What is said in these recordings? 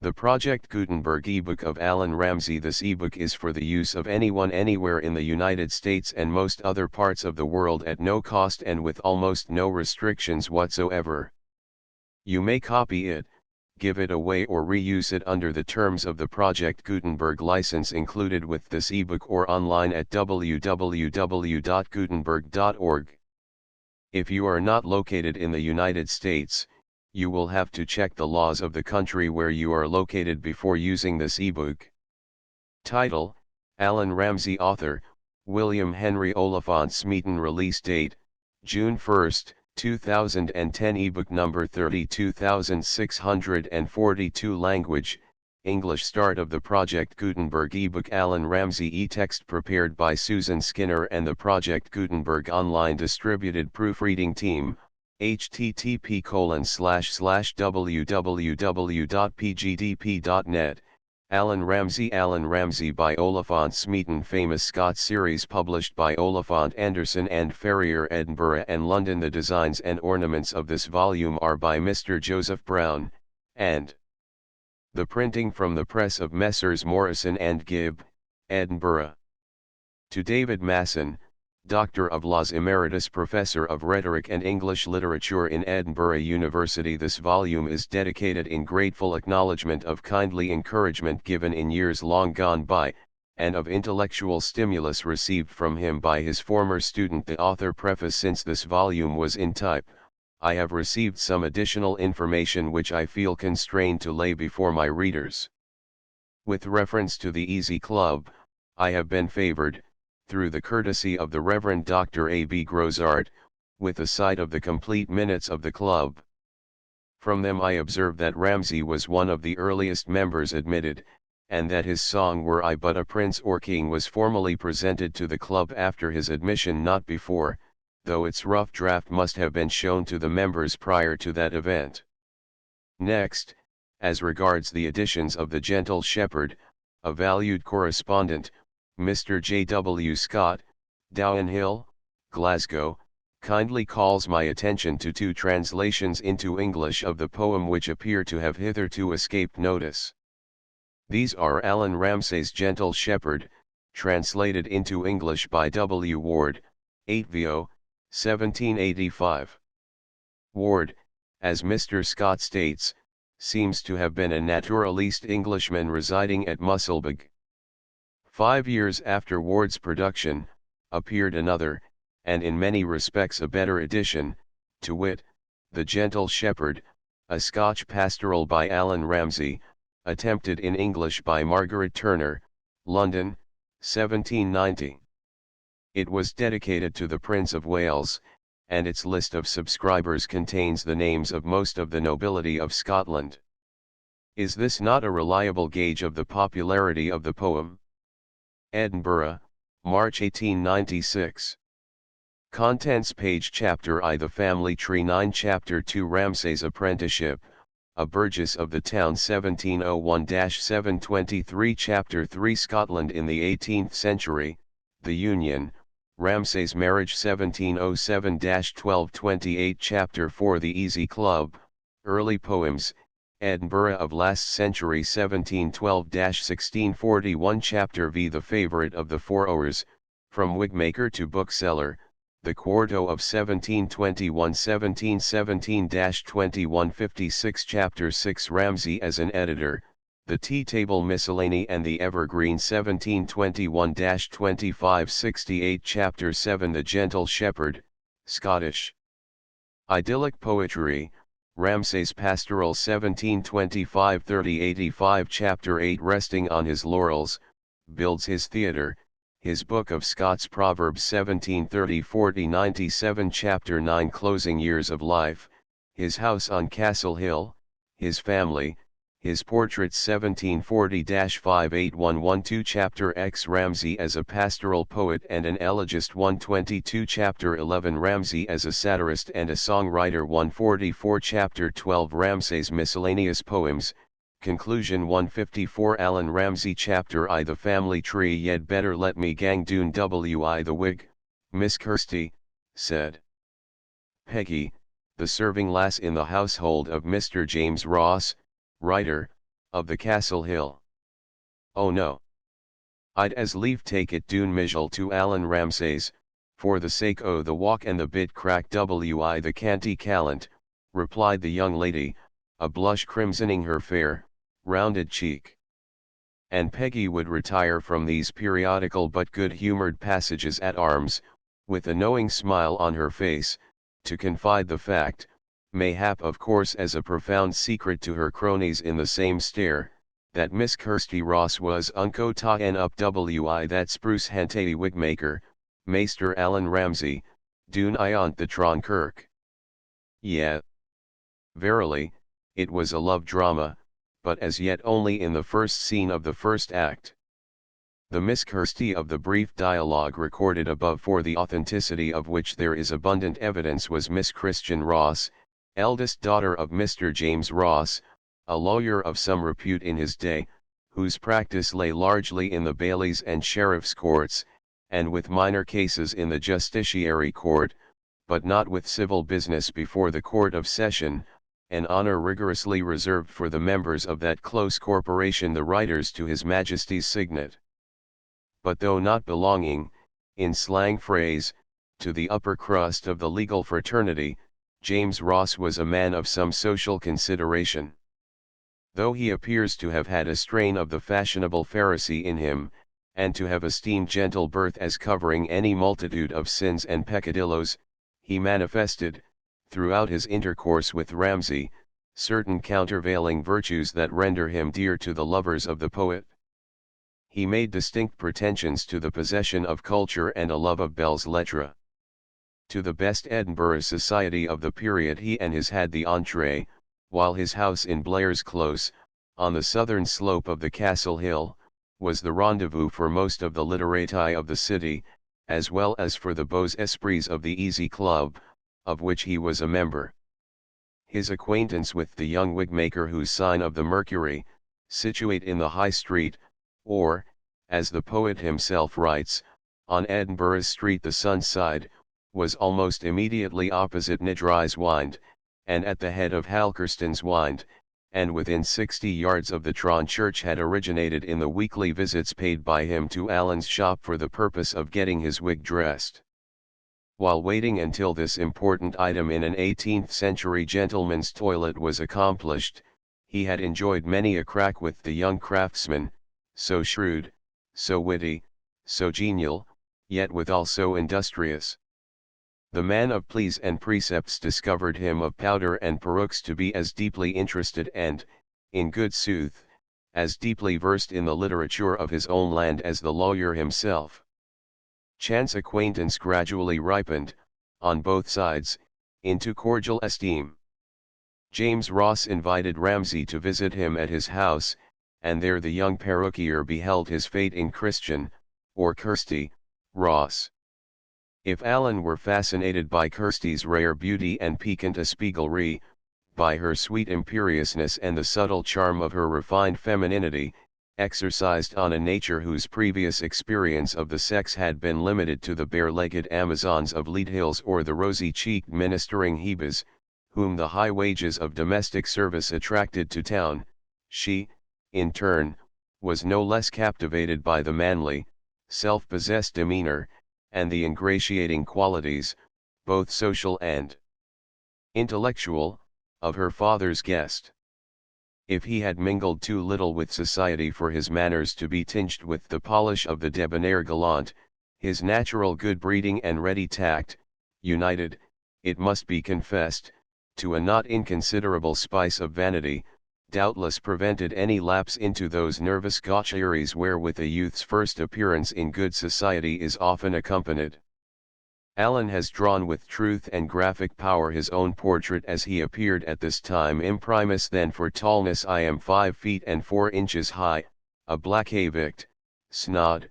The Project Gutenberg ebook of Allan Ramsay. This ebook is for the use of anyone anywhere in the United States and most other parts of the world at no cost and with almost no restrictions whatsoever. You may copy it, give it away or reuse it under the terms of the Project Gutenberg license included with this ebook or online at www.gutenberg.org. If you are not located in the United States, you will have to check the laws of the country where you are located before using this ebook. Title: Allan Ramsay. Author: William Henry Oliphant Smeaton. Release date: June 1, 2010. Ebook number 32642. Language: English. Start of the Project Gutenberg ebook. Allan Ramsay. E-text prepared by Susan Skinner and the Project Gutenberg online distributed proofreading team. http://www.pgdp.net. Allan Ramsay. Allan Ramsay by Oliphant Smeaton. Famous Scots series published by Oliphant Anderson and Ferrier. Edinburgh and London. The designs and ornaments of this volume are by Mr. Joseph Brown, and the printing from the press of Messrs. Morrison and Gibb, Edinburgh. To David Masson, Doctor of Laws, Emeritus Professor of Rhetoric and English Literature in Edinburgh University. This volume is dedicated in grateful acknowledgement of kindly encouragement given in years long gone by, and of intellectual stimulus received from him by his former student. The author. Preface. Since this volume was in type, I have received some additional information which I feel constrained to lay before my readers. With reference to the Easy Club, I have been favored, through the courtesy of the Reverend Dr. A. B. Grosart, with a sight of the complete minutes of the club. From them I observe that Ramsay was one of the earliest members admitted, and that his song "Were I But a Prince or King" was formally presented to the club after his admission, not before, though its rough draft must have been shown to the members prior to that event. Next, as regards the editions of The Gentle Shepherd, a valued correspondent, Mr. J. W. Scott, Dowen Hill, Glasgow, kindly calls my attention to two translations into English of the poem which appear to have hitherto escaped notice. These are Allan Ramsay's Gentle Shepherd, translated into English by W. Ward, 8 Vo. 1785. Ward, as Mr. Scott states, seems to have been a naturaliste Englishman residing at Musselburgh. 5 years after Ward's production, appeared another, and in many respects a better edition, to wit, The Gentle Shepherd, a Scotch pastoral by Allan Ramsay, attempted in English by Margaret Turner, London, 1790. It was dedicated to the Prince of Wales, and its list of subscribers contains the names of most of the nobility of Scotland. Is this not a reliable gauge of the popularity of the poem? Edinburgh, March 1896. Contents page. Chapter I. The Family Tree. 9. Chapter 2. Ramsay's Apprenticeship, a Burgess of the Town. 1701-723. Chapter 3. Scotland in the 18th Century, the Union, Ramsay's Marriage. 1707-1228. Chapter 4. The Easy Club, Early Poems, Edinburgh of Last Century. 1712-1641. Chapter V. The Favourite of the Four Hours, From Wigmaker to Bookseller, the Quarto of 1721. 1717-2156. Chapter 6. Ramsay as an Editor, the Tea Table Miscellany and the Evergreen. 1721-2568. Chapter 7. The Gentle Shepherd, Scottish Idyllic Poetry, Ramsay's Pastoral. 1725-3085. Chapter 8. Resting on his Laurels, Builds his Theatre, his Book of Scots Proverbs. 1730-4097. Chapter 9. Closing Years of Life, his House on Castle Hill, his Family, his Portraits. 1740-58112. Chapter X. Ramsay as a Pastoral Poet and an Elegist. 122. Chapter 11. Ramsay as a Satirist and a Songwriter. 144. Chapter 12. Ramsay's Miscellaneous Poems, Conclusion. 154. Allan Ramsay. Chapter I. The Family Tree. Yed better let me gang doon wi the wig, Miss Kirsty, said Peggy, the serving lass in the household of Mr. James Ross, writer, of the Castle Hill. Oh no. I'd as lief take it Dune Mijel to Allan Ramsay's, for the sake o' the walk and the bit crack wi the canty callant, replied the young lady, a blush crimsoning her fair, rounded cheek. And Peggy would retire from these periodical but good-humoured passages at arms, with a knowing smile on her face, to confide the fact, mayhap of course as a profound secret to her cronies in the same stare, that Miss Kirsty Ross was unco ta en up wi that spruce hantay wigmaker, Maester Allan Ramsay, Dune iont the Tron Kirk. Yeah. Verily, it was a love drama, but as yet only in the first scene of the first act. The Miss Kirsty of the brief dialogue recorded above, for the authenticity of which there is abundant evidence, was Miss Christian Ross, eldest daughter of Mr. James Ross, a lawyer of some repute in his day, whose practice lay largely in the bailies and sheriffs' courts, and with minor cases in the justiciary court, but not with civil business before the Court of Session, an honour rigorously reserved for the members of that close corporation, the writers to His Majesty's signet. But though not belonging, in slang phrase, to the upper crust of the legal fraternity, James Ross was a man of some social consideration. Though he appears to have had a strain of the fashionable Pharisee in him, and to have esteemed gentle birth as covering any multitude of sins and peccadilloes, he manifested, throughout his intercourse with Ramsay, certain countervailing virtues that render him dear to the lovers of the poet. He made distinct pretensions to the possession of culture and a love of belles lettres. To the best Edinburgh society of the period he and his had the entrée, while his house in Blair's Close, on the southern slope of the Castle Hill, was the rendezvous for most of the literati of the city, as well as for the beaux esprits of the Easy Club, of which he was a member. His acquaintance with the young wigmaker whose sign of the Mercury, situate in the High Street, or, as the poet himself writes, on Edinburgh Street the Sun side, was almost immediately opposite Nidry's Wynd, and at the head of Halkerston's Wynd, and within 60 yards of the Tron Church, had originated in the weekly visits paid by him to Allan's shop for the purpose of getting his wig dressed. While waiting until this important item in an 18th-century gentleman's toilet was accomplished, he had enjoyed many a crack with the young craftsman, so shrewd, so witty, so genial, yet withal so industrious. The man of pleas and precepts discovered him of powder and perukes to be as deeply interested and, in good sooth, as deeply versed in the literature of his own land as the lawyer himself. Chance acquaintance gradually ripened, on both sides, into cordial esteem. James Ross invited Ramsay to visit him at his house, and there the young perruquier beheld his fate in Christian, or Kirsty, Ross. If Allan were fascinated by Kirsty's rare beauty and piquant espièglerie, by her sweet imperiousness and the subtle charm of her refined femininity, exercised on a nature whose previous experience of the sex had been limited to the bare-legged Amazons of Lead Hills or the rosy-cheeked ministering Hebes, whom the high wages of domestic service attracted to town, she, in turn, was no less captivated by the manly, self-possessed demeanor, and the ingratiating qualities, both social and intellectual, of her father's guest. If he had mingled too little with society for his manners to be tinged with the polish of the debonair gallant, his natural good breeding and ready tact, united, it must be confessed, to a not inconsiderable spice of vanity, doubtless prevented any lapse into those nervous gaucheries wherewith a youth's first appearance in good society is often accompanied. Allan has drawn with truth and graphic power his own portrait as he appeared at this time. Imprimis then for tallness I am 5 feet and 4 inches high, a black-avict, snod,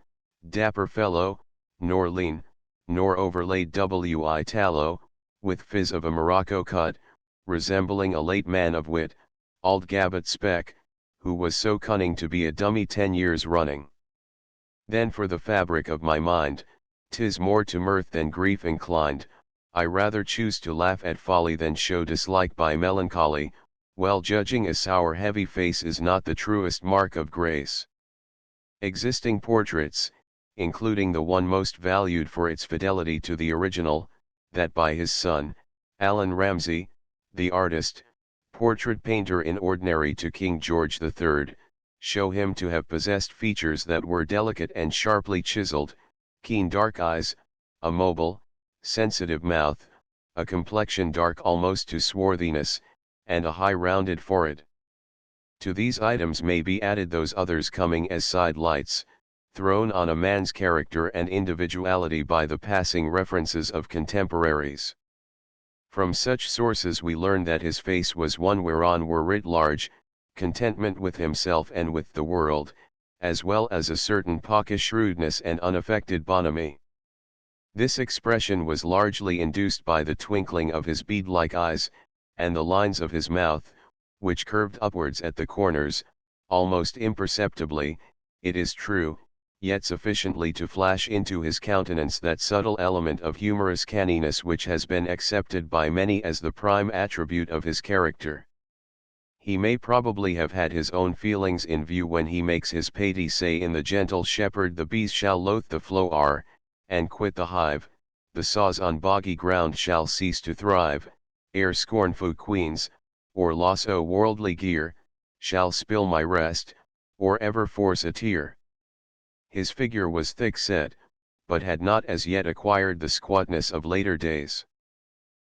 dapper fellow, nor lean, nor overlaid wi tallow, with phiz of a Morocco cut, resembling a late man of wit, Auld Gabbett Speck, who was so cunning to be a dummy 10 years running. Then for the fabric of my mind, 'tis more to mirth than grief inclined, I rather choose to laugh at folly than show dislike by melancholy, Well, judging a sour heavy face is not the truest mark of grace. Existing portraits, including the one most valued for its fidelity to the original, that by his son, Allan Ramsay, the artist, portrait painter in ordinary to King George III, show him to have possessed features that were delicate and sharply chiseled, keen dark eyes, a mobile, sensitive mouth, a complexion dark almost to swarthiness, and a high rounded forehead. To these items may be added those others coming as side lights, thrown on a man's character and individuality by the passing references of contemporaries. From such sources we learn that his face was one whereon were writ large, contentment with himself and with the world, as well as a certain pocket shrewdness and unaffected bonhomie. This expression was largely induced by the twinkling of his bead-like eyes, and the lines of his mouth, which curved upwards at the corners, almost imperceptibly, it is true, yet sufficiently to flash into his countenance that subtle element of humorous canniness which has been accepted by many as the prime attribute of his character. He may probably have had his own feelings in view when he makes his Patti say in The Gentle Shepherd, "The bees shall loathe the flower, and quit the hive, the saws on boggy ground shall cease to thrive, ere scornful queens, or loss o' worldly gear, shall spill my rest, or ever force a tear." His figure was thick-set, but had not as yet acquired the squatness of later days.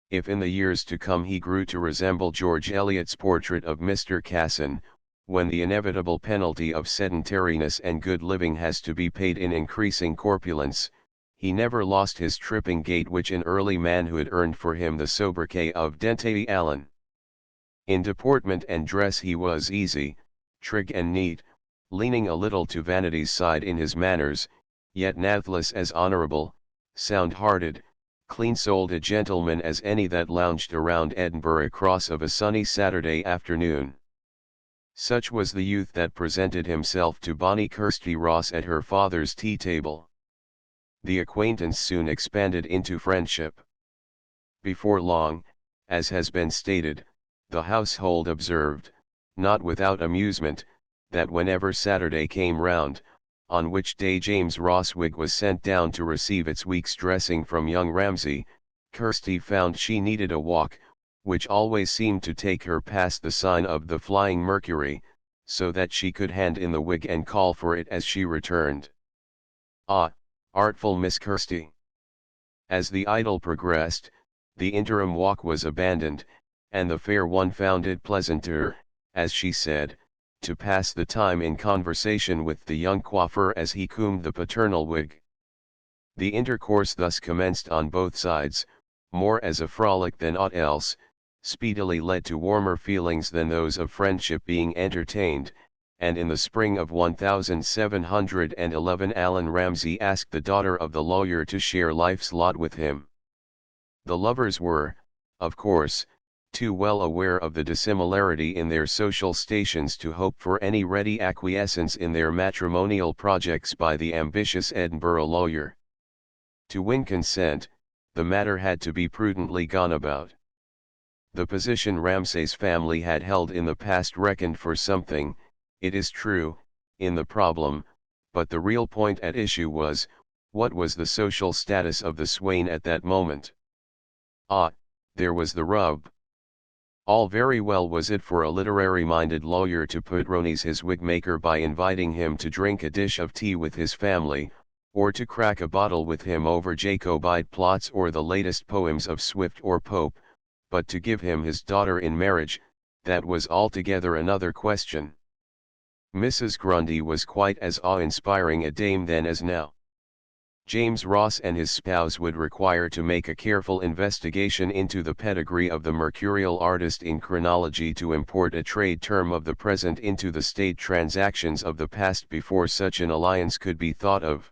If in the years to come he grew to resemble George Eliot's portrait of Mr. Casson, when the inevitable penalty of sedentariness and good living has to be paid in increasing corpulence, he never lost his tripping gait which in early manhood earned for him the sobriquet of Dente Allan. In deportment and dress he was easy, trig and neat, leaning a little to vanity's side in his manners, yet nathless as honourable, sound-hearted, clean-souled a gentleman as any that lounged around Edinburgh Cross of a sunny Saturday afternoon. Such was the youth that presented himself to bonny Kirsty Ross at her father's tea-table. The acquaintance soon expanded into friendship. Before long, as has been stated, the household observed, not without amusement, that whenever Saturday came round, on which day James Rosswig was sent down to receive its week's dressing from young Ramsay, Kirsty found she needed a walk, which always seemed to take her past the sign of the Flying Mercury, so that she could hand in the wig and call for it as she returned. Ah, artful Miss Kirsty! As the idyll progressed, the interim walk was abandoned, and the fair one found it pleasanter, as she said, to pass the time in conversation with the young coiffeur as he combed the paternal wig. The intercourse thus commenced on both sides, more as a frolic than aught else, speedily led to warmer feelings than those of friendship being entertained, and in the spring of 1711 Allan Ramsay asked the daughter of the lawyer to share life's lot with him. The lovers were, of course, too well aware of the dissimilarity in their social stations to hope for any ready acquiescence in their matrimonial projects by the ambitious Edinburgh lawyer. To win consent, the matter had to be prudently gone about. The position Ramsay's family had held in the past reckoned for something, it is true, in the problem, but the real point at issue was, what was the social status of the swain at that moment? Ah, there was the rub. All very well was it for a literary-minded lawyer to patronize his wig-maker by inviting him to drink a dish of tea with his family, or to crack a bottle with him over Jacobite plots or the latest poems of Swift or Pope, but to give him his daughter in marriage, that was altogether another question. Mrs. Grundy was quite as awe-inspiring a dame then as now. James Ross and his spouse would require to make a careful investigation into the pedigree of the mercurial artist in chronology to import a trade term of the present into the state transactions of the past before such an alliance could be thought of.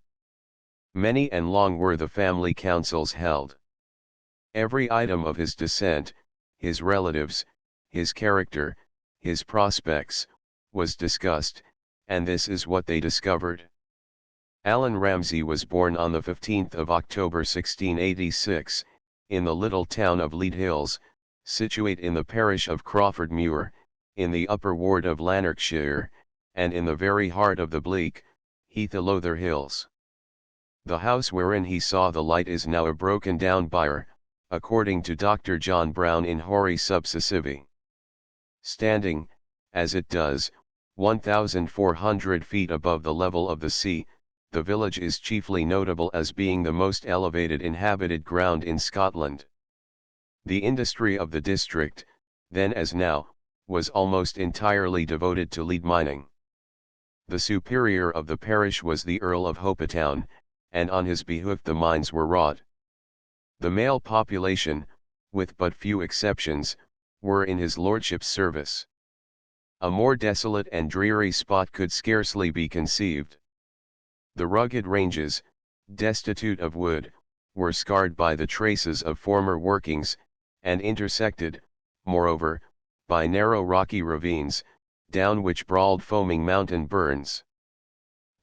Many and long were the family councils held. Every item of his descent, his relatives, his character, his prospects, was discussed, and this is what they discovered. Allan Ramsay was born on the 15th of October 1686, in the little town of Lead Hills, situate in the parish of Crawford Muir, in the upper ward of Lanarkshire, and in the very heart of the bleak, Heath-o-Lowther hills. The house wherein he saw the light is now a broken down byre, according to Dr. John Brown in Hori Subsessivi. Standing, as it does, 1,400 feet above the level of the sea, the village is chiefly notable as being the most elevated inhabited ground in Scotland. The industry of the district, then as now, was almost entirely devoted to lead mining. The superior of the parish was the Earl of Hopetoun, and on his behoof the mines were wrought. The male population, with but few exceptions, were in his lordship's service. A more desolate and dreary spot could scarcely be conceived. The rugged ranges, destitute of wood, were scarred by the traces of former workings, and intersected, moreover, by narrow rocky ravines, down which brawled foaming mountain burns.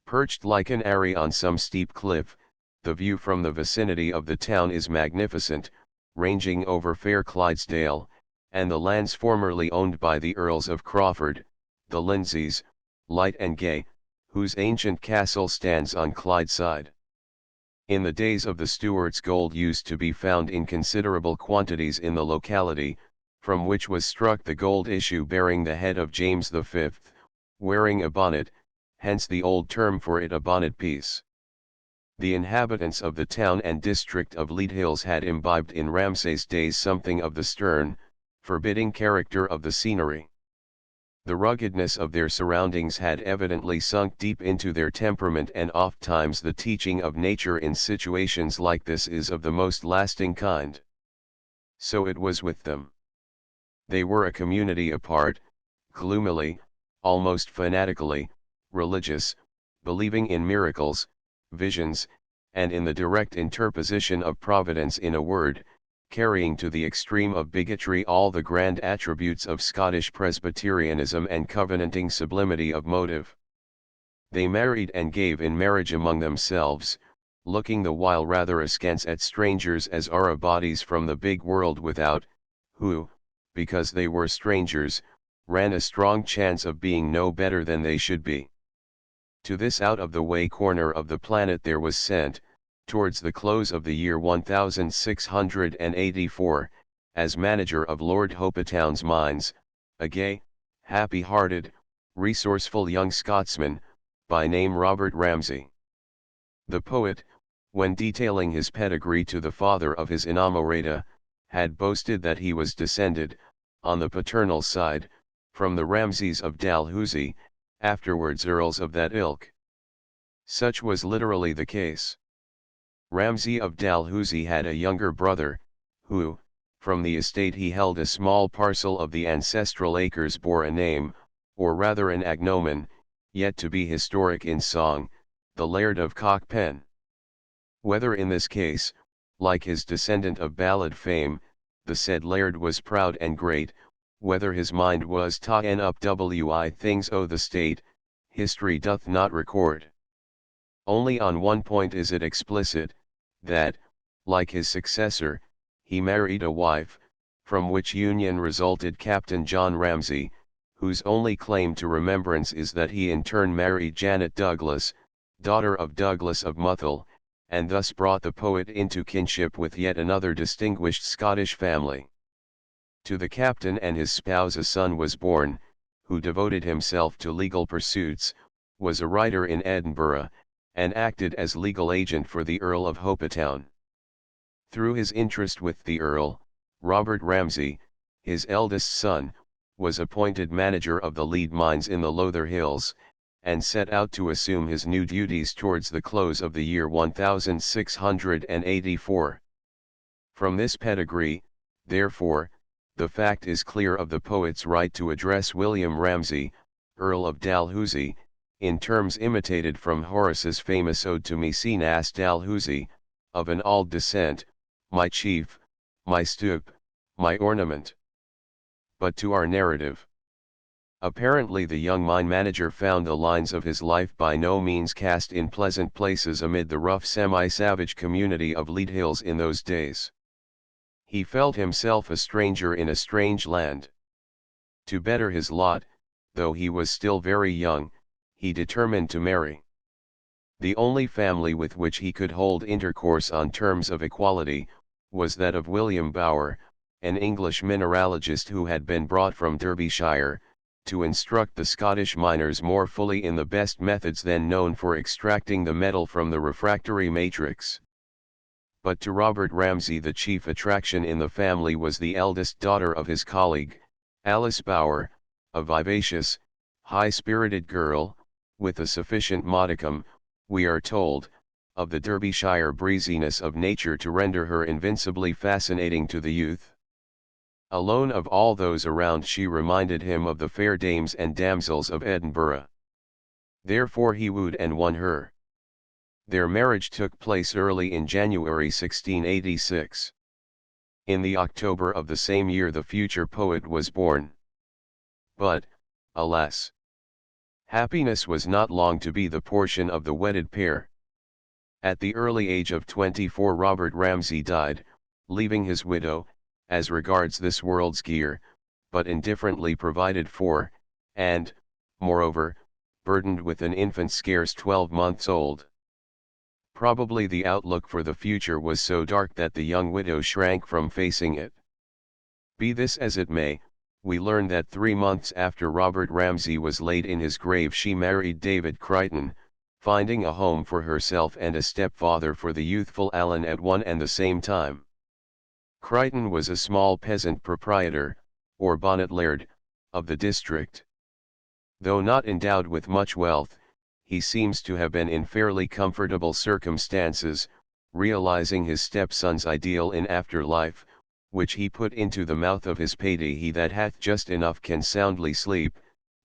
Perched like an eyrie on some steep cliff, the view from the vicinity of the town is magnificent, ranging over fair Clydesdale, and the lands formerly owned by the Earls of Crawford, the Lindsays, Light and Gay, whose ancient castle stands on Clydeside. In the days of the Stuarts gold used to be found in considerable quantities in the locality, from which was struck the gold issue bearing the head of James V, wearing a bonnet, hence the old term for it a bonnet piece. The inhabitants of the town and district of Lead Hills had imbibed in Ramsay's days something of the stern, forbidding character of the scenery. The ruggedness of their surroundings had evidently sunk deep into their temperament, and ofttimes the teaching of nature in situations like this is of the most lasting kind. So it was with them. They were a community apart, gloomily, almost fanatically, religious, believing in miracles, visions, and in the direct interposition of Providence, in a word, carrying to the extreme of bigotry all the grand attributes of Scottish Presbyterianism and covenanting sublimity of motive. They married and gave in marriage among themselves, looking the while rather askance at strangers as are bodies from the big world without, who, because they were strangers, ran a strong chance of being no better than they should be. To this out-of-the-way corner of the planet there was sent, towards the close of the year 1684, as manager of Lord Hopetoun's mines, a gay, happy-hearted, resourceful young Scotsman, by name Robert Ramsay. The poet, when detailing his pedigree to the father of his inamorata, had boasted that he was descended, on the paternal side, from the Ramsays of Dalhousie, afterwards earls of that ilk. Such was literally the case. Ramsay of Dalhousie had a younger brother, who, from the estate he held a small parcel of the ancestral acres, bore a name, or rather an agnomen, yet to be historic in song, the Laird of Cockpen. Whether in this case, like his descendant of ballad fame, the said Laird was proud and great, whether his mind was ta'en up wi things o' the state, history doth not record. Only on one point is it explicit, that, like his successor, he married a wife, from which union resulted Captain John Ramsay, whose only claim to remembrance is that he in turn married Janet Douglas, daughter of Douglas of Muthil, and thus brought the poet into kinship with yet another distinguished Scottish family. To the captain and his spouse a son was born, who devoted himself to legal pursuits, was a writer in Edinburgh, and acted as legal agent for the Earl of Hopetoun. Through his interest with the Earl, Robert Ramsay, his eldest son, was appointed manager of the lead mines in the Lowther Hills, and set out to assume his new duties towards the close of the year 1684. From this pedigree, therefore, the fact is clear of the poet's right to address William Ramsay, Earl of Dalhousie, in terms imitated from Horace's famous ode to Maecenas Dalhousie, of an auld descent, my chief, my stoop, my ornament. But to our narrative. Apparently the young mine manager found the lines of his life by no means cast in pleasant places amid the rough semi-savage community of Lead Hills in those days. He felt himself a stranger in a strange land. To better his lot, though he was still very young, he determined to marry. The only family with which he could hold intercourse on terms of equality, was that of William Bower, an English mineralogist who had been brought from Derbyshire, to instruct the Scottish miners more fully in the best methods then known for extracting the metal from the refractory matrix. But to Robert Ramsay the chief attraction in the family was the eldest daughter of his colleague, Alice Bower, a vivacious, high-spirited girl, with a sufficient modicum, we are told, of the Derbyshire breeziness of nature to render her invincibly fascinating to the youth. Alone of all those around she reminded him of the fair dames and damsels of Edinburgh. Therefore he wooed and won her. Their marriage took place early in January 1686. In the October of the same year the future poet was born. But, alas! Happiness was not long to be the portion of the wedded pair. At the early age of 24 Robert Ramsay died, leaving his widow, as regards this world's gear, but indifferently provided for, and, moreover, burdened with an infant scarce 12 months old. Probably the outlook for the future was so dark that the young widow shrank from facing it. Be this as it may, we learn that 3 months after Robert Ramsay was laid in his grave she married David Crichton, finding a home for herself and a stepfather for the youthful Allan at one and the same time. Crichton was a small peasant proprietor, or bonnet laird, of the district. Though not endowed with much wealth, he seems to have been in fairly comfortable circumstances, realizing his stepson's ideal in after life, which he put into the mouth of his payday. He that hath just enough can soundly sleep,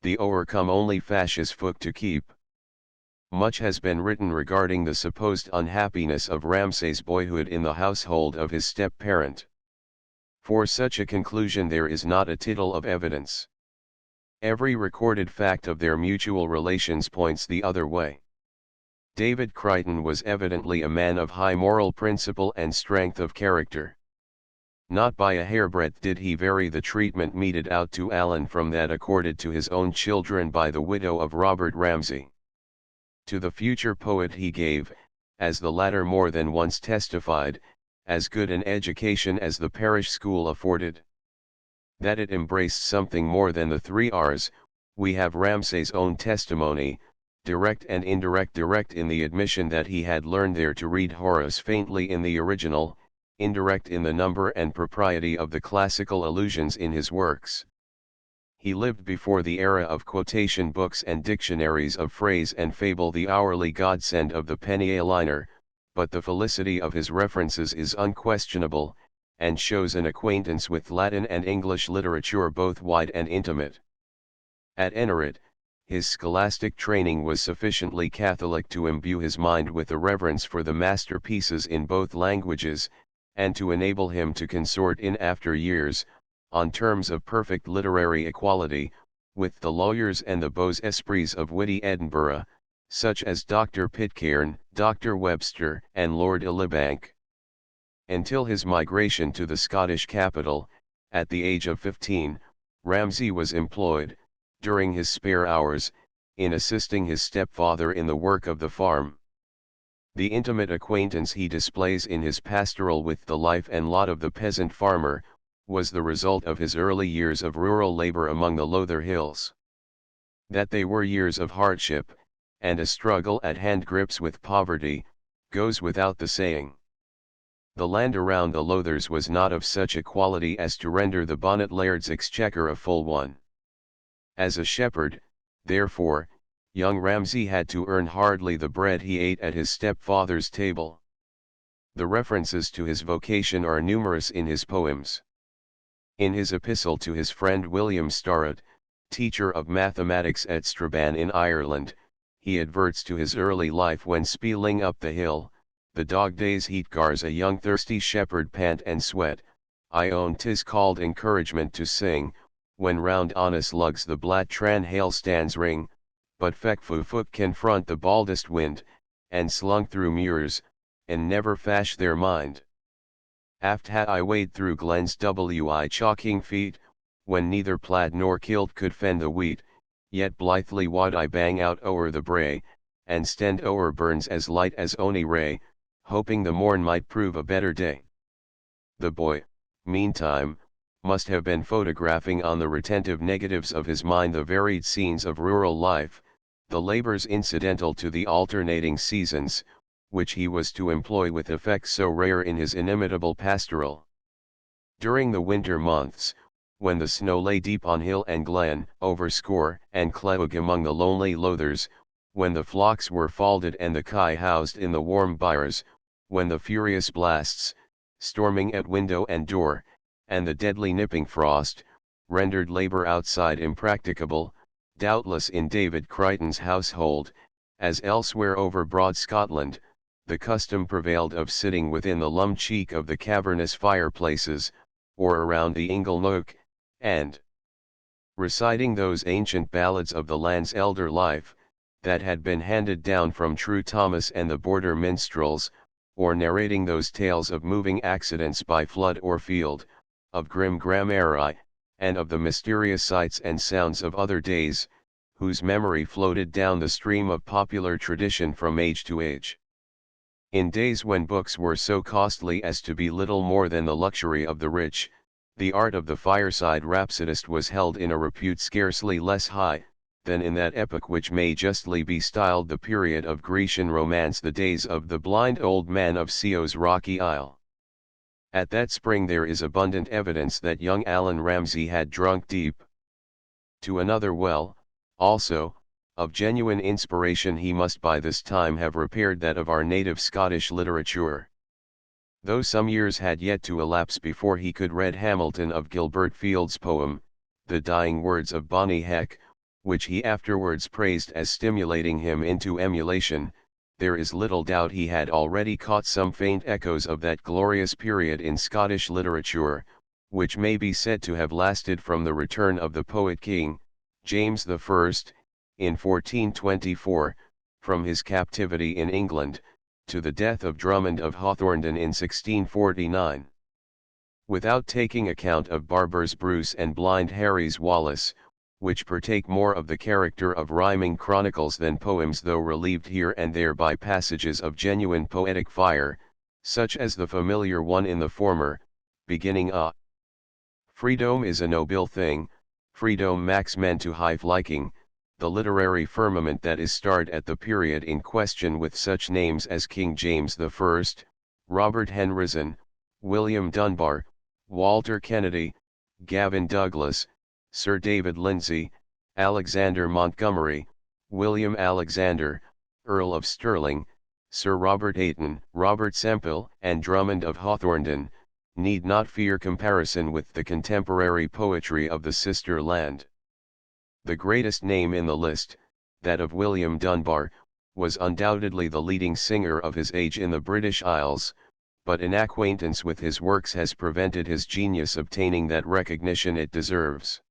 the o'ercome only fashes foot to keep. Much has been written regarding the supposed unhappiness of Ramsay's boyhood in the household of his step-parent. For such a conclusion there is not a tittle of evidence. Every recorded fact of their mutual relations points the other way. David Crichton was evidently a man of high moral principle and strength of character. Not by a hairbreadth did he vary the treatment meted out to Allan from that accorded to his own children by the widow of Robert Ramsay. To the future poet he gave, as the latter more than once testified, as good an education as the parish school afforded. That it embraced something more than the 3 R's, we have Ramsay's own testimony, direct and indirect. Direct in the admission that he had learned there to read Horace faintly in the original, indirect in the number and propriety of the classical allusions in his works. He lived before the era of quotation books and dictionaries of phrase and fable, the hourly godsend of the penny a liner, but the felicity of his references is unquestionable, and shows an acquaintance with Latin and English literature both wide and intimate. At any rate, his scholastic training was sufficiently catholic to imbue his mind with a reverence for the masterpieces in both languages, and to enable him to consort in after years, on terms of perfect literary equality, with the lawyers and the beaux esprits of witty Edinburgh, such as Dr. Pitcairn, Dr. Webster, and Lord Elibank. Until his migration to the Scottish capital, at the age of 15, Ramsay was employed, during his spare hours, in assisting his stepfather in the work of the farm. The intimate acquaintance he displays in his pastoral with the life and lot of the peasant farmer, was the result of his early years of rural labor among the Lothian hills. That they were years of hardship, and a struggle at hand grips with poverty, goes without the saying. The land around the Lothers was not of such a quality as to render the bonnet laird's exchequer a full one. As a shepherd, therefore, young Ramsay had to earn hardly the bread he ate at his stepfather's table. The references to his vocation are numerous in his poems. In his epistle to his friend William Starrett, teacher of mathematics at Strabane in Ireland, he adverts to his early life when spieling up the hill, the dog days heat gars a young thirsty shepherd pant and sweat. I own 'tis called encouragement to sing, when round honest lugs the blat tran hail stands ring, but feck fu foot confront the baldest wind, and slunk through mures, and never fash their mind. Aft ha I wade through glens wi chalking feet, when neither plaid nor kilt could fend the wheat, yet blithely wad I bang out o'er the brae, and stend o'er burns as light as ony ray, hoping the morn might prove a better day. The boy, meantime, must have been photographing on the retentive negatives of his mind the varied scenes of rural life, the labors incidental to the alternating seasons, which he was to employ with effects so rare in his inimitable pastoral. During the winter months, when the snow lay deep on hill and glen, over score and cleugh among the lonely lothers, when the flocks were falded and the kye housed in the warm byres, when the furious blasts, storming at window and door, and the deadly nipping frost, rendered labour outside impracticable, doubtless in David Crichton's household, as elsewhere over broad Scotland, the custom prevailed of sitting within the lum cheek of the cavernous fireplaces, or around the ingle nook, and reciting those ancient ballads of the land's elder life, that had been handed down from True Thomas and the border minstrels, or narrating those tales of moving accidents by flood or field, of grim grammari, and of the mysterious sights and sounds of other days, whose memory floated down the stream of popular tradition from age to age. In days when books were so costly as to be little more than the luxury of the rich, the art of the fireside rhapsodist was held in a repute scarcely less high, than in that epoch which may justly be styled the period of Grecian romance, the days of the blind old man of Sceo's rocky isle. At that spring there is abundant evidence that young Allan Ramsay had drunk deep. To another well, also, of genuine inspiration he must by this time have repaired that of our native Scottish literature. Though some years had yet to elapse before he could read Hamilton of Gilbert Field's poem, The Dying Words of Bonnie Heck, which he afterwards praised as stimulating him into emulation, there is little doubt he had already caught some faint echoes of that glorious period in Scottish literature, which may be said to have lasted from the return of the poet king, James I, in 1424, from his captivity in England, to the death of Drummond of Hawthornden in 1649. Without taking account of Barber's Bruce and Blind Harry's Wallace, which partake more of the character of rhyming chronicles than poems, though relieved here and there by passages of genuine poetic fire, such as the familiar one in the former, beginning Freedom is a noble thing, freedom makes men to high liking, the literary firmament that is starred at the period in question with such names as King James I, Robert Henryson, William Dunbar, Walter Kennedy, Gavin Douglas, Sir David Lindsay, Alexander Montgomery, William Alexander, Earl of Stirling, Sir Robert Ayton, Robert Sempill, and Drummond of Hawthornden, need not fear comparison with the contemporary poetry of the sister land. The greatest name in the list, that of William Dunbar, was undoubtedly the leading singer of his age in the British Isles, but inacquaintance with his works has prevented his genius obtaining that recognition it deserves.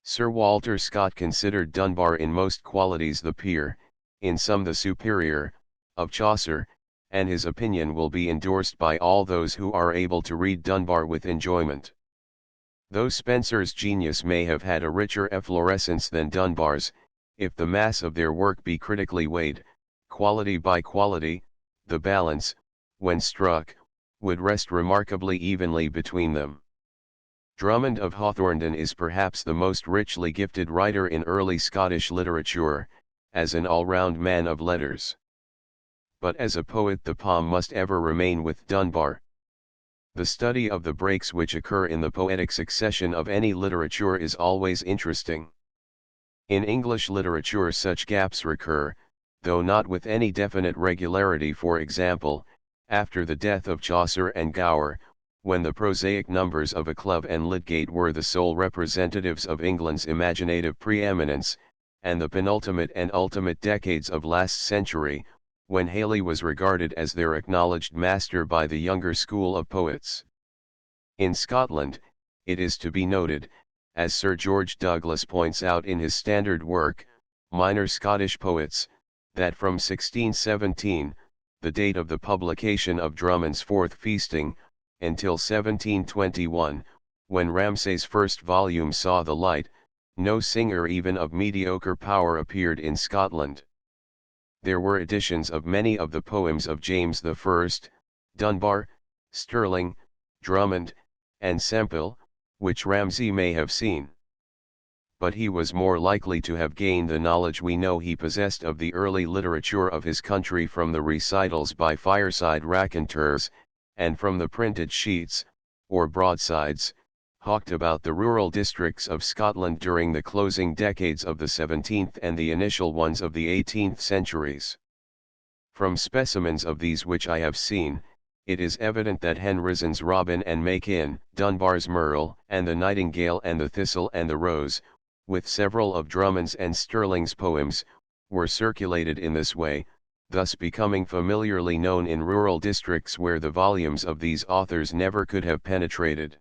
Sir Walter Scott considered Dunbar in most qualities the peer, in some the superior, of Chaucer, and his opinion will be endorsed by all those who are able to read Dunbar with enjoyment. Though Spenser's genius may have had a richer efflorescence than Dunbar's, if the mass of their work be critically weighed, quality by quality, the balance, when struck, would rest remarkably evenly between them. Drummond of Hawthornden is perhaps the most richly gifted writer in early Scottish literature, as an all-round man of letters. But as a poet the palm must ever remain with Dunbar. The study of the breaks which occur in the poetic succession of any literature is always interesting. In English literature such gaps recur, though not with any definite regularity. For example, after the death of Chaucer and Gower, when the prosaic numbers of Cleugh and Lydgate were the sole representatives of England's imaginative preeminence, and the penultimate and ultimate decades of last century, when Hayley was regarded as their acknowledged master by the younger school of poets. In Scotland, it is to be noted, as Sir George Douglas points out in his standard work, Minor Scottish Poets, that from 1617, the date of the publication of Drummond's Fourth Feasting, until 1721, When Ramsay's first volume saw the light, no singer even of mediocre power appeared in Scotland. There were editions of many of the poems of James I, Dunbar, Stirling, Drummond, and Sempill, which Ramsay may have seen. But he was more likely to have gained the knowledge we know he possessed of the early literature of his country from the recitals by fireside raconteurs, and from the printed sheets, or broadsides, hawked about the rural districts of Scotland during the closing decades of the 17th and the initial ones of the 18th centuries. From specimens of these which I have seen, it is evident that Henryson's Robin and Makin, Dunbar's Merle and the Nightingale and the Thistle and the Rose, with several of Drummond's and Stirling's poems, were circulated in this way, thus becoming familiarly known in rural districts where the volumes of these authors never could have penetrated.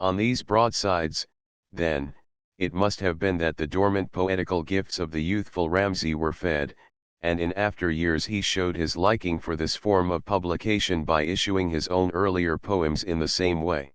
On these broadsides, then, it must have been that the dormant poetical gifts of the youthful Ramsay were fed, and in after years he showed his liking for this form of publication by issuing his own earlier poems in the same way.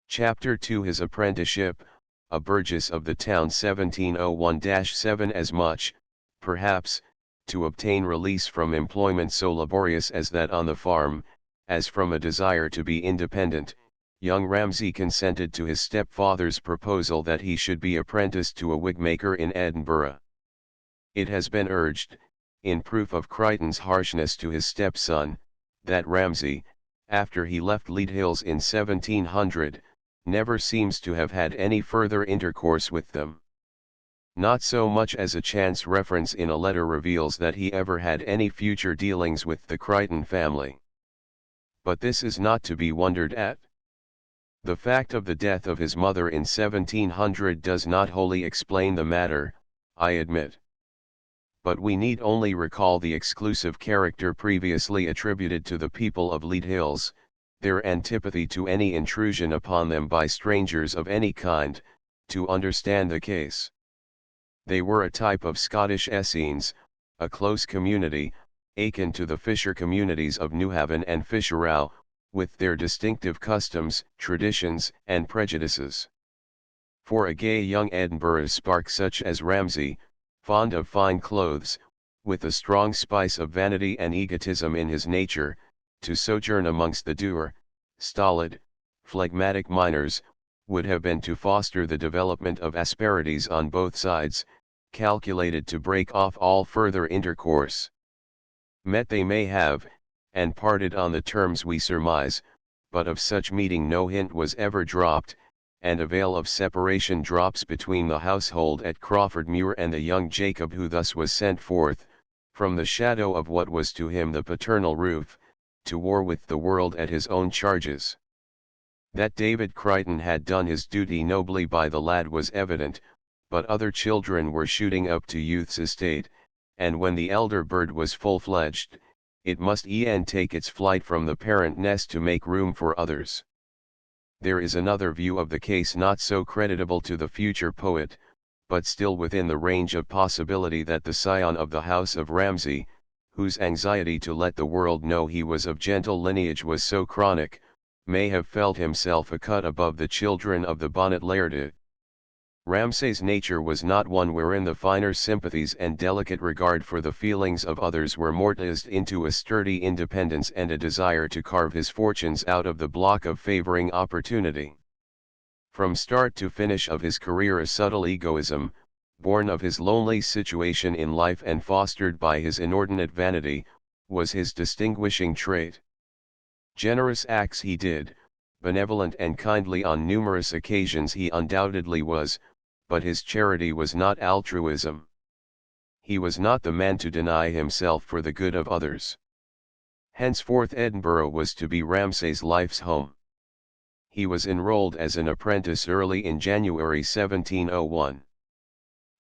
Chapter 2 His apprenticeship, a burgess of the town 1701-7 as much, perhaps, to obtain release from employment so laborious as that on the farm, as from a desire to be independent, young Ramsay consented to his stepfather's proposal that he should be apprenticed to a wigmaker in Edinburgh. It has been urged, in proof of Crichton's harshness to his stepson, that Ramsay, after he left Leadhills in 1700, never seems to have had any further intercourse with them. Not so much as a chance reference in a letter reveals that he ever had any future dealings with the Crichton family. But this is not to be wondered at. The fact of the death of his mother in 1700 does not wholly explain the matter, I admit. But we need only recall the exclusive character previously attributed to the people of Leadhills, their antipathy to any intrusion upon them by strangers of any kind, to understand the case. They were a type of Scottish Essenes, a close community, akin to the fisher communities of Newhaven and Fisherrow, with their distinctive customs, traditions, and prejudices. For a gay young Edinburgh spark such as Ramsay, fond of fine clothes, with a strong spice of vanity and egotism in his nature, to sojourn amongst the dour, stolid, phlegmatic miners, would have been to foster the development of asperities on both sides, calculated to break off all further intercourse. Met they may have, and parted on the terms we surmise, but of such meeting no hint was ever dropped, and a veil of separation drops between the household at Crawford Muir and the young Jacob who thus was sent forth, from the shadow of what was to him the paternal roof, to war with the world at his own charges. That David Crichton had done his duty nobly by the lad was evident, but other children were shooting up to youth's estate, and when the elder bird was full-fledged, it must e'en take its flight from the parent nest to make room for others. There is another view of the case not so creditable to the future poet, but still within the range of possibility that the scion of the house of Ramsay, whose anxiety to let the world know he was of gentle lineage was so chronic, may have felt himself a cut above the children of the bonnet laird. Ramsay's nature was not one wherein the finer sympathies and delicate regard for the feelings of others were mortised into a sturdy independence and a desire to carve his fortunes out of the block of favoring opportunity. From start to finish of his career a subtle egoism, born of his lonely situation in life and fostered by his inordinate vanity, was his distinguishing trait. Generous acts he did, benevolent and kindly on numerous occasions he undoubtedly was, but his charity was not altruism. He was not the man to deny himself for the good of others. Henceforth Edinburgh was to be Ramsay's life's home. He was enrolled as an apprentice early in January 1701.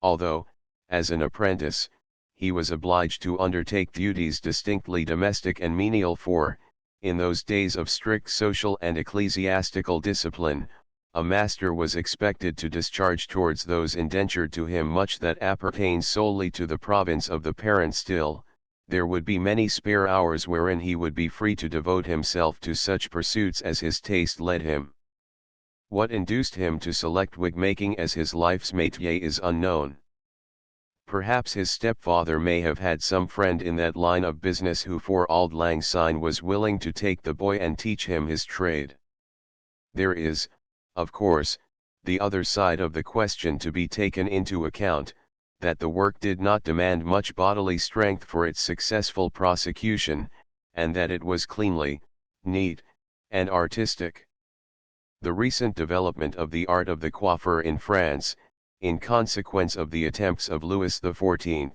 Although, as an apprentice, he was obliged to undertake duties distinctly domestic and menial for, in those days of strict social and ecclesiastical discipline, a master was expected to discharge towards those indentured to him much that appertains solely to the province of the parent still, there would be many spare hours wherein he would be free to devote himself to such pursuits as his taste led him. What induced him to select wig-making as his life's métier is unknown. Perhaps his stepfather may have had some friend in that line of business who for auld lang syne was willing to take the boy and teach him his trade. There is, of course, the other side of the question to be taken into account, that the work did not demand much bodily strength for its successful prosecution, and that it was cleanly, neat, and artistic. The recent development of the art of the coiffeur in France, in consequence of the attempts of Louis XIV.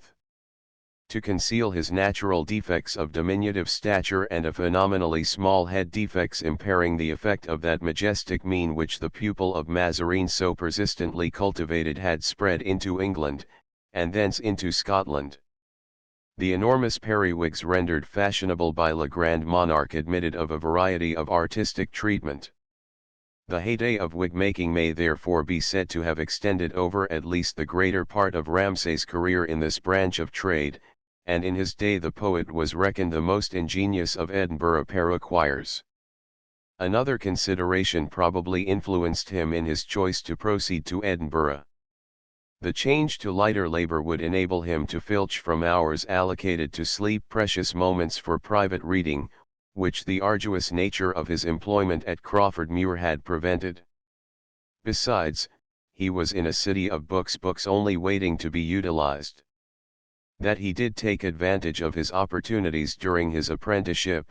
To conceal his natural defects of diminutive stature and a phenomenally small head, defects impairing the effect of that majestic mien which the pupil of Mazarin so persistently cultivated, had spread into England, and thence into Scotland. The enormous periwigs rendered fashionable by Le Grand Monarque admitted of a variety of artistic treatment. The heyday of wig-making may therefore be said to have extended over at least the greater part of Ramsay's career in this branch of trade, and in his day the poet was reckoned the most ingenious of Edinburgh perruquiers. Another consideration probably influenced him in his choice to proceed to Edinburgh. The change to lighter labor would enable him to filch from hours allocated to sleep precious moments for private reading, which the arduous nature of his employment at Crawford Muir had prevented. Besides, he was in a city of books only waiting to be utilized. That he did take advantage of his opportunities during his apprenticeship,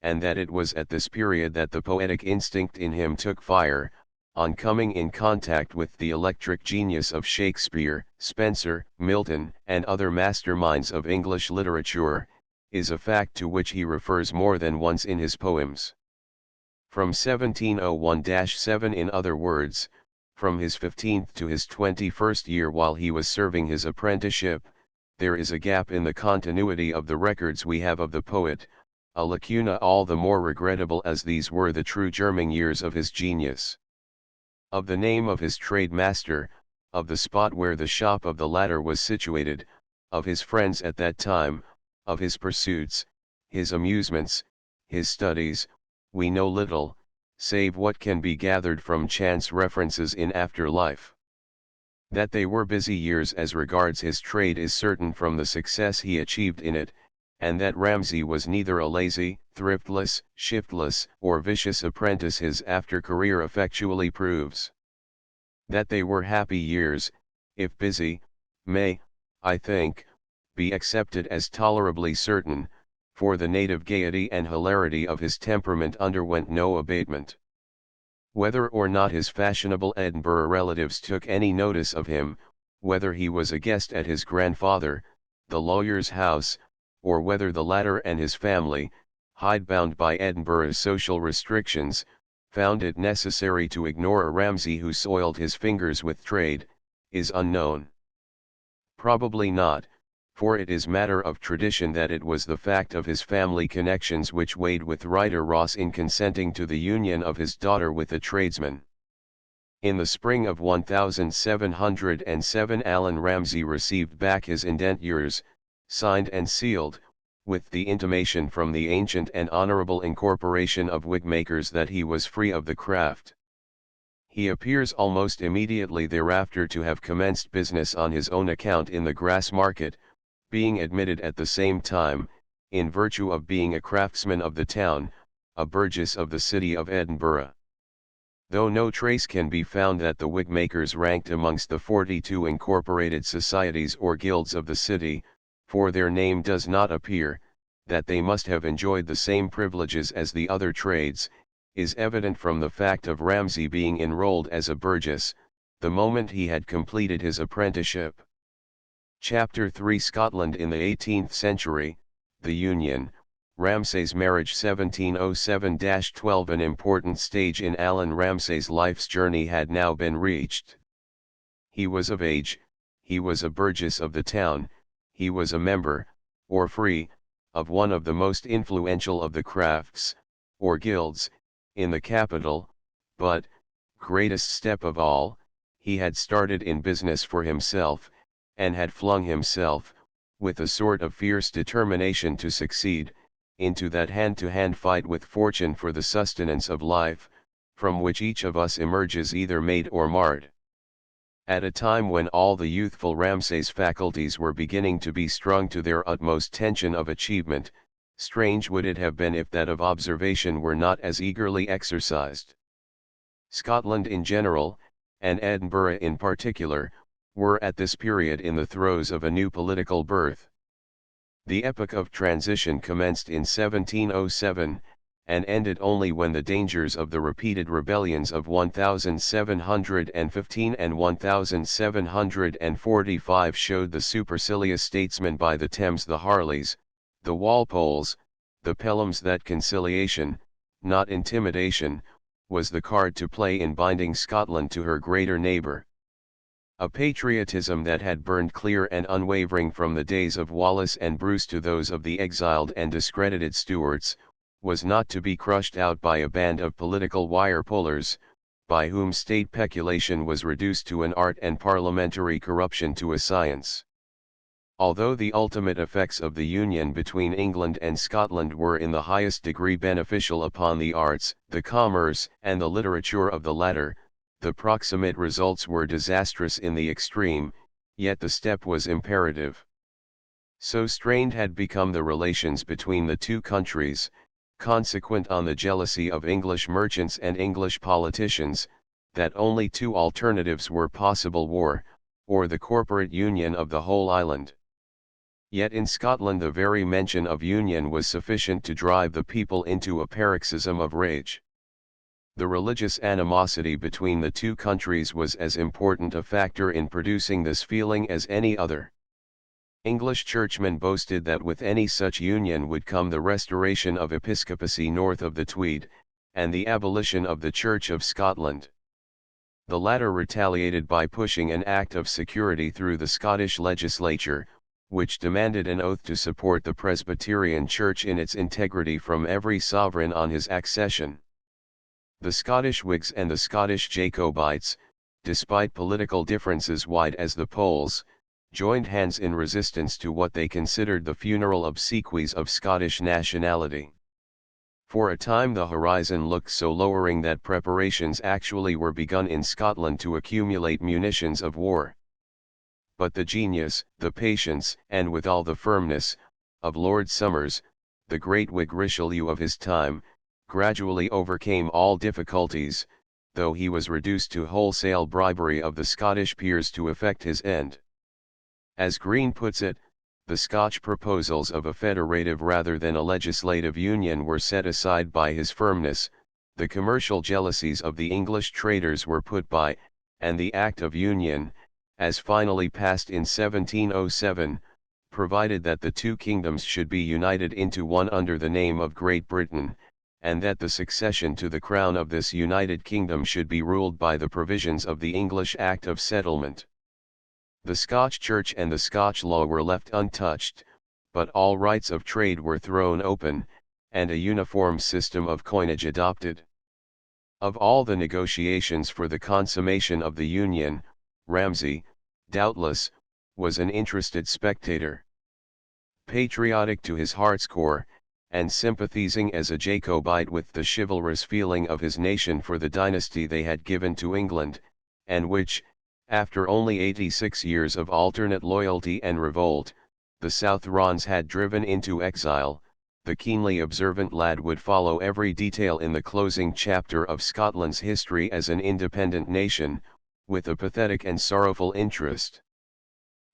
and that it was at this period that the poetic instinct in him took fire, on coming in contact with the electric genius of Shakespeare, Spenser, Milton, and other masterminds of English literature, is a fact to which he refers more than once in his poems. From 1701-7, in other words, from his 15th to his 21st year while he was serving his apprenticeship, there is a gap in the continuity of the records we have of the poet, a lacuna all the more regrettable as these were the true germing years of his genius. Of the name of his trade master, of the spot where the shop of the latter was situated, of his friends at that time, of his pursuits, his amusements, his studies, we know little, save what can be gathered from chance references in after life. That they were busy years as regards his trade is certain from the success he achieved in it, and that Ramsay was neither a lazy, thriftless, shiftless, or vicious apprentice his after career effectually proves. That they were happy years, if busy, may, I think, be accepted as tolerably certain, for the native gaiety and hilarity of his temperament underwent no abatement. Whether or not his fashionable Edinburgh relatives took any notice of him, whether he was a guest at his grandfather, the lawyer's house, or whether the latter and his family, hidebound by Edinburgh's social restrictions, found it necessary to ignore a Ramsay who soiled his fingers with trade, is unknown. Probably not, for it is matter of tradition that it was the fact of his family connections which weighed with writer Ross in consenting to the union of his daughter with a tradesman. In the spring of 1707 Allan Ramsay received back his indentures, signed and sealed, with the intimation from the ancient and honourable incorporation of wigmakers that he was free of the craft. He appears almost immediately thereafter to have commenced business on his own account in the Grassmarket, being admitted at the same time, in virtue of being a craftsman of the town, a burgess of the city of Edinburgh. Though no trace can be found that the wigmakers ranked amongst the 42 incorporated societies or guilds of the city, for their name does not appear, that they must have enjoyed the same privileges as the other trades, is evident from the fact of Ramsay being enrolled as a burgess, the moment he had completed his apprenticeship. Chapter 3 Scotland in the 18th century, the Union, Ramsay's marriage 1707-12. An important stage in Allan Ramsay's life's journey had now been reached. He was of age, he was a burgess of the town, he was a member, or free, of one of the most influential of the crafts, or guilds, in the capital, but, greatest step of all, he had started in business for himself, and had flung himself, with a sort of fierce determination to succeed, into that hand-to-hand fight with fortune for the sustenance of life, from which each of us emerges either made or marred. At a time when all the youthful Ramsay's faculties were beginning to be strung to their utmost tension of achievement, strange would it have been if that of observation were not as eagerly exercised. Scotland in general, and Edinburgh in particular, were at this period in the throes of a new political birth. The epoch of transition commenced in 1707, and ended only when the dangers of the repeated rebellions of 1715 and 1745 showed the supercilious statesmen by the Thames, the Harleys, the Walpoles, the Pelhams, that conciliation, not intimidation, was the card to play in binding Scotland to her greater neighbour. A patriotism that had burned clear and unwavering from the days of Wallace and Bruce to those of the exiled and discredited Stuarts, was not to be crushed out by a band of political wire-pullers, by whom state peculation was reduced to an art and parliamentary corruption to a science. Although the ultimate effects of the union between England and Scotland were in the highest degree beneficial upon the arts, the commerce, and the literature of the latter, the proximate results were disastrous in the extreme, yet the step was imperative. So strained had become the relations between the two countries, consequent on the jealousy of English merchants and English politicians, that only two alternatives were possible: war, or the corporate union of the whole island. Yet in Scotland the very mention of union was sufficient to drive the people into a paroxysm of rage. The religious animosity between the two countries was as important a factor in producing this feeling as any other. English churchmen boasted that with any such union would come the restoration of episcopacy north of the Tweed, and the abolition of the Church of Scotland. The latter retaliated by pushing an Act of Security through the Scottish legislature, which demanded an oath to support the Presbyterian Church in its integrity from every sovereign on his accession. The Scottish Whigs and the Scottish Jacobites, despite political differences wide as the poles, joined hands in resistance to what they considered the funeral obsequies of Scottish nationality. For a time the horizon looked so lowering that preparations actually were begun in Scotland to accumulate munitions of war. But the genius, the patience, and withal the firmness, of Lord Somers, the great Whig Richelieu of his time, gradually overcame all difficulties, though he was reduced to wholesale bribery of the Scottish peers to effect his end. As Green puts it, the Scotch proposals of a federative rather than a legislative union were set aside by his firmness, the commercial jealousies of the English traders were put by, and the Act of Union, as finally passed in 1707, provided that the two kingdoms should be united into one under the name of Great Britain, and that the succession to the crown of this united kingdom should be ruled by the provisions of the English Act of Settlement. The Scotch Church and the Scotch law were left untouched, but all rights of trade were thrown open, and a uniform system of coinage adopted. Of all the negotiations for the consummation of the Union, Ramsay, doubtless, was an interested spectator. Patriotic to his heart's core, and sympathizing as a Jacobite with the chivalrous feeling of his nation for the dynasty they had given to England, and which, after only 86 years of alternate loyalty and revolt, the Southrons had driven into exile, the keenly observant lad would follow every detail in the closing chapter of Scotland's history as an independent nation, with a pathetic and sorrowful interest.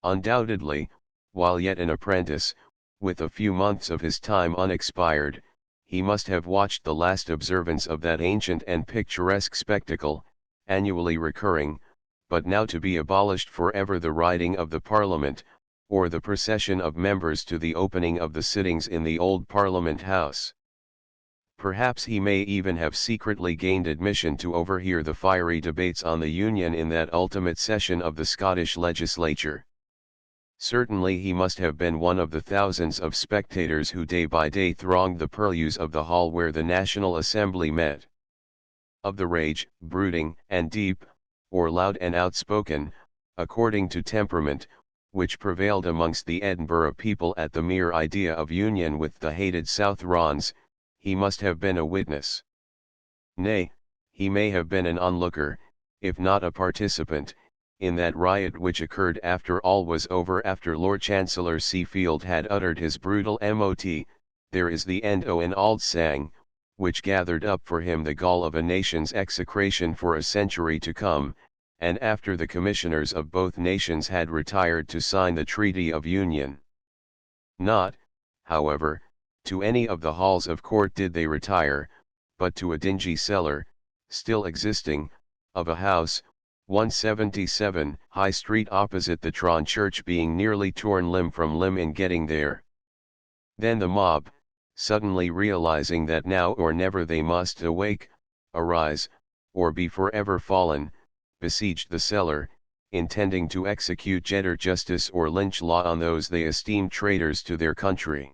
Undoubtedly, while yet an apprentice, with a few months of his time unexpired, he must have watched the last observance of that ancient and picturesque spectacle, annually recurring, but now to be abolished forever, the riding of the Parliament, or the procession of members to the opening of the sittings in the old Parliament House. Perhaps he may even have secretly gained admission to overhear the fiery debates on the Union in that ultimate session of the Scottish legislature. Certainly he must have been one of the thousands of spectators who day by day thronged the purlieus of the hall where the National Assembly met. Of the rage, brooding and deep, or loud and outspoken, according to temperament, which prevailed amongst the Edinburgh people at the mere idea of union with the hated Southrons, he must have been a witness. Nay, he may have been an onlooker, if not a participant, in that riot which occurred after all was over, after Lord Chancellor Seafield had uttered his brutal mot, "There is the end o' an auld sang," which gathered up for him the gall of a nation's execration for a century to come, and after the commissioners of both nations had retired to sign the Treaty of Union. Not, however, to any of the halls of court did they retire, but to a dingy cellar, still existing, of a house, 177 High Street opposite the Tron Church, being nearly torn limb from limb in getting there. Then the mob, suddenly realizing that now or never they must awake, arise, or be forever fallen, besieged the cellar, intending to execute jetter justice or lynch law on those they esteemed traitors to their country.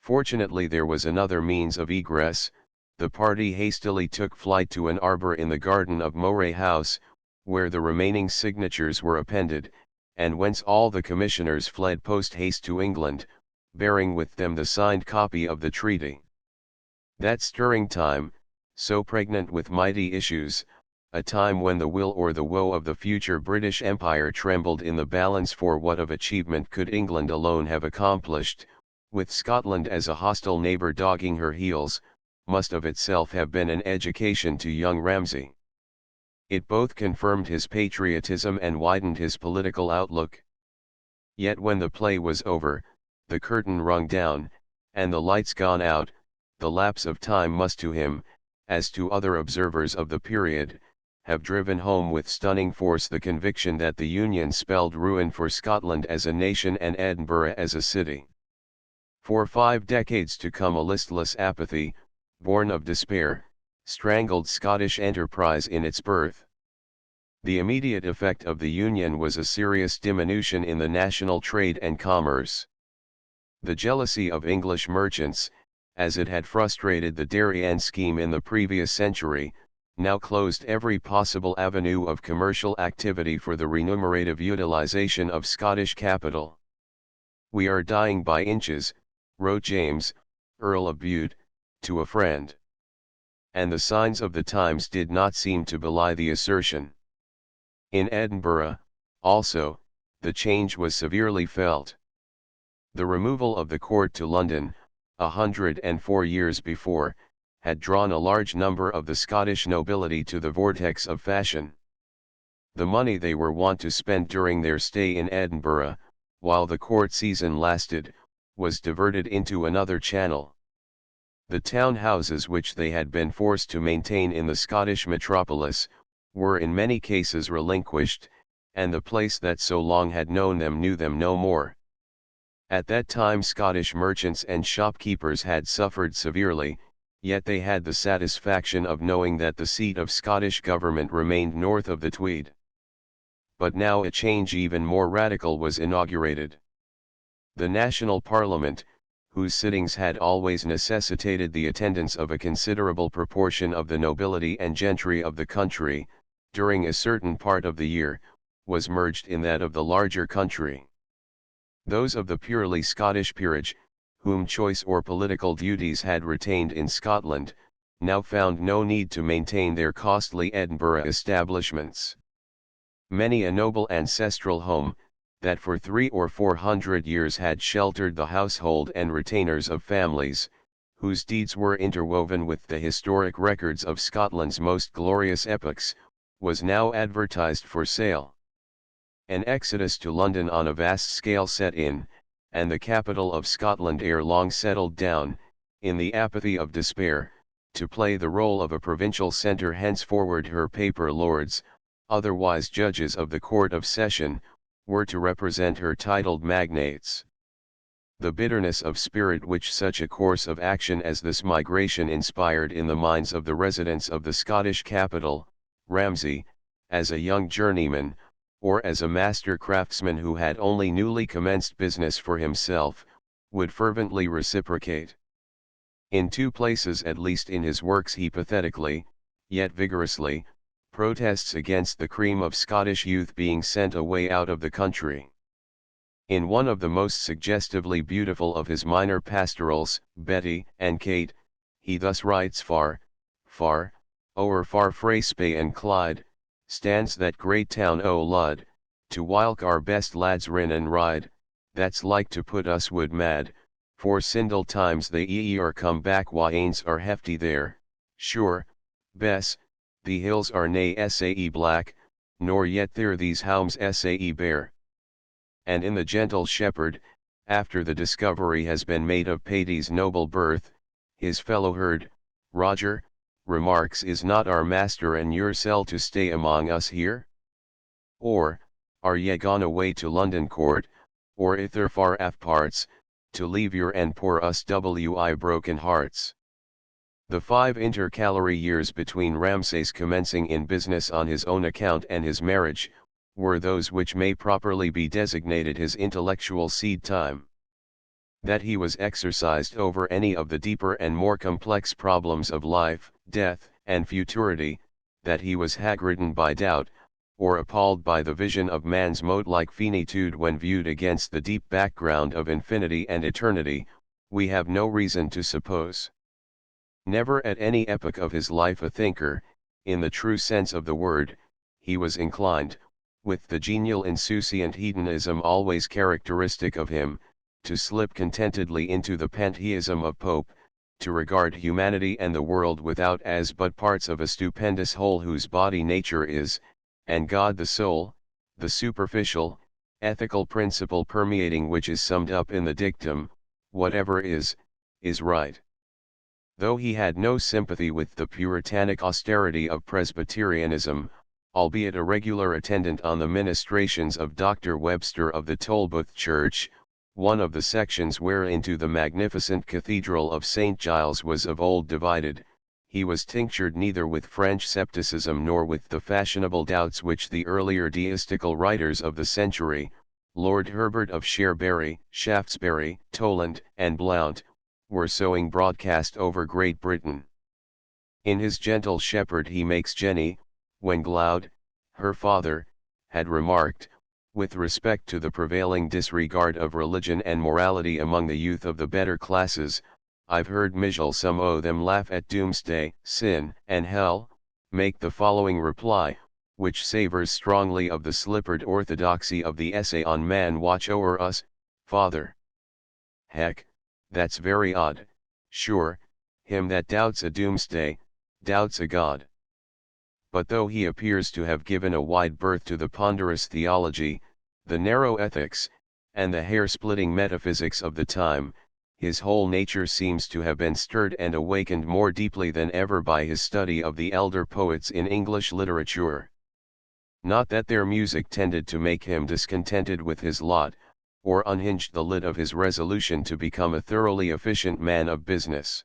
Fortunately there was another means of egress. The party hastily took flight to an arbor in the garden of Moray House, where the remaining signatures were appended, and whence all the commissioners fled post-haste to England, bearing with them the signed copy of the treaty. That stirring time, so pregnant with mighty issues, a time when the will or the woe of the future British Empire trembled in the balance, for what of achievement could England alone have accomplished, with Scotland as a hostile neighbour dogging her heels, must of itself have been an education to young Ramsay. It both confirmed his patriotism and widened his political outlook. Yet when the play was over, the curtain rung down, and the lights gone out, the lapse of time must to him, as to other observers of the period, have driven home with stunning force the conviction that the Union spelled ruin for Scotland as a nation and Edinburgh as a city. For 5 decades to come a listless apathy, born of despair, strangled Scottish enterprise in its birth. The immediate effect of the Union was a serious diminution in the national trade and commerce. The jealousy of English merchants, as it had frustrated the Darien scheme in the previous century, now closed every possible avenue of commercial activity for the remunerative utilization of Scottish capital. "We are dying by inches," wrote James, Earl of Bute, to a friend. And the signs of the times did not seem to belie the assertion. In Edinburgh, also, the change was severely felt. The removal of the court to London, 104 years before, had drawn a large number of the Scottish nobility to the vortex of fashion. The money they were wont to spend during their stay in Edinburgh, while the court season lasted, was diverted into another channel. The town houses which they had been forced to maintain in the Scottish metropolis, were in many cases relinquished, and the place that so long had known them knew them no more. At that time Scottish merchants and shopkeepers had suffered severely, yet they had the satisfaction of knowing that the seat of Scottish government remained north of the Tweed. But now a change even more radical was inaugurated. The National Parliament, whose sittings had always necessitated the attendance of a considerable proportion of the nobility and gentry of the country, during a certain part of the year, was merged in that of the larger country. Those of the purely Scottish peerage, whom choice or political duties had retained in Scotland, now found no need to maintain their costly Edinburgh establishments. Many a noble ancestral home, that for 300 or 400 years had sheltered the household and retainers of families, whose deeds were interwoven with the historic records of Scotland's most glorious epochs, was now advertised for sale. An exodus to London on a vast scale set in, and the capital of Scotland ere long settled down, in the apathy of despair, to play the role of a provincial centre. Henceforward her paper lords, otherwise judges of the Court of Session, were to represent her titled magnates. The bitterness of spirit which such a course of action as this migration inspired in the minds of the residents of the Scottish capital, Ramsay, as a young journeyman, or as a master craftsman who had only newly commenced business for himself, would fervently reciprocate. In 2 places at least in his works he pathetically, yet vigorously, protests against the cream of Scottish youth being sent away out of the country. In one of the most suggestively beautiful of his minor pastorals, Betty and Kate, he thus writes: "Far, far, O'er far Frae and Clyde, stands that great town o' Lud, to whilk our best lads rin and ride, that's like to put us wood mad, for sindel times they are come back anes are hefty there, sure, Bess, the hills are nae sae black, nor yet there these houms sae bare. And in the Gentle Shepherd, after the discovery has been made of Patey's noble birth, his fellow herd, Roger, remarks, is not our master and yoursel to stay among us here? Or, are ye gone away to London Court, or ither far aff parts, to leave your and poor us wi broken hearts? The 5 intercalary years between Ramsay's commencing in business on his own account and his marriage, were those which may properly be designated his intellectual seed time. That he was exercised over any of the deeper and more complex problems of life, death, and futurity, that he was hag-ridden by doubt, or appalled by the vision of man's mote-like finitude when viewed against the deep background of infinity and eternity, we have no reason to suppose. Never at any epoch of his life a thinker, in the true sense of the word, he was inclined, with the genial insouciant hedonism always characteristic of him, to slip contentedly into the pantheism of Pope, to regard humanity and the world without as but parts of a stupendous whole whose body nature is, and God the soul, the superficial, ethical principle permeating which is summed up in the dictum, whatever is right. Though he had no sympathy with the puritanic austerity of Presbyterianism, albeit a regular attendant on the ministrations of Dr. Webster of the Tolbooth Church, one of the sections whereinto the magnificent Cathedral of St. Giles was of old divided, he was tinctured neither with French scepticism nor with the fashionable doubts which the earlier deistical writers of the century, Lord Herbert of Cherbury, Shaftesbury, Toland, and Blount, were sowing broadcast over Great Britain. In his Gentle Shepherd he makes Jenny, when Gloud, her father, had remarked, with respect to the prevailing disregard of religion and morality among the youth of the better classes, I've heard some o' them laugh at doomsday, sin, and hell, make the following reply, which savours strongly of the slippered orthodoxy of the essay on Man Watch O'er Us, Father. Heck, that's very odd, sure, him that doubts a doomsday, doubts a God. But though he appears to have given a wide berth to the ponderous theology, the narrow ethics, and the hair-splitting metaphysics of the time, his whole nature seems to have been stirred and awakened more deeply than ever by his study of the elder poets in English literature. Not that their music tended to make him discontented with his lot, or unhinged the lid of his resolution to become a thoroughly efficient man of business.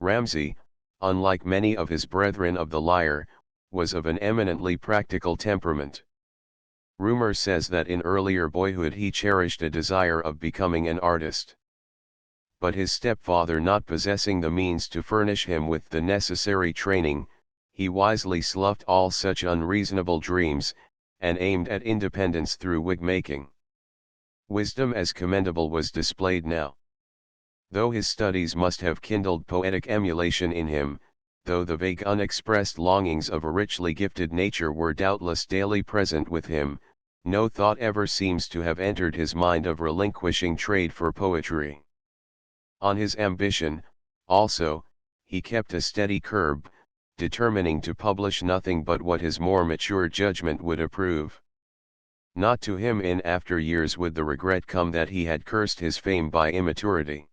Ramsay, unlike many of his brethren of the lyre, was of an eminently practical temperament. Rumor says that in earlier boyhood he cherished a desire of becoming an artist. But his stepfather not possessing the means to furnish him with the necessary training, he wisely sloughed all such unreasonable dreams, and aimed at independence through wig-making. Wisdom as commendable was displayed now. Though his studies must have kindled poetic emulation in him, though the vague unexpressed longings of a richly gifted nature were doubtless daily present with him, no thought ever seems to have entered his mind of relinquishing trade for poetry. On his ambition, also, he kept a steady curb, determining to publish nothing but what his more mature judgment would approve. Not to him in after years would the regret come that he had cursed his fame by immaturity.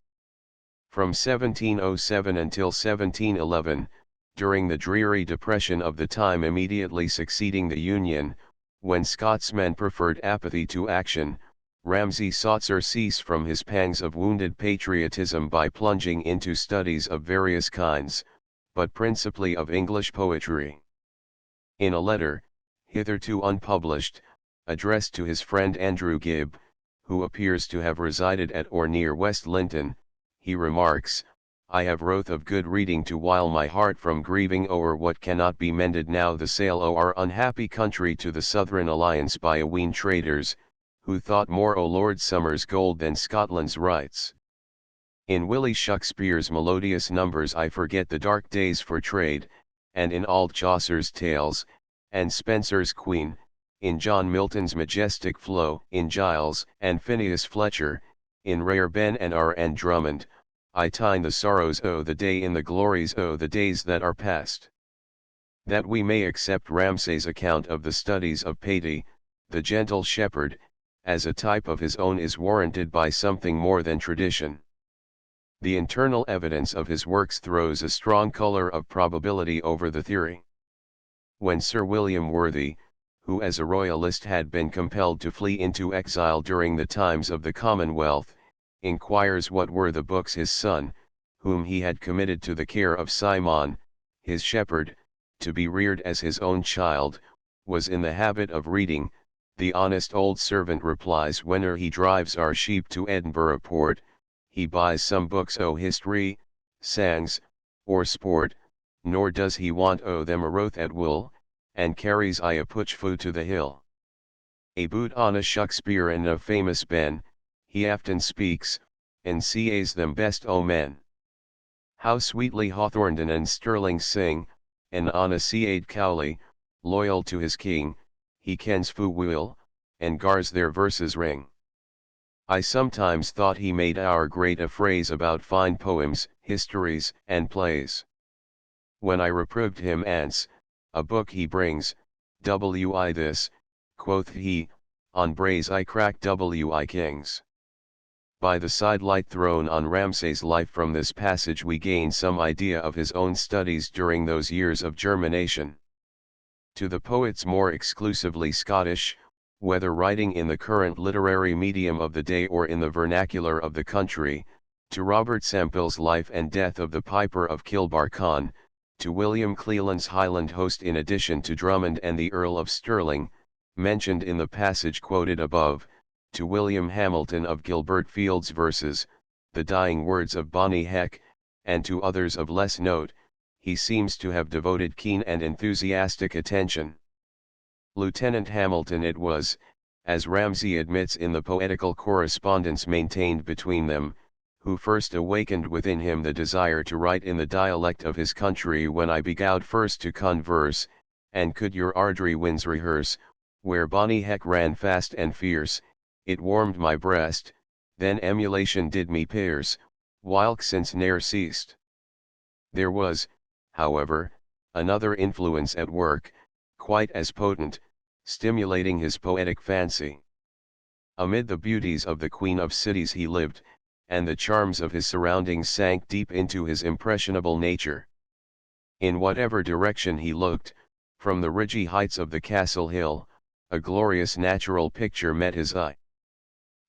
From 1707 until 1711, during the dreary depression of the time immediately succeeding the Union, when Scotsmen preferred apathy to action, Ramsay sought surcease from his pangs of wounded patriotism by plunging into studies of various kinds, but principally of English poetry. In a letter, hitherto unpublished, addressed to his friend Andrew Gibb, who appears to have resided at or near West Linton, he remarks, I have wrote of good reading to while my heart from grieving o'er what cannot be mended now the sale o' our unhappy country to the Southern Alliance by a ween traders, who thought more o' Lord Somers' gold than Scotland's rights. In Willie Shakespeare's melodious numbers I forget the dark days for trade, and in all Chaucer's tales, and Spenser's Queen, in John Milton's majestic flow, in Giles and Phineas Fletcher, in rare Ben and R. and Drummond, I tine the sorrows o' the day in the glories o' the days that are past. That we may accept Ramsay's account of the studies of Patey, the gentle shepherd, as a type of his own is warranted by something more than tradition. The internal evidence of his works throws a strong color of probability over the theory. When Sir William Worthy, who as a royalist had been compelled to flee into exile during the times of the Commonwealth, inquires what were the books his son, whom he had committed to the care of Simon, his shepherd, to be reared as his own child, was in the habit of reading, the honest old servant replies, whene'er he drives our sheep to Edinburgh Port, he buys some books o' history, sangs, or sport, nor does he want o' them a roth at wool, and carries I a puch fu to the hill. A boot on a Shakspeare and a famous Ben, he often speaks, and sees them best o' men. How sweetly Hawthornden and Stirling sing, and on a seaade Cowley, loyal to his king, he kens fu weel, and gars their verses ring. I sometimes thought he made our great a phrase about fine poems, histories, and plays. When I reproved him ance, a book he brings, wi this, quoth he, on brays I crack wi kings. By the sidelight thrown on Ramsay's life from this passage we gain some idea of his own studies during those years of germination. To the poets more exclusively Scottish, whether writing in the current literary medium of the day or in the vernacular of the country, to Robert Sample's Life and Death of the Piper of Kilbarcon, to William Cleland's Highland Host, in addition to Drummond and the Earl of Stirling, mentioned in the passage quoted above, to William Hamilton of Gilbert Field's verses, the dying words of Bonnie Heck, and to others of less note, he seems to have devoted keen and enthusiastic attention. Lieutenant Hamilton it was, as Ramsay admits in the poetical correspondence maintained between them, who first awakened within him the desire to write in the dialect of his country. When I begout first to converse, and could your ardry winds rehearse, where Bonnie Heck ran fast and fierce, it warmed my breast, then emulation did me pierce, whilk since ne'er ceased. There was, however, another influence at work, quite as potent, stimulating his poetic fancy. Amid the beauties of the Queen of Cities he lived, and the charms of his surroundings sank deep into his impressionable nature. In whatever direction he looked, from the ridgy heights of the Castle Hill, a glorious natural picture met his eye.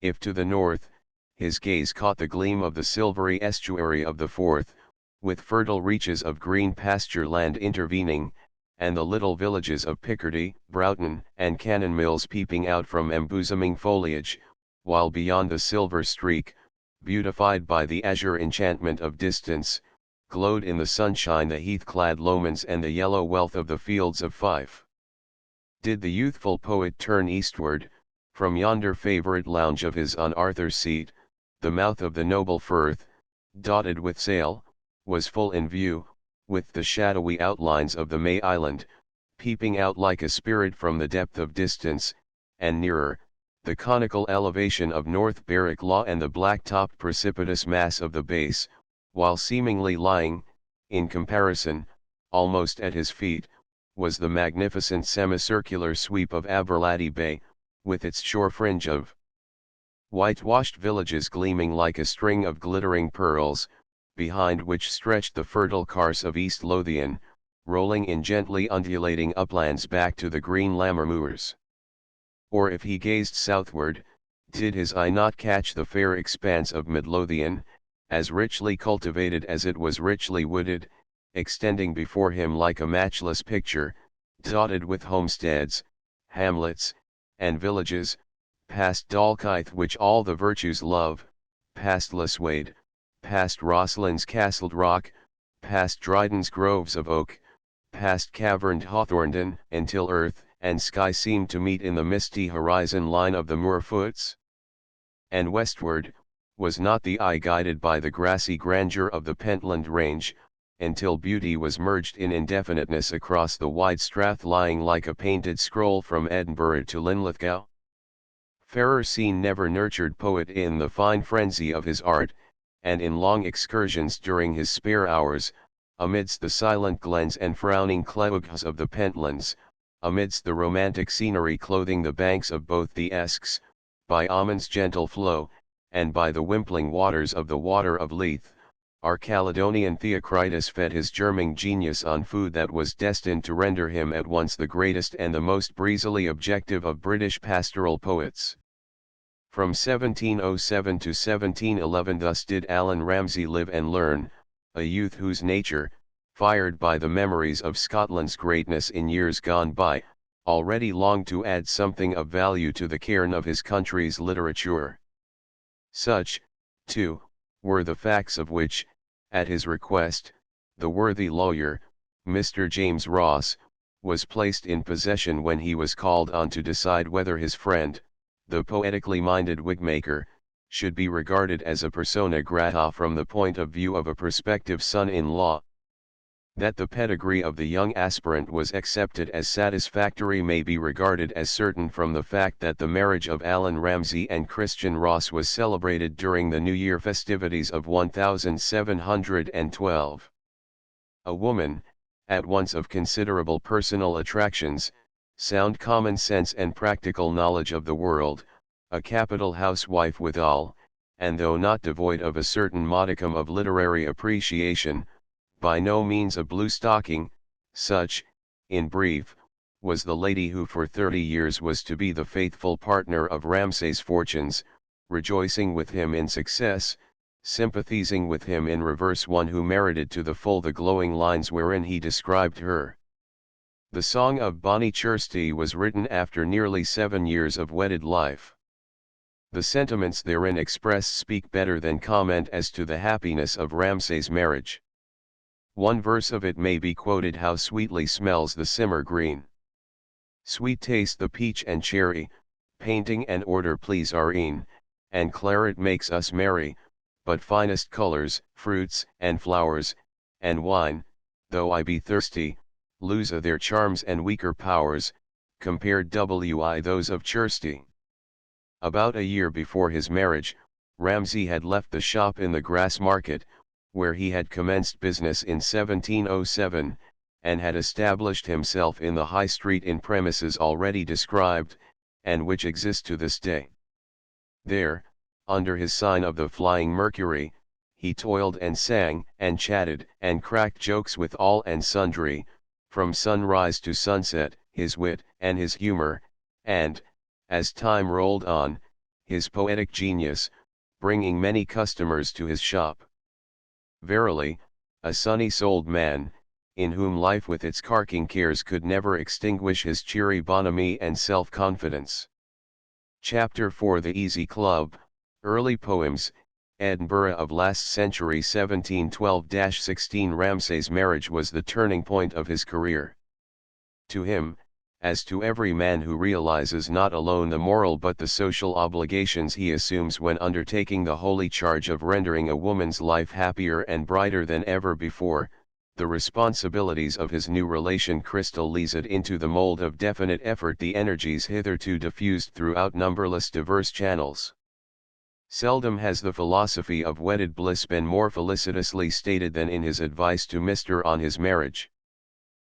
If to the north, his gaze caught the gleam of the silvery estuary of the Forth, with fertile reaches of green pasture land intervening, and the little villages of Picardy, Broughton, and Cannon Mills peeping out from embosoming foliage, while beyond the silver streak, beautified by the azure enchantment of distance, glowed in the sunshine the heath-clad lomans and the yellow wealth of the fields of Fife. Did the youthful poet turn eastward, from yonder favourite lounge of his on Arthur's Seat, the mouth of the noble Firth, dotted with sail, was full in view, with the shadowy outlines of the May Island, peeping out like a spirit from the depth of distance, and nearer, the conical elevation of North Berwick Law and the black-topped precipitous mass of the base, while seemingly lying, in comparison, almost at his feet, was the magnificent semicircular sweep of Aberladdie Bay, with its shore fringe of whitewashed villages gleaming like a string of glittering pearls, behind which stretched the fertile carse of East Lothian, rolling in gently undulating uplands back to the green Lammermoors. Or if he gazed southward, did his eye not catch the fair expanse of Midlothian, as richly cultivated as it was richly wooded, extending before him like a matchless picture, dotted with homesteads, hamlets, and villages, past Dalkeith which all the virtues love, past Laswade, past Roslin's castled rock, past Dryden's groves of oak, past caverned Hawthornden, until earth and sky seemed to meet in the misty horizon line of the moor-foots. And westward, was not the eye guided by the grassy grandeur of the Pentland Range, until beauty was merged in indefiniteness across the wide strath lying like a painted scroll from Edinburgh to Linlithgow? Fairer scene never nurtured poet in the fine frenzy of his art, and in long excursions during his spare hours, amidst the silent glens and frowning cleughes of the Pentlands, amidst the romantic scenery clothing the banks of both the Esks, by Ammon's gentle flow, and by the wimpling waters of the Water of Leith, our Caledonian Theocritus fed his germing genius on food that was destined to render him at once the greatest and the most breezily objective of British pastoral poets. From 1707 to 1711 thus did Allan Ramsay live and learn, a youth whose nature, fired by the memories of Scotland's greatness in years gone by, already longed to add something of value to the cairn of his country's literature. Such, too, were the facts of which, at his request, the worthy lawyer, Mr. James Ross, was placed in possession when he was called on to decide whether his friend, the poetically minded wigmaker, should be regarded as a persona grata from the point of view of a prospective son-in-law. That the pedigree of the young aspirant was accepted as satisfactory may be regarded as certain from the fact that the marriage of Allan Ramsay and Christian Ross was celebrated during the New Year festivities of 1712. A woman, at once of considerable personal attractions, sound common sense and practical knowledge of the world, a capital housewife withal, and though not devoid of a certain modicum of literary appreciation, by no means a blue stocking, such, in brief, was the lady who for 30 years was to be the faithful partner of Ramsay's fortunes, rejoicing with him in success, sympathizing with him in reverse, one who merited to the full the glowing lines wherein he described her. The Song of Bonnie Kirsty was written after nearly 7 years of wedded life. The sentiments therein expressed speak better than comment as to the happiness of Ramsay's marriage. One verse of it may be quoted: "How sweetly smells the simmer green. Sweet taste the peach and cherry, painting and order please our een, and claret makes us merry, but finest colours, fruits, and flowers, and wine, though I be thirsty, lose a their charms and weaker powers, compared wi those of Kirsty." About a year before his marriage, Ramsay had left the shop in the Grassmarket, where he had commenced business in 1707, and had established himself in the High Street in premises already described, and which exist to this day. There, under his sign of the Flying Mercury, he toiled and sang and chatted and cracked jokes with all and sundry, from sunrise to sunset, his wit and his humor, and, as time rolled on, his poetic genius, bringing many customers to his shop. Verily, a sunny-souled man, in whom life with its carking cares could never extinguish his cheery bonhomie and self-confidence. Chapter 4: The Easy Club, Early Poems, Edinburgh of last century 1712-16. Ramsay's marriage was the turning point of his career. To him, as to every man who realizes not alone the moral but the social obligations he assumes when undertaking the holy charge of rendering a woman's life happier and brighter than ever before, the responsibilities of his new relation crystallized into the mold of definite effort the energies hitherto diffused throughout numberless diverse channels. Seldom has the philosophy of wedded bliss been more felicitously stated than in his advice to Mr. on his marriage.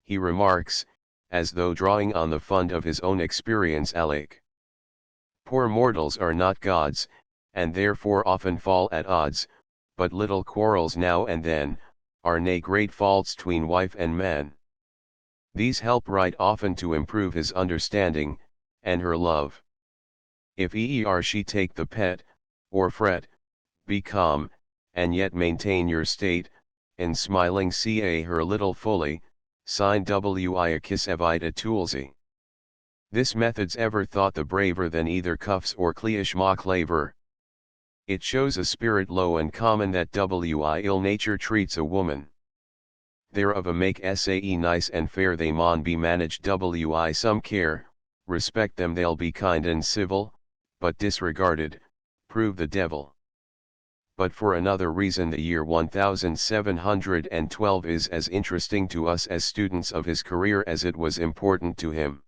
He remarks, as though drawing on the fund of his own experience, alike: "Poor mortals are not gods, and therefore often fall at odds, but little quarrels now and then, are nae great faults 'tween wife and man. These help right often to improve his understanding, and her love. If she take the pet, or fret, be calm, and yet maintain your state, and smiling ca her little fully, sign wi a kiss evita toolsy. This method's ever thought the braver than either cuffs or cleish ma claver. It shows a spirit low and common that wi ill nature treats a woman. Thereof a make sae nice and fair they maun be managed wi some care, respect them they'll be kind and civil, but disregarded, prove the devil. but for another reason the year 1712 is as interesting to us as students of his career as it was important to him.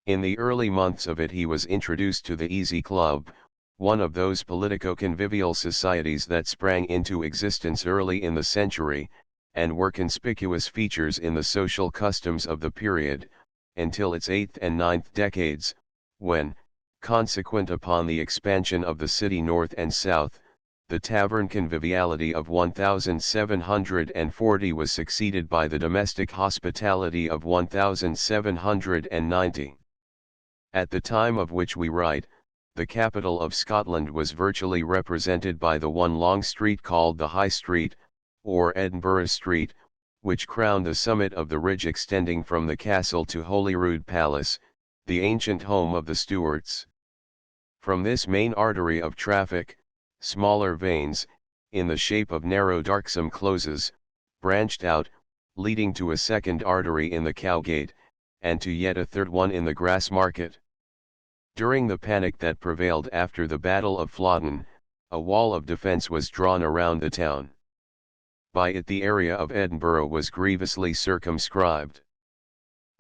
In the early months of it he was introduced to the Easy Club, one of those politico-convivial societies that sprang into existence early in the century, and were conspicuous features in the social customs of the period, until its 8th and 9th decades, when, consequent upon the expansion of the city north and south, the tavern conviviality of 1740 was succeeded by the domestic hospitality of 1790. At the time of which we write, the capital of Scotland was virtually represented by the one long street called the High Street, or Edinburgh Street, which crowned the summit of the ridge extending from the castle to Holyrood Palace, the ancient home of the Stuarts. From this main artery of traffic, smaller veins, in the shape of narrow darksome closes, branched out, leading to a second artery in the Cowgate, and to yet a third one in the Grassmarket. During the panic that prevailed after the Battle of Flodden, a wall of defence was drawn around the town. By it the area of Edinburgh was grievously circumscribed.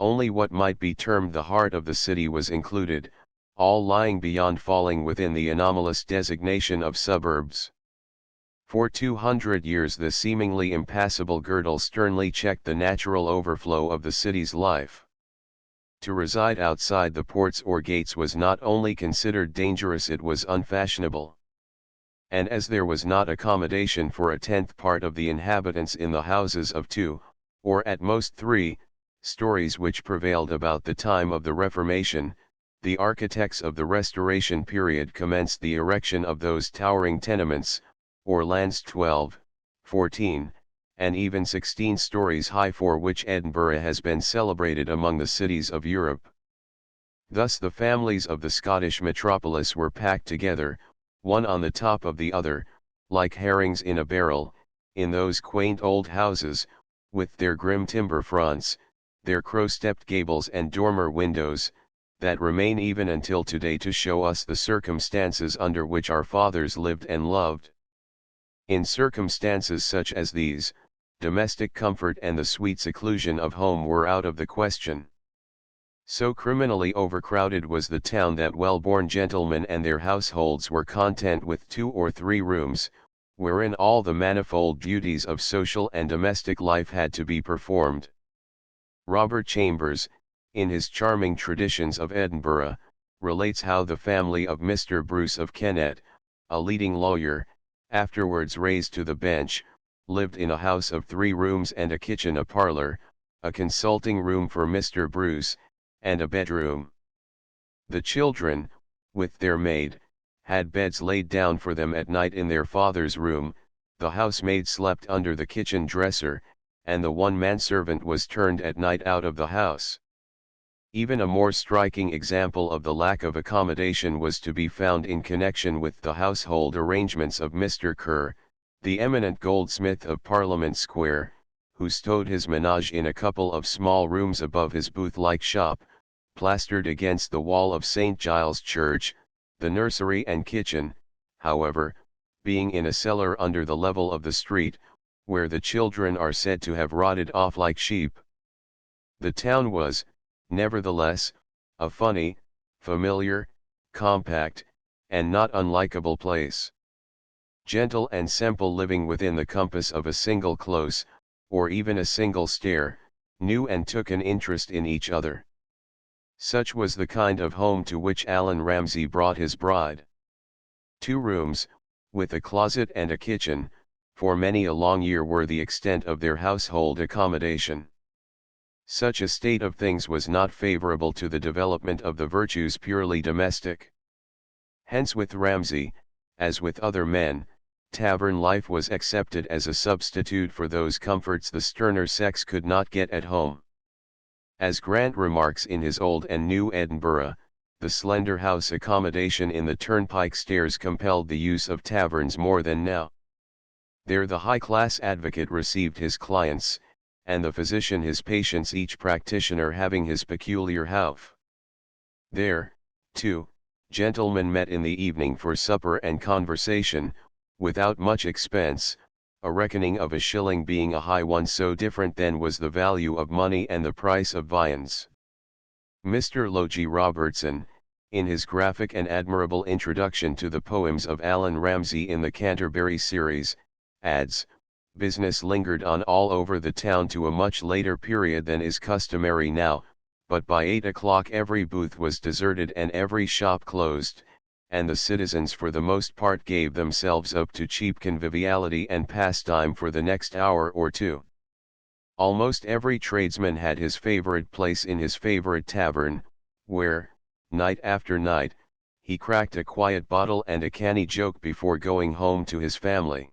Only what might be termed the heart of the city was included, all lying beyond falling within the anomalous designation of suburbs. For 200 years the seemingly impassable girdle sternly checked the natural overflow of the city's life. To reside outside the ports or gates was not only considered dangerous, it was unfashionable. And as there was not accommodation for a tenth part of the inhabitants in the houses of 2, or at most 3, stories which prevailed about the time of the Reformation, the architects of the Restoration period commenced the erection of those towering tenements, or lands 12, 14, and even 16 stories high for which Edinburgh has been celebrated among the cities of Europe. Thus the families of the Scottish metropolis were packed together, one on the top of the other, like herrings in a barrel, in those quaint old houses, with their grim timber fronts, their crow-stepped gables and dormer windows, that remain even until today to show us the circumstances under which our fathers lived and loved. In circumstances such as these, domestic comfort and the sweet seclusion of home were out of the question. So criminally overcrowded was the town that well-born gentlemen and their households were content with 2 or 3 rooms, wherein all the manifold duties of social and domestic life had to be performed. Robert Chambers, in his charming Traditions of Edinburgh, relates how the family of Mr. Bruce of Kennet, a leading lawyer, afterwards raised to the bench, lived in a house of 3 rooms and a kitchen, a parlour, a consulting room for Mr. Bruce, and a bedroom. The children, with their maid, had beds laid down for them at night in their father's room, the housemaid slept under the kitchen dresser, and the one manservant was turned at night out of the house. Even a more striking example of the lack of accommodation was to be found in connection with the household arrangements of Mr. Kerr, the eminent goldsmith of Parliament Square, who stowed his menage in a couple of small rooms above his booth-like shop, plastered against the wall of St. Giles Church, the nursery and kitchen, however, being in a cellar under the level of the street, where the children are said to have rotted off like sheep. The town was, nevertheless, a funny, familiar, compact, and not unlikable place. Gentle and simple living within the compass of a single close, or even a single stair, knew and took an interest in each other. Such was the kind of home to which Allan Ramsay brought his bride. 2 rooms, with a closet and a kitchen, for many a long year were the extent of their household accommodation. Such a state of things was not favourable to the development of the virtues purely domestic. Hence with Ramsay, as with other men, tavern life was accepted as a substitute for those comforts the sterner sex could not get at home. As Grant remarks in his Old and New Edinburgh, the slender house accommodation in the turnpike stairs compelled the use of taverns more than now. There the high-class advocate received his clients, and the physician his patients, each practitioner having his peculiar houff. There, too, gentlemen met in the evening for supper and conversation, without much expense, a reckoning of a shilling being a high one, so different then was the value of money and the price of viands. Mr. Logie Robertson, in his graphic and admirable introduction to the poems of Allan Ramsay in the Canterbury series, adds, "Business lingered on all over the town to a much later period than is customary now, but by 8 o'clock every booth was deserted and every shop closed, and the citizens for the most part gave themselves up to cheap conviviality and pastime for the next hour or two. Almost every tradesman had his favorite place in his favorite tavern, where, night after night, he cracked a quiet bottle and a canny joke before going home to his family.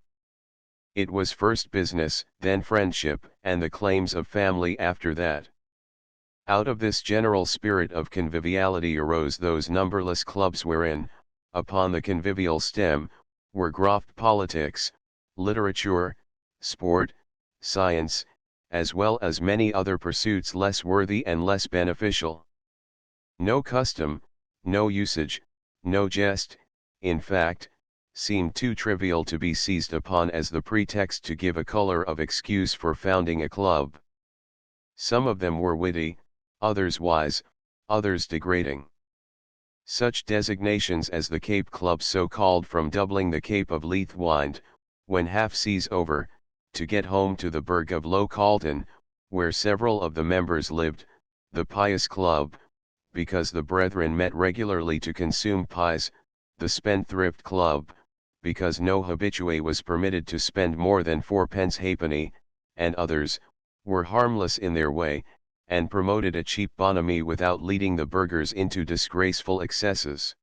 It was first business, then friendship, and the claims of family after that. Out of this general spirit of conviviality arose those numberless clubs wherein, upon the convivial stem, were grafted politics, literature, sport, science, as well as many other pursuits less worthy and less beneficial. No custom, no usage, no jest, in fact, seemed too trivial to be seized upon as the pretext to give a color of excuse for founding a club. Some of them were witty, others wise, others degrading. Such designations as the Cape Club, so called from doubling the Cape of Leith Wind, when half seas over, to get home to the burg of Low Calton, where several of the members lived, the Pious Club, because the brethren met regularly to consume pies, the Spendthrift Club, because no habitué was permitted to spend more than 4 pence halfpenny, and others, were harmless in their way, and promoted a cheap bonhomie without leading the burghers into disgraceful excesses.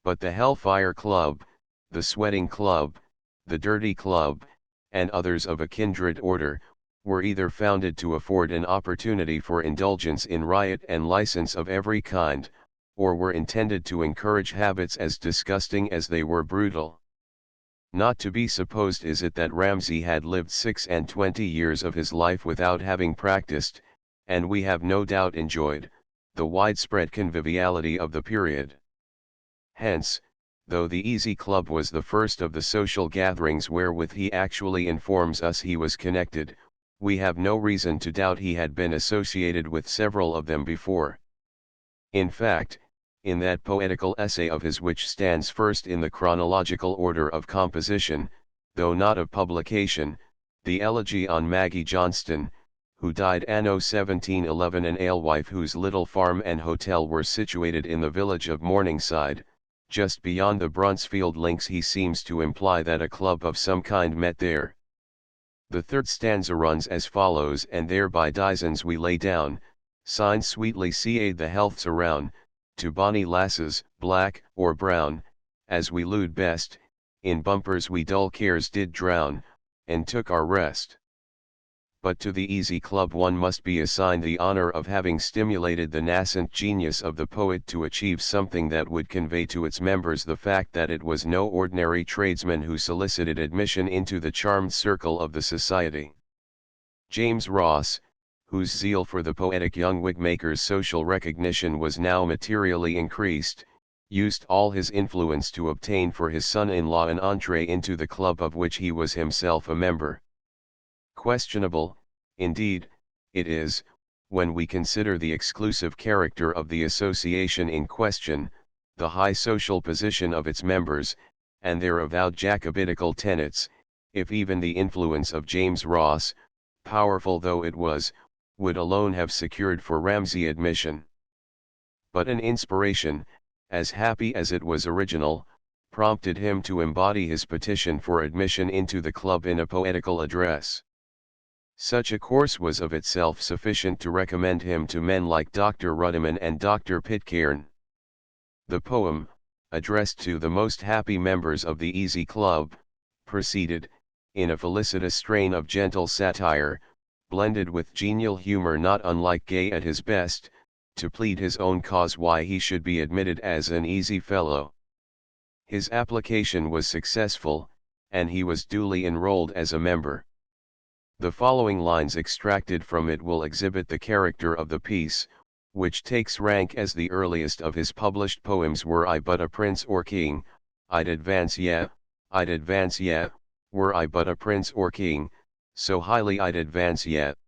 But the Hellfire Club, the Sweating Club, the Dirty Club, and others of a kindred order, were either founded to afford an opportunity for indulgence in riot and license of every kind, or were intended to encourage habits as disgusting as they were brutal. Not to be supposed is it that Ramsay had lived 26 years of his life without having practiced, and we have no doubt enjoyed, the widespread conviviality of the period. Hence, though the Easy Club was the first of the social gatherings wherewith he actually informs us he was connected, we have no reason to doubt he had been associated with several of them before. In fact, in that poetical essay of his which stands first in the chronological order of composition, though not of publication, the Elegy on Maggie Johnston, who died anno 1711, an alewife whose little farm and hotel were situated in the village of Morningside, just beyond the Brunsfield links, he seems to imply that a club of some kind met there. The third stanza runs as follows: "And there by Dysons we lay down, sighing sweetly seaed the healths around, to bonny lasses, black or brown, as we lewd best, in bumpers we dull cares did drown, and took our rest." But to the Easy Club one must be assigned the honor of having stimulated the nascent genius of the poet to achieve something that would convey to its members the fact that it was no ordinary tradesman who solicited admission into the charmed circle of the society. James Ross, whose zeal for the poetic young wigmaker's social recognition was now materially increased, used all his influence to obtain for his son-in-law an entree into the club of which he was himself a member. Questionable, indeed, it is, when we consider the exclusive character of the association in question, the high social position of its members, and their avowed Jacobitical tenets, if even the influence of James Ross, powerful though it was, would alone have secured for Ramsay admission. But an inspiration, as happy as it was original, prompted him to embody his petition for admission into the club in a poetical address. Such a course was of itself sufficient to recommend him to men like Dr. Ruddiman and Dr. Pitcairn. The poem, addressed to the most happy members of the Easy Club, proceeded, in a felicitous strain of gentle satire, blended with genial humor not unlike Gay at his best, to plead his own cause why he should be admitted as an easy fellow. His application was successful, and he was duly enrolled as a member. The following lines extracted from it will exhibit the character of the piece, which takes rank as the earliest of his published poems. "Were I but a prince or king, I'd advance, yeah, I'd advance yet, were I but a prince or king, so highly I'd advance yet.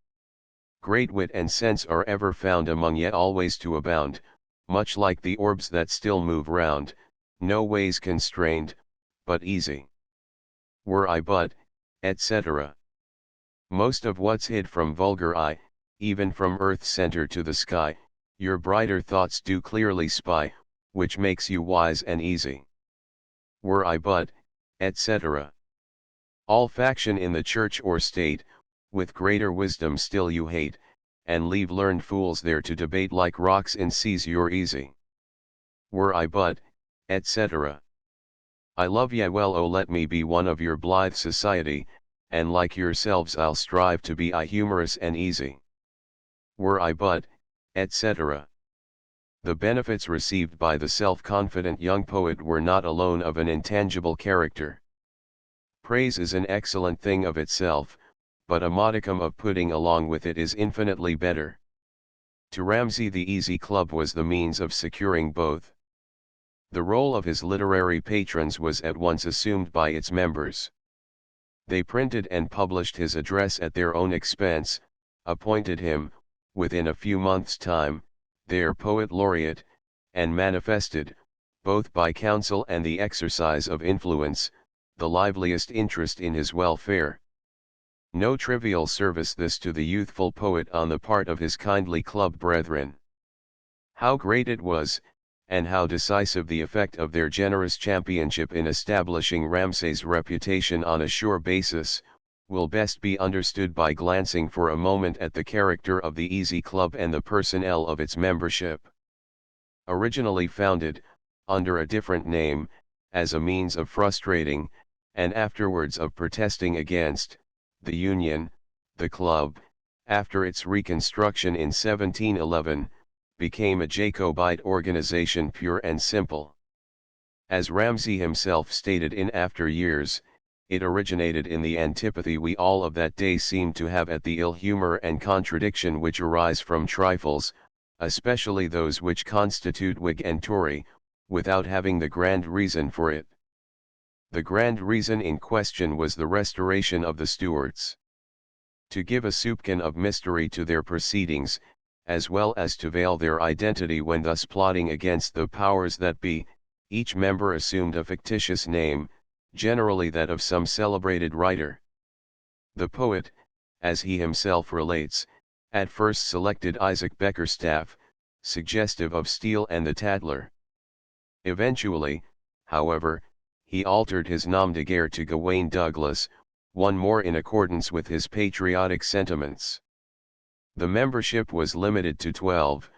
Great wit and sense are ever found among yet always to abound, much like the orbs that still move round, no ways constrained, but easy. Were I but, etc. Most of what's hid from vulgar eye, even from earth's center to the sky, your brighter thoughts do clearly spy, which makes you wise and easy. Were I but, etc. All faction in the church or state, with greater wisdom still you hate, and leave learned fools there to debate like rocks in seas you're easy. Were I but, etc. I love ye well, oh let me be one of your blithe society, and like yourselves I'll strive to be humorous and easy. Were I but, etc. The benefits received by the self-confident young poet were not alone of an intangible character. Praise is an excellent thing of itself, but a modicum of pudding along with it is infinitely better. To Ramsay the Easy Club was the means of securing both. The role of his literary patrons was at once assumed by its members. They printed and published his address at their own expense, appointed him, within a few months' time, their poet laureate, and manifested, both by counsel and the exercise of influence, the liveliest interest in his welfare. No trivial service this to the youthful poet on the part of his kindly club brethren. How great it was, and how decisive the effect of their generous championship in establishing Ramsay's reputation on a sure basis, will best be understood by glancing for a moment at the character of the Easy Club and the personnel of its membership. Originally founded, under a different name, as a means of frustrating, and afterwards of protesting against, the Union, the club, after its reconstruction in 1711, became a Jacobite organization pure and simple. As Ramsay himself stated in after years, it originated in the antipathy we all of that day seemed to have at the ill humor and contradiction which arise from trifles, especially those which constitute Whig and Tory, without having the grand reason for it. The grand reason in question was the restoration of the Stuarts. To give a soupçon of mystery to their proceedings, as well as to veil their identity when thus plotting against the powers that be, each member assumed a fictitious name, generally that of some celebrated writer. The poet, as he himself relates, at first selected Isaac Beckerstaff, suggestive of Steele and the Tattler. Eventually, however, he altered his nom de guerre to Gawain Douglas, one more in accordance with his patriotic sentiments. The membership was limited to 12,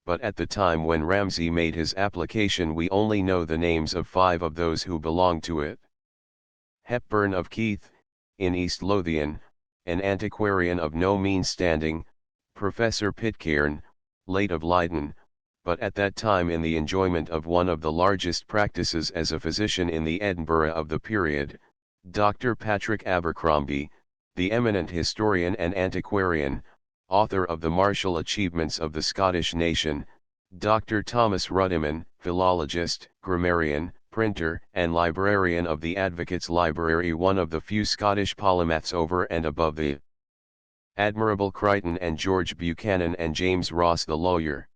but at the time when Ramsay made his application we only know the names of 5 of those who belonged to it. Hepburn of Keith, in East Lothian, an antiquarian of no mean standing, Professor Pitcairn, late of Leyden, but at that time in the enjoyment of one of the largest practices as a physician in the Edinburgh of the period, Dr. Patrick Abercrombie, the eminent historian and antiquarian, author of the martial achievements of the Scottish nation, Dr. Thomas Ruddiman, philologist, grammarian, printer, and librarian of the Advocates' Library, one of the few Scottish polymaths over and above the Admirable Crichton, and George Buchanan and James Ross the lawyer.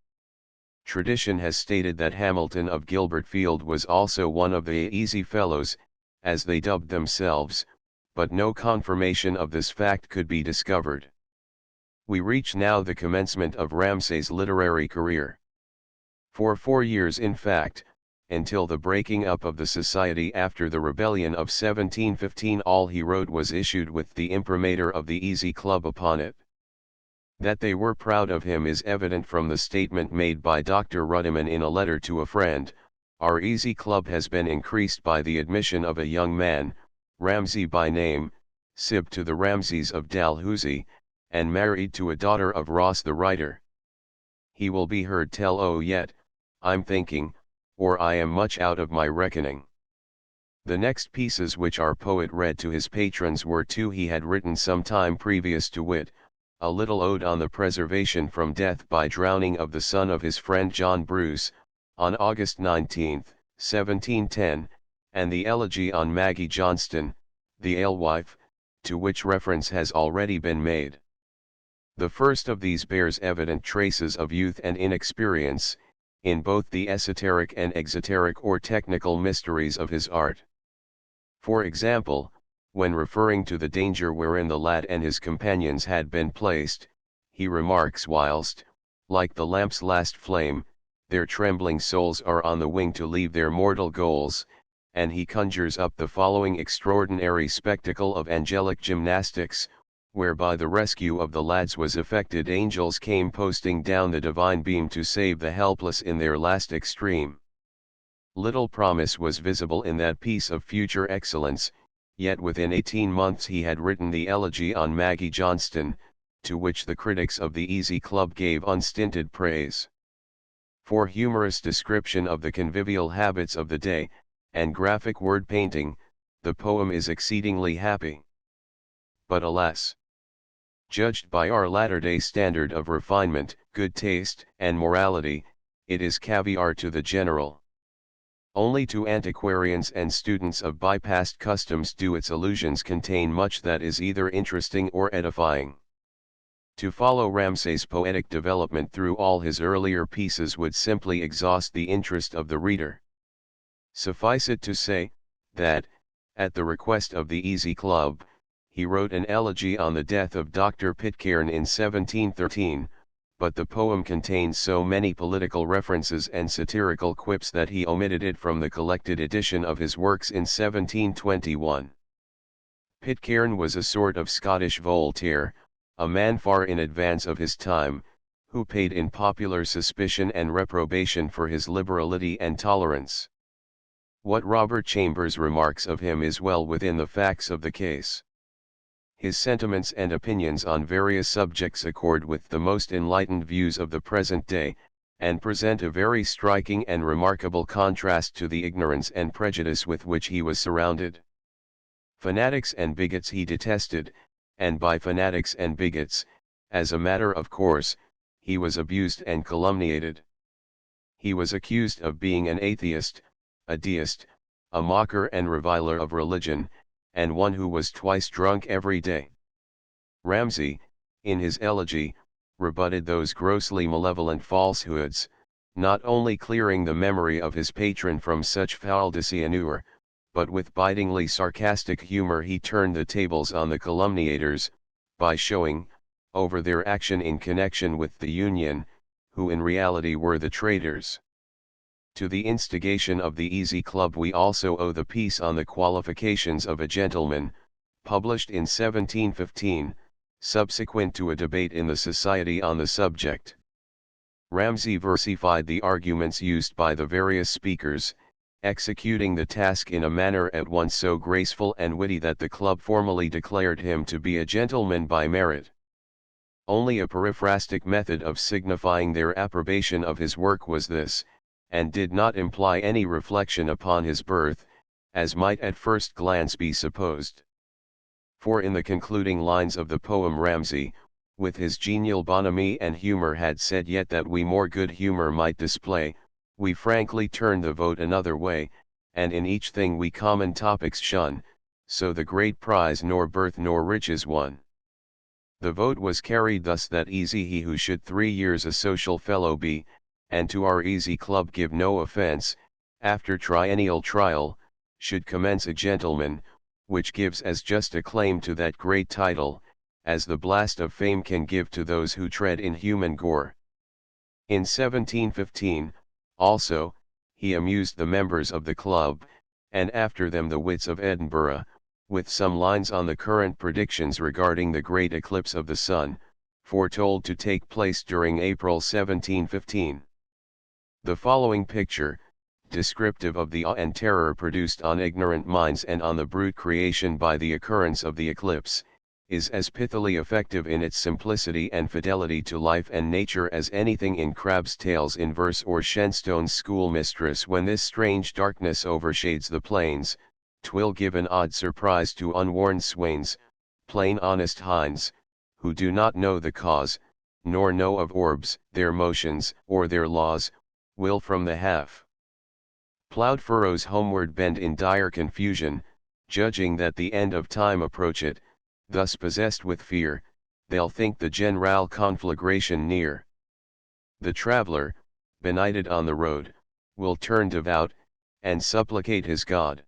Tradition has stated that Hamilton of Gilbert Field was also one of the Easy Fellows, as they dubbed themselves, but no confirmation of this fact could be discovered. We reach now the commencement of Ramsay's literary career. For 4 years in fact, until the breaking up of the society after the rebellion of 1715, all he wrote was issued with the imprimatur of the Easy Club upon it. That they were proud of him is evident from the statement made by Dr. Ruddiman in a letter to a friend: "Our Easy Club has been increased by the admission of a young man, Ramsay by name, sib to the Ramsays of Dalhousie, and married to a daughter of Ross the writer. He will be heard tell o yet, I'm thinking, or I am much out of my reckoning." The next pieces which our poet read to his patrons were 2 he had written some time previous, to wit, a little ode on the preservation from death by drowning of the son of his friend John Bruce, on August 19, 1710, and the elegy on Maggie Johnston, the alewife, to which reference has already been made. The first of these bears evident traces of youth and inexperience, in both the esoteric and exoteric or technical mysteries of his art. For example, when referring to the danger wherein the lad and his companions had been placed, he remarks, whilst, like the lamp's last flame, their trembling souls are on the wing to leave their mortal goals, and he conjures up the following extraordinary spectacle of angelic gymnastics, whereby the rescue of the lads was effected. Angels came posting down the divine beam to save the helpless in their last extreme. Little promise was visible in that piece of future excellence, yet within 18 months he had written the elegy on Maggie Johnston, to which the critics of the Easy Club gave unstinted praise. For humorous description of the convivial habits of the day, and graphic word painting, the poem is exceedingly happy. But alas! Judged by our latter-day standard of refinement, good taste, and morality, it is caviar to the general. Only to antiquarians and students of bypassed customs do its allusions contain much that is either interesting or edifying. To follow Ramsay's poetic development through all his earlier pieces would simply exhaust the interest of the reader. Suffice it to say, that, at the request of the Easy Club, he wrote an elegy on the death of Dr. Pitcairn in 1713, but the poem contains so many political references and satirical quips that he omitted it from the collected edition of his works in 1721. Pitcairn was a sort of Scottish Voltaire, a man far in advance of his time, who paid in popular suspicion and reprobation for his liberality and tolerance. What Robert Chambers remarks of him is well within the facts of the case. His sentiments and opinions on various subjects accord with the most enlightened views of the present day, and present a very striking and remarkable contrast to the ignorance and prejudice with which he was surrounded. Fanatics and bigots he detested, and by fanatics and bigots, as a matter of course, he was abused and calumniated. He was accused of being an atheist, a deist, a mocker and reviler of religion, and one who was twice drunk every day. Ramsay, in his elegy, rebutted those grossly malevolent falsehoods, not only clearing the memory of his patron from such foul dishonour, but with bitingly sarcastic humour he turned the tables on the calumniators, by showing, over their action in connection with the Union, who in reality were the traitors. To the instigation of the Easy Club we also owe the piece on the qualifications of a gentleman, published in 1715, subsequent to a debate in the Society on the subject. Ramsay versified the arguments used by the various speakers, executing the task in a manner at once so graceful and witty that the club formally declared him to be a gentleman by merit. Only a periphrastic method of signifying their approbation of his work was this, and did not imply any reflection upon his birth, as might at first glance be supposed. For in the concluding lines of the poem Ramsay, with his genial bonhomie and humour had said yet that we more good humour might display, we frankly turn the vote another way, and in each thing we common topics shun, so the great prize nor birth nor riches won. The vote was carried thus that easy he who should 3 years a social fellow be, and to our Easy Club give no offence, after triennial trial, should commence a gentleman, which gives as just a claim to that great title, as the blast of fame can give to those who tread in human gore. In 1715, also, he amused the members of the club, and after them the wits of Edinburgh, with some lines on the current predictions regarding the great eclipse of the sun, foretold to take place during April 1715. The following picture, descriptive of the awe and terror produced on ignorant minds and on the brute creation by the occurrence of the eclipse, is as pithily effective in its simplicity and fidelity to life and nature as anything in Crabbe's Tales in verse or Shenstone's Schoolmistress. When this strange darkness overshades the plains, 'twill give an odd surprise to unwarned swains, plain honest hinds, who do not know the cause, nor know of orbs, their motions, or their laws, will from the half Ploughed furrows homeward bend in dire confusion, judging that the end of time approacheth, thus possessed with fear, they'll think the general conflagration near. The traveller, benighted on the road, will turn devout, and supplicate his God.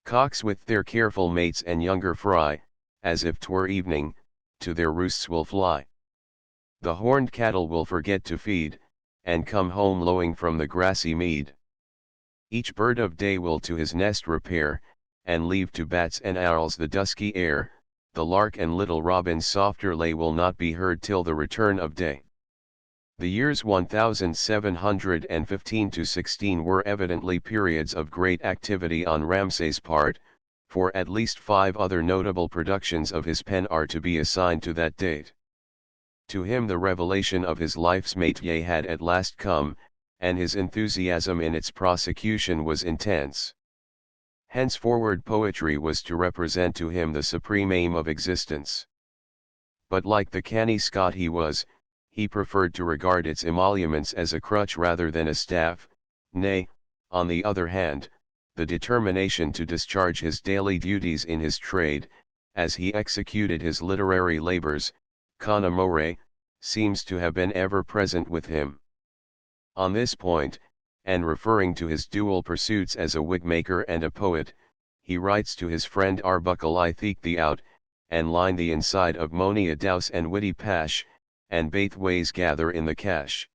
Cocks with their careful mates and younger fry, as if 'twere evening, to their roosts will fly. The horned cattle will forget to feed, and come home lowing from the grassy mead. Each bird of day will to his nest repair, and leave to bats and owls the dusky air, the lark and little robin's softer lay will not be heard till the return of day. The years 1715 to 16 were evidently periods of great activity on Ramsay's part, for at least 5 other notable productions of his pen are to be assigned to that date. To him the revelation of his life's métier had at last come, and his enthusiasm in its prosecution was intense. Henceforward poetry was to represent to him the supreme aim of existence. But like the canny Scot he preferred to regard its emoluments as a crutch rather than a staff, nay, on the other hand, the determination to discharge his daily duties in his trade, as he executed his literary labors, con amore, seems to have been ever present with him. On this point, and referring to his dual pursuits as a wig-maker and a poet, he writes to his friend Arbuckle I theek thee out, and line the inside of mony a douse and witty pash, and baith ways gather in the cash.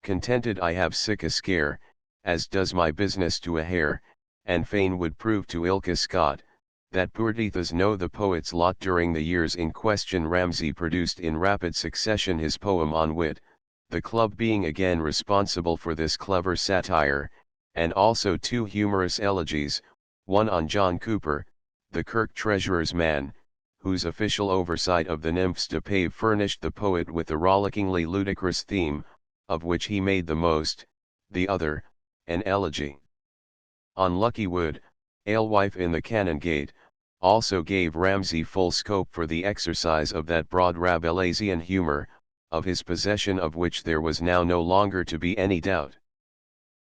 Contented I have sick a scare, as does my business to a hair, and fain would prove to ilka Scot, that poorteethas know the poet's lot. During the years in question Ramsay produced in rapid succession his poem on wit, the club being again responsible for this clever satire, and also 2 humorous elegies, one on John Cooper, the Kirk treasurer's man, whose official oversight of the nymphs de Pave furnished the poet with a rollickingly ludicrous theme, of which he made the most, the other, an elegy on Lucky Wood, alewife in the Canongate, also gave Ramsay full scope for the exercise of that broad Rabelaisian humour, of his possession of which there was now no longer to be any doubt.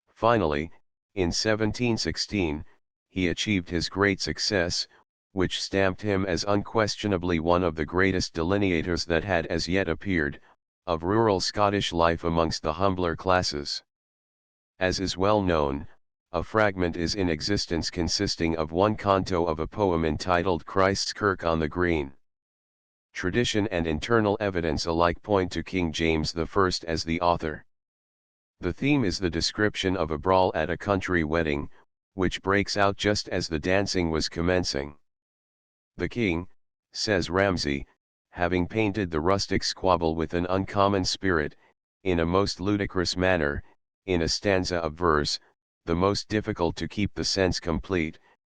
Finally, in 1716, he achieved his great success, which stamped him as unquestionably one of the greatest delineators that had as yet appeared, of rural Scottish life amongst the humbler classes. As is well known, a fragment is in existence consisting of 1 canto of a poem entitled Christ's Kirk on the Green. Tradition and internal evidence alike point to King James I as the author. The theme is the description of a brawl at a country wedding, which breaks out just as the dancing was commencing. The king, says Ramsay, having painted the rustic squabble with an uncommon spirit, in a most ludicrous manner, in a stanza of verse, the most difficult to keep the sense complete,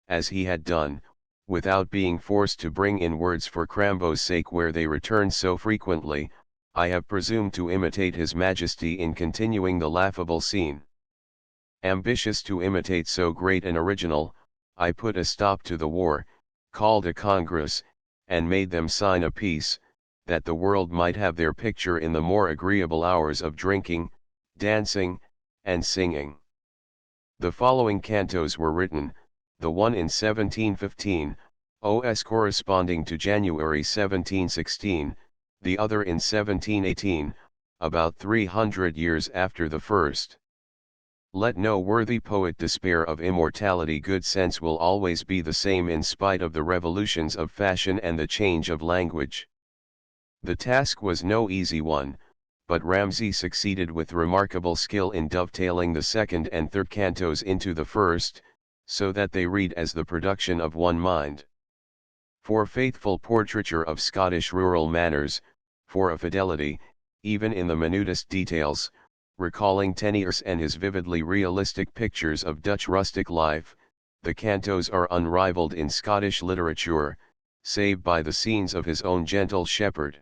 as he had done, without being forced to bring in words for crambo's sake where they return so frequently, I have presumed to imitate his majesty in continuing the laughable scene. Ambitious to imitate so great an original, I put a stop to the war, called a congress, and made them sign a peace, that the world might have their picture in the more agreeable hours of drinking, dancing, and singing. The following cantos were written, the one in 1715, OS corresponding to January 1716, the other in 1718, about 300 years after the first. Let no worthy poet despair of immortality. Good sense will always be the same in spite of the revolutions of fashion and the change of language. The task was no easy one, but Ramsay succeeded with remarkable skill in dovetailing the second and third cantos into the first, so that they read as the production of one mind. For faithful portraiture of Scottish rural manners, for a fidelity, even in the minutest details, recalling Teniers and his vividly realistic pictures of Dutch rustic life, the cantos are unrivaled in Scottish literature, save by the scenes of his own gentle shepherd.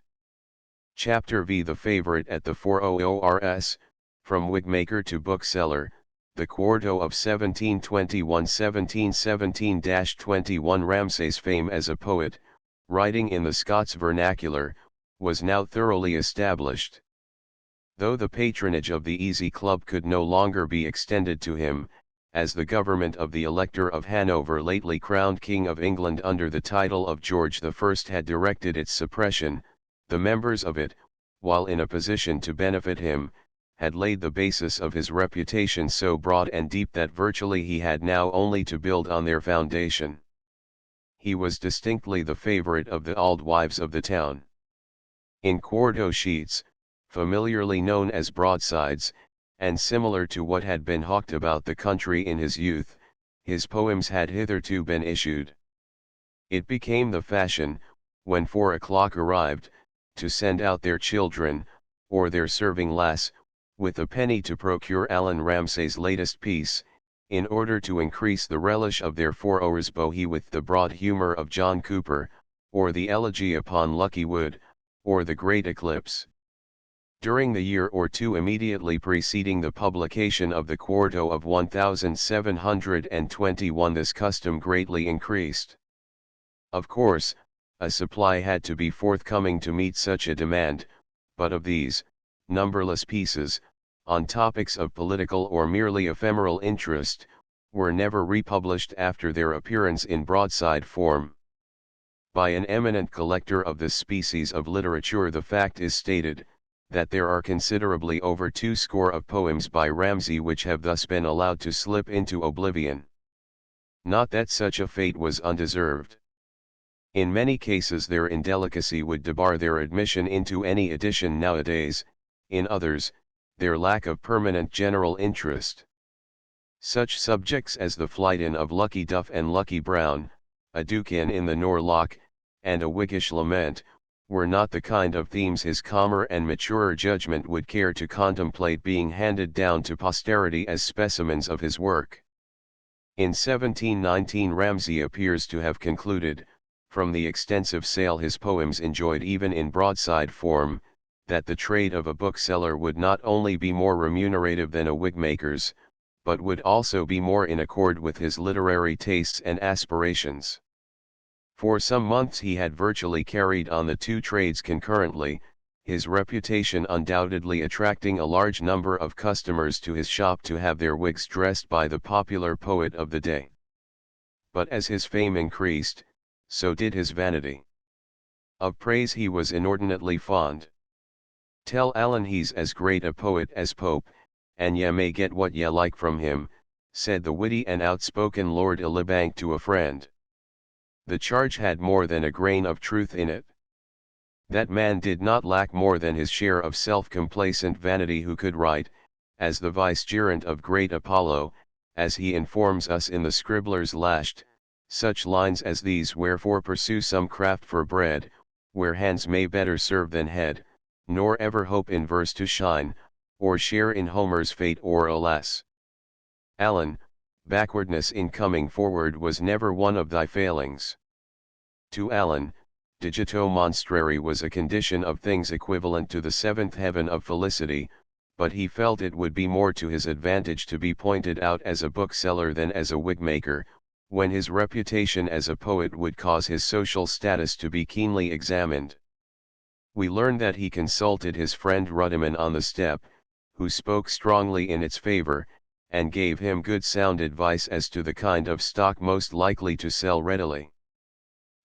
Chapter V. The Favourite at the 400 From Wigmaker to Bookseller, the quarto of 1721-1717-21. Ramsay's fame as a poet, writing in the Scots vernacular, was now thoroughly established. Though the patronage of the Easy Club could no longer be extended to him, as the government of the Elector of Hanover, lately crowned King of England under the title of George I, had directed its suppression, the members of it, while in a position to benefit him, had laid the basis of his reputation so broad and deep that virtually he had now only to build on their foundation. He was distinctly the favorite of the auld wives of the town. In quarto sheets, familiarly known as broadsides, and similar to what had been hawked about the country in his youth, his poems had hitherto been issued. It became the fashion, when 4 o'clock arrived, to send out their children, or their serving lass, with a penny to procure Allan Ramsay's latest piece, in order to increase the relish of their 4 hours bohie with the broad humour of John Cooper, or the Elegy upon Lucky Wood, or the Great Eclipse. During the year or two immediately preceding the publication of the quarto of 1721 this custom greatly increased. Of course, a supply had to be forthcoming to meet such a demand, but of these, numberless pieces, on topics of political or merely ephemeral interest, were never republished after their appearance in broadside form. By an eminent collector of this species of literature the fact is stated, that there are considerably over 20 of poems by Ramsay which have thus been allowed to slip into oblivion. Not that such a fate was undeserved. In many cases their indelicacy would debar their admission into any edition nowadays, in others, their lack of permanent general interest. Such subjects as the Flyton of Lucky Duff and Lucky Brown, a Dukin in the Norlock, and a Whiggish Lament, were not the kind of themes his calmer and maturer judgment would care to contemplate being handed down to posterity as specimens of his work. In 1719 Ramsay appears to have concluded, from the extensive sale his poems enjoyed even in broadside form, that the trade of a bookseller would not only be more remunerative than a wigmaker's, but would also be more in accord with his literary tastes and aspirations. For some months he had virtually carried on the two trades concurrently, his reputation undoubtedly attracting a large number of customers to his shop to have their wigs dressed by the popular poet of the day. But as his fame increased, so did his vanity. Of praise he was inordinately fond. "Tell Allan he's as great a poet as Pope, and ye may get what ye like from him," said the witty and outspoken Lord Elibank to a friend. The charge had more than a grain of truth in it. That man did not lack more than his share of self-complacent vanity who could write, as the vicegerent of great Apollo, as he informs us in the Scribbler's Lashed, such lines as these: "Wherefore pursue some craft for bread, where hands may better serve than head, nor ever hope in verse to shine, or share in Homer's fate, or alas, Allan, backwardness in coming forward was never one of thy failings." To Allan, digito monstrare was a condition of things equivalent to the seventh heaven of felicity, but he felt it would be more to his advantage to be pointed out as a bookseller than as a wigmaker, when his reputation as a poet would cause his social status to be keenly examined. We learn that he consulted his friend Ruddiman on the step, who spoke strongly in its favor, and gave him good sound advice as to the kind of stock most likely to sell readily.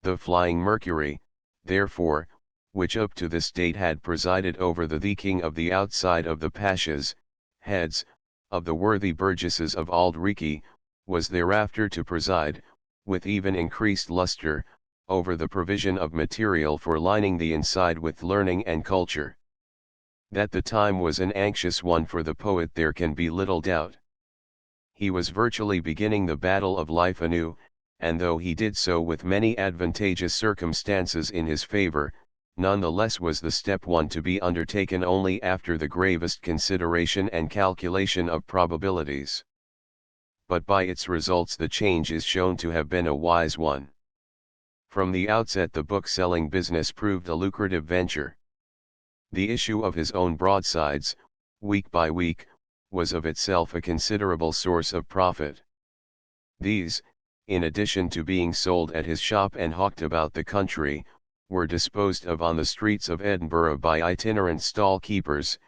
The Flying Mercury, therefore, which up to this date had presided over the king of the outside of the pashas, heads, of the worthy burgesses of Auld Reekie, was thereafter to preside, with even increased lustre, over the provision of material for lining the inside with learning and culture. That the time was an anxious one for the poet there can be little doubt. He was virtually beginning the battle of life anew, and though he did so with many advantageous circumstances in his favor, none the less was the step one to be undertaken only after the gravest consideration and calculation of probabilities. But by its results the change is shown to have been a wise one. From the outset the book-selling business proved a lucrative venture. The issue of his own broadsides, week by week, was of itself a considerable source of profit. These, in addition to being sold at his shop and hawked about the country, were disposed of on the streets of Edinburgh by itinerant stall keepers,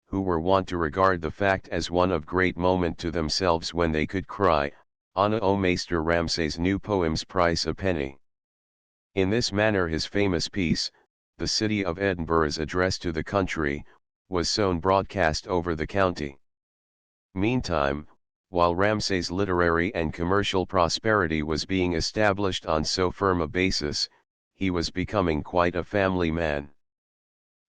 who were wont to regard the fact as one of great moment to themselves when they could cry, Anna o Meester Ramsay's new poems price a penny. In this manner his famous piece, The City of Edinburgh's Address to the Country, was sown broadcast over the county. Meantime, while Ramsay's literary and commercial prosperity was being established on so firm a basis, he was becoming quite a family man.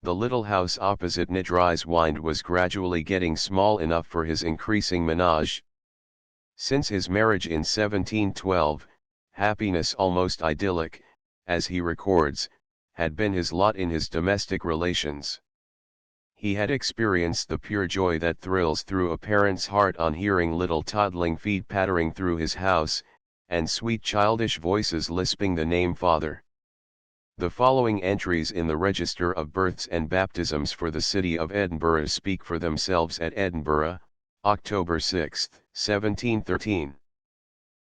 The little house opposite Nidry's Wynd was gradually getting small enough for his increasing menage. Since his marriage in 1712, happiness almost idyllic, as he records, had been his lot in his domestic relations. He had experienced the pure joy that thrills through a parent's heart on hearing little toddling feet pattering through his house, and sweet childish voices lisping the name Father. The following entries in the Register of Births and Baptisms for the city of Edinburgh speak for themselves. At Edinburgh, October 6, 1713.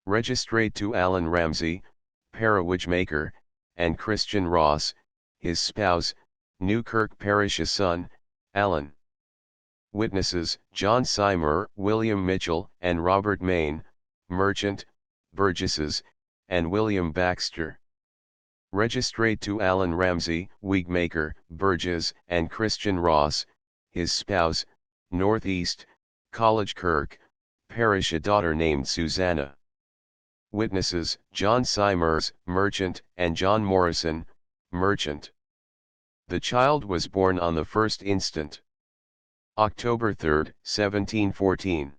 Registrate to Allan Ramsay, Periwig maker, and Christian Ross, his spouse, Newkirk parish's son, Allan. Witnesses, John Seymour, William Mitchell, and Robert Main, merchant, burgesses, and William Baxter. Registrate to Allan Ramsay, wig maker, burgess, and Christian Ross, his spouse, North East, College Kirk, parish, a daughter named Susanna. Witnesses, John Seymours, merchant, and John Morrison, merchant. The child was born on the 1st instant. October 3, 1714.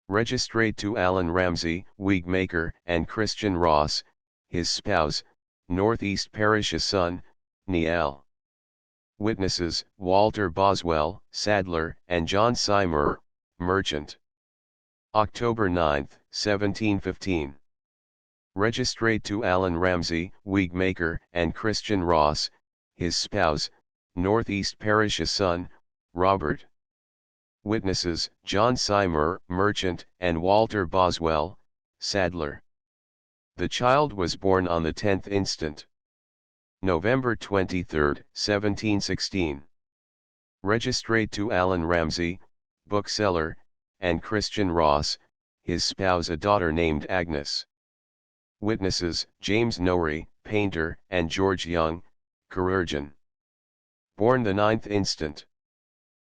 Registrate to Allan Ramsay, wig maker, and Christian Ross, his spouse, North East parish's son, Niall. Witnesses, Walter Boswell, saddler, and John Seymour, merchant. October 9, 1715. Registrate to Allan Ramsay, wig maker, and Christian Ross, his spouse, North East parish's son, Robert. Witnesses, John Seymour, merchant, and Walter Boswell, saddler. The child was born on the 10th instant. November 23, 1716. Registrate to Allan Ramsay, bookseller, and Christian Ross, his spouse, a daughter named Agnes. Witnesses, James Norrie, painter, and George Young, chirurgeon. Born the 9th instant.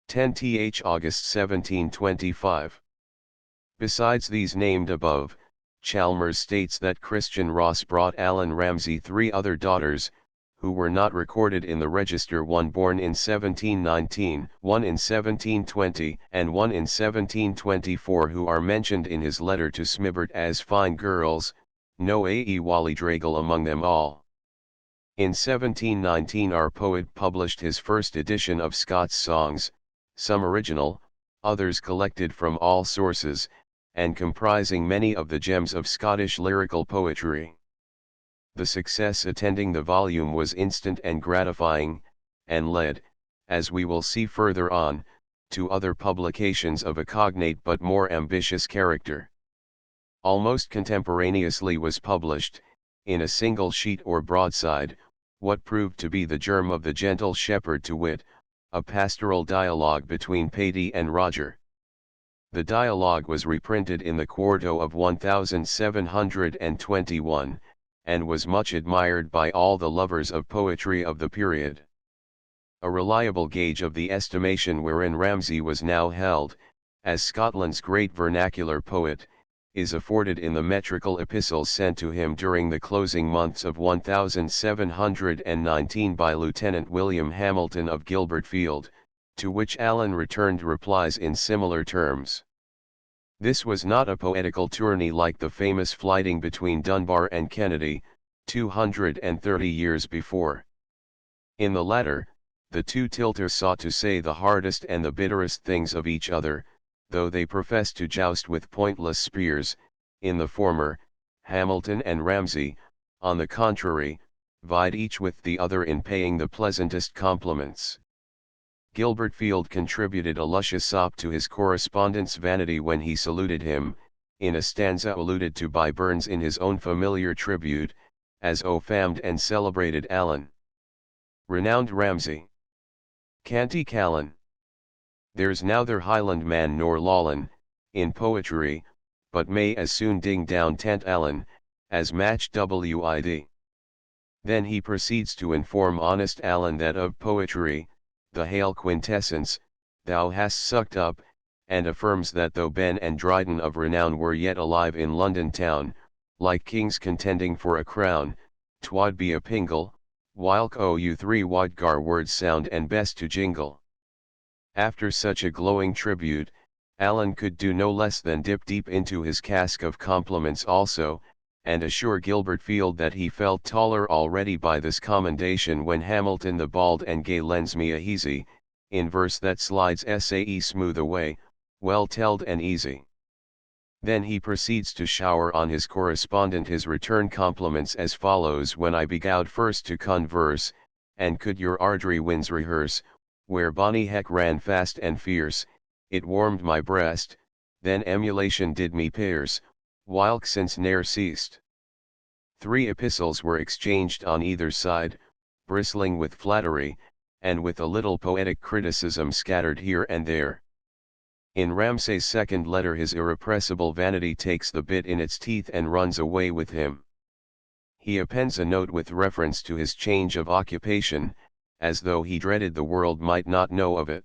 10th August 1725. Besides these named above, Chalmers states that Christian Ross brought Allan Ramsay 3 other daughters, who were not recorded in the register, one born in 1719, one in 1720, and one in 1724, who are mentioned in his letter to Smibert as fine girls, no A.E. Wallydraggle among them all. In 1719 our poet published his first edition of Scott's songs, some original, others collected from all sources, and comprising many of the gems of Scottish lyrical poetry. The success attending the volume was instant and gratifying, and led, as we will see further on, to other publications of a cognate but more ambitious character. Almost contemporaneously was published, in a single sheet or broadside, what proved to be the germ of the Gentle Shepherd, to wit, a pastoral dialogue between Paddy and Roger. The dialogue was reprinted in the quarto of 1721, and was much admired by all the lovers of poetry of the period. A reliable gauge of the estimation wherein Ramsay was now held, as Scotland's great vernacular poet, is afforded in the metrical epistles sent to him during the closing months of 1719 by Lieutenant William Hamilton of Gilbert Field, to which Allan returned replies in similar terms. This was not a poetical tourney like the famous flighting between Dunbar and Kennedy, 230 years before. In the latter, the two tilters sought to say the hardest and the bitterest things of each other, though they professed to joust with pointless spears. In the former, Hamilton and Ramsay, on the contrary, vied each with the other in paying the pleasantest compliments. Gilbert Field contributed a luscious sop to his correspondent's vanity when he saluted him, in a stanza alluded to by Burns in his own familiar tribute, as O famed and celebrated Allan. Renowned Ramsay. Canty Callan. There's neither Highlandman nor Lawlan, in poetry, but may as soon ding down tent Allan, as match wid. Then he proceeds to inform honest Allan that of poetry, the Hale quintessence, thou hast sucked up, and affirms that though Ben and Dryden of renown were yet alive in London town, like kings contending for a crown, 'twould be a pingle, whilk you three Wadgar words sound and best to jingle. After such a glowing tribute, Allan could do no less than dip deep into his cask of compliments also, and assure Gilbert Field that he felt taller already by this commendation when Hamilton the bald and gay lends me a heasy, in verse that slides sae smooth away, well telled and easy. Then he proceeds to shower on his correspondent his return compliments as follows: when I begowed first to converse, and could your ardry winds rehearse, where bonny Heck ran fast and fierce, it warmed my breast, then emulation did me pierce, whilk since ne'er ceased. 3 epistles were exchanged on either side, bristling with flattery, and with a little poetic criticism scattered here and there. In Ramsay's second letter his irrepressible vanity takes the bit in its teeth and runs away with him. He appends a note with reference to his change of occupation, as though he dreaded the world might not know of it.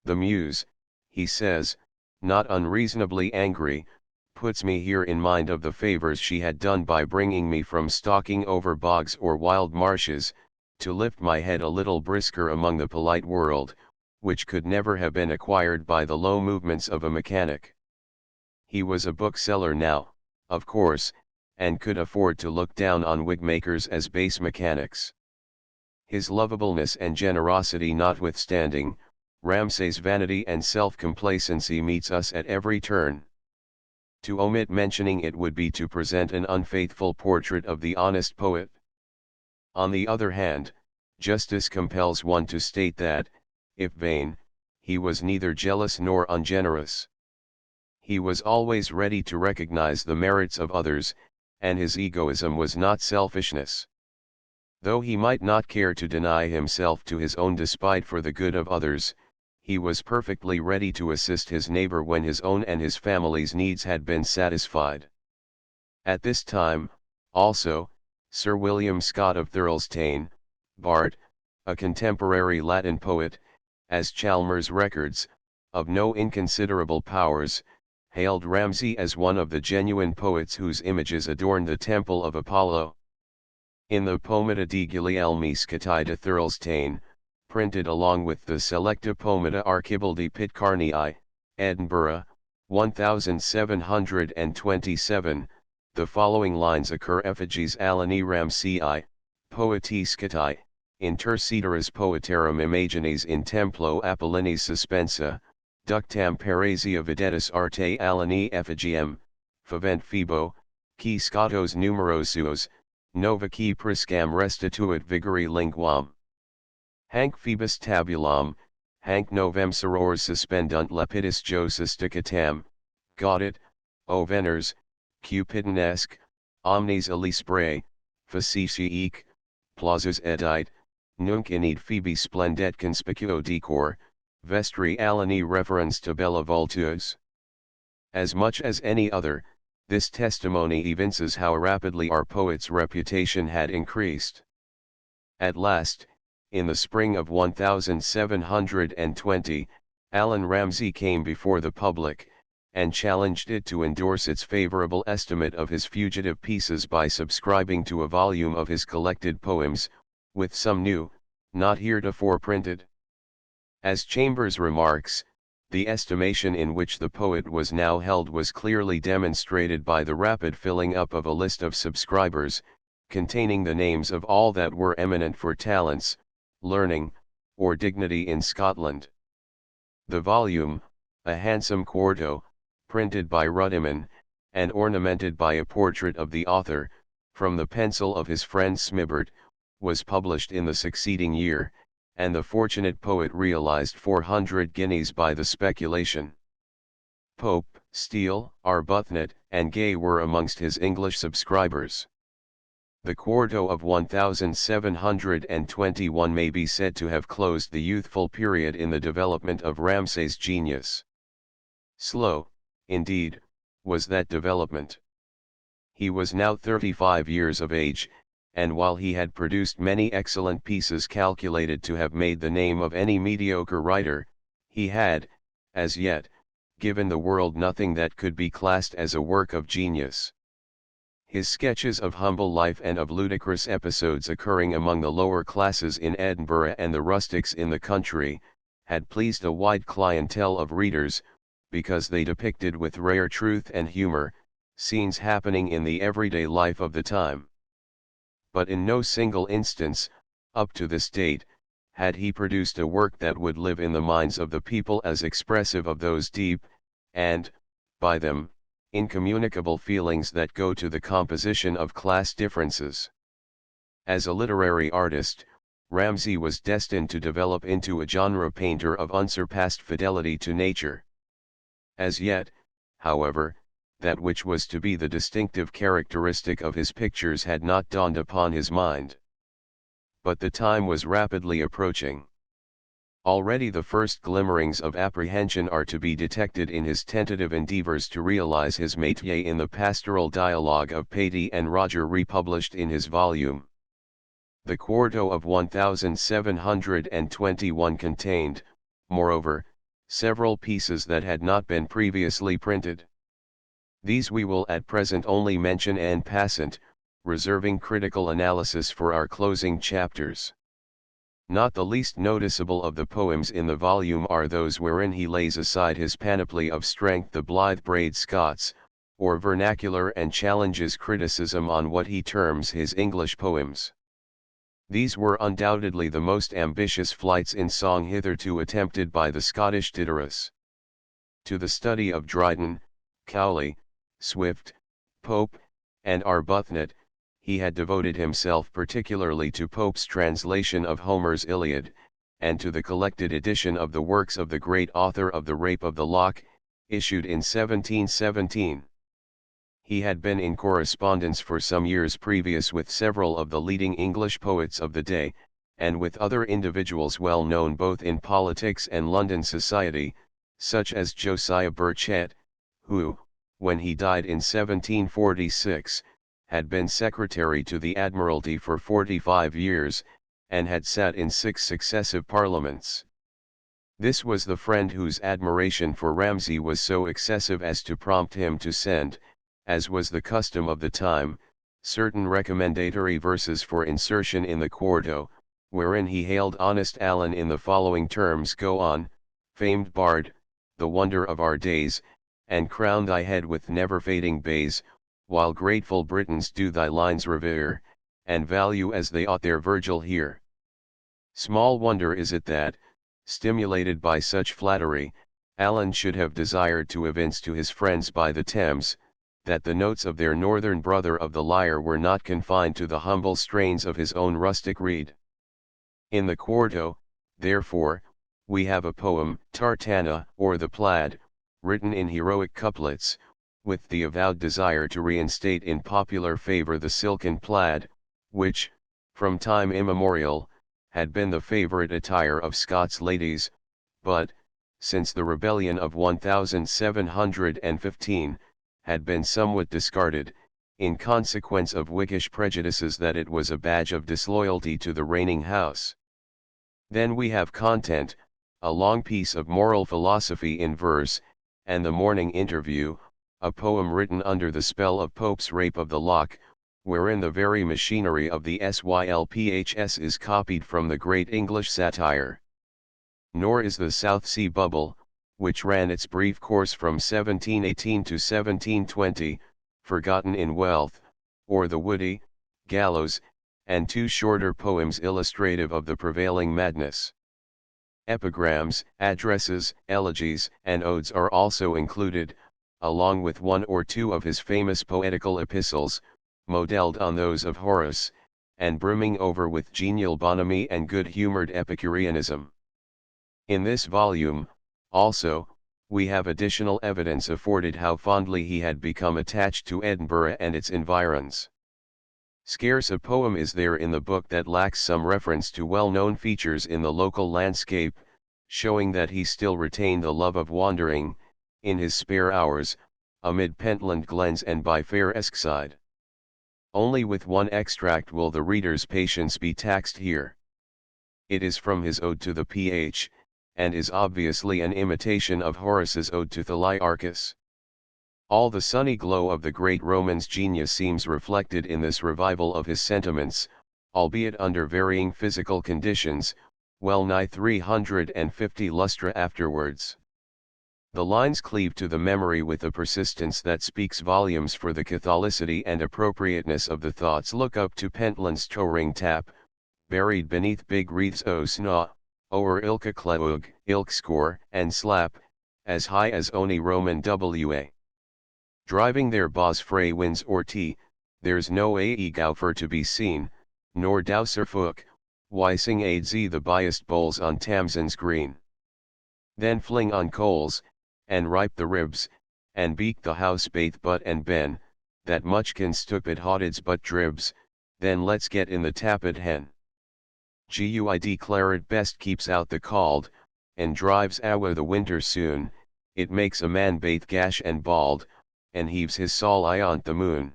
The Muse, he says, not unreasonably angry, puts me here in mind of the favours she had done by bringing me from stalking over bogs or wild marshes, to lift my head a little brisker among the polite world, which could never have been acquired by the low movements of a mechanic. He was a bookseller now, of course, and could afford to look down on wigmakers as base mechanics. His lovableness and generosity notwithstanding, Ramsay's vanity and self-complacency meets us at every turn. To omit mentioning it would be to present an unfaithful portrait of the honest poet. On the other hand, justice compels one to state that, if vain, he was neither jealous nor ungenerous. He was always ready to recognize the merits of others, and his egoism was not selfishness. Though he might not care to deny himself to his own despite for the good of others, he was perfectly ready to assist his neighbor when his own and his family's needs had been satisfied. At this time, also, Sir William Scott of Thirlestane, Bart., a contemporary Latin poet, as Chalmers records, of no inconsiderable powers, hailed Ramsay as one of the genuine poets whose images adorn the temple of Apollo. In the Pomata di Guglielmi Scotti de Thirlestane, printed along with the Selecta Pomata Archibaldi Pitcairnii, Edinburgh, 1727, the following lines occur: Effigies Allani Ramsay, Poeti Scotti, intercederas poetarum imaginis in templo Apollinis suspensa, ductam Parasia videtus arte Allani effigiem, favent Phoebo, qui Scotos numerosuos, nova qui priscam restituit vigori linguam. Hanc Phoebus tabulam, hanc novem sorors suspendunt lepidus Josus dicatam, gaudet, o veners, cupidinesque, omnes illisprae, facetiae, plausus edite, nunc ined Phoebe splendet conspicuo decor, vestri Allani referens tabella vultuos. As much as any other, this testimony evinces how rapidly our poet's reputation had increased. At last, in the spring of 1720, Allan Ramsay came before the public, and challenged it to endorse its favorable estimate of his fugitive pieces by subscribing to a volume of his collected poems, with some new, not heretofore printed. As Chambers remarks, the estimation in which the poet was now held was clearly demonstrated by the rapid filling up of a list of subscribers, containing the names of all that were eminent for talents, learning, or dignity in Scotland. The volume, a handsome quarto, printed by Ruddiman, and ornamented by a portrait of the author, from the pencil of his friend Smibert, was published in the succeeding year, and the fortunate poet realized 400 guineas by the speculation. Pope, Steele, Arbuthnot, and Gay were amongst his English subscribers. The quarto of 1721 may be said to have closed the youthful period in the development of Ramsay's genius. Slow, indeed, was that development. He was now 35 years of age, and while he had produced many excellent pieces calculated to have made the name of any mediocre writer, he had, as yet, given the world nothing that could be classed as a work of genius. His sketches of humble life and of ludicrous episodes occurring among the lower classes in Edinburgh and the rustics in the country, had pleased a wide clientele of readers, because they depicted with rare truth and humor, scenes happening in the everyday life of the time. But in no single instance, up to this date, had he produced a work that would live in the minds of the people as expressive of those deep, and, by them, incommunicable feelings that go to the composition of class differences. As a literary artist, Ramsay was destined to develop into a genre painter of unsurpassed fidelity to nature. As yet, however, that which was to be the distinctive characteristic of his pictures had not dawned upon his mind. But the time was rapidly approaching. Already the first glimmerings of apprehension are to be detected in his tentative endeavors to realize his métier in the pastoral dialogue of Patey and Roger republished in his volume. The quarto of 1721 contained, moreover, several pieces that had not been previously printed. These we will at present only mention en passant, reserving critical analysis for our closing chapters. Not the least noticeable of the poems in the volume are those wherein he lays aside his panoply of strength, the blithe-brayed Scots, or vernacular, and challenges criticism on what he terms his English poems. These were undoubtedly the most ambitious flights in song hitherto attempted by the Scottish Diderus. To the study of Dryden, Cowley, Swift, Pope, and Arbuthnot, he had devoted himself particularly to Pope's translation of Homer's Iliad, and to the collected edition of the works of the great author of The Rape of the Lock, issued in 1717. He had been in correspondence for some years previous with several of the leading English poets of the day, and with other individuals well known both in politics and London society, such as Josiah Burchett, who, when he died in 1746, had been secretary to the Admiralty for 45 years, and had sat in 6 successive parliaments. This was the friend whose admiration for Ramsay was so excessive as to prompt him to send, as was the custom of the time, certain recommendatory verses for insertion in the quarto, wherein he hailed honest Allan in the following terms: "Go on, famed bard, the wonder of our days, and crown thy head with never-fading bays, while grateful Britons do thy lines revere, and value as they ought their Virgil here." Small wonder is it that, stimulated by such flattery, Allan should have desired to evince to his friends by the Thames, that the notes of their northern brother of the lyre were not confined to the humble strains of his own rustic reed. In the quarto, therefore, we have a poem, Tartana, or the Plaid, written in heroic couplets, with the avowed desire to reinstate in popular favor the silken plaid, which, from time immemorial, had been the favorite attire of Scots ladies, but, since the rebellion of 1715, had been somewhat discarded, in consequence of Whiggish prejudices that it was a badge of disloyalty to the reigning house. Then we have Content, a long piece of moral philosophy in verse, and The Morning Interview, a poem written under the spell of Pope's Rape of the Lock, wherein the very machinery of the Sylphs is copied from the great English satire. Nor is the South Sea Bubble, which ran its brief course from 1718 to 1720, forgotten in wealth, or the Woody, Gallows, and 2 shorter poems illustrative of the prevailing madness. Epigrams, addresses, elegies, and odes are also included, along with 1 or 2 of his famous poetical epistles, modelled on those of Horace, and brimming over with genial bonhomie and good-humoured Epicureanism. In this volume, also, we have additional evidence afforded how fondly he had become attached to Edinburgh and its environs. Scarce a poem is there in the book that lacks some reference to well-known features in the local landscape, showing that he still retained the love of wandering, in his spare hours, amid pentland glens and by fair Eskside. Only with one extract will the reader's patience be taxed here. It is from his Ode to the Ph, and is obviously an imitation of Horace's Ode to Thaliarchus. All the sunny glow of the great Roman's genius seems reflected in this revival of his sentiments, albeit under varying physical conditions, well nigh 350 lustra afterwards. The lines cleave to the memory with a persistence that speaks volumes for the catholicity and appropriateness of the thoughts. Look up to Pentland's towering tap, buried beneath big wreaths o' snaw, o'er ilka cleug, ilk score, and slap, as high as ony Roman wa. Driving their boss frae winds or tea, there's no ae gowfer to be seen, nor douser fook, wysing aid ze the biased bowls on Tamson's green. Then fling on coals, and ripe the ribs, and beak the house baith butt and ben, that muchkin stupid hoddeds but dribs, then let's get in the tappet hen. Guid declare it best keeps out the cold, and drives awa the winter soon, it makes a man baith gash and bald, and heaves his soul ayont the moon.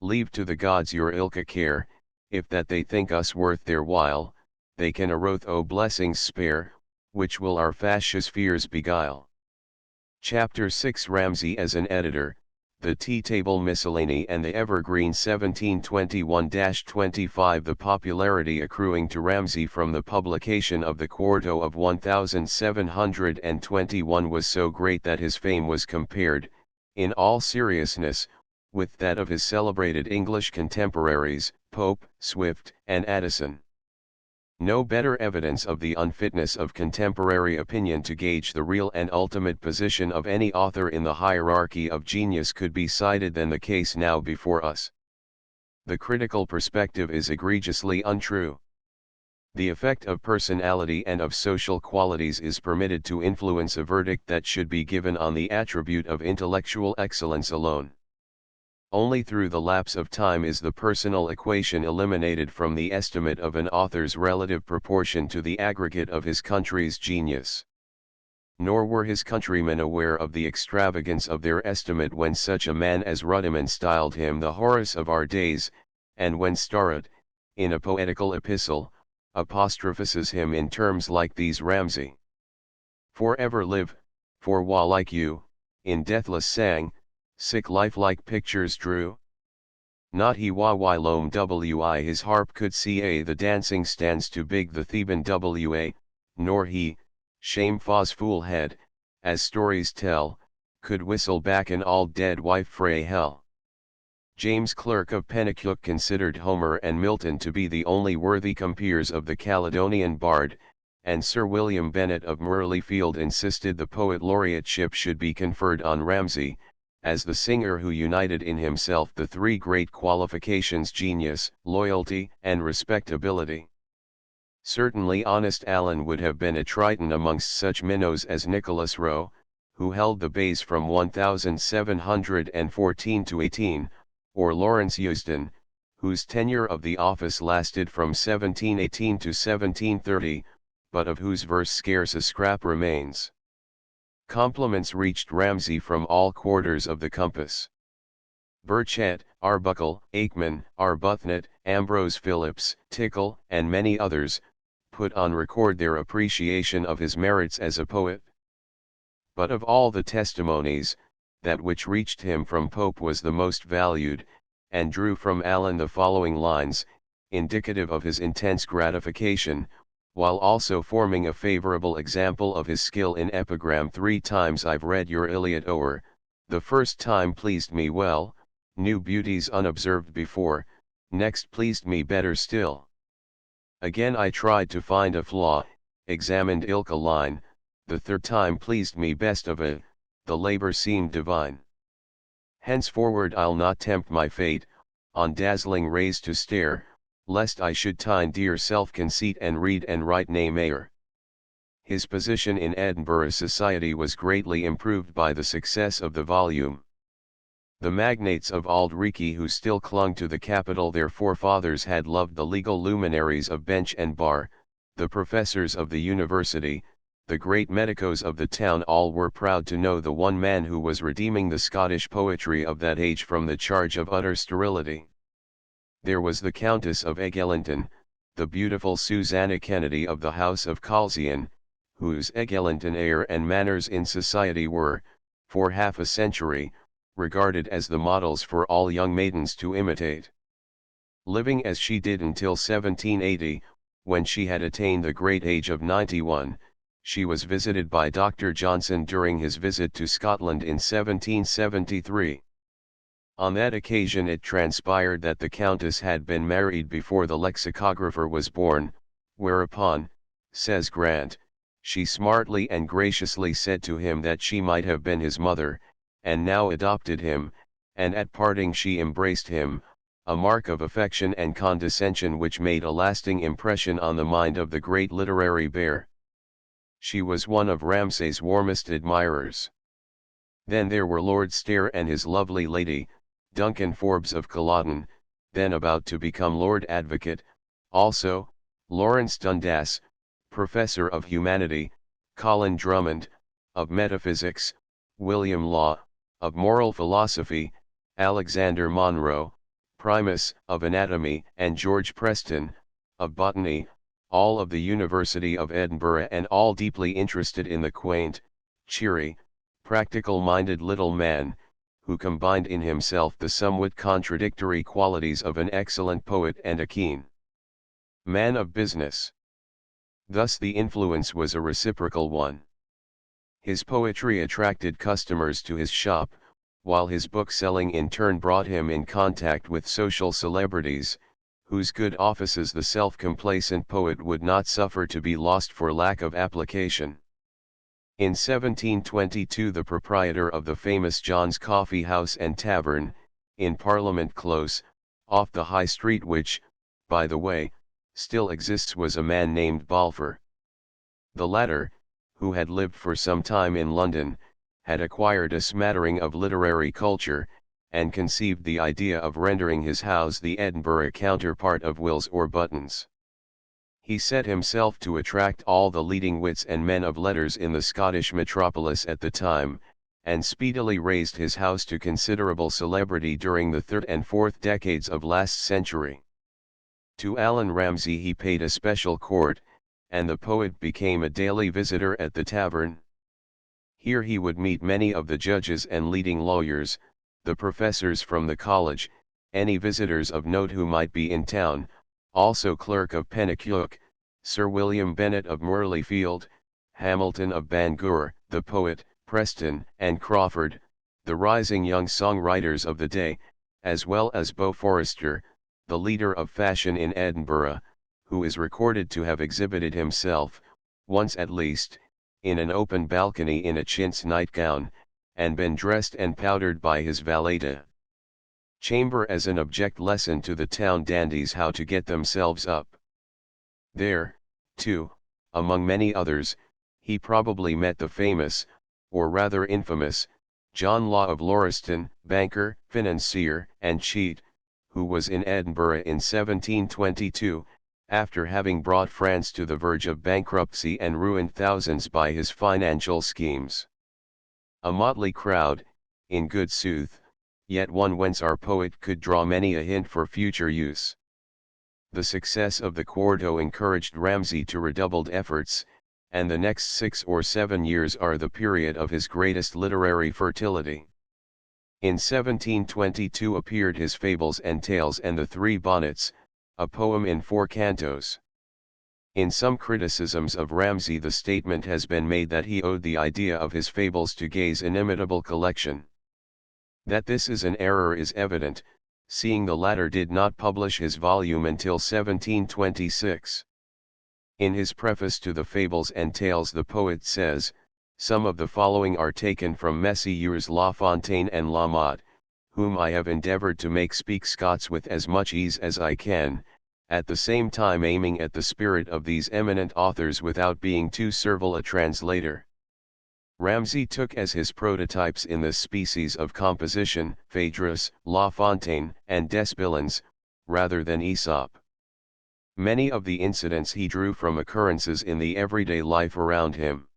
Leave to the gods your ilka care, if that they think us worth their while, they can a wroth o blessings spare, which will our fascious fears beguile. Chapter 6 Ramsay as an editor, the Tea Table Miscellany and the Evergreen 1721-25. The popularity accruing to Ramsay from the publication of the Quarto of 1721 was so great that his fame was compared, in all seriousness, with that of his celebrated English contemporaries, Pope, Swift, and Addison. No better evidence of the unfitness of contemporary opinion to gauge the real and ultimate position of any author in the hierarchy of genius could be cited than the case now before us. The critical perspective is egregiously untrue. The effect of personality and of social qualities is permitted to influence a verdict that should be given on the attribute of intellectual excellence alone. Only through the lapse of time is the personal equation eliminated from the estimate of an author's relative proportion to the aggregate of his country's genius. Nor were his countrymen aware of the extravagance of their estimate when such a man as Ruddiman styled him the Horace of our days, and when Starrett, in a poetical epistle, apostrophises him in terms like these: Ramsay, for ever live, for wha like you, in deathless sang, sick lifelike pictures drew? Not he wha whilome wi his harp could see the dancing stands too big the Theban wa, nor he, shame fa's fool head, as stories tell, could whistle back an all dead wife frae hell. James Clerk of Penicuik considered Homer and Milton to be the only worthy compeers of the Caledonian bard, and Sir William Bennett of Murleyfield insisted the poet laureateship should be conferred on Ramsay, as the singer who united in himself the three great qualifications: genius, loyalty, and respectability. Certainly honest Allan would have been a Triton amongst such minnows as Nicholas Rowe, who held the bays from 1714 to 18, or Lawrence Eusden, whose tenure of the office lasted from 1718 to 1730, but of whose verse scarce a scrap remains. Compliments reached Ramsay from all quarters of the compass. Burchett, Arbuckle, Aikman, Arbuthnot, Ambrose Phillips, Tickell, and many others, put on record their appreciation of his merits as a poet. But of all the testimonies, that which reached him from Pope was the most valued, and drew from Allan the following lines, indicative of his intense gratification, while also forming a favorable example of his skill in epigram: 3 times I've read your Iliad o'er, the first time pleased me well, new beauties unobserved before, next pleased me better still. Again I tried to find a flaw, examined ilka line, the third time pleased me best of a, the labor seemed divine. Henceforward I'll not tempt my fate, on dazzling rays to stare, lest I should tine dear self-conceit and read and write nay mayor. His position in Edinburgh society was greatly improved by the success of the volume. The magnates of Auld Reekie who still clung to the capital their forefathers had loved the legal luminaries of bench and bar, the professors of the university, the great medicos of the town all were proud to know the one man who was redeeming the Scottish poetry of that age from the charge of utter sterility. There was the Countess of Eglinton, the beautiful Susanna Kennedy of the House of Calzian, whose Eglinton air and manners in society were, for half a century, regarded as the models for all young maidens to imitate. Living as she did until 1780, when she had attained the great age of 91, she was visited by Dr. Johnson during his visit to Scotland in 1773. On that occasion it transpired that the Countess had been married before the lexicographer was born, whereupon, says Grant, she smartly and graciously said to him that she might have been his mother, and now adopted him, and at parting she embraced him, a mark of affection and condescension which made a lasting impression on the mind of the great literary bear. She was one of Ramsay's warmest admirers. Then there were Lord Stair and his lovely lady, Duncan Forbes of Culloden, then about to become Lord Advocate, also, Lawrence Dundas, Professor of Humanity, Colin Drummond, of Metaphysics, William Law, of Moral Philosophy, Alexander Monro, Primus, of Anatomy, and George Preston, of Botany, all of the University of Edinburgh and all deeply interested in the quaint, cheery, practical-minded little man, who combined in himself the somewhat contradictory qualities of an excellent poet and a keen man of business. Thus the influence was a reciprocal one. His poetry attracted customers to his shop, while his book-selling in turn brought him in contact with social celebrities, whose good offices the self-complacent poet would not suffer to be lost for lack of application. In 1722 the proprietor of the famous John's Coffee House and Tavern, in Parliament Close, off the High Street which, by the way, still exists was a man named Balfour. The latter, who had lived for some time in London, had acquired a smattering of literary culture, and conceived the idea of rendering his house the Edinburgh counterpart of Will's or Button's. He set himself to attract all the leading wits and men of letters in the Scottish metropolis at the time, and speedily raised his house to considerable celebrity during the third and fourth decades of last century. To Allan Ramsay he paid a special court, and the poet became a daily visitor at the tavern. Here he would meet many of the judges and leading lawyers, the professors from the college, any visitors of note who might be in town, also Clerk of Penicuik, Sir William Bennet of Murleyfield, Hamilton of Bangor, the poet, Preston and Crawford, the rising young songwriters of the day, as well as Beau Forester, the leader of fashion in Edinburgh, who is recorded to have exhibited himself, once at least, in an open balcony in a chintz nightgown, and been dressed and powdered by his valet de chamber as an object lesson to the town dandies how to get themselves up. There, too, among many others, he probably met the famous, or rather infamous, John Law of Lauriston, banker, financier, and cheat, who was in Edinburgh in 1722, after having brought France to the verge of bankruptcy and ruined thousands by his financial schemes. A motley crowd, in good sooth, yet one whence our poet could draw many a hint for future use. The success of the quarto encouraged Ramsay to redoubled efforts, and the next 6 or 7 years are the period of his greatest literary fertility. In 1722 appeared his Fables and Tales and the Three Bonnets, a poem in 4 cantos. In some criticisms of Ramsay the statement has been made that he owed the idea of his fables to Gay's inimitable collection. That this is an error is evident, seeing the latter did not publish his volume until 1726. In his preface to the Fables and Tales the poet says, "Some of the following are taken from Messrs. La Fontaine and La Motte, whom I have endeavoured to make speak Scots with as much ease as I can, at the same time aiming at the spirit of these eminent authors without being too servile a translator." Ramsay took as his prototypes in this species of composition Phaedrus, La Fontaine, and Desbillons, rather than Aesop. Many of the incidents he drew from occurrences in the everyday life around him.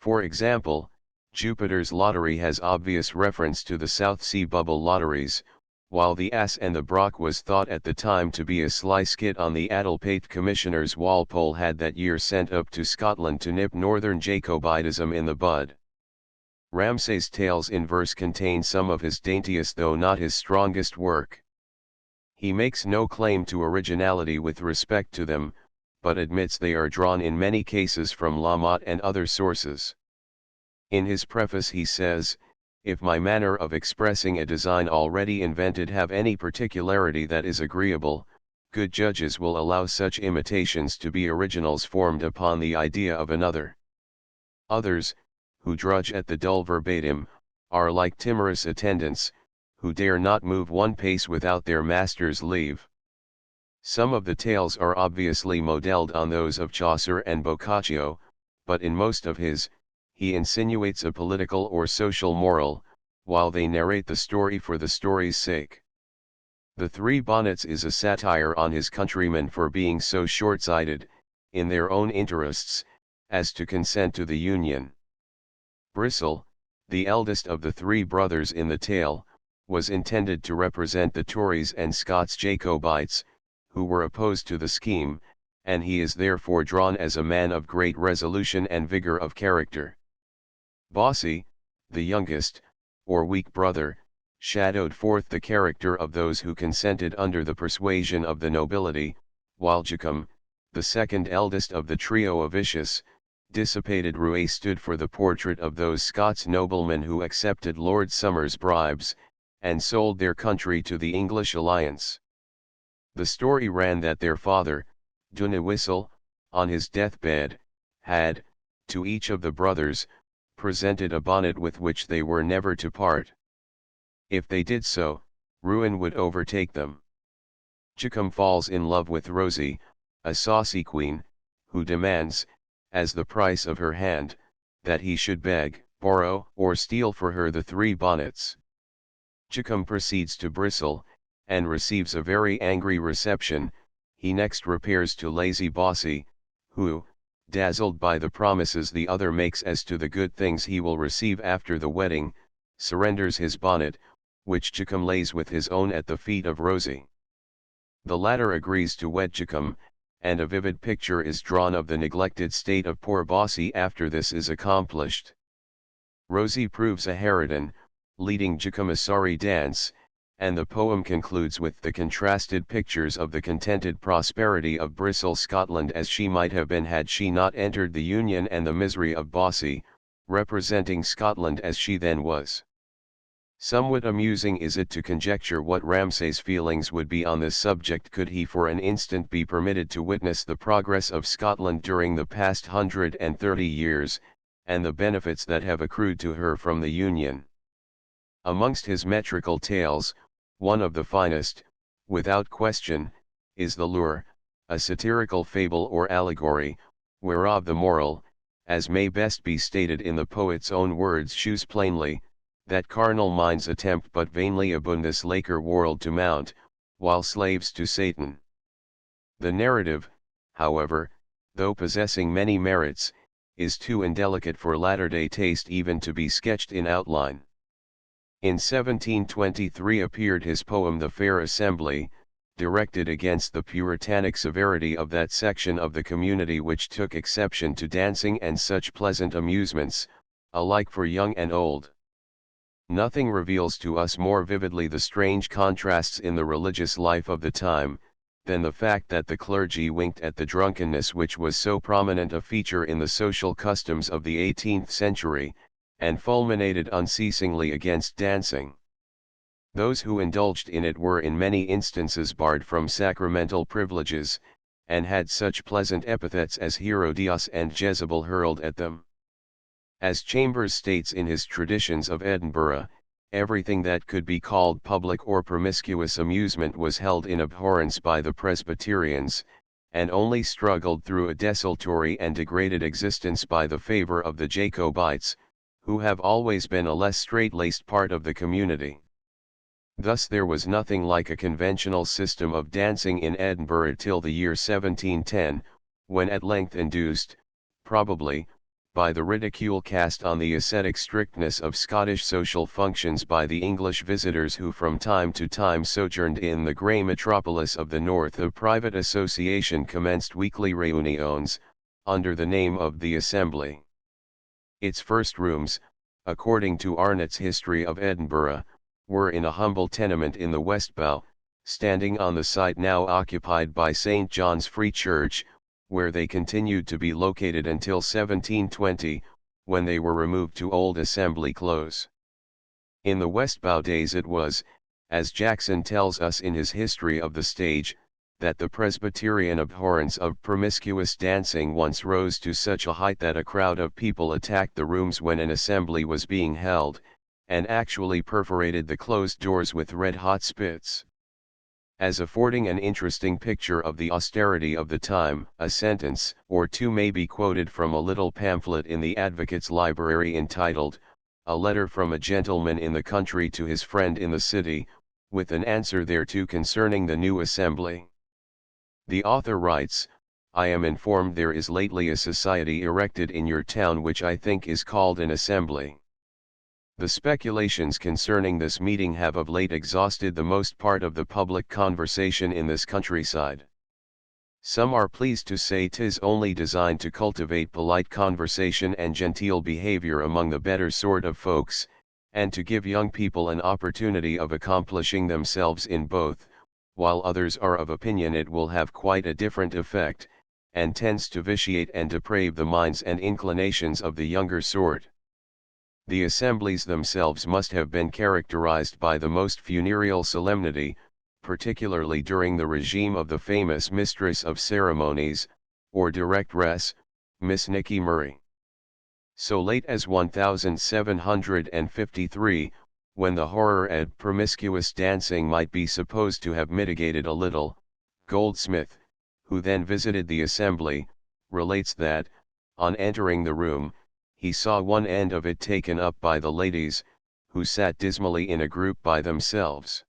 For example, Jupiter's lottery has obvious reference to the South Sea bubble lotteries, while the Ass and the Brock was thought at the time to be a sly skit on the Addlepate commissioners Walpole had that year sent up to Scotland to nip northern Jacobitism in the bud. Ramsay's tales in verse contain some of his daintiest though not his strongest work. He makes no claim to originality with respect to them, but admits they are drawn in many cases from La Motte and other sources. In his preface he says, "If my manner of expressing a design already invented have any particularity that is agreeable, good judges will allow such imitations to be originals formed upon the idea of another. Others, who drudge at the dull verbatim, are like timorous attendants, who dare not move one pace without their master's leave." Some of the tales are obviously modelled on those of Chaucer and Boccaccio, but in most of his, he insinuates a political or social moral, while they narrate the story for the story's sake. The Three Bonnets is a satire on his countrymen for being so short-sighted, in their own interests, as to consent to the union. Bristle, the eldest of the three brothers in the tale, was intended to represent the Tories and Scots Jacobites, who were opposed to the scheme, and he is therefore drawn as a man of great resolution and vigour of character. Bossy, the youngest, or weak brother, shadowed forth the character of those who consented under the persuasion of the nobility, while Jacome, the second eldest of the trio of vicious, dissipated roués stood for the portrait of those Scots noblemen who accepted Lord Somers' bribes, and sold their country to the English alliance. The story ran that their father, Dunewissel, on his deathbed, had, to each of the brothers, presented a bonnet with which they were never to part. If they did so, ruin would overtake them. Jacome falls in love with Rosie, a saucy queen, who demands, as the price of her hand, that he should beg, borrow, or steal for her the three bonnets. Jacome proceeds to Bristle, and receives a very angry reception. He next repairs to lazy Bossy, who, dazzled by the promises the other makes as to the good things he will receive after the wedding, surrenders his bonnet, which Jacome lays with his own at the feet of Rosie. The latter agrees to wed Jacome, and a vivid picture is drawn of the neglected state of poor Bossy after this is accomplished. Rosie proves a harridan, leading Jacome a sorry dance, and the poem concludes with the contrasted pictures of the contented prosperity of Bristle Scotland as she might have been had she not entered the Union, and the misery of Bossy, representing Scotland as she then was. Somewhat amusing is it to conjecture what Ramsay's feelings would be on this subject could he for an instant be permitted to witness the progress of Scotland during the past 130 years, and the benefits that have accrued to her from the Union. Amongst his metrical tales, one of the finest, without question, is the Lure, a satirical fable or allegory, whereof the moral, as may best be stated in the poet's own words, shews plainly, that carnal minds attempt but vainly upon this laker world to mount, while slaves to Satan. The narrative, however, though possessing many merits, is too indelicate for latter-day taste even to be sketched in outline. In 1723 appeared his poem The Fair Assembly, directed against the puritanic severity of that section of the community which took exception to dancing and such pleasant amusements, alike for young and old. Nothing reveals to us more vividly the strange contrasts in the religious life of the time, than the fact that the clergy winked at the drunkenness which was so prominent a feature in the social customs of the 18th century, and fulminated unceasingly against dancing. Those who indulged in it were in many instances barred from sacramental privileges, and had such pleasant epithets as Herodias and Jezebel hurled at them. As Chambers states in his Traditions of Edinburgh, everything that could be called public or promiscuous amusement was held in abhorrence by the Presbyterians, and only struggled through a desultory and degraded existence by the favor of the Jacobites, who have always been a less straight-laced part of the community. Thus there was nothing like a conventional system of dancing in Edinburgh till the year 1710, when at length induced, probably, by the ridicule cast on the ascetic strictness of Scottish social functions by the English visitors who from time to time sojourned in the grey metropolis of the north, a private association commenced weekly réunions, under the name of the Assembly. Its first rooms, according to Arnott's History of Edinburgh, were in a humble tenement in the West Bow, standing on the site now occupied by St. John's Free Church, where they continued to be located until 1720, when they were removed to Old Assembly Close. In the West Bow days it was, as Jackson tells us in his History of the Stage, that the Presbyterian abhorrence of promiscuous dancing once rose to such a height that a crowd of people attacked the rooms when an assembly was being held, and actually perforated the closed doors with red-hot spits. As affording an interesting picture of the austerity of the time, a sentence or two may be quoted from a little pamphlet in the Advocate's Library entitled, "A Letter from a Gentleman in the Country to his Friend in the City," with an answer thereto concerning the new assembly. The author writes, "I am informed there is lately a society erected in your town which I think is called an assembly. The speculations concerning this meeting have of late exhausted the most part of the public conversation in this countryside. Some are pleased to say 'tis only designed to cultivate polite conversation and genteel behavior among the better sort of folks, and to give young people an opportunity of accomplishing themselves in both, while others are of opinion it will have quite a different effect, and tends to vitiate and deprave the minds and inclinations of the younger sort. The assemblies themselves must have been characterized by the most funereal solemnity, particularly during the regime of the famous Mistress of Ceremonies, or Directress, Miss Nicky Murray. So late as 1753, when the horror at promiscuous dancing might be supposed to have mitigated a little, Goldsmith, who then visited the assembly, relates that, on entering the room, he saw one end of it taken up by the ladies, who sat dismally in a group by themselves.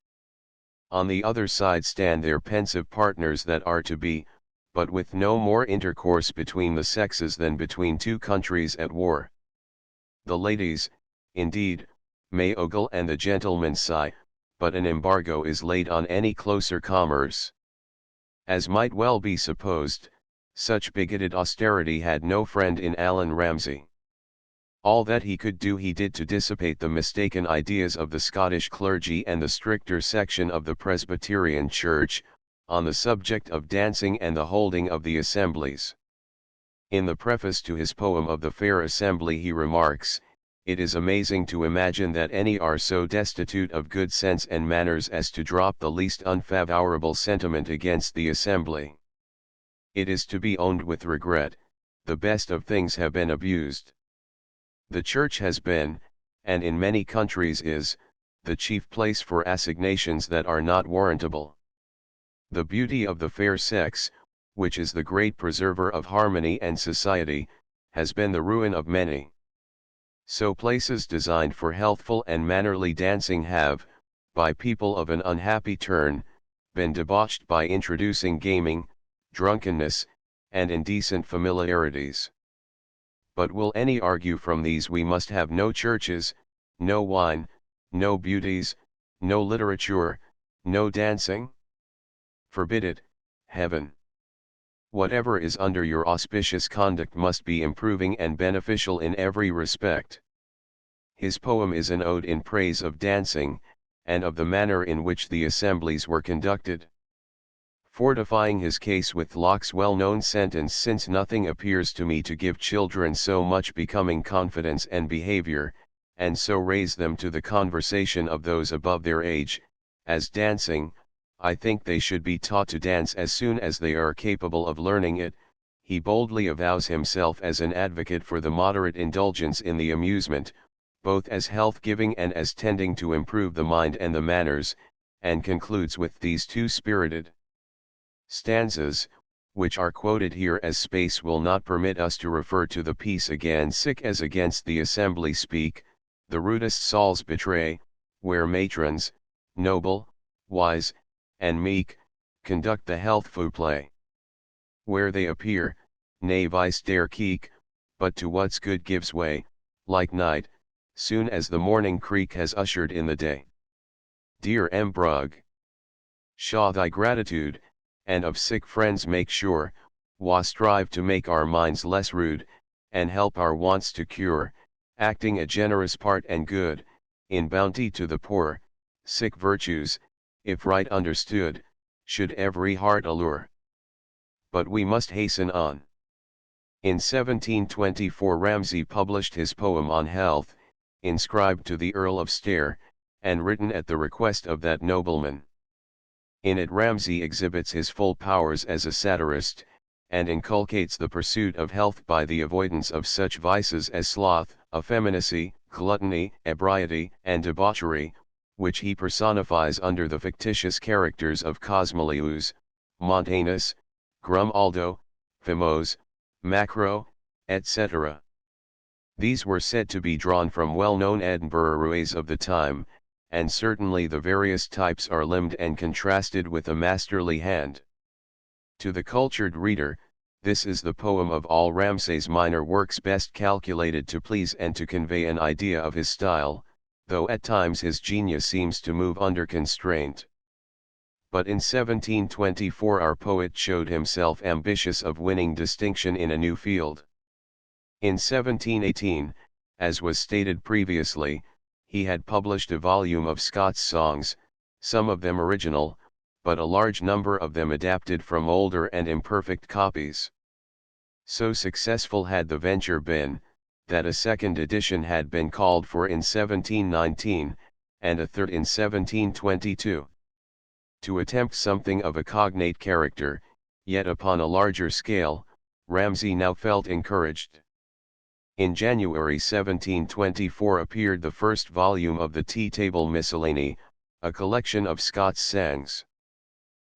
On the other side stand their pensive partners that are to be, but with no more intercourse between the sexes than between two countries at war. The ladies, indeed, may ogle and the gentlemen sigh, but an embargo is laid on any closer commerce. As might well be supposed, such bigoted austerity had no friend in Allan Ramsay. All that he could do he did to dissipate the mistaken ideas of the Scottish clergy and the stricter section of the Presbyterian Church, on the subject of dancing and the holding of the assemblies. In the preface to his poem of the Fair Assembly he remarks, "It is amazing to imagine that any are so destitute of good sense and manners as to drop the least unfavorable sentiment against the assembly. It is to be owned with regret, the best of things have been abused. The Church has been, and in many countries is, the chief place for assignations that are not warrantable. The beauty of the fair sex, which is the great preserver of harmony and society, has been the ruin of many. So places designed for healthful and mannerly dancing have, by people of an unhappy turn, been debauched by introducing gaming, drunkenness, and indecent familiarities. But will any argue from these we must have no churches, no wine, no beauties, no literature, no dancing? Forbid it, Heaven. Whatever is under your auspicious conduct must be improving and beneficial in every respect." His poem is an ode in praise of dancing, and of the manner in which the assemblies were conducted. Fortifying his case with Locke's well-known sentence, "Since nothing appears to me to give children so much becoming confidence and behavior, and so raise them to the conversation of those above their age, as dancing, I think they should be taught to dance as soon as they are capable of learning it." He boldly avows himself as an advocate for the moderate indulgence in the amusement, both as health-giving and as tending to improve the mind and the manners, and concludes with these two spirited stanzas, which are quoted here as space will not permit us to refer to the piece again sic as against the assembly speak, the rudest souls betray, where matrons, noble, wise, and meek, conduct the healthful play. Where they appear, nay vice dare keek, but to what's good gives way, like night, soon as the morning creek has ushered in the day. Dear M. Brugg, shaw thy gratitude, and of sick friends make sure, wa strive to make our minds less rude, and help our wants to cure, acting a generous part and good, in bounty to the poor, sick virtues, if right understood, should every heart allure. But we must hasten on. In 1724 Ramsay published his poem on health, inscribed to the Earl of Stair, and written at the request of that nobleman. In it Ramsay exhibits his full powers as a satirist, and inculcates the pursuit of health by the avoidance of such vices as sloth, effeminacy, gluttony, ebriety, and debauchery, which he personifies under the fictitious characters of Cosmolius, Montanus, Grumoldo, Famos, Macro, etc. These were said to be drawn from well-known Edinburgh roués of the time, and certainly the various types are limned and contrasted with a masterly hand. To the cultured reader, this is the poem of all Ramsay's minor works best calculated to please and to convey an idea of his style, though at times his genius seems to move under constraint. But in 1724 our poet showed himself ambitious of winning distinction in a new field. In 1718, as was stated previously, he had published a volume of Scott's songs, some of them original, but a large number of them adapted from older and imperfect copies. So successful had the venture been, that a second edition had been called for in 1719, and a third in 1722. To attempt something of a cognate character, yet upon a larger scale, Ramsay now felt encouraged. In January 1724 appeared the first volume of the Tea Table Miscellany, a collection of Scott's sayings.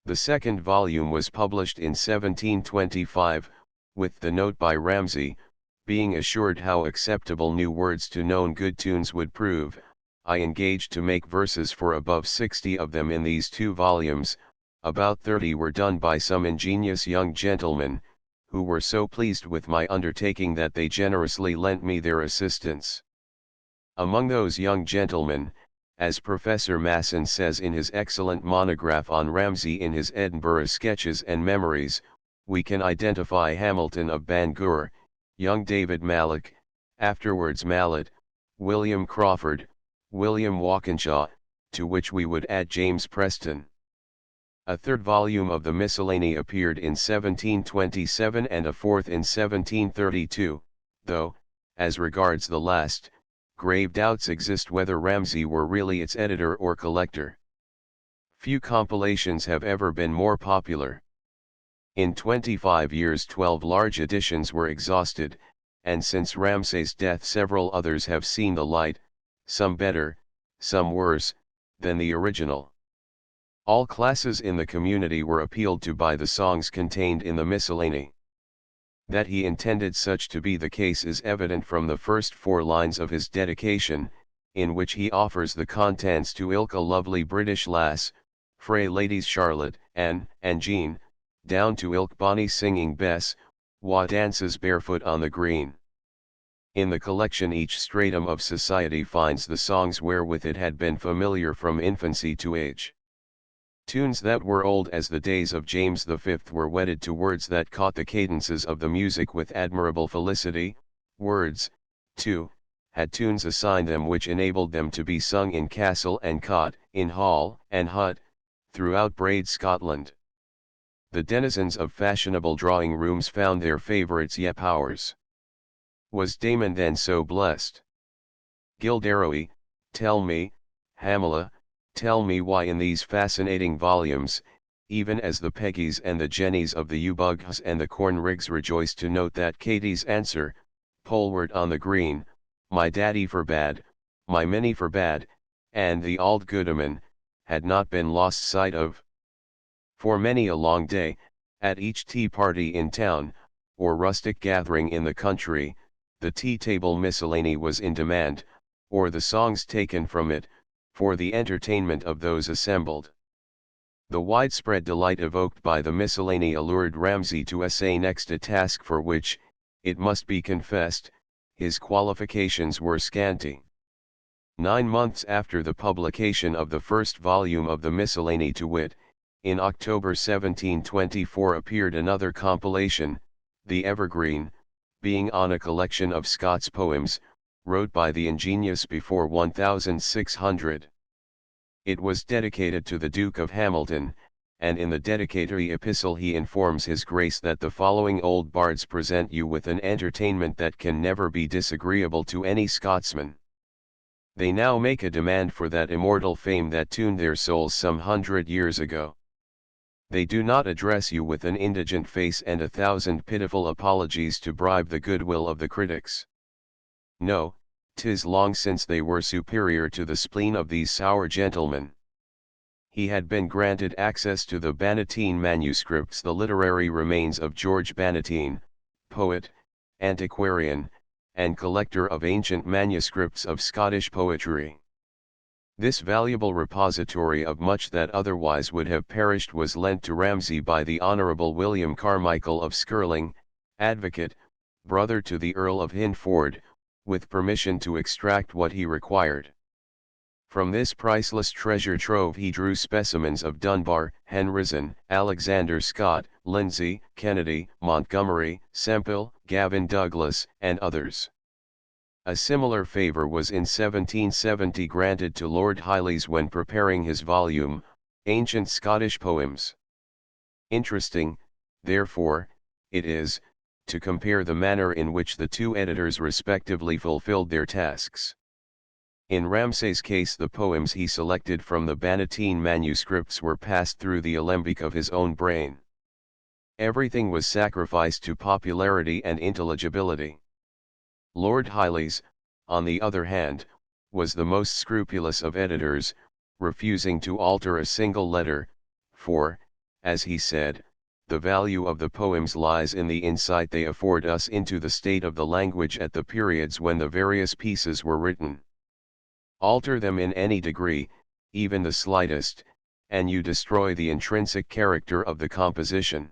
The second volume was published in 1725, with the note by Ramsay, being assured how acceptable new words to known good tunes would prove, I engaged to make verses for above 60 of them in these two volumes, about 30 were done by some ingenious young gentlemen, who were so pleased with my undertaking that they generously lent me their assistance. Among those young gentlemen, as Professor Masson says in his excellent monograph on Ramsay in his Edinburgh Sketches and Memories, we can identify Hamilton of Bangor, young David Mallock, afterwards Mallet, William Crawford, William Walkinshaw, to which we would add James Preston. A third volume of the Miscellany appeared in 1727 and a fourth in 1732, though, as regards the last, grave doubts exist whether Ramsay were really its editor or collector. Few compilations have ever been more popular. In 25 years 12 large editions were exhausted, and since Ramsay's death several others have seen the light, some better, some worse, than the original. All classes in the community were appealed to by the songs contained in the Miscellany. That he intended such to be the case is evident from the first 4 lines of his dedication, in which he offers the contents to ilk a lovely British lass, frae ladies Charlotte, Anne, and Jean, down to ilk bonny singing Bess, wha dances barefoot on the green. In the collection each stratum of society finds the songs wherewith it had been familiar from infancy to age. Tunes that were old as the days of James V were wedded to words that caught the cadences of the music with admirable felicity. Words, too, had tunes assigned them which enabled them to be sung in castle and cot, in hall and hut, throughout braid Scotland. The denizens of fashionable drawing rooms found their favourites yet ours. Was Damon then so blessed? Gilderoy, tell me, Hamela, tell me why in these fascinating volumes, even as the Peggies and the Jennies of the Ubughs and the Cornrigs rejoice to note that Katie's answer, poleward on the green, my daddy forbade, my Minnie forbade, and the auld Goodman, had not been lost sight of. For many a long day, At each tea party in town, or rustic gathering in the country, the tea table miscellany was in demand, or the songs taken from it, for the entertainment of those assembled. The widespread delight evoked by the miscellany allured Ramsay to essay next a task for which, it must be confessed, his qualifications were scanty. 9 months after the publication of the first volume of the miscellany, to wit, in October 1724, appeared another compilation, The Evergreen, being on a collection of Scott's poems, wrote by the ingenious before 1600. It was dedicated to the Duke of Hamilton, and in the dedicatory epistle he informs his Grace that the following old bards present you with an entertainment that can never be disagreeable to any Scotsman. They now make a demand for that immortal fame that tuned their souls some 100 years ago. They do not address you with an indigent face and 1,000 pitiful apologies to bribe the goodwill of the critics. No, 'tis long since they were superior to the spleen of these sour gentlemen. He had been granted access to the Bannatyne manuscripts, the literary remains of George Bannatyne, poet, antiquarian, and collector of ancient manuscripts of Scottish poetry. This valuable repository of much that otherwise would have perished was lent to Ramsay by the Honourable William Carmichael of Skirling, advocate, brother to the Earl of Hinford, with permission to extract what he required. From this priceless treasure trove he drew specimens of Dunbar, Henryson, Alexander Scott, Lindsay, Kennedy, Montgomery, Sempill, Gavin Douglas, and others. A similar favour was in 1770 granted to Lord Hylleys when preparing his volume, Ancient Scottish Poems. Interesting, therefore, it is, to compare the manner in which the two editors respectively fulfilled their tasks. In Ramsay's case, the poems he selected from the Bannatyne manuscripts were passed through the alembic of his own brain. Everything was sacrificed to popularity and intelligibility. Lord Hylleys, on the other hand, was the most scrupulous of editors, refusing to alter a single letter, for, as he said, the value of the poems lies in the insight they afford us into the state of the language at the periods when the various pieces were written. Alter them in any degree, even the slightest, and you destroy the intrinsic character of the composition.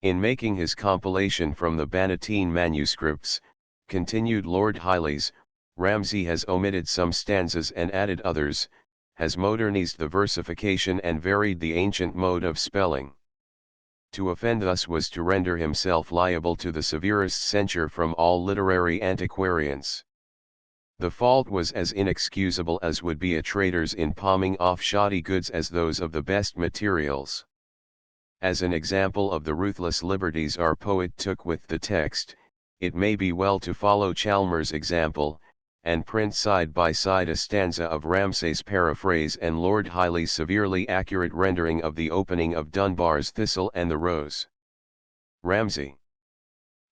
In making his compilation from the Bannatyne manuscripts, continued Lord Hylleys, Ramsay has omitted some stanzas and added others, has modernized the versification and varied the ancient mode of spelling. To offend thus was to render himself liable to the severest censure from all literary antiquarians. The fault was as inexcusable as would be a trader's in palming off shoddy goods as those of the best materials. As an example of the ruthless liberties our poet took with the text, it may be well to follow Chalmers' example, and print side by side a stanza of Ramsay's paraphrase and Lord Hylleys' severely accurate rendering of the opening of Dunbar's Thistle and the Rose. Ramsay.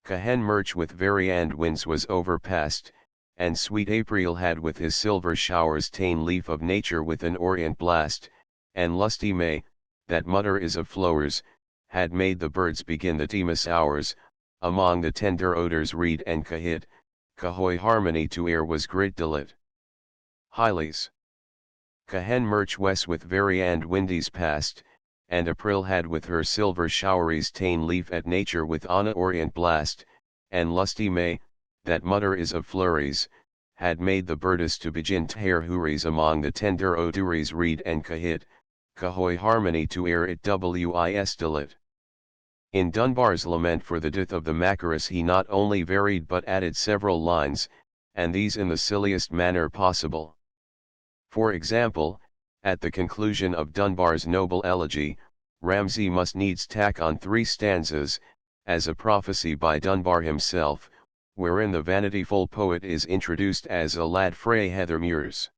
Cahen Murch with variand winds was overpast, and sweet April had with his silver showers ta'en leaf of nature with an orient blast, and lusty May, that mother is of flowers, had made the birds begin the temus hours, among the tender odors reed and cahit, cahoy harmony to air was great delight. Hylleys. Cahen Murch wes with variand windies past, and April had with her silver showeries ta'en leaf at nature with an orient blast, and lusty May, that mother is of flurries, had made the birds to begin t'air houris among the tender odors reed and cahit, cahoy harmony to air it wis delight. In Dunbar's lament for the death of the Macaris he not only varied but added several lines, and these in the silliest manner possible. For example, at the conclusion of Dunbar's noble elegy, Ramsay must needs tack on 3 stanzas, as a prophecy by Dunbar himself, wherein the vanityful poet is introduced as a lad frae Heathermuirs.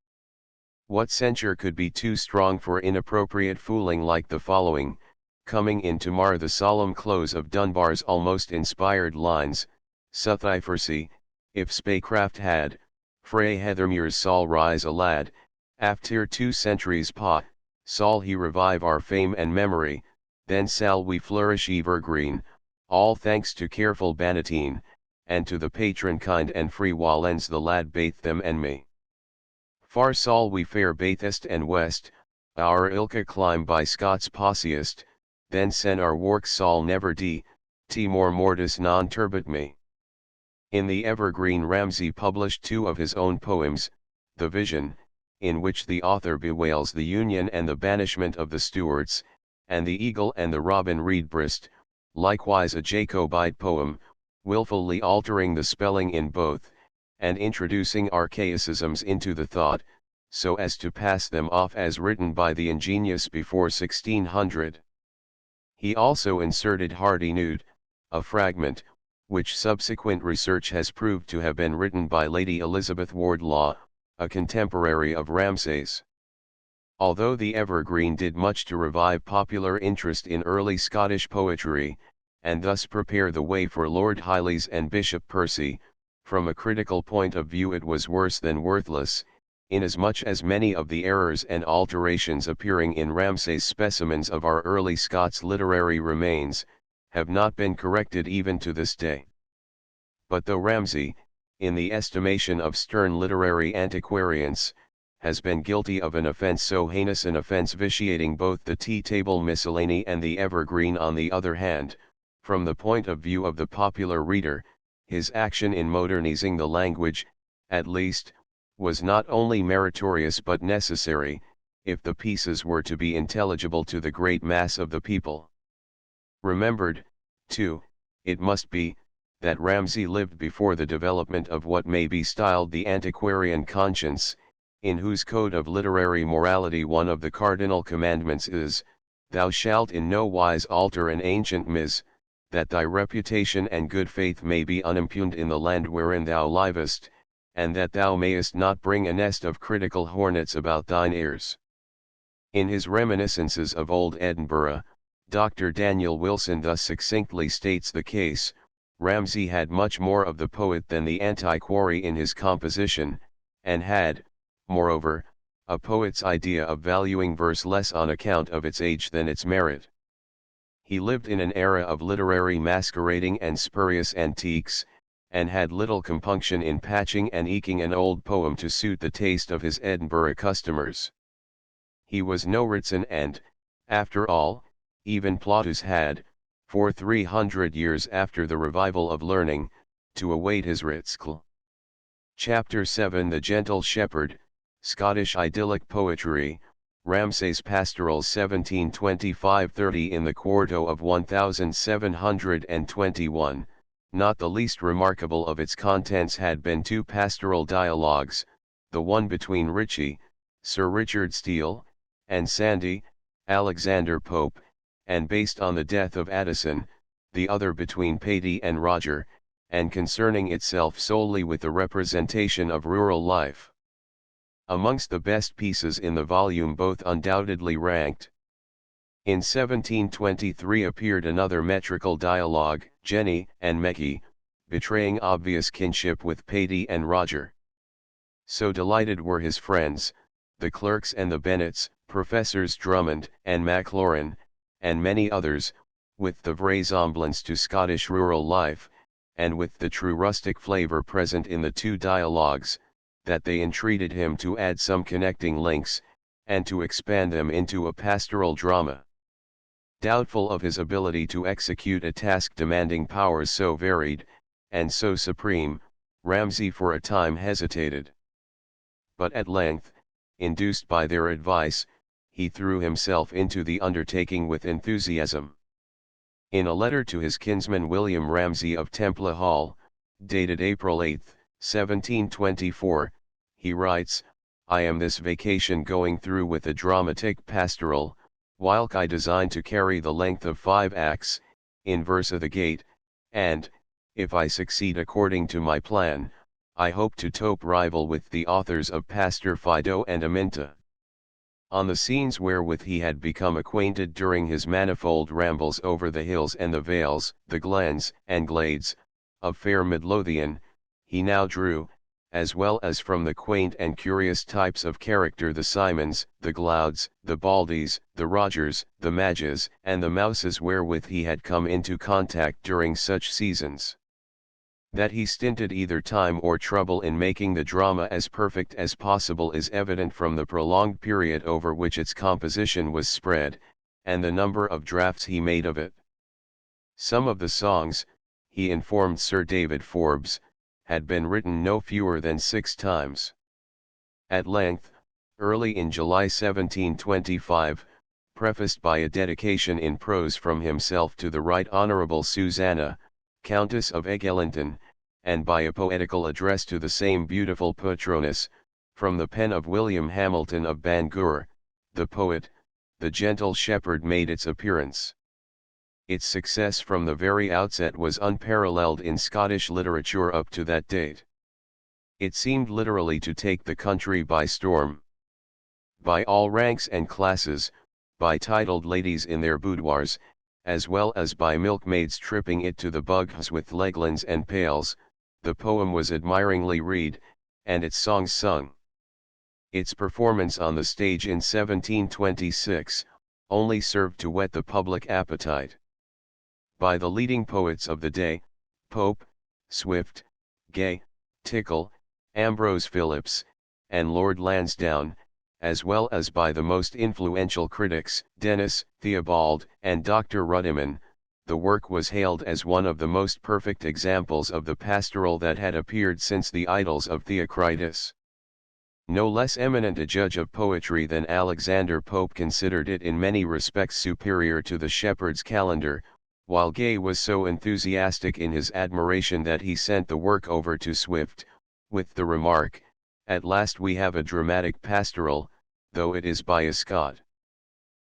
What censure could be too strong for inappropriate fooling like the following, coming in to mar the solemn close of Dunbar's almost inspired lines: Suth I foresee, if spacecraft had, frae Heathermuirs Saul rise a lad, after 2 centuries pa, Saul he revive our fame and memory, then shall we flourish evergreen, all thanks to careful Bannatyne, and to the patron kind and free Wallens the lad baith them and me. Far sall we fare baith est and west, our ilka climb by Scots possiest, then sen our works sall never more mortis non turbit me. In the Evergreen Ramsay published two of his own poems, The Vision, in which the author bewails the union and the banishment of the Stuarts, and The Eagle and the Robin Redbreast, likewise a Jacobite poem, wilfully altering the spelling in both, and introducing archaicisms into the thought, so as to pass them off as written by the ingenious before 1600. He also inserted Hardinude, a fragment, which subsequent research has proved to have been written by Lady Elizabeth Wardlaw, a contemporary of Ramsay's. Although the Evergreen did much to revive popular interest in early Scottish poetry, and thus prepare the way for Lord Hyley's and Bishop Percy, from a critical point of view it was worse than worthless, inasmuch as many of the errors and alterations appearing in Ramsay's specimens of our early Scots literary remains, have not been corrected even to this day. But though Ramsay, in the estimation of stern literary antiquarians, has been guilty of an offence so heinous, an offence vitiating both the tea-table miscellany and the Evergreen on the other hand, from the point of view of the popular reader, his action in modernizing the language, at least, was not only meritorious but necessary, if the pieces were to be intelligible to the great mass of the people. Remembered, too, it must be, that Ramsay lived before the development of what may be styled the antiquarian conscience, in whose code of literary morality one of the cardinal commandments is, "Thou shalt in no wise alter an ancient mise, that thy reputation and good faith may be unimpugned in the land wherein thou livest, and that thou mayest not bring a nest of critical hornets about thine ears." In his Reminiscences of Old Edinburgh, Dr. Daniel Wilson thus succinctly states the case: Ramsay had much more of the poet than the antiquary in his composition, and had, moreover, a poet's idea of valuing verse less on account of its age than its merit. He lived in an era of literary masquerading and spurious antiques, and had little compunction in patching and eking an old poem to suit the taste of his Edinburgh customers. He was no Ritson and, after all, even Plautus had, for 300 years after the revival of learning, to await his Ritskl. Chapter 7 The Gentle Shepherd, Scottish Idyllic Poetry, Ramsay's Pastorals 1725-30 in the quarto of 1721, not the least remarkable of its contents had been two pastoral dialogues, the one between Ritchie, Sir Richard Steele, and Sandy, Alexander Pope, and based on the death of Addison, the other between Patey and Roger, and concerning itself solely with the representation of rural life. Amongst the best pieces in the volume, both undoubtedly ranked. In 1723 appeared another metrical dialogue, Jenny and Mecky, betraying obvious kinship with Patey and Roger. So delighted were his friends, the clerks and the Bennets, Professors Drummond and Maclaurin, and many others, with the vraisemblance to Scottish rural life, and with the true rustic flavour present in the two dialogues, that they entreated him to add some connecting links, and to expand them into a pastoral drama. Doubtful of his ability to execute a task demanding powers so varied, and so supreme, Ramsay for a time hesitated. But at length, induced by their advice, he threw himself into the undertaking with enthusiasm. In a letter to his kinsman William Ramsay of Temple Hall, dated April 8, 1724, he writes, "I am this vacation going through with a dramatic pastoral, whilk I design to carry the length of 5 acts, in verse o' the gate, and, if I succeed according to my plan, I hope to tope rival with the authors of Pastor Fido and Aminta." On the scenes wherewith he had become acquainted during his manifold rambles over the hills and the vales, the glens and glades, of fair Midlothian, he now drew, as well as from the quaint and curious types of character the Simons, the Glouds, the Baldys, the Rogers, the Madges, and the Mouses wherewith he had come into contact during such seasons. That he stinted either time or trouble in making the drama as perfect as possible is evident from the prolonged period over which its composition was spread, and the number of drafts he made of it. Some of the songs, he informed Sir David Forbes, had been written no fewer than 6 times. At length, early in July 1725, prefaced by a dedication in prose from himself to the Right Honourable Susanna, Countess of Eglinton, and by a poetical address to the same beautiful patroness, from the pen of William Hamilton of Bangor, the poet, The Gentle Shepherd made its appearance. Its success from the very outset was unparalleled in Scottish literature up to that date. It seemed literally to take the country by storm. By all ranks and classes, by titled ladies in their boudoirs, as well as by milkmaids tripping it to the bughs with leglins and pails, the poem was admiringly read, and its songs sung. Its performance on the stage in 1726, only served to whet the public appetite. By the leading poets of the day, Pope, Swift, Gay, Tickell, Ambrose Phillips, and Lord Lansdowne, as well as by the most influential critics, Dennis, Theobald, and Dr. Ruddiman, the work was hailed as one of the most perfect examples of the pastoral that had appeared since the Idylls of Theocritus. No less eminent a judge of poetry than Alexander Pope considered it in many respects superior to the Shepherd's Calendar, while Gay was so enthusiastic in his admiration that he sent the work over to Swift, with the remark, "At last we have a dramatic pastoral, though it is by a Scot."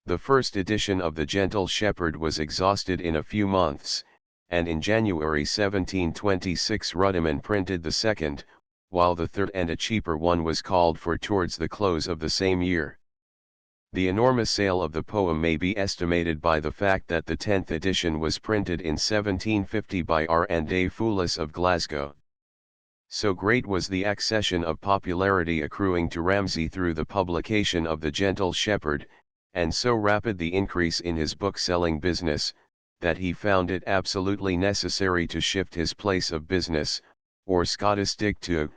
The first edition of The Gentle Shepherd was exhausted in a few months, and in January 1726 Ruddiman printed the second, while the third and a cheaper one was called for towards the close of the same year. The enormous sale of the poem may be estimated by the fact that the 10th edition was printed in 1750 by R.A. Foulis of Glasgow. So great was the accession of popularity accruing to Ramsay through the publication of The Gentle Shepherd, and so rapid the increase in his book-selling business, that he found it absolutely necessary to shift his place of business, or Scotistic to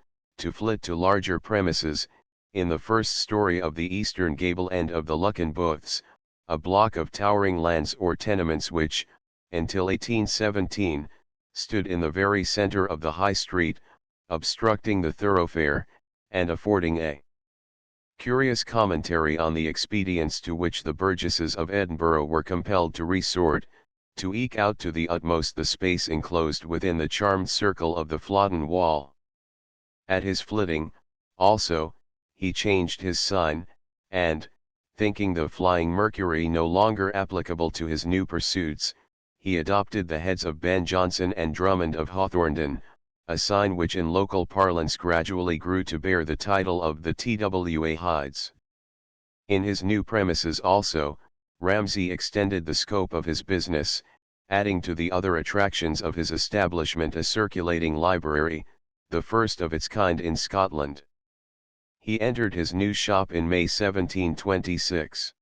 flit to larger premises, in the first story of the eastern gable end of the Lucken Booths, a block of towering lands or tenements which, until 1817, stood in the very centre of the High Street, obstructing the thoroughfare, and affording a curious commentary on the expedients to which the burgesses of Edinburgh were compelled to resort, to eke out to the utmost the space enclosed within the charmed circle of the Flodden Wall. At his flitting, also, he changed his sign, and, thinking the Flying Mercury no longer applicable to his new pursuits, he adopted the heads of Ben Jonson and Drummond of Hawthornden, a sign which in local parlance gradually grew to bear the title of the Twa Hides. In his new premises also, Ramsay extended the scope of his business, adding to the other attractions of his establishment a circulating library, the first of its kind in Scotland. He entered his new shop in May 1726.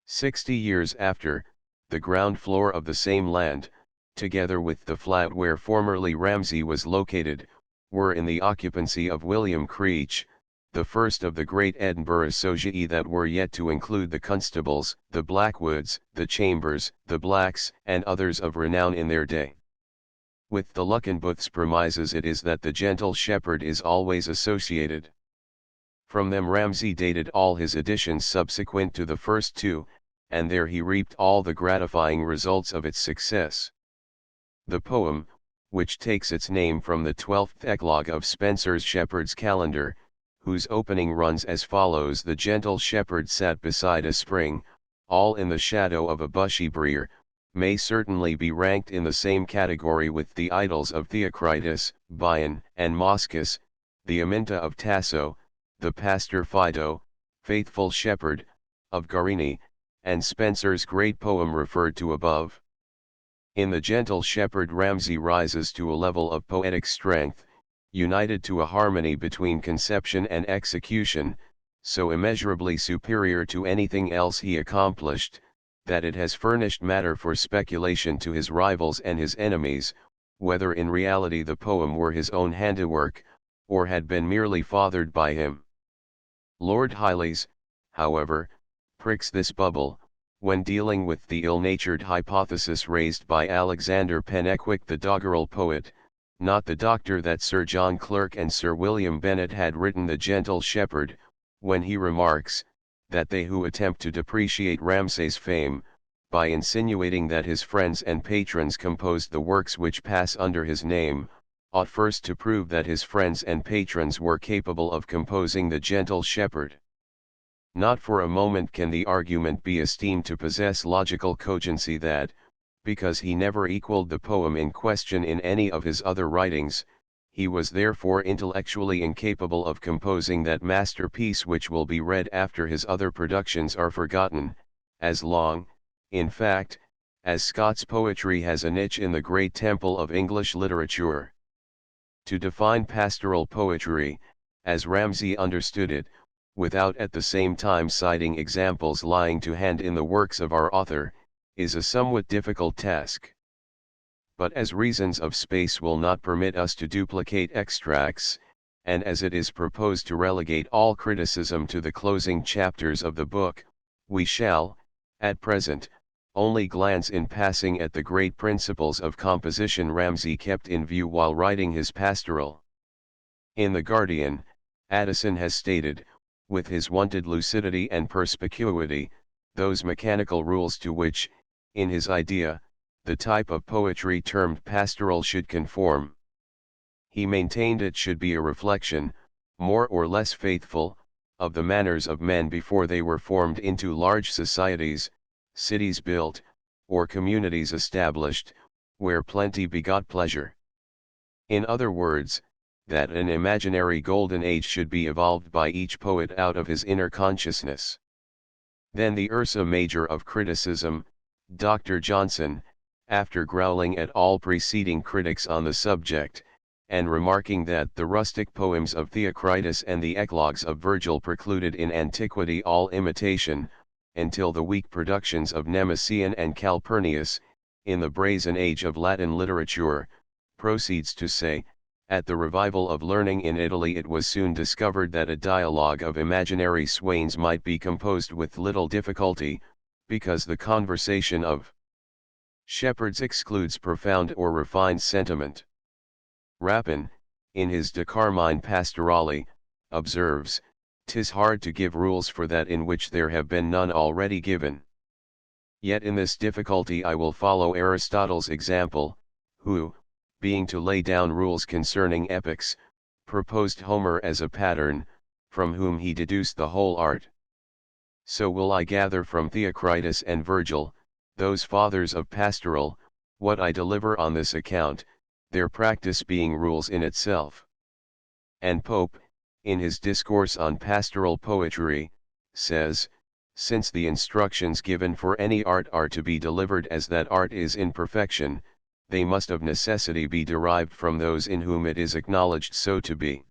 60 years after, the ground floor of the same land, together with the flat where formerly Ramsay was located, were in the occupancy of William Creech, the first of the great Edinburgh sogii that were yet to include the Constables, the Blackwoods, the Chambers, the Blacks, and others of renown in their day. With the Luckenbooth's premises it is that the Gentle Shepherd is always associated. From them Ramsay dated all his editions subsequent to the first two, and there he reaped all the gratifying results of its success. The poem, which takes its name from the 12th eclogue of Spenser's Shepherd's Calendar, whose opening runs as follows: "The gentle shepherd sat beside a spring, all in the shadow of a bushy brier," may certainly be ranked in the same category with the Idylls of Theocritus, Bion, and Moschus, the Aminta of Tasso, the Pastor Fido, Faithful Shepherd, of Guarini, and Spenser's great poem referred to above. In The Gentle Shepherd Ramsay rises to a level of poetic strength, united to a harmony between conception and execution, so immeasurably superior to anything else he accomplished, that it has furnished matter for speculation to his rivals and his enemies, whether in reality the poem were his own handiwork, or had been merely fathered by him. Lord Hiley's, however, pricks this bubble, when dealing with the ill-natured hypothesis raised by Alexander Pennequick the doggerel poet, not the doctor, that Sir John Clerk and Sir William Bennett had written The Gentle Shepherd, when he remarks, that they who attempt to depreciate Ramsay's fame, by insinuating that his friends and patrons composed the works which pass under his name, ought first to prove that his friends and patrons were capable of composing The Gentle Shepherd. Not for a moment can the argument be esteemed to possess logical cogency that, because he never equaled the poem in question in any of his other writings, he was therefore intellectually incapable of composing that masterpiece which will be read after his other productions are forgotten, as long, in fact, as Scott's poetry has a niche in the great temple of English literature. To define pastoral poetry, as Ramsay understood it, without at the same time citing examples lying to hand in the works of our author, is a somewhat difficult task. But as reasons of space will not permit us to duplicate extracts, and as it is proposed to relegate all criticism to the closing chapters of the book, we shall, at present, only glance in passing at the great principles of composition Ramsay kept in view while writing his pastoral. In The Guardian, Addison has stated, with his wonted lucidity and perspicuity, those mechanical rules to which, in his idea, the type of poetry termed pastoral should conform. He maintained it should be a reflection, more or less faithful, of the manners of men before they were formed into large societies, cities built, or communities established, where plenty begot pleasure. In other words, that an imaginary golden age should be evolved by each poet out of his inner consciousness. Then the Ursa Major of criticism, Dr. Johnson, after growling at all preceding critics on the subject, and remarking that the rustic poems of Theocritus and the eclogues of Virgil precluded in antiquity all imitation, until the weak productions of Nemesian and Calpurnius, in the brazen age of Latin literature, proceeds to say, at the revival of learning in Italy it was soon discovered that a dialogue of imaginary swains might be composed with little difficulty, because the conversation of shepherds excludes profound or refined sentiment. Rapin, in his De Carmine Pastorale, observes, "'Tis hard to give rules for that in which there have been none already given. Yet in this difficulty I will follow Aristotle's example, who, being to lay down rules concerning epics, proposed Homer as a pattern, from whom he deduced the whole art. So will I gather from Theocritus and Virgil, those fathers of pastoral, what I deliver on this account, their practice being rules in itself." And Pope, in his Discourse on Pastoral Poetry, says, "Since the instructions given for any art are to be delivered as that art is in perfection, they must of necessity be derived from those in whom it is acknowledged so to be.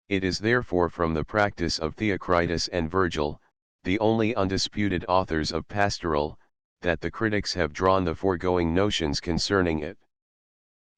It is therefore from the practice of Theocritus and Virgil, the only undisputed authors of pastoral, that the critics have drawn the foregoing notions concerning it."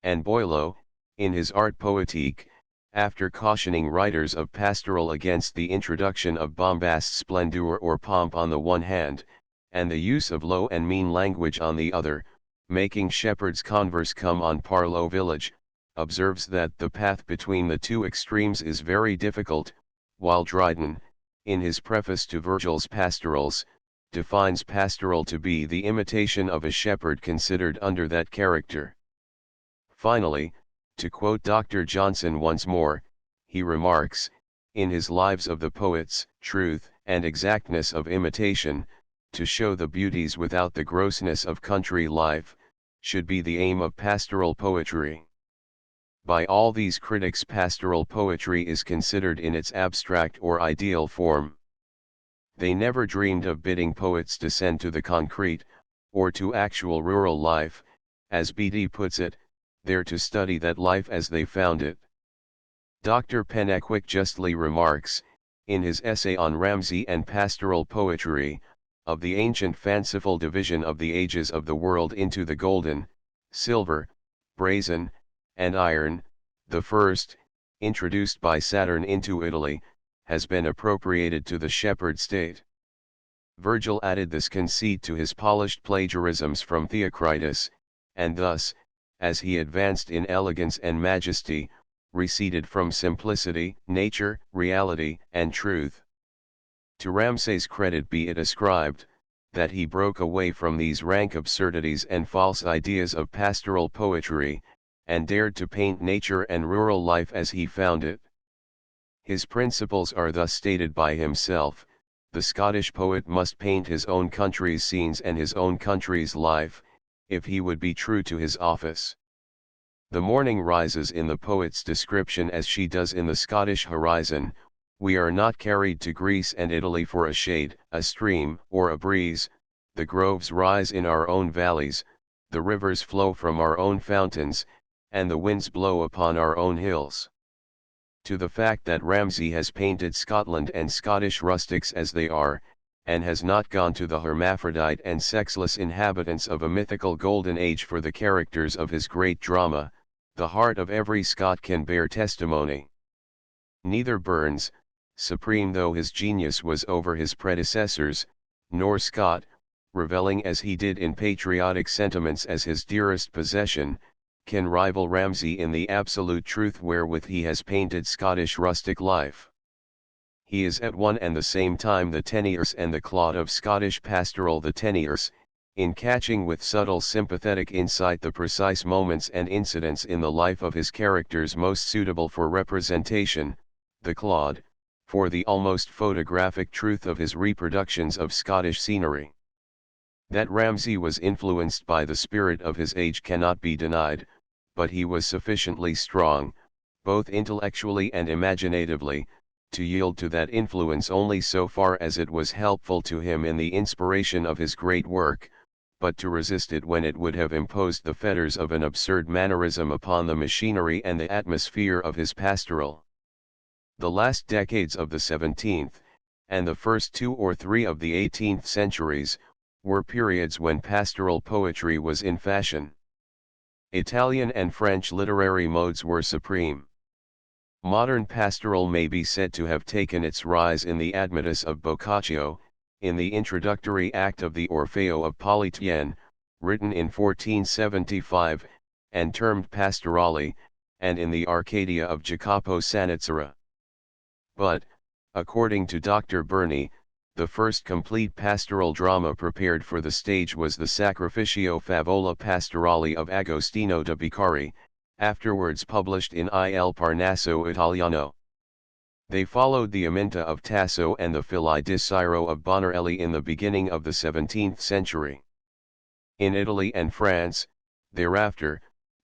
And Boileau, in his Art Poétique, after cautioning writers of pastoral against the introduction of bombast, splendor or pomp on the one hand, and the use of low and mean language on the other, making shepherds converse come on parlo village, observes that the path between the two extremes is very difficult, while Dryden, in his preface to Virgil's Pastorals, defines pastoral to be the imitation of a shepherd considered under that character. Finally, to quote Dr. Johnson once more, he remarks, in his Lives of the Poets, truth and exactness of imitation, to show the beauties without the grossness of country life, should be the aim of pastoral poetry. By all these critics pastoral poetry is considered in its abstract or ideal form. They never dreamed of bidding poets descend to the concrete, or to actual rural life, as B.D. puts it, there to study that life as they found it. Dr. Pennequick justly remarks, in his essay on Ramsay and pastoral poetry, of the ancient fanciful division of the ages of the world into the golden, silver, brazen, and iron, the first, introduced by Saturn into Italy, has been appropriated to the shepherd state. Virgil added this conceit to his polished plagiarisms from Theocritus, and thus, as he advanced in elegance and majesty, receded from simplicity, nature, reality, and truth. To Ramsay's credit be it ascribed, that he broke away from these rank absurdities and false ideas of pastoral poetry, and dared to paint nature and rural life as he found it. His principles are thus stated by himself: the Scottish poet must paint his own country's scenes and his own country's life, if he would be true to his office. The morning rises in the poet's description as she does in the Scottish horizon. We are not carried to Greece and Italy for a shade, a stream, or a breeze. The groves rise in our own valleys, the rivers flow from our own fountains, and the winds blow upon our own hills. To the fact that Ramsay has painted Scotland and Scottish rustics as they are, and has not gone to the hermaphrodite and sexless inhabitants of a mythical golden age for the characters of his great drama, the heart of every Scot can bear testimony. Neither Burns, supreme though his genius was over his predecessors, nor Scott, reveling as he did in patriotic sentiments as his dearest possession, can rival Ramsay in the absolute truth wherewith he has painted Scottish rustic life. He is at one and the same time the Teniers and the Claude of Scottish pastoral. The Teniers, in catching with subtle sympathetic insight the precise moments and incidents in the life of his characters most suitable for representation; the Claude, for the almost photographic truth of his reproductions of Scottish scenery. That Ramsay was influenced by the spirit of his age cannot be denied, but he was sufficiently strong, both intellectually and imaginatively, to yield to that influence only so far as it was helpful to him in the inspiration of his great work, but to resist it when it would have imposed the fetters of an absurd mannerism upon the machinery and the atmosphere of his pastoral. The last decades of the 17th, and the first 2 or 3 of the 18th centuries, were periods when pastoral poetry was in fashion. Italian and French literary modes were supreme. Modern pastoral may be said to have taken its rise in the Admetus of Boccaccio, in the introductory act of the Orfeo of Polytienne, written in 1475, and termed pastorale, and in the Arcadia of Jacopo Sanizzera. But, according to Dr. Burney, the first complete pastoral drama prepared for the stage was the Sacrificio Favola Pastorale of Agostino de Beccari, afterwards published in Il Parnasso Italiano. They followed the Aminta of Tasso and the Fili di Ciro of Bonarelli in the beginning of the 17th century. In Italy and France, thereafter,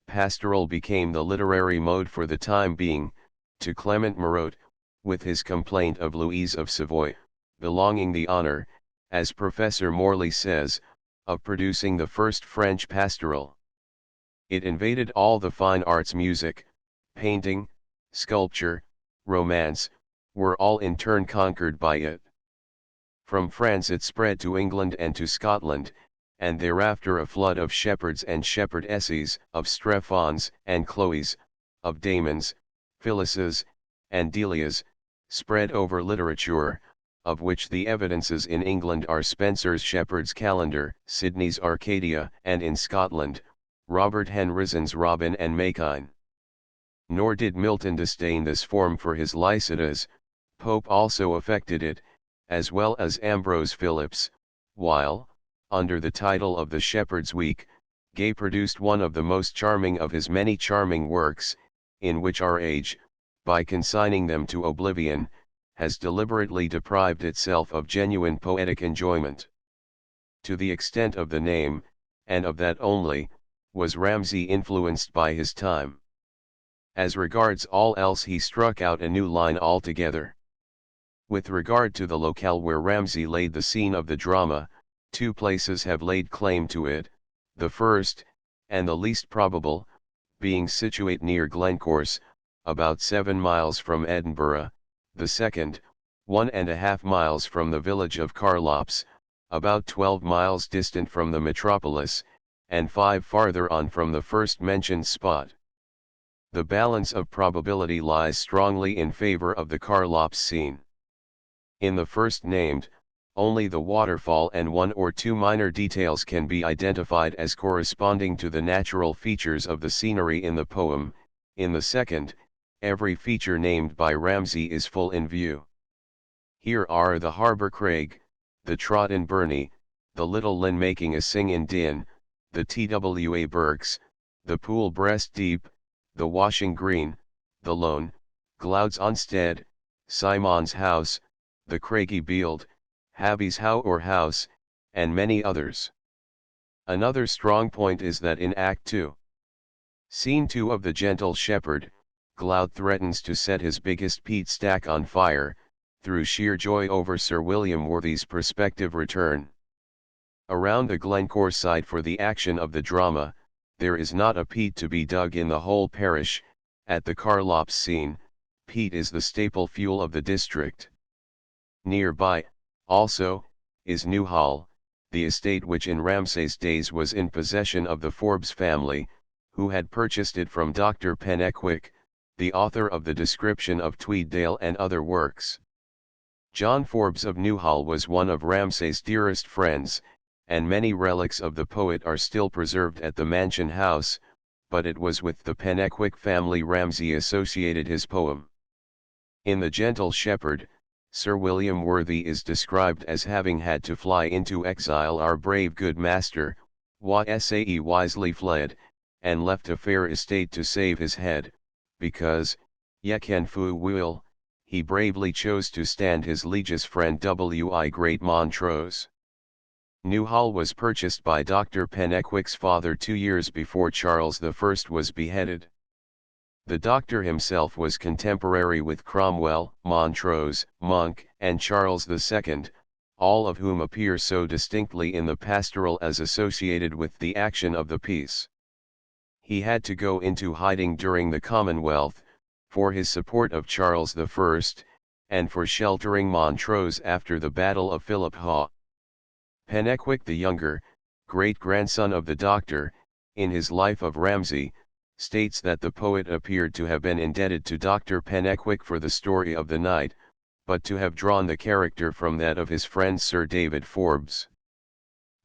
pastoral became the literary mode for the time being, to Clement Marot, with his Complaint of Louise of Savoy, belonging the honor, as Professor Morley says, of producing the first French pastoral. It invaded all the fine arts. Music, painting, sculpture, romance, were all in turn conquered by it. From France it spread to England and to Scotland, and thereafter a flood of shepherds and shepherdesses, of Strephons and Chloes, of Damons, Phyllises, and Delias, spread over literature, of which the evidences in England are Spenser's Shepherd's Calendar, Sidney's Arcadia, and in Scotland, Robert Henrison's Robin and Makine. Nor did Milton disdain this form for his Lycidas. Pope also affected it, as well as Ambrose Phillips, while, under the title of the Shepherd's Week, Gay produced one of the most charming of his many charming works, in which our age, by consigning them to oblivion, has deliberately deprived itself of genuine poetic enjoyment. To the extent of the name, and of that only, was Ramsay influenced by his time. As regards all else he struck out a new line altogether. With regard to the locale where Ramsay laid the scene of the drama, 2 places have laid claim to it, the first, and the least probable, being situate near Glencorse, about 7 miles from Edinburgh; the second, 1.5 miles from the village of Carlops, about 12 miles distant from the metropolis, and 5 farther on from the first mentioned spot. The balance of probability lies strongly in favor of the Carlops scene. In the first named, only the waterfall and 1 or 2 minor details can be identified as corresponding to the natural features of the scenery in the poem. In the second, every feature named by Ramsay is full in view. Here are the harbour crag, the trot in Burney, the little linn making a sing in Din, the Twa Burks, the pool breast deep, the washing green, the lone, Glouds on Stead, Simon's house, the craigie bield, Habby's how or house, and many others. Another strong point is that in Act 2, Scene 2 of The Gentle Shepherd, Gloud threatens to set his biggest peat stack on fire, through sheer joy over Sir William Worthy's prospective return. Around the Glencore site for the action of the drama, there is not a peat to be dug in the whole parish. At the Carlops scene, peat is the staple fuel of the district. Nearby, also, is Newhall, the estate which in Ramsay's days was in possession of the Forbes family, who had purchased it from Dr. Pennequick, the author of the description of Tweeddale and other works. John Forbes of Newhall was one of Ramsay's dearest friends, and many relics of the poet are still preserved at the Mansion House, but it was with the Pennequick family Ramsay associated his poem. In The Gentle Shepherd, Sir William Worthy is described as having had to fly into exile. Our brave good master, Sae wisely fled, and left a fair estate to save his head, because, ye can fu will, he bravely chose to stand his liege's friend Wi Great Montrose. Newhall was purchased by Dr. Pennequick's father 2 years before Charles I was beheaded. The doctor himself was contemporary with Cromwell, Montrose, Monk, and Charles II, all of whom appear so distinctly in the pastoral as associated with the action of the piece. He had to go into hiding during the Commonwealth, for his support of Charles I, and for sheltering Montrose after the Battle of Philip Haugh. Pennequick the Younger, great-grandson of the doctor, in his Life of Ramsay, states that the poet appeared to have been indebted to Dr. Pennequick for the story of the night, but to have drawn the character from that of his friend Sir David Forbes.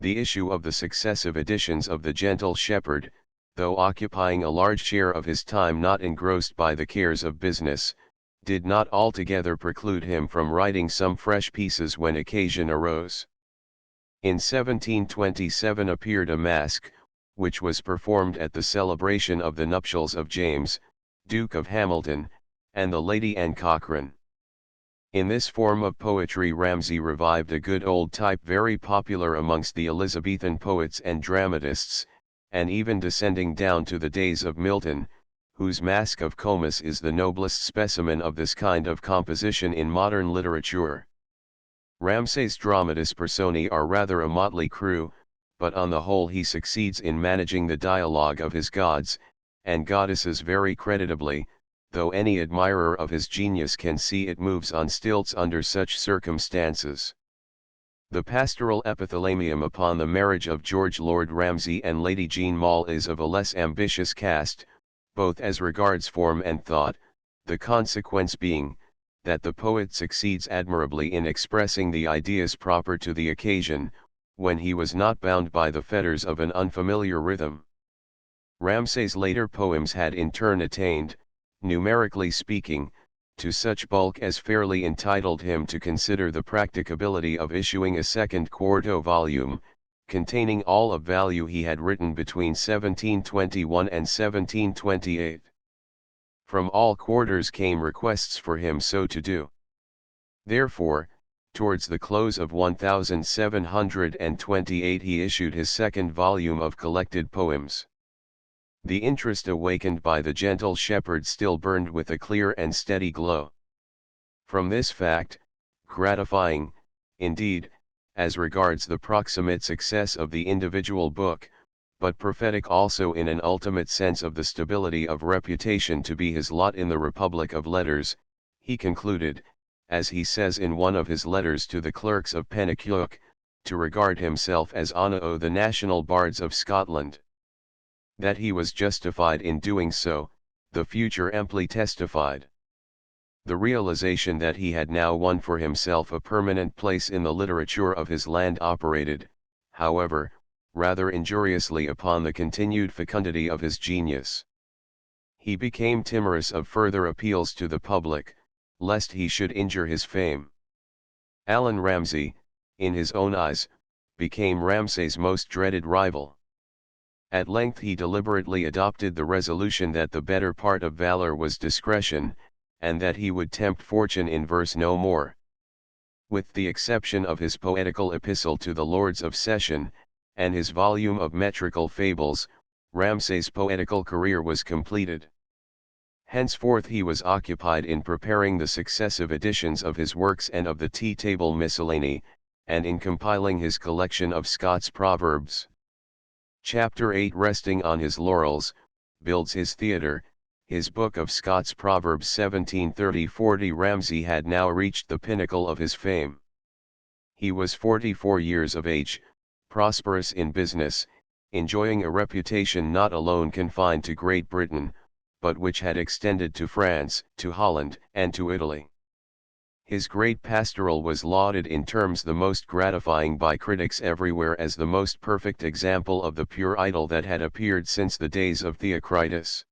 The issue of the successive editions of The Gentle Shepherd, though occupying a large share of his time not engrossed by the cares of business, did not altogether preclude him from writing some fresh pieces when occasion arose. In 1727 appeared a masque, which was performed at the celebration of the nuptials of James, Duke of Hamilton, and the Lady Anne Cochrane. In this form of poetry Ramsay revived a good old type very popular amongst the Elizabethan poets and dramatists, and even descending down to the days of Milton, whose Masque of Comus is the noblest specimen of this kind of composition in modern literature. Ramsay's dramatis personae are rather a motley crew, but on the whole he succeeds in managing the dialogue of his gods and goddesses very creditably, though any admirer of his genius can see it moves on stilts under such circumstances. The pastoral epithalamium upon the marriage of George Lord Ramsay and Lady Jean Mall is of a less ambitious cast, both as regards form and thought, the consequence being, that the poet succeeds admirably in expressing the ideas proper to the occasion, when he was not bound by the fetters of an unfamiliar rhythm. Ramsay's later poems had in turn attained, numerically speaking, to such bulk as fairly entitled him to consider the practicability of issuing a second quarto volume, containing all of value he had written between 1721 and 1728. From all quarters came requests for him so to do. Therefore, towards the close of 1728 he issued his second volume of collected poems. The interest awakened by The Gentle Shepherd still burned with a clear and steady glow. From this fact, gratifying, indeed, as regards the proximate success of the individual book, but prophetic also in an ultimate sense of the stability of reputation to be his lot in the Republic of Letters. He concluded, as he says in one of his letters to the clerks of Penicuik, to regard himself as one o' the national bards of Scotland. That he was justified in doing so, the future amply testified. The realization that he had now won for himself a permanent place in the literature of his land operated, however, rather injuriously upon the continued fecundity of his genius. He became timorous of further appeals to the public, lest he should injure his fame. Allan Ramsay, in his own eyes, became Ramsay's most dreaded rival. At length he deliberately adopted the resolution that the better part of valor was discretion, and that he would tempt fortune in verse no more. With the exception of his poetical epistle to the Lords of Session, and his volume of metrical fables, Ramsay's poetical career was completed. Henceforth he was occupied in preparing the successive editions of his works and of the Tea Table Miscellany, and in compiling his collection of Scots proverbs. Chapter 8 Resting on his laurels, builds his theatre, his book of Scots Proverbs 1730-40. Ramsay had now reached the pinnacle of his fame. He was 44 years of age, prosperous in business, enjoying a reputation not alone confined to Great Britain, but which had extended to France, to Holland, and to Italy. His great pastoral was lauded in terms the most gratifying by critics everywhere as the most perfect example of the pure idyll that had appeared since the days of Theocritus.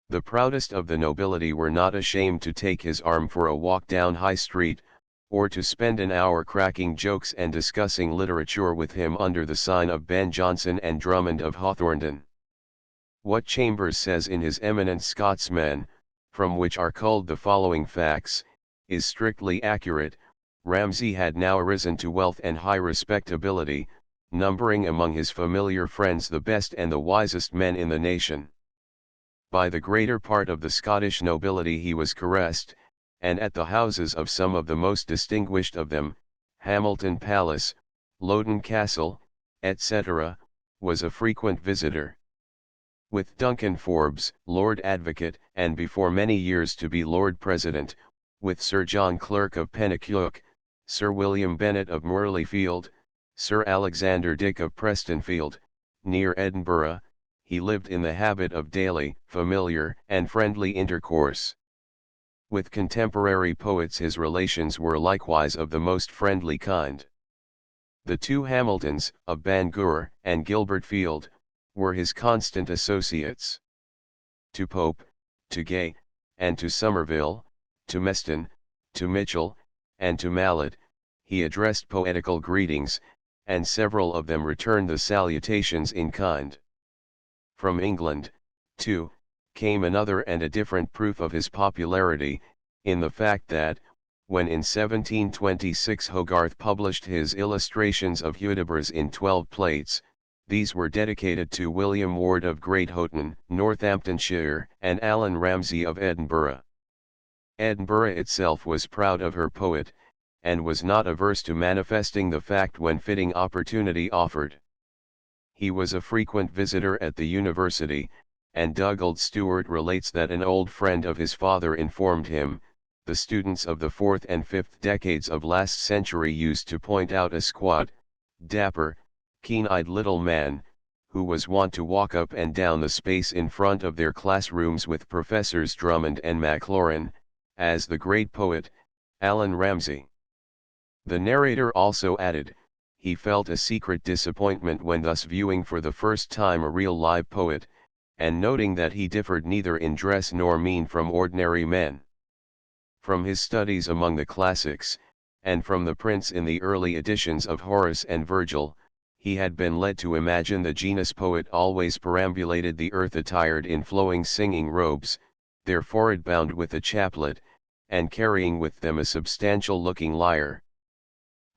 The proudest of the nobility were not ashamed to take his arm for a walk down High Street, or to spend an hour cracking jokes and discussing literature with him under the sign of Ben Jonson and Drummond of Hawthornden. What Chambers says in his Eminent Scotsman, from which are culled the following facts, is strictly accurate. Ramsay had now arisen to wealth and high respectability, numbering among his familiar friends the best and the wisest men in the nation. By the greater part of the Scottish nobility he was caressed, and at the houses of some of the most distinguished of them, Hamilton Palace, Loudoun Castle, etc., was a frequent visitor. With Duncan Forbes, Lord Advocate, and before many years to be Lord President, with Sir John Clerk of Penicuik, Sir William Bennet of Murleyfield, Sir Alexander Dick of Prestonfield, near Edinburgh, he lived in the habit of daily, familiar, and friendly intercourse. With contemporary poets his relations were likewise of the most friendly kind. The two Hamiltons, of Bangor and Gilbert Field, were his constant associates. To Pope, to Gay, and to Somerville, to Meston, to Mitchell, and to Mallet, he addressed poetical greetings, and several of them returned the salutations in kind. From England, too, came another and a different proof of his popularity, in the fact that, when in 1726 Hogarth published his illustrations of Hudibras in 12 plates, these were dedicated to William Ward of Great Houghton, Northamptonshire, and Allan Ramsay of Edinburgh. Edinburgh itself was proud of her poet, and was not averse to manifesting the fact when fitting opportunity offered. He was a frequent visitor at the university, and Dugald Stewart relates that an old friend of his father informed him, the students of the 4th and 5th decades of last century used to point out a squat, dapper, keen-eyed little man, who was wont to walk up and down the space in front of their classrooms with Professors Drummond and Maclaurin, as the great poet, Allan Ramsay. The narrator also added, he felt a secret disappointment when thus viewing for the first time a real live poet, and noting that he differed neither in dress nor mien from ordinary men. From his studies among the classics, and from the prints in the early editions of Horace and Virgil, he had been led to imagine the genus poet always perambulated the earth attired in flowing singing robes, their forehead bound with a chaplet, and carrying with them a substantial-looking lyre.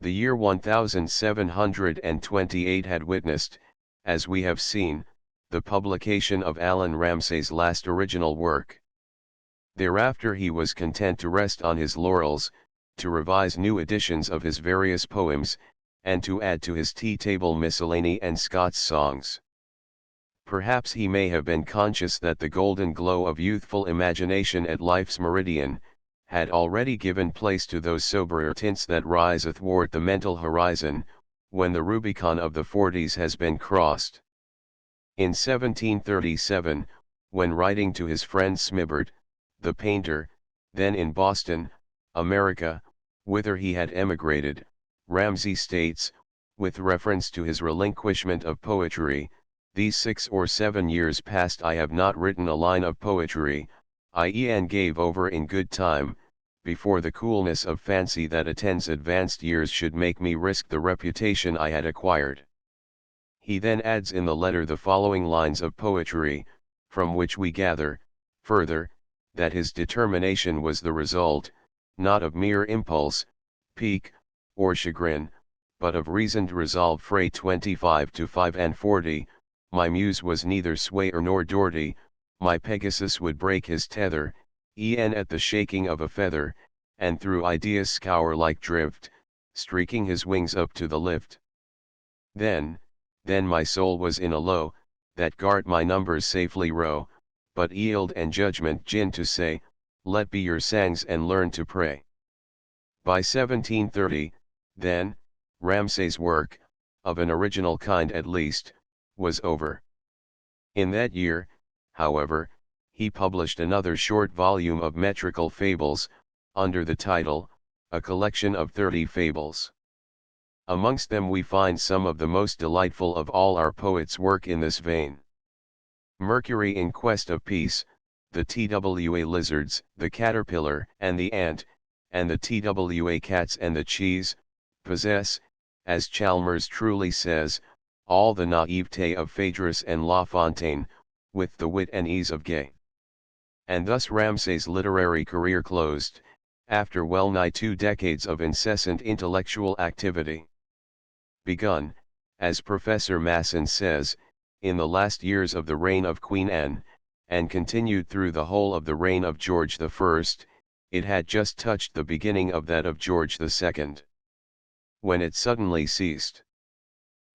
The year 1728 had witnessed, as we have seen, the publication of Allan Ramsay's last original work. Thereafter he was content to rest on his laurels, to revise new editions of his various poems, and to add to his Tea Table Miscellany and Scots songs. Perhaps he may have been conscious that the golden glow of youthful imagination at life's meridian, had already given place to those soberer tints that rise athwart the mental horizon, when the Rubicon of the 40s has been crossed. In 1737, when writing to his friend Smibert, the painter, then in Boston, America, whither he had emigrated, Ramsay states, with reference to his relinquishment of poetry, "These 6 or 7 years past I have not written a line of poetry, and gave over in good time, before the coolness of fancy that attends advanced years should make me risk the reputation I had acquired." He then adds in the letter the following lines of poetry, from which we gather, further, that his determination was the result, not of mere impulse, pique, or chagrin, but of reasoned resolve. Fray 25 to 5 and 40, "My muse was neither swayer nor dorty, my Pegasus would break his tether, at the shaking of a feather, and through ideas scour like drift, streaking his wings up to the lift. Then my soul was in a low, that gart my numbers safely row, but yield and judgment gin to say, let be your sangs and learn to pray." By 1730, then, Ramsay's work, of an original kind at least, was over. In that year, however, he published another short volume of metrical fables, under the title, A Collection of 30 Fables. Amongst them we find some of the most delightful of all our poets' work in this vein. Mercury in Quest of Peace, the TWA Lizards, the Caterpillar and the Ant, and the TWA Cats and the Cheese, possess, as Chalmers truly says, all the naivete of Phaedrus and La Fontaine, with the wit and ease of Gay. And thus Ramsay's literary career closed, after well nigh 2 decades of incessant intellectual activity. Begun, as Professor Masson says, in the last years of the reign of Queen Anne, and continued through the whole of the reign of George I, it had just touched the beginning of that of George II. When it suddenly ceased.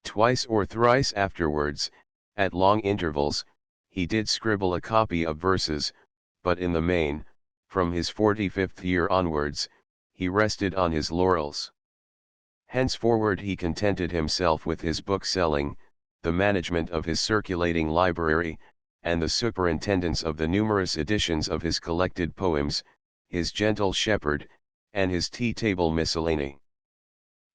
Twice or thrice afterwards, at long intervals, he did scribble a copy of verses, but in the main, from his 45th year onwards, he rested on his laurels. Henceforward he contented himself with his bookselling, the management of his circulating library, and the superintendence of the numerous editions of his collected poems, his Gentle Shepherd, and his Tea-Table Miscellany.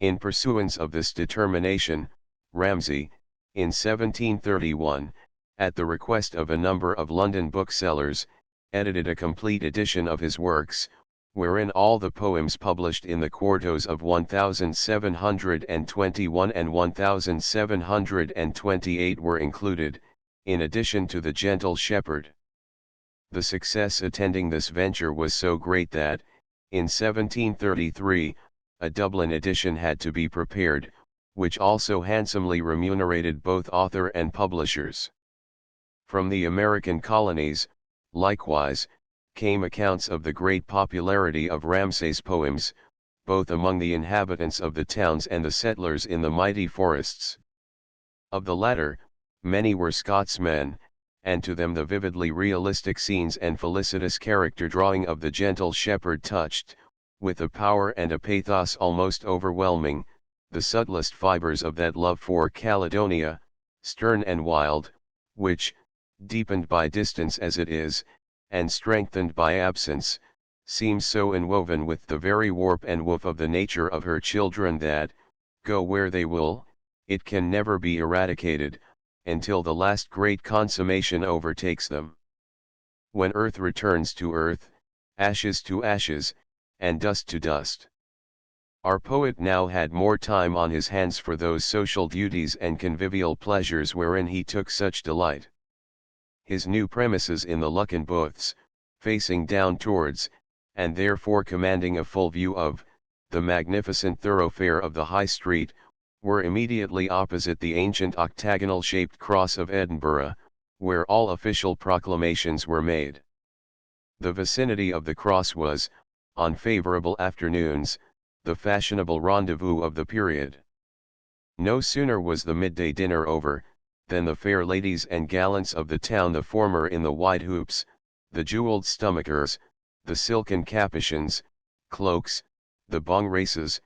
In pursuance of this determination, Ramsay, in 1731, at the request of a number of London booksellers, edited a complete edition of his works, wherein all the poems published in the quartos of 1721 and 1728 were included, in addition to the Gentle Shepherd. The success attending this venture was so great that, in 1733, a Dublin edition had to be prepared, which also handsomely remunerated both author and publishers. From the American colonies, likewise, came accounts of the great popularity of Ramsay's poems, both among the inhabitants of the towns and the settlers in the mighty forests. Of the latter, many were Scotsmen, and to them the vividly realistic scenes and felicitous character drawing of the Gentle Shepherd touched, with a power and a pathos almost overwhelming, the subtlest fibers of that love for Caledonia, stern and wild, which, deepened by distance as it is, and strengthened by absence, seems so inwoven with the very warp and woof of the nature of her children that, go where they will, it can never be eradicated, until the last great consummation overtakes them. When earth returns to earth, ashes to ashes, and dust to dust. Our poet now had more time on his hands for those social duties and convivial pleasures wherein he took such delight. His new premises in the Lucken Booths, facing down towards, and therefore commanding a full view of, the magnificent thoroughfare of the High Street, were immediately opposite the ancient octagonal-shaped Cross of Edinburgh, where all official proclamations were made. The vicinity of the Cross was, on favourable afternoons, the fashionable rendezvous of the period. No sooner was the midday dinner over, then the fair ladies and gallants of the town, the former in the wide hoops, the jewelled stomachers, the silken capuchons, cloaks, the bong races,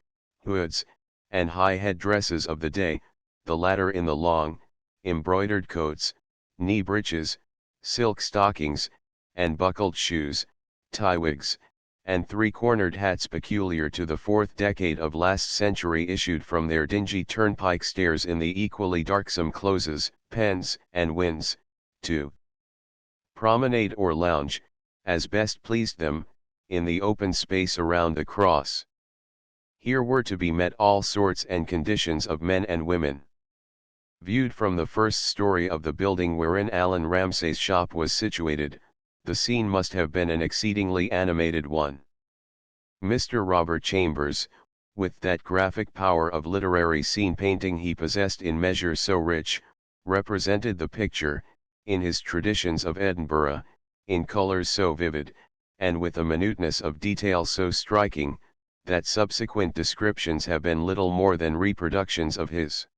hoods, and high head dresses of the day, the latter in the long, embroidered coats, knee breeches, silk stockings, and buckled shoes, tie wigs, and three-cornered hats peculiar to the fourth decade of last century issued from their dingy turnpike stairs in the equally darksome closes, pens, and winds, to promenade or lounge, as best pleased them, in the open space around the cross. Here were to be met all sorts and conditions of men and women. Viewed from the first story of the building wherein Allan Ramsay's shop was situated, the scene must have been an exceedingly animated one. Mr. Robert Chambers, with that graphic power of literary scene painting he possessed in measure so rich, represented the picture, in his Traditions of Edinburgh, in colours so vivid, and with a minuteness of detail so striking, that subsequent descriptions have been little more than reproductions of his.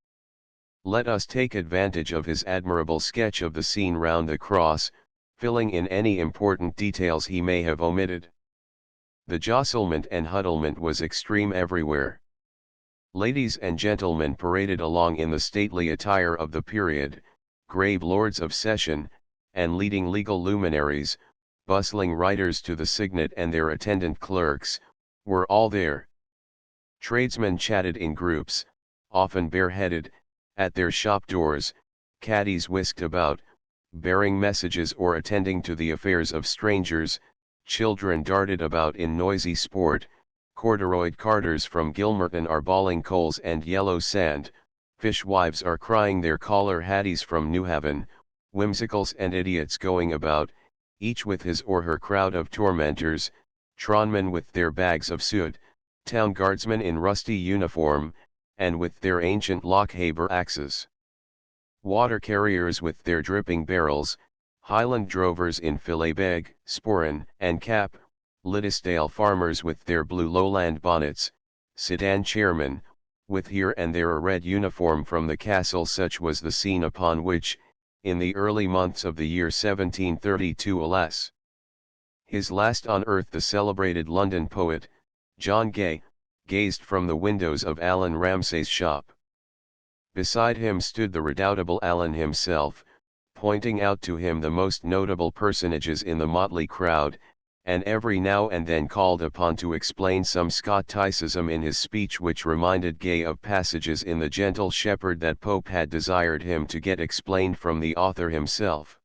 Let us take advantage of his admirable sketch of the scene round the cross, filling in any important details he may have omitted. The jostlement and huddlement was extreme everywhere. Ladies and gentlemen paraded along in the stately attire of the period, grave lords of session, and leading legal luminaries, bustling writers to the signet and their attendant clerks, were all there. Tradesmen chatted in groups, often bareheaded, at their shop doors, caddies whisked about, bearing messages or attending to the affairs of strangers, children darted about in noisy sport, corduroyed carters from Gilmerton are bawling coals and yellow sand, fishwives are crying their collar hatties from Newhaven, whimsicals and idiots going about, each with his or her crowd of tormentors, tronmen with their bags of soot, town guardsmen in rusty uniform, and with their ancient Lochaber axes. Water carriers with their dripping barrels, Highland drovers in fillet-beg, sporran, and cap, Liddesdale farmers with their blue lowland bonnets, sedan chairmen, with here and there a red uniform from the castle. Such was the scene upon which, in the early months of the year 1732, alas, his last on earth, the celebrated London poet, John Gay, gazed from the windows of Allan Ramsay's shop. Beside him stood the redoubtable Allan himself, pointing out to him the most notable personages in the motley crowd, and every now and then called upon to explain some Scotticism in his speech which reminded Gay of passages in The Gentle Shepherd that Pope had desired him to get explained from the author himself.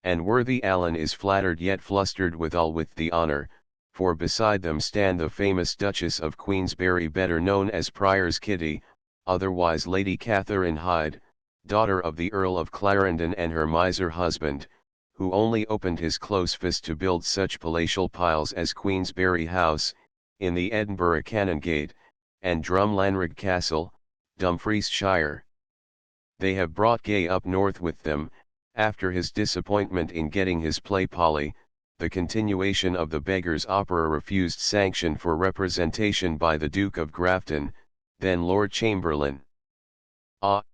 And worthy Allan is flattered yet flustered withal with the honour, for beside them stand the famous Duchess of Queensberry, better known as Prior's Kitty, otherwise Lady Catherine Hyde, daughter of the Earl of Clarendon and her miser husband, who only opened his close fist to build such palatial piles as Queensberry House, in the Edinburgh Canongate, and Drumlanrig Castle, Dumfriesshire. They have brought Gay up north with them, after his disappointment in getting his play Polly, the continuation of the Beggar's Opera refused sanction for representation by the Duke of Grafton, then Lord Chamberlain. Ah!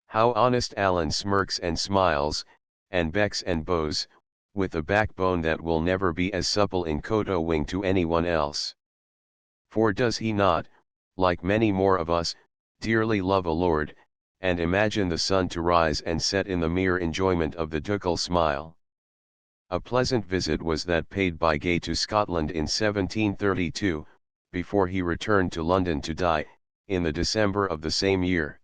How honest Allan smirks and smiles, and becks and bows, with a backbone that will never be as supple in coat o' wing to anyone else. For does he not, like many more of us, dearly love a lord, and imagine the sun to rise and set in the mere enjoyment of the ducal smile? A pleasant visit was that paid by Gay to Scotland in 1732, before he returned to London to die, in the December of the same year.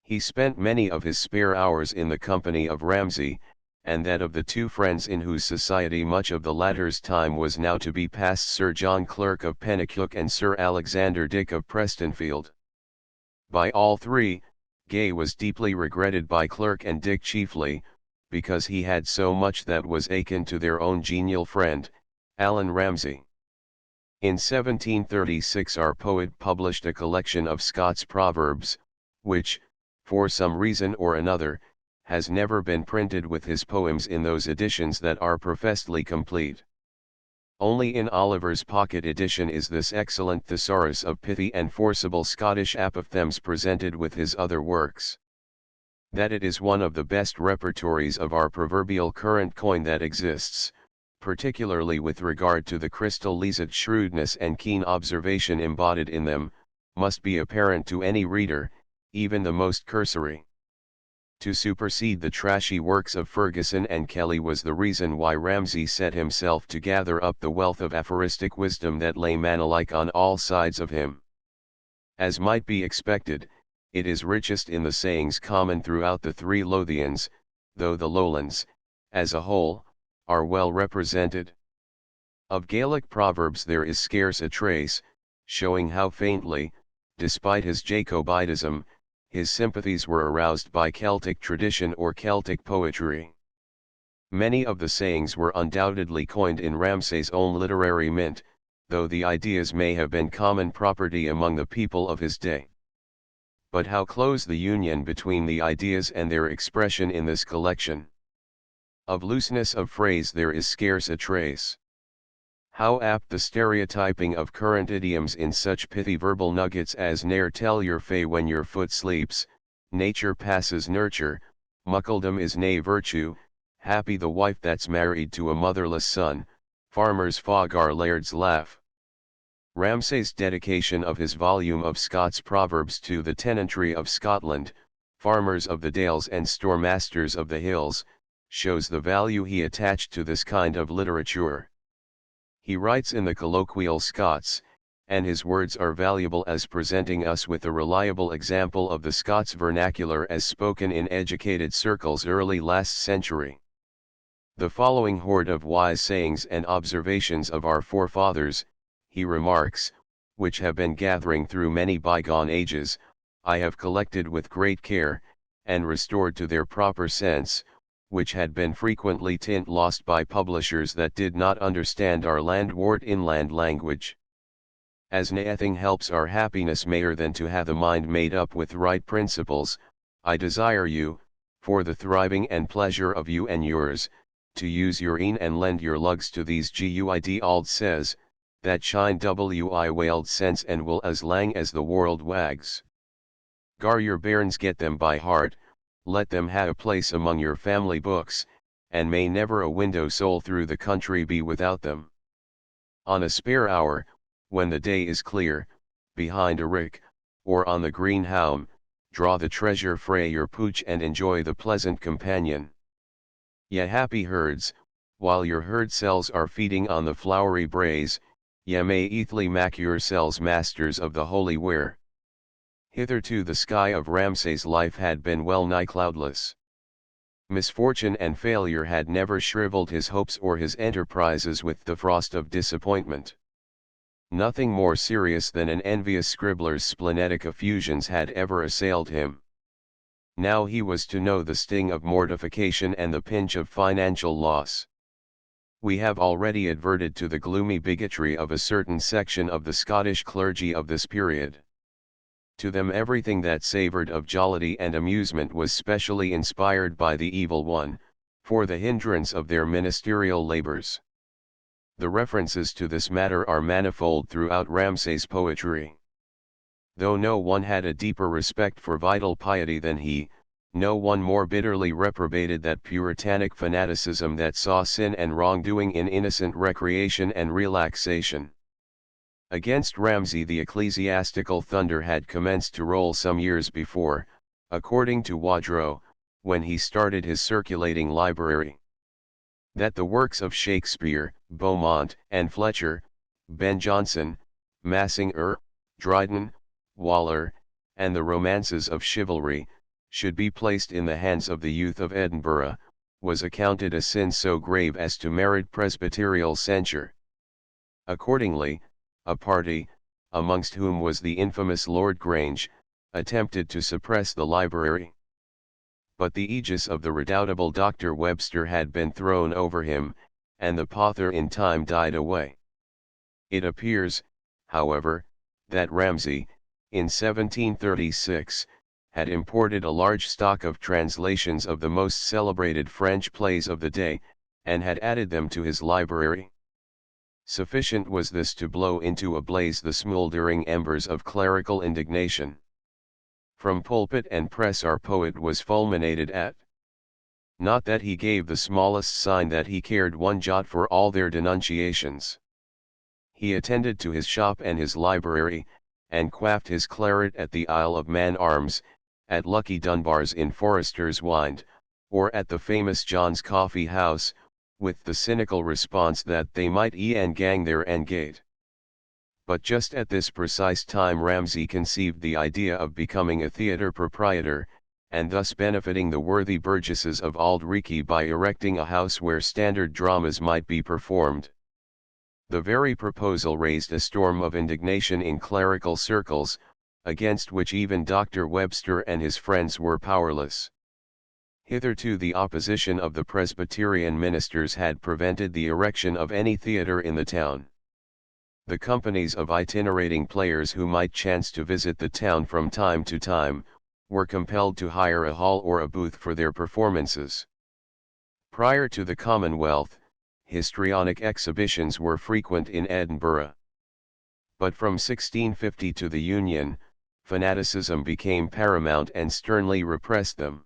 He spent many of his spare hours in the company of Ramsay, and that of the two friends in whose society much of the latter's time was now to be passed, Sir John Clerk of Penicuik and Sir Alexander Dick of Prestonfield. By all three, Gay was deeply regretted, by Clerk and Dick chiefly, because he had so much that was akin to their own genial friend, Allan Ramsay. In 1736 our poet published a collection of Scots proverbs, which, for some reason or another, has never been printed with his poems in those editions that are professedly complete. Only in Oliver's pocket edition is this excellent thesaurus of pithy and forcible Scottish apophthegms presented with his other works. that it is one of the best repertories of our proverbial current coin that exists, particularly with regard to the crystal-lised shrewdness and keen observation embodied in them, must be apparent to any reader, even the most cursory. To supersede the trashy works of Ferguson and Kelly was the reason why Ramsay set himself to gather up the wealth of aphoristic wisdom that lay manna-like on all sides of him. As might be expected, it is richest in the sayings common throughout the three Lothians, though the Lowlands, as a whole, are well represented. Of Gaelic proverbs there is scarce a trace, showing how faintly, despite his Jacobitism, his sympathies were aroused by Celtic tradition or Celtic poetry. Many of the sayings were undoubtedly coined in Ramsay's own literary mint, though the ideas may have been common property among the people of his day. But how close the union between the ideas and their expression in this collection! Of looseness of phrase there is scarce a trace. How apt the stereotyping of current idioms in such pithy verbal nuggets as "ne'er tell your fay when your foot sleeps," "nature passes nurture," "muckledom is nae virtue," "happy the wife that's married to a motherless son," "farmers fog our laird's laugh." Ramsay's dedication of his volume of Scots Proverbs to the tenantry of Scotland, farmers of the dales and storemasters of the hills, shows the value he attached to this kind of literature. He writes in the colloquial Scots, and his words are valuable as presenting us with a reliable example of the Scots vernacular as spoken in educated circles early last century. The following hoard of wise sayings and observations of our forefathers, he remarks, which have been gathering through many bygone ages, I have collected with great care, and restored to their proper sense, which had been frequently tint lost by publishers that did not understand our landward inland language. As naething helps our happiness mair than to have the mind made up with right principles, I desire you, for the thriving and pleasure of you and yours, to use your een and lend your lugs to these guid auld says, that shine wi wailed sense and will as lang as the world wags. Gar your bairns get them by heart, let them ha' a place among your family books, and may never a window sole through the country be without them. On a spare hour, when the day is clear, behind a rick, or on the green halm, draw the treasure frae your pooch and enjoy the pleasant companion. Ye happy herds, while your herd cells are feeding on the flowery braes, ye may eathly mak yourselves masters of the holy ware. Hitherto the sky of Ramsay's life had been well nigh cloudless. Misfortune and failure had never shriveled his hopes or his enterprises with the frost of disappointment. Nothing more serious than an envious scribbler's splenetic effusions had ever assailed him. Now he was to know the sting of mortification and the pinch of financial loss. We have already adverted to the gloomy bigotry of a certain section of the Scottish clergy of this period. To them everything that savoured of jollity and amusement was specially inspired by the evil one, for the hindrance of their ministerial labours. The references to this matter are manifold throughout Ramsay's poetry. Though no one had a deeper respect for vital piety than he, no one more bitterly reprobated that puritanic fanaticism that saw sin and wrongdoing in innocent recreation and relaxation. Against Ramsay the ecclesiastical thunder had commenced to roll some years before, according to Wadrow, when he started his circulating library. That the works of Shakespeare, Beaumont, and Fletcher, Ben Jonson, Massinger, Dryden, Waller, and the romances of chivalry, should be placed in the hands of the youth of Edinburgh, was accounted a sin so grave as to merit presbyterial censure. Accordingly, a party, amongst whom was the infamous Lord Grange, attempted to suppress the library. But the aegis of the redoubtable Dr. Webster had been thrown over him, and the pother in time died away. It appears, however, that Ramsay, in 1736, had imported a large stock of translations of the most celebrated French plays of the day, and had added them to his library. Sufficient was this to blow into a blaze the smouldering embers of clerical indignation. From pulpit and press our poet was fulminated at. Not that he gave the smallest sign that he cared one jot for all their denunciations. He attended to his shop and his library, and quaffed his claret at the Isle of Man Arms, at Lucky Dunbar's in Forester's Wynd, or at the famous John's Coffee House, with the cynical response that they might e'en gang there and gate. But just at this precise time Ramsay conceived the idea of becoming a theatre proprietor, and thus benefiting the worthy burgesses of Auld Reekie by erecting a house where standard dramas might be performed. The very proposal raised a storm of indignation in clerical circles, against which even Dr. Webster and his friends were powerless. Hitherto the opposition of the Presbyterian ministers had prevented the erection of any theatre in the town. The companies of itinerating players who might chance to visit the town from time to time, were compelled to hire a hall or a booth for their performances. Prior to the Commonwealth, histrionic exhibitions were frequent in Edinburgh. But from 1650 to the Union, fanaticism became paramount and sternly repressed them.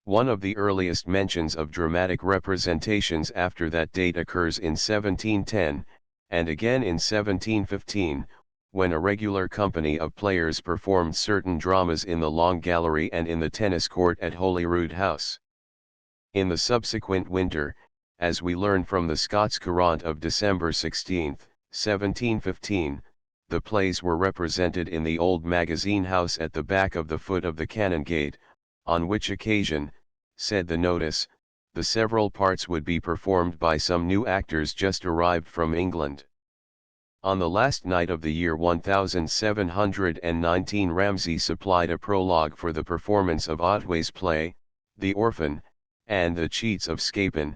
One of the earliest mentions of dramatic representations after that date occurs in 1710, and again in 1715, when a regular company of players performed certain dramas in the Long Gallery and in the tennis court at Holyrood House. In the subsequent winter, as we learn from the Scots Courant of December 16, 1715, the plays were represented in the old magazine house at the back of the foot of the Canongate, on which occasion, said the notice, the several parts would be performed by some new actors just arrived from England. On the last night of the year 1719 Ramsay supplied a prologue for the performance of Otway's play, The Orphan, and The Cheats of Scapin,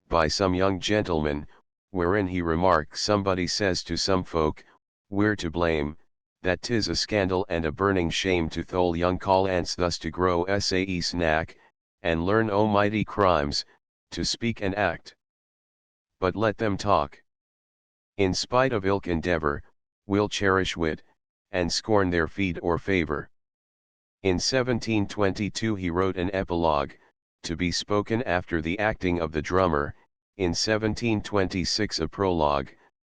by some young gentlemen, wherein he remarks somebody says to some folk, we're to blame, that 'tis a scandal and a burning shame to thole young callants thus to grow sae snack, and learn mighty crimes, to speak and act. But let them talk. In spite of ilk endeavor, we'll cherish wit, and scorn their feed or favor. In 1722 he wrote an epilogue, to be spoken after the acting of the drummer, in 1726 a prologue,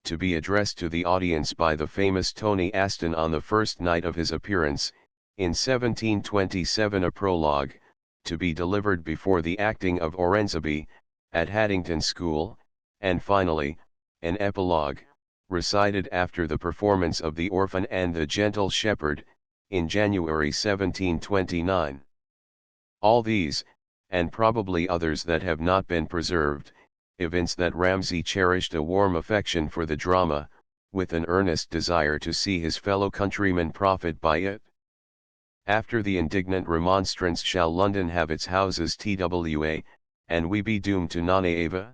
to be addressed to the audience by the famous Tony Aston on the first night of his appearance, in 1727 a prologue, to be delivered before the acting of Orensby, at Haddington School, and finally, an epilogue, recited after the performance of The Orphan and The Gentle Shepherd, in January 1729. All these, and probably others that have not been preserved, evince that Ramsay cherished a warm affection for the drama, with an earnest desire to see his fellow countrymen profit by it. After the indignant remonstrance, shall London have its houses twa, and we be doomed to none ava?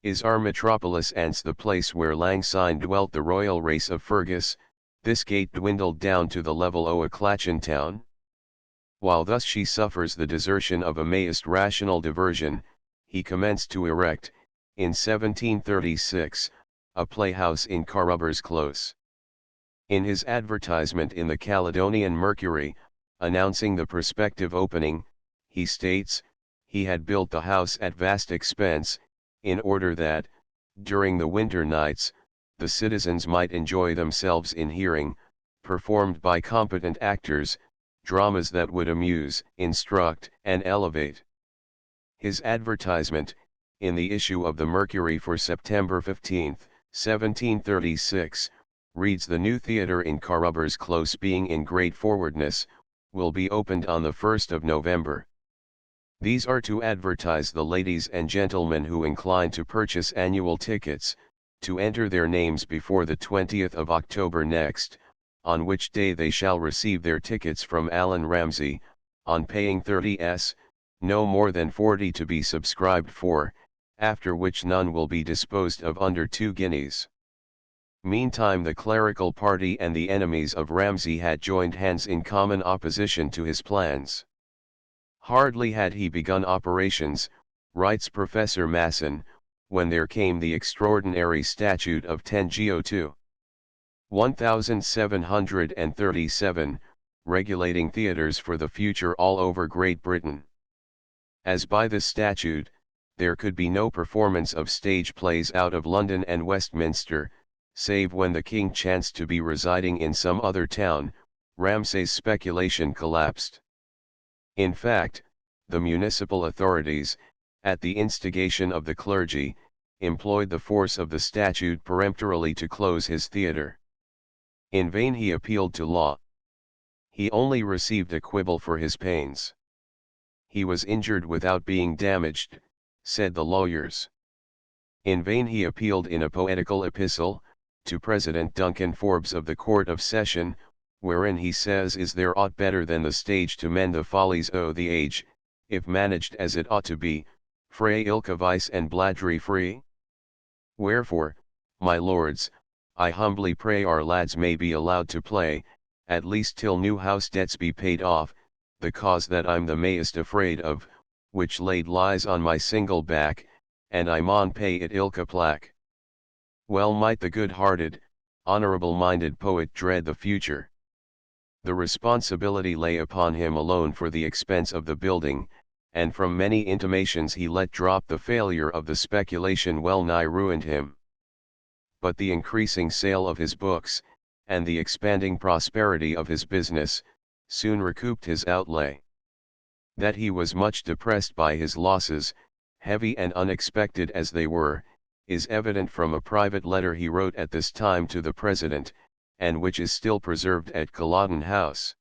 Is our metropolis ance the place where lang syne dwelt the royal race of Fergus, this gate dwindled down to the level o' a Clachan town? While thus she suffers the desertion of a mayest rational diversion, he commenced to erect, in 1736, a playhouse in Carrubbers Close. In his advertisement in the Caledonian Mercury, announcing the prospective opening, he states, he had built the house at vast expense, in order that, during the winter nights, the citizens might enjoy themselves in hearing, performed by competent actors, dramas that would amuse, instruct, and elevate. His advertisement, in the issue of the Mercury for September 15, 1736, reads, the new theatre in Carrubbers Close being in great forwardness, will be opened on the 1st of November. These are to advertise the ladies and gentlemen who incline to purchase annual tickets, to enter their names before the 20th of October next, on which day they shall receive their tickets from Allan Ramsay, on paying 30s, no more than 40 to be subscribed for, after which none will be disposed of under 2 guineas. Meantime the clerical party and the enemies of Ramsay had joined hands in common opposition to his plans. Hardly had he begun operations, writes Professor Masson, when there came the extraordinary statute of 10 Geo 2. 1737, regulating theatres for the future all over Great Britain. As by this statute, there could be no performance of stage plays out of London and Westminster, save when the king chanced to be residing in some other town. Ramsay's speculation collapsed. In fact, the municipal authorities, at the instigation of the clergy, employed the force of the statute peremptorily to close his theatre. In vain he appealed to law. He only received a quibble for his pains. He was injured without being damaged, said the lawyers. In vain he appealed in a poetical epistle, to President Duncan Forbes of the Court of Session, wherein he says, "Is there aught better than the stage to mend the follies o' the age, if managed as it ought to be, frae ilka vice and bladry free? Wherefore, my lords, I humbly pray our lads may be allowed to play, at least till new house debts be paid off, the cause that I'm the mayest afraid of, which laid lies on my single back, and I maun pay it ilka plack." Well might the good-hearted, honourable-minded poet dread the future. The responsibility lay upon him alone for the expense of the building, and from many intimations he let drop the failure of the speculation well nigh ruined him. But the increasing sale of his books, and the expanding prosperity of his business, soon recouped his outlay. That he was much depressed by his losses, heavy and unexpected as they were, is evident from a private letter he wrote at this time to the President, and which is still preserved at Culloden House.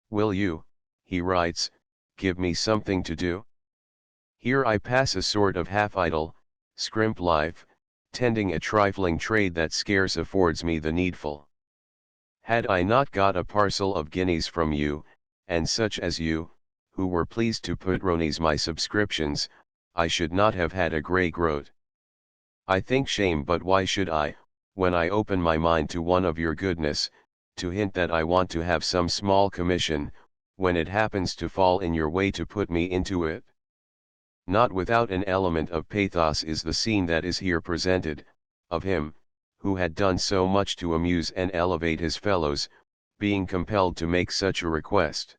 "Will you," he writes, "give me something to do? Here I pass a sort of half-idle, scrimp life, tending a trifling trade that scarce affords me the needful. Had I not got a parcel of guineas from you, and such as you, who were pleased to patronize my subscriptions, I should not have had a grey groat. I think shame, but why should I, when I open my mind to one of your goodness, to hint that I want to have some small commission, when it happens to fall in your way to put me into it?" Not without an element of pathos is the scene that is here presented, of him, who had done so much to amuse and elevate his fellows, being compelled to make such a request.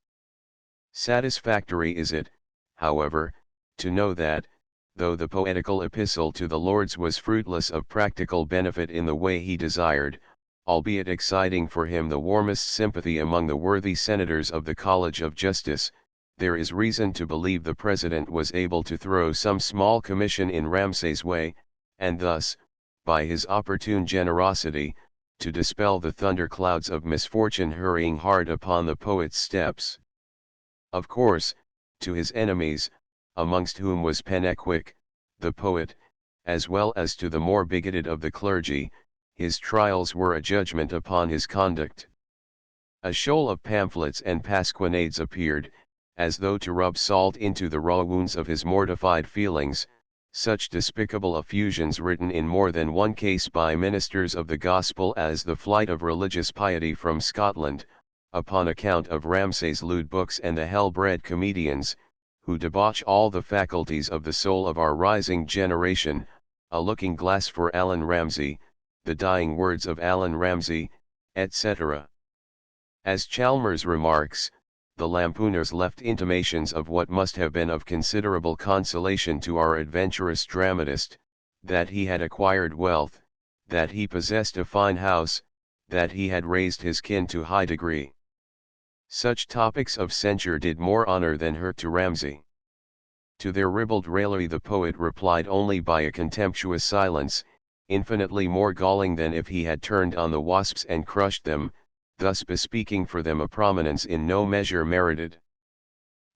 Satisfactory is it, however, to know that, though the poetical epistle to the Lords was fruitless of practical benefit in the way he desired, albeit exciting for him the warmest sympathy among the worthy senators of the College of Justice, there is reason to believe the President was able to throw some small commission in Ramsay's way, and thus, by his opportune generosity, to dispel the thunderclouds of misfortune hurrying hard upon the poet's steps. Of course, to his enemies, amongst whom was Pennequick, the poet, as well as to the more bigoted of the clergy, his trials were a judgment upon his conduct. A shoal of pamphlets and pasquinades appeared, as though to rub salt into the raw wounds of his mortified feelings, such despicable effusions written in more than one case by ministers of the gospel as the flight of religious piety from Scotland, upon account of Ramsay's lewd books, and the hell-bred comedians, who debauch all the faculties of the soul of our rising generation, a looking-glass for Allan Ramsay, the dying words of Allan Ramsay, etc. As Chalmers remarks, the lampooners left intimations of what must have been of considerable consolation to our adventurous dramatist, that he had acquired wealth, that he possessed a fine house, that he had raised his kin to high degree. Such topics of censure did more honor than hurt to Ramsay. To their ribald raillery the poet replied only by a contemptuous silence, infinitely more galling than if he had turned on the wasps and crushed them, thus bespeaking for them a prominence in no measure merited.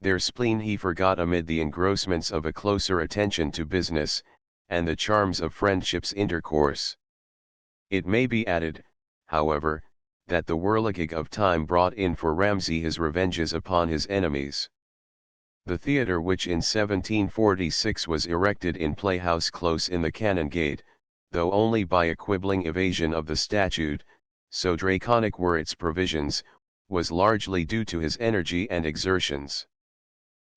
Their spleen he forgot amid the engrossments of a closer attention to business, and the charms of friendship's intercourse. It may be added, however, that the whirligig of time brought in for Ramsay his revenges upon his enemies. The theatre, which in 1746 was erected in Playhouse Close in the Canongate, though only by a quibbling evasion of the statute, so draconic were its provisions, was largely due to his energy and exertions.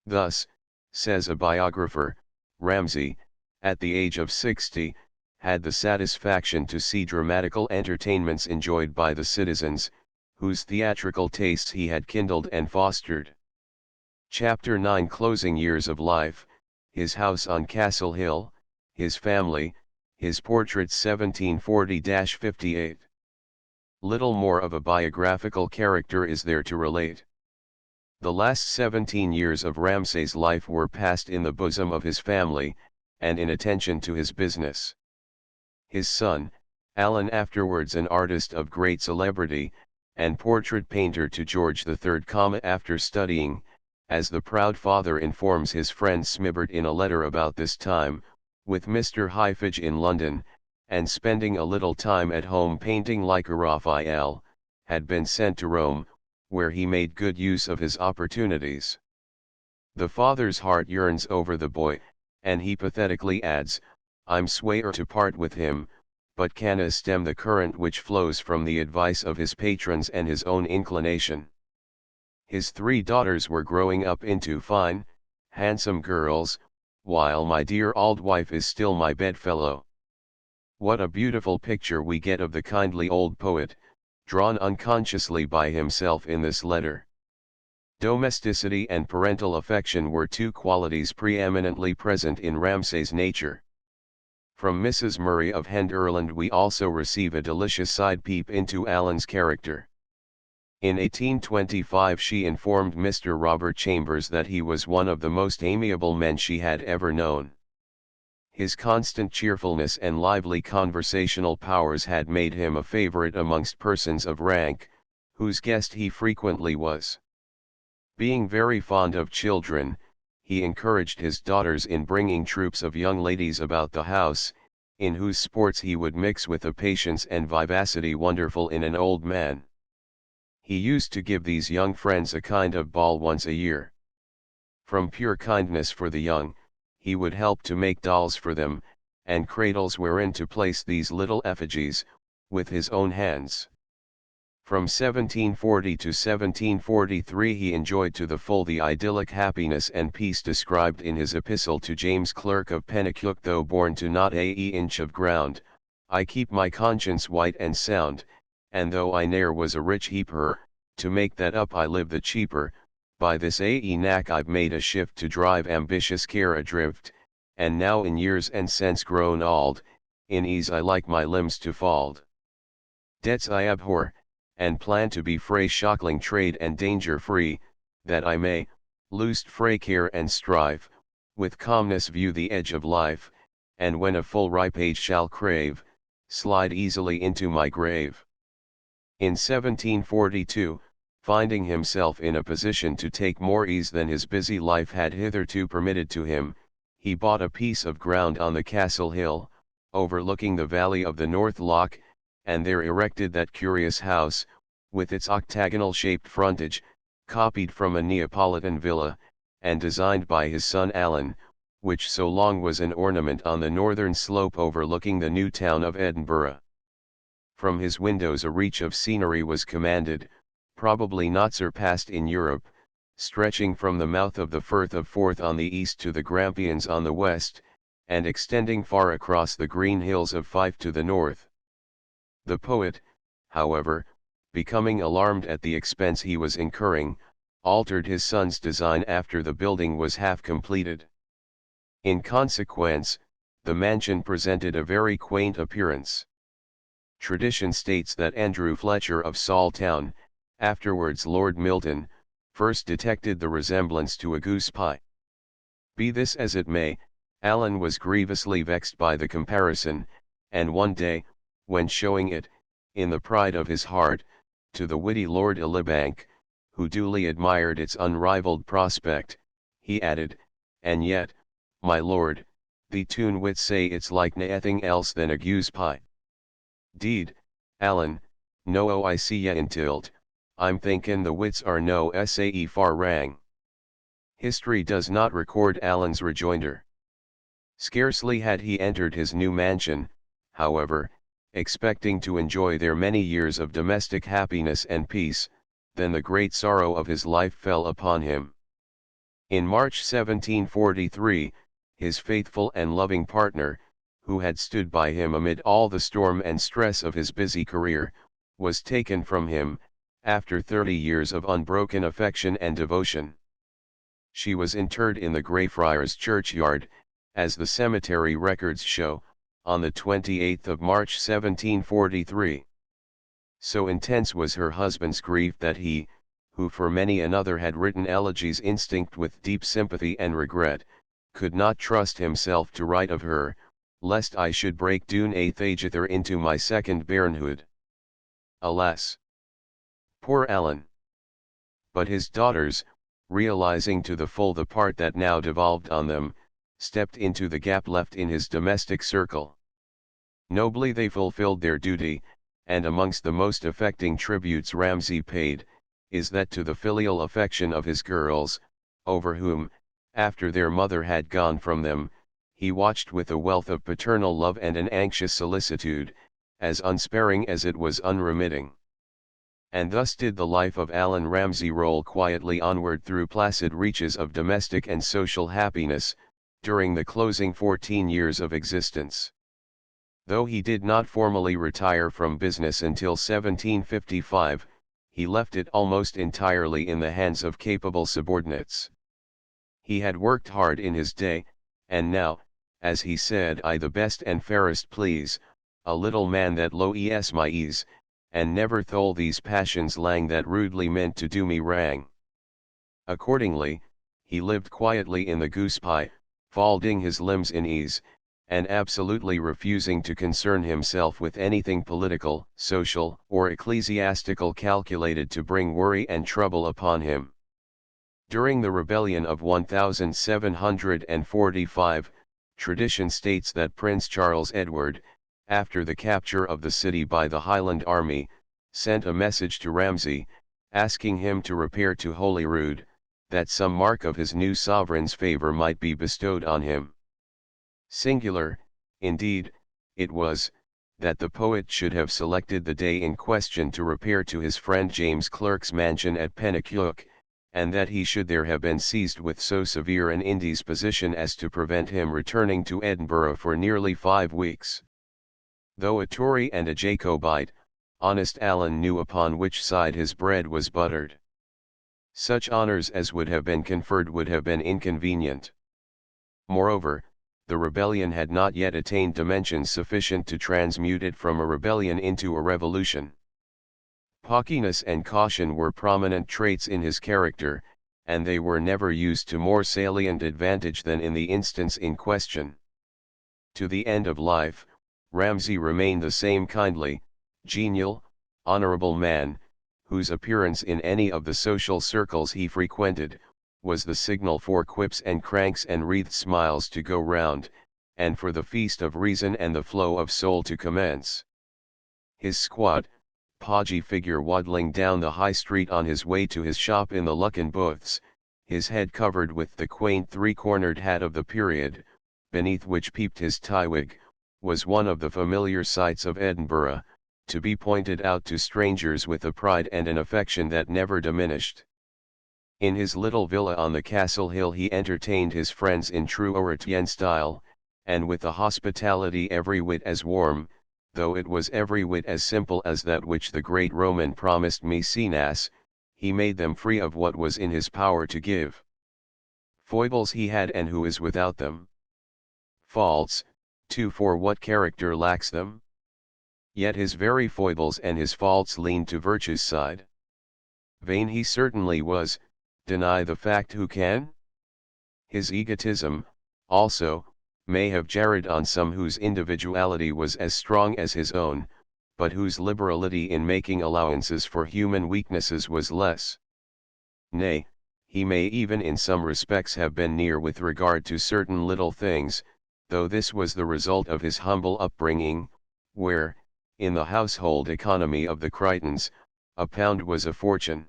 Thus, says a biographer, Ramsay, at the age of 60, had the satisfaction to see dramatical entertainments enjoyed by the citizens, whose theatrical tastes he had kindled and fostered. Chapter 9 Closing Years of Life, His House on Castle Hill, His Family, His Portraits 1740-58. Little more of a biographical character is there to relate. The last 17 years of Ramsay's life were passed in the bosom of his family, and in attention to his business. His son, Allan, afterwards an artist of great celebrity, and portrait painter to George III, after studying, as the proud father informs his friend Smibert in a letter about this time, with Mr. Highfidge in London, and spending a little time at home painting like a Raphael, had been sent to Rome, where he made good use of his opportunities. The father's heart yearns over the boy, and he pathetically adds, "I'm swayer to part with him, but canna stem the current which flows from the advice of his patrons and his own inclination." His 3 daughters were growing up into fine, handsome girls, while my dear old wife is still my bedfellow. What a beautiful picture we get of the kindly old poet, drawn unconsciously by himself in this letter. Domesticity and parental affection were 2 qualities preeminently present in Ramsay's nature. From Mrs. Murray of Henderland we also receive a delicious side peep into Allan's character. In 1825 she informed Mr. Robert Chambers that he was one of the most amiable men she had ever known. His constant cheerfulness and lively conversational powers had made him a favorite amongst persons of rank, whose guest he frequently was. Being very fond of children, he encouraged his daughters in bringing troops of young ladies about the house, in whose sports he would mix with a patience and vivacity wonderful in an old man. He used to give these young friends a kind of ball once a year. From pure kindness for the young, he would help to make dolls for them, and cradles wherein to place these little effigies, with his own hands. From 1740 to 1743 he enjoyed to the full the idyllic happiness and peace described in his epistle to James Clerk of Penicuik. Though born to not a inch of ground, I keep my conscience white and sound, and though I ne'er was a rich heaper, to make that up I live the cheaper. By this knack I've made a shift to drive ambitious care adrift, and now in years and sense grown old, in ease I like my limbs to fald. Debts I abhor, and plan to be frae shockling trade and danger free, that I may, loosed frae care and strife, with calmness view the edge of life, and when a full ripe age shall crave, slide easily into my grave. In 1742, finding himself in a position to take more ease than his busy life had hitherto permitted to him, he bought a piece of ground on the Castle Hill, overlooking the valley of the North Loch, and there erected that curious house, with its octagonal-shaped frontage, copied from a Neapolitan villa, and designed by his son Allan, which so long was an ornament on the northern slope overlooking the new town of Edinburgh. From his windows a reach of scenery was commanded, probably not surpassed in Europe, stretching from the mouth of the Firth of Forth on the east to the Grampians on the west, and extending far across the green hills of Fife to the north. The poet, however, becoming alarmed at the expense he was incurring, altered his son's design after the building was half completed. In consequence, the mansion presented a very quaint appearance. Tradition states that Andrew Fletcher of Saltown, afterwards Lord Milton, first detected the resemblance to a goose pie. Be this as it may, Allan was grievously vexed by the comparison, and one day, when showing it, in the pride of his heart, to the witty Lord Elibank, who duly admired its unrivalled prospect, he added, "And yet, my lord, the toon wits say it's like naething else than a goose pie." "Deed, Allan, no I see ye in tilt, I'm thinkin' the wits are no sae far wrang." History does not record Allan's rejoinder. Scarcely had he entered his new mansion, however, expecting to enjoy there many years of domestic happiness and peace, than the great sorrow of his life fell upon him. In March 1743, his faithful and loving partner, who had stood by him amid all the storm and stress of his busy career, was taken from him, after 30 years of unbroken affection and devotion. She was interred in the Greyfriars churchyard, as the cemetery records show, on the 28th of March 1743. So intense was her husband's grief that he, who for many another had written elegies instinct with deep sympathy and regret, could not trust himself to write of her, lest I should break Dune a Thagether into my second bairnhood. Alas! Poor Allan! But his daughters, realizing to the full the part that now devolved on them, stepped into the gap left in his domestic circle. Nobly they fulfilled their duty, and amongst the most affecting tributes Ramsay paid, is that to the filial affection of his girls, over whom, after their mother had gone from them, he watched with a wealth of paternal love and an anxious solicitude, as unsparing as it was unremitting. And thus did the life of Allan Ramsay roll quietly onward through placid reaches of domestic and social happiness, during the closing 14 years of existence. Though he did not formally retire from business until 1755, he left it almost entirely in the hands of capable subordinates. He had worked hard in his day, and now, as he said, I the best and fairest please, a little man that low es my ease, and never thole these passions lang that rudely meant to do me wrang. Accordingly, he lived quietly in the goose pie, folding his limbs in ease, and absolutely refusing to concern himself with anything political, social, or ecclesiastical calculated to bring worry and trouble upon him. During the rebellion of 1745, tradition states that Prince Charles Edward, after the capture of the city by the Highland army, sent a message to Ramsay, asking him to repair to Holyrood, that some mark of his new sovereign's favour might be bestowed on him. Singular, indeed, it was, that the poet should have selected the day in question to repair to his friend James Clerk's mansion at Penicuik, and that he should there have been seized with so severe an indisposition as to prevent him returning to Edinburgh for nearly 5 weeks. Though a Tory and a Jacobite, honest Allan knew upon which side his bread was buttered. Such honours as would have been conferred would have been inconvenient. Moreover, the rebellion had not yet attained dimensions sufficient to transmute it from a rebellion into a revolution. Pawkiness and caution were prominent traits in his character, and they were never used to more salient advantage than in the instance in question. To the end of life, Ramsay remained the same kindly, genial, honourable man, whose appearance in any of the social circles he frequented, was the signal for quips and cranks and wreathed smiles to go round, and for the feast of reason and the flow of soul to commence. His squat, podgy figure waddling down the high street on his way to his shop in the Lucken Booths, his head covered with the quaint three-cornered hat of the period, beneath which peeped his tie-wig, was one of the familiar sights of Edinburgh, to be pointed out to strangers with a pride and an affection that never diminished. In his little villa on the Castle Hill he entertained his friends in true Oratian style, and with a hospitality every whit as warm, though it was every whit as simple as that which the great Roman promised Maecenas, he made them free of what was in his power to give. Foibles he had, and who is without them? Faults, too, for what character lacks them? Yet his very foibles and his faults leaned to virtue's side. Vain he certainly was, deny the fact who can? His egotism, also, may have jarred on some whose individuality was as strong as his own, but whose liberality in making allowances for human weaknesses was less. Nay, he may even in some respects have been near with regard to certain little things, though this was the result of his humble upbringing, where, in the household economy of the Crichtons, a pound was a fortune.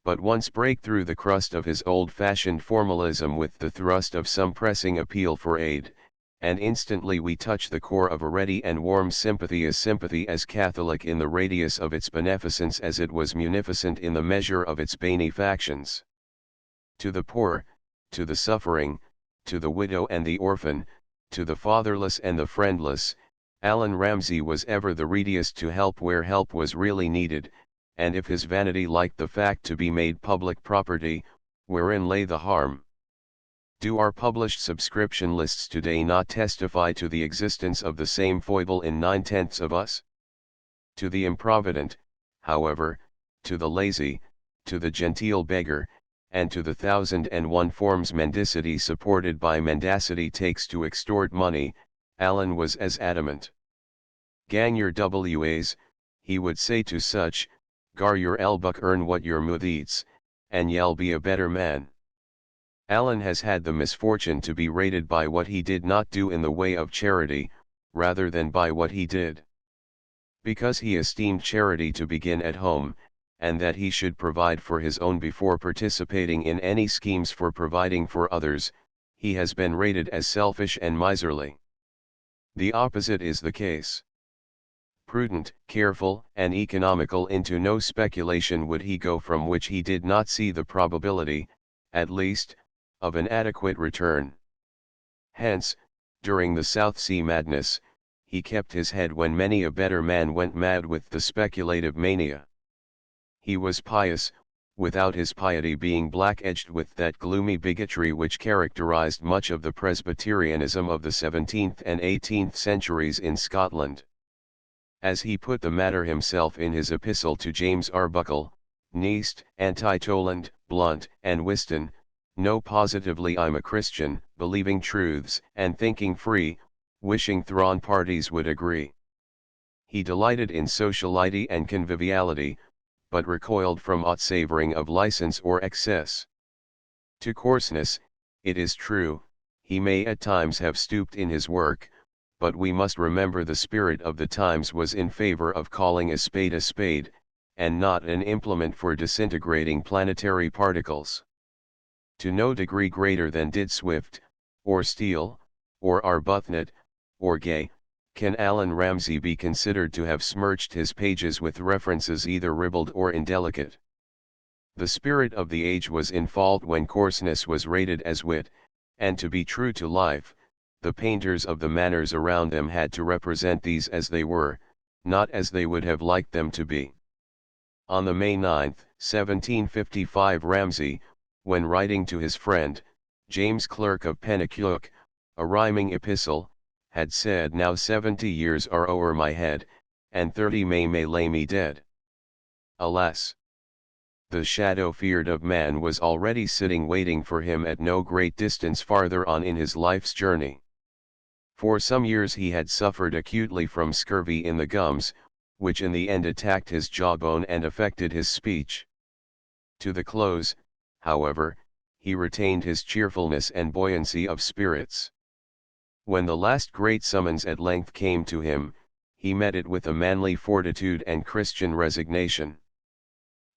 But once break through the crust of his old-fashioned formalism with the thrust of some pressing appeal for aid, and instantly we touch the core of a ready and warm sympathy as catholic in the radius of its beneficence as it was munificent in the measure of its benefactions. To the poor, to the suffering, to the widow and the orphan, to the fatherless and the friendless, Allan Ramsay was ever the readiest to help where help was really needed, and if his vanity liked the fact to be made public property, wherein lay the harm? Do our published subscription lists today not testify to the existence of the same foible in 9/10 of us? To the improvident, however, to the lazy, to the genteel beggar, and to the 1,001 forms mendicity supported by mendacity takes to extort money, Allan was as adamant. Gang your WAs, he would say to such, gar your elbuck earn what your mouth eats, and ye'll be a better man. Allan has had the misfortune to be rated by what he did not do in the way of charity, rather than by what he did. Because he esteemed charity to begin at home, and that he should provide for his own before participating in any schemes for providing for others, he has been rated as selfish and miserly. The opposite is the case. Prudent, careful, and economical, into no speculation would he go from which he did not see the probability, at least, of an adequate return. Hence, during the South Sea madness, he kept his head when many a better man went mad with the speculative mania. He was pious, without his piety being black-edged with that gloomy bigotry which characterized much of the Presbyterianism of the 17th and 18th centuries in Scotland. As he put the matter himself in his epistle to James Arbuckle, Neast, Antitoland, Blunt, and Whiston, "No, positively I'm a Christian, believing truths, and thinking free, wishing thrawn parties would agree." He delighted in sociality and conviviality, but recoiled from aught savoring of license or excess. To coarseness, it is true, he may at times have stooped in his work, but we must remember the spirit of the times was in favor of calling a spade, and not an implement for disintegrating planetary particles. To no degree greater than did Swift, or Steele, or Arbuthnot, or Gay, can Allan Ramsay be considered to have smirched his pages with references either ribald or indelicate. The spirit of the age was in fault when coarseness was rated as wit, and to be true to life, the painters of the manners around them had to represent these as they were, not as they would have liked them to be. On the May 9, 1755, Ramsay, when writing to his friend, James Clerk of Penicuik, a rhyming epistle, had said, "Now 70 years are o'er my head, and 30 may lay me dead." Alas! The shadow feared of man was already sitting waiting for him at no great distance farther on in his life's journey. For some years he had suffered acutely from scurvy in the gums, which in the end attacked his jawbone and affected his speech. To the close, however, he retained his cheerfulness and buoyancy of spirits. When the last great summons at length came to him, he met it with a manly fortitude and Christian resignation.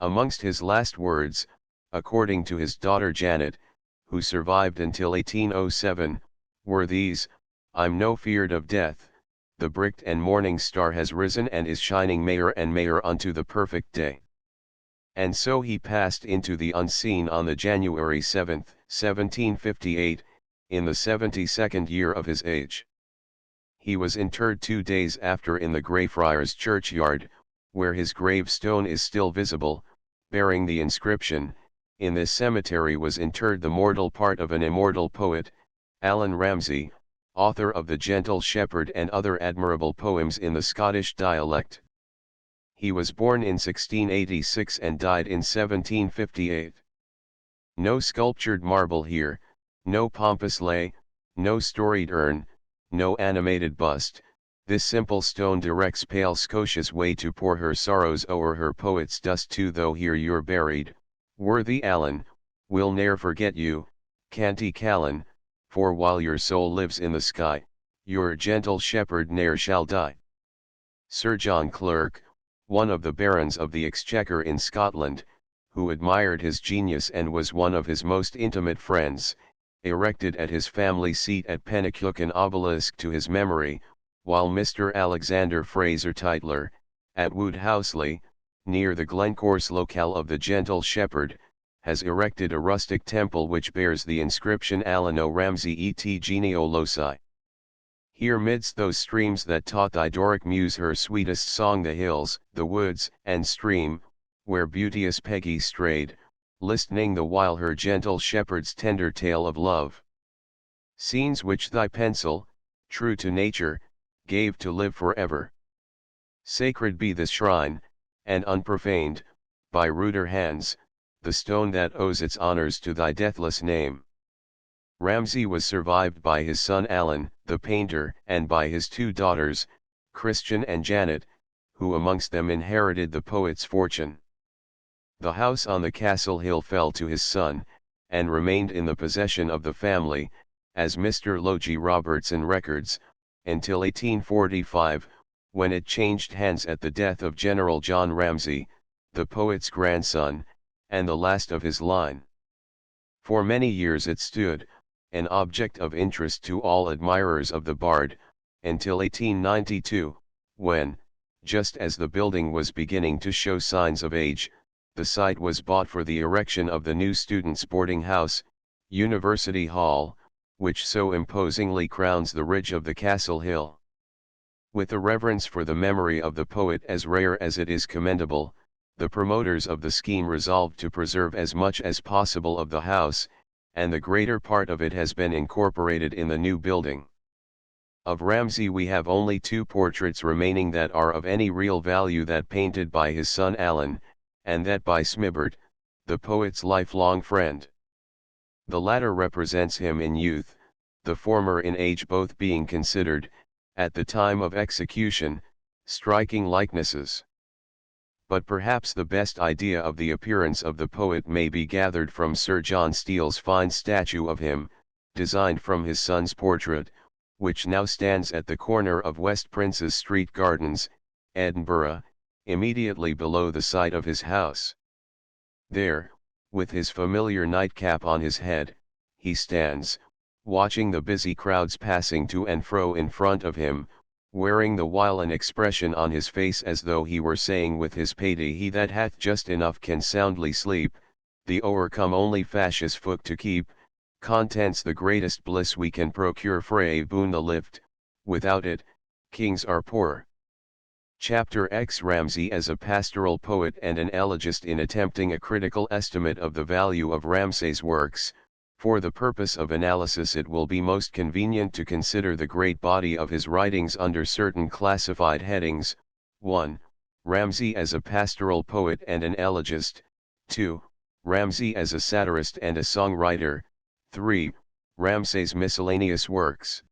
Amongst his last words, according to his daughter Janet, who survived until 1807, were these: "I'm no feared of death, the bright and morning star has risen and is shining mayer and mayer unto the perfect day." And so he passed into the unseen on the January 7, 1758, in the 72nd year of his age. He was interred 2 days after in the Greyfriars churchyard, where his gravestone is still visible, bearing the inscription, "In this cemetery was interred the mortal part of an immortal poet, Allan Ramsay, author of The Gentle Shepherd and other admirable poems in the Scottish dialect." He was born in 1686 and died in 1758. No sculptured marble here, no pompous lay, no storied urn, no animated bust. This simple stone directs pale Scotia's way to pour her sorrows o'er her poet's dust too. Though here you're buried, worthy Allan, we'll ne'er forget you, canty Callan, for while your soul lives in the sky, your gentle shepherd ne'er shall die. Sir John Clerk, one of the barons of the Exchequer in Scotland, who admired his genius and was one of his most intimate friends, erected at his family seat at Penicuik an obelisk to his memory, while Mr. Alexander Fraser Tytler, at Woodhouseley, near the Glencorse locale of the Gentle Shepherd, has erected a rustic temple which bears the inscription Allan o Ramsay et genio loci. Here midst those streams that taught thy Doric muse her sweetest song, the hills, the woods, and stream, where beauteous Peggy strayed, listening the while her gentle shepherd's tender tale of love. Scenes which thy pencil, true to nature, gave to live forever. Sacred be this shrine, and unprofaned, by ruder hands, the stone that owes its honors to thy deathless name. Ramsay was survived by his son Allan, the painter, and by his two daughters, Christian and Janet, who amongst them inherited the poet's fortune. The house on the castle hill fell to his son, and remained in the possession of the family, as Mr. Logie Robertson records, until 1845, when it changed hands at the death of General John Ramsay, the poet's grandson, and the last of his line. For many years it stood, an object of interest to all admirers of the bard, until 1892, when, just as the building was beginning to show signs of age, the site was bought for the erection of the new students' boarding house, University Hall, which so imposingly crowns the ridge of the castle hill. With a reverence for the memory of the poet as rare as it is commendable, the promoters of the scheme resolved to preserve as much as possible of the house, and the greater part of it has been incorporated in the new building. Of Ramsay we have only two portraits remaining that are of any real value, that painted by his son Allan, and that by Smibert, the poet's lifelong friend. The latter represents him in youth, the former in age, both being considered, at the time of execution, striking likenesses. But perhaps the best idea of the appearance of the poet may be gathered from Sir John Steele's fine statue of him, designed from his son's portrait, which now stands at the corner of West Princes Street Gardens, Edinburgh, immediately below the site of his house. There, with his familiar nightcap on his head, he stands, watching the busy crowds passing to and fro in front of him, wearing the while an expression on his face as though he were saying with his pity, "He that hath just enough can soundly sleep, the o'ercome only fashes foot to keep, contents the greatest bliss we can procure frae boon the lift, without it, kings are poor." Chapter X. Ramsay as a pastoral poet and an elegist. In attempting a critical estimate of the value of Ramsay's works, for the purpose of analysis it will be most convenient to consider the great body of his writings under certain classified headings. 1. Ramsay as a pastoral poet and an elegist. 2. Ramsay as a satirist and a songwriter. 3. Ramsay's miscellaneous works.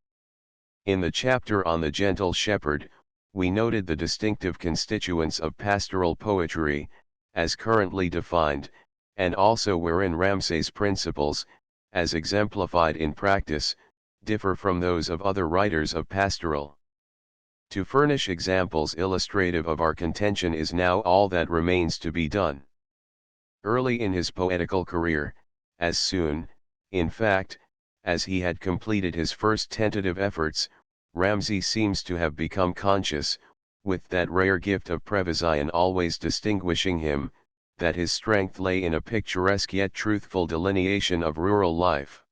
In the chapter on the Gentle Shepherd, we noted the distinctive constituents of pastoral poetry, as currently defined, and also wherein Ramsay's principles, as exemplified in practice, differ from those of other writers of pastoral. To furnish examples illustrative of our contention is now all that remains to be done. Early in his poetical career, as soon, in fact, as he had completed his first tentative efforts, Ramsay seems to have become conscious, with that rare gift of prevision always distinguishing him, that his strength lay in a picturesque yet truthful delineation of rural life.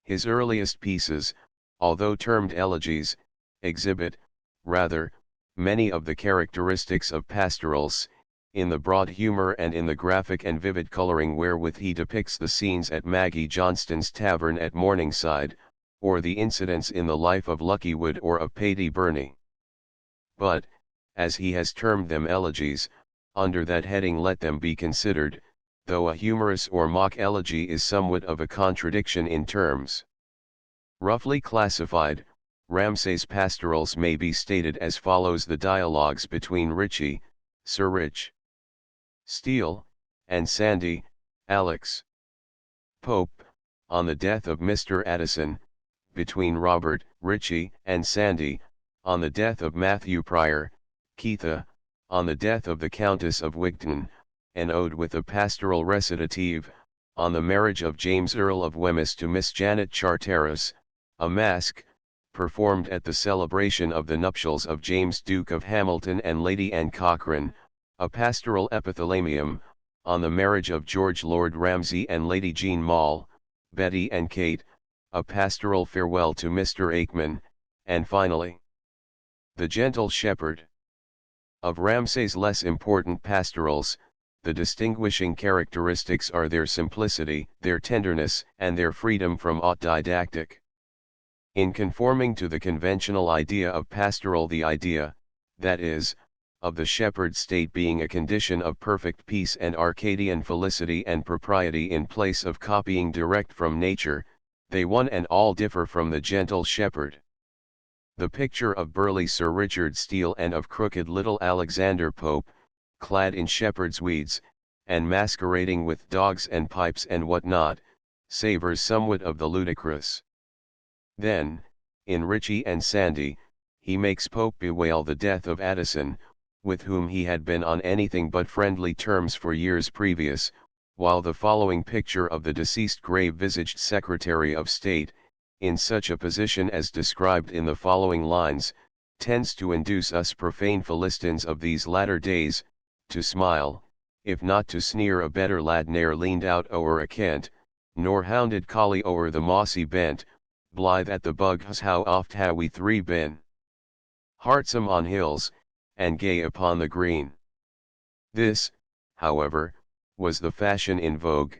His earliest pieces, although termed elegies, exhibit, rather, many of the characteristics of pastorals, in the broad humor and in the graphic and vivid coloring wherewith he depicts the scenes at Maggie Johnston's tavern at Morningside, or the incidents in the life of Luckywood or of Paddy Burney. But, as he has termed them elegies, under that heading let them be considered, though a humorous or mock elegy is somewhat of a contradiction in terms. Roughly classified, Ramsay's pastorals may be stated as follows: the dialogues between Richie, Sir Rich, Steele, and Sandy, Alex Pope, on the death of Mr. Addison, between Robert, Richie, and Sandy, on the death of Matthew Pryor, Keitha, on the death of the Countess of Wigton, an ode with a pastoral recitative, on the marriage of James Earl of Wemyss to Miss Janet Charteris, a masque, performed at the celebration of the nuptials of James Duke of Hamilton and Lady Anne Cochrane, a pastoral epithalamium, on the marriage of George Lord Ramsay and Lady Jean Mall, Betty and Kate, a pastoral farewell to Mr. Aikman, and finally, The Gentle Shepherd. Of Ramsay's less important pastorals, the distinguishing characteristics are their simplicity, their tenderness, and their freedom from aught didactic. In conforming to the conventional idea of pastoral, the idea, that is, of the shepherd state being a condition of perfect peace and Arcadian felicity and propriety in place of copying direct from nature, they one and all differ from the gentle shepherd. The picture of burly Sir Richard Steele and of crooked little Alexander Pope, clad in shepherd's weeds, and masquerading with dogs and pipes and what not, savours somewhat of the ludicrous. Then, in Richie and Sandy, he makes Pope bewail the death of Addison, with whom he had been on anything but friendly terms for years previous, while the following picture of the deceased grave-visaged Secretary of State, in such a position as described in the following lines, tends to induce us profane Philistines of these latter days, to smile, if not to sneer. A better lad ne'er leaned out o'er a Kent, nor hounded collie o'er the mossy bent, blithe at the bughs how oft ha' we three been, heartsome on hills, and gay upon the green. This, however, was the fashion in vogue,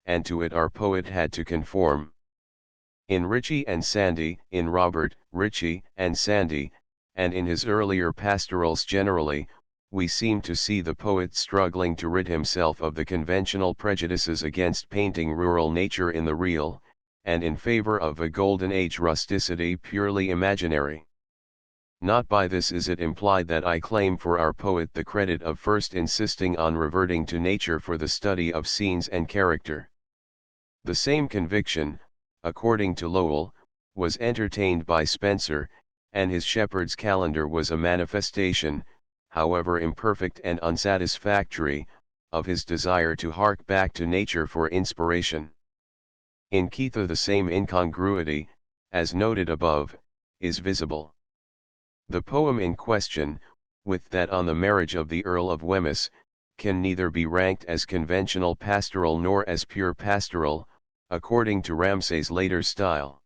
and to it our poet had to conform. In Richie and Sandy, in Robert, Richie, and Sandy, and in his earlier pastorals generally, we seem to see the poet struggling to rid himself of the conventional prejudices against painting rural nature in the real, and in favor of a golden age rusticity purely imaginary. Not by this is it implied that I claim for our poet the credit of first insisting on reverting to nature for the study of scenes and character. The same conviction, according to Lowell, was entertained by Spenser, and his Shepherd's Calendar was a manifestation, however imperfect and unsatisfactory, of his desire to hark back to nature for inspiration. In Keith the same incongruity, as noted above, is visible. The poem in question, with that on the marriage of the Earl of Wemyss, can neither be ranked as conventional pastoral nor as pure pastoral, according to Ramsay's later style.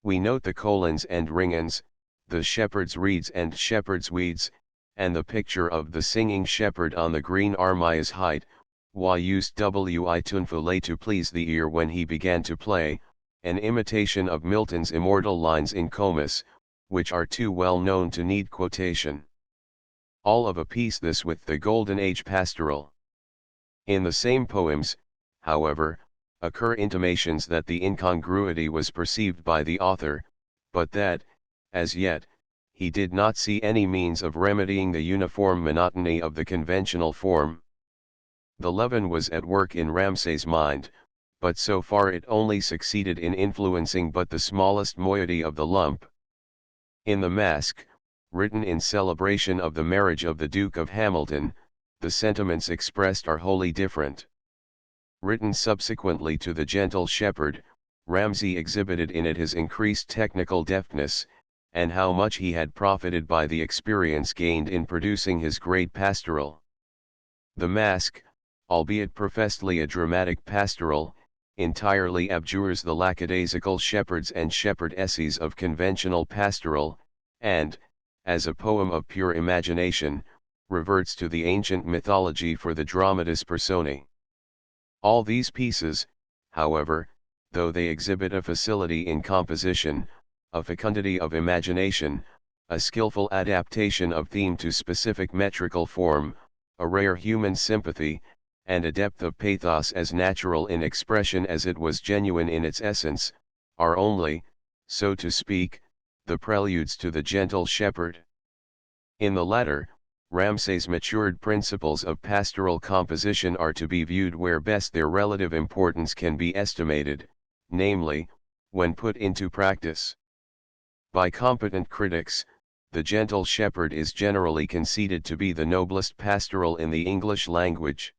We note the colons and ringans, the shepherd's reeds and shepherd's weeds, and the picture of the singing shepherd on the green Armia's height, while used wi tunefully to please the ear when he began to play, an imitation of Milton's immortal lines in Comus, which are too well known to need quotation. All of a piece this with the Golden Age pastoral. In the same poems, however, occur intimations that the incongruity was perceived by the author, but that, as yet, he did not see any means of remedying the uniform monotony of the conventional form. The leaven was at work in Ramsay's mind, but so far it only succeeded in influencing but the smallest moiety of the lump. In the Masque, written in celebration of the marriage of the Duke of Hamilton, the sentiments expressed are wholly different. Written subsequently to The Gentle Shepherd, Ramsay exhibited in it his increased technical deftness, and how much he had profited by the experience gained in producing his great pastoral. The Masque, albeit professedly a dramatic pastoral, entirely abjures the lackadaisical shepherds and shepherdesses of conventional pastoral, and, as a poem of pure imagination, reverts to the ancient mythology for the dramatis personae. All these pieces, however, though they exhibit a facility in composition, a fecundity of imagination, a skillful adaptation of theme to specific metrical form, a rare human sympathy, and a depth of pathos as natural in expression as it was genuine in its essence, are only, so to speak, the preludes to The Gentle Shepherd. In the latter, Ramsay's matured principles of pastoral composition are to be viewed where best their relative importance can be estimated, namely, when put into practice. By competent critics, The Gentle Shepherd is generally conceded to be the noblest pastoral in the English language.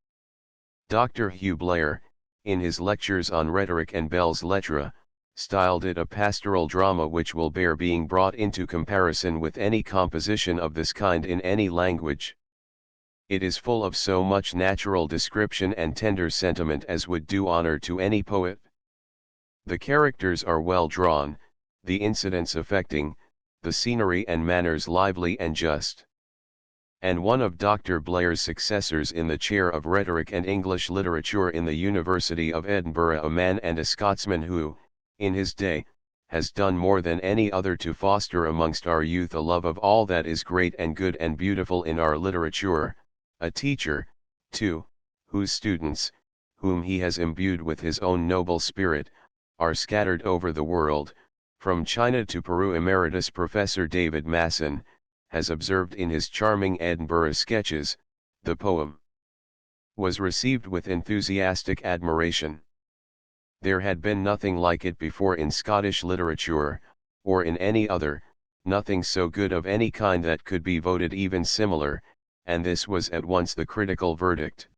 Dr. Hugh Blair, in his lectures on rhetoric and belles lettres, styled it a pastoral drama which will bear being brought into comparison with any composition of this kind in any language. It is full of so much natural description and tender sentiment as would do honor to any poet. The characters are well drawn, the incidents affecting, the scenery and manners lively and just. and one of Dr. Blair's successors in the chair of Rhetoric and English Literature in the University of Edinburgh, a man and a Scotsman who, in his day, has done more than any other to foster amongst our youth a love of all that is great and good and beautiful in our literature, a teacher, too, whose students, whom he has imbued with his own noble spirit, are scattered over the world, from China to Peru. Emeritus Professor David Masson has observed in his charming Edinburgh sketches, the poem was received with enthusiastic admiration. There had been nothing like it before in Scottish literature, or in any other, nothing so good of any kind that could be voted even similar, and this was at once the critical verdict.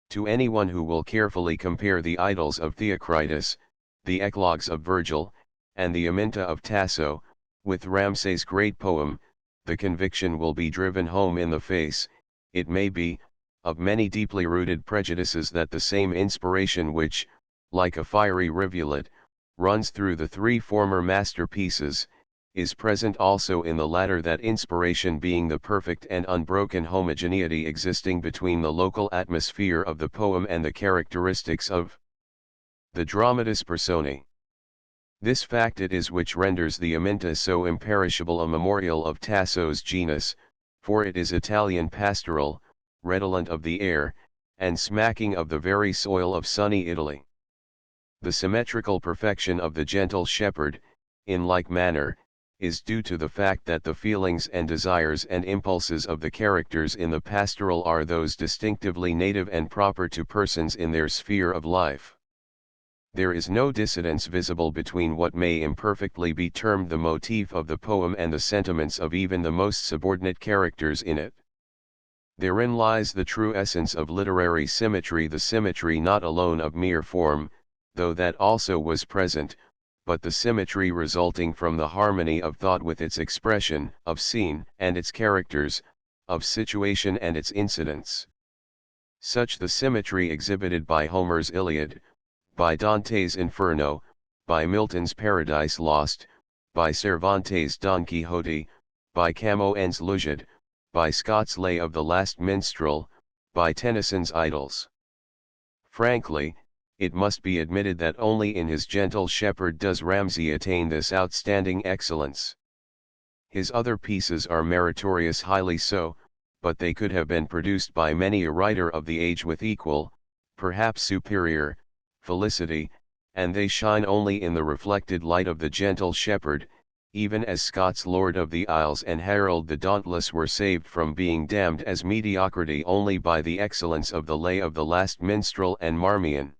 To anyone who will carefully compare the Idylls of Theocritus, the Eclogues of Virgil, and the Aminta of Tasso, with Ramsay's great poem, the conviction will be driven home in the face, it may be, of many deeply rooted prejudices that the same inspiration which, like a fiery rivulet, runs through the three former masterpieces, is present also in the latter, that inspiration being the perfect and unbroken homogeneity existing between the local atmosphere of the poem and the characteristics of the dramatis personae. This fact it is which renders the Aminta so imperishable a memorial of Tasso's genius, for it is Italian pastoral, redolent of the air, and smacking of the very soil of sunny Italy. The symmetrical perfection of the gentle shepherd, in like manner, is due to the fact that the feelings and desires and impulses of the characters in the pastoral are those distinctively native and proper to persons in their sphere of life. There is no dissidence visible between what may imperfectly be termed the motif of the poem and the sentiments of even the most subordinate characters in it. Therein lies the true essence of literary symmetry, the symmetry not alone of mere form, though that also was present, but the symmetry resulting from the harmony of thought with its expression, of scene and its characters, of situation and its incidents. Such the symmetry exhibited by Homer's Iliad, by Dante's Inferno, by Milton's Paradise Lost, by Cervantes' Don Quixote, by Camoens' Lusiad, by Scott's Lay of the Last Minstrel, by Tennyson's Idylls. Frankly, it must be admitted that only in his Gentle Shepherd does Ramsay attain this outstanding excellence. His other pieces are meritorious, highly so, but they could have been produced by many a writer of the age with equal, perhaps superior, felicity, and they shine only in the reflected light of the Gentle Shepherd, even as Scott's Lord of the Isles and Harold the Dauntless were saved from being damned as mediocrity only by the excellence of the Lay of the Last Minstrel and Marmion.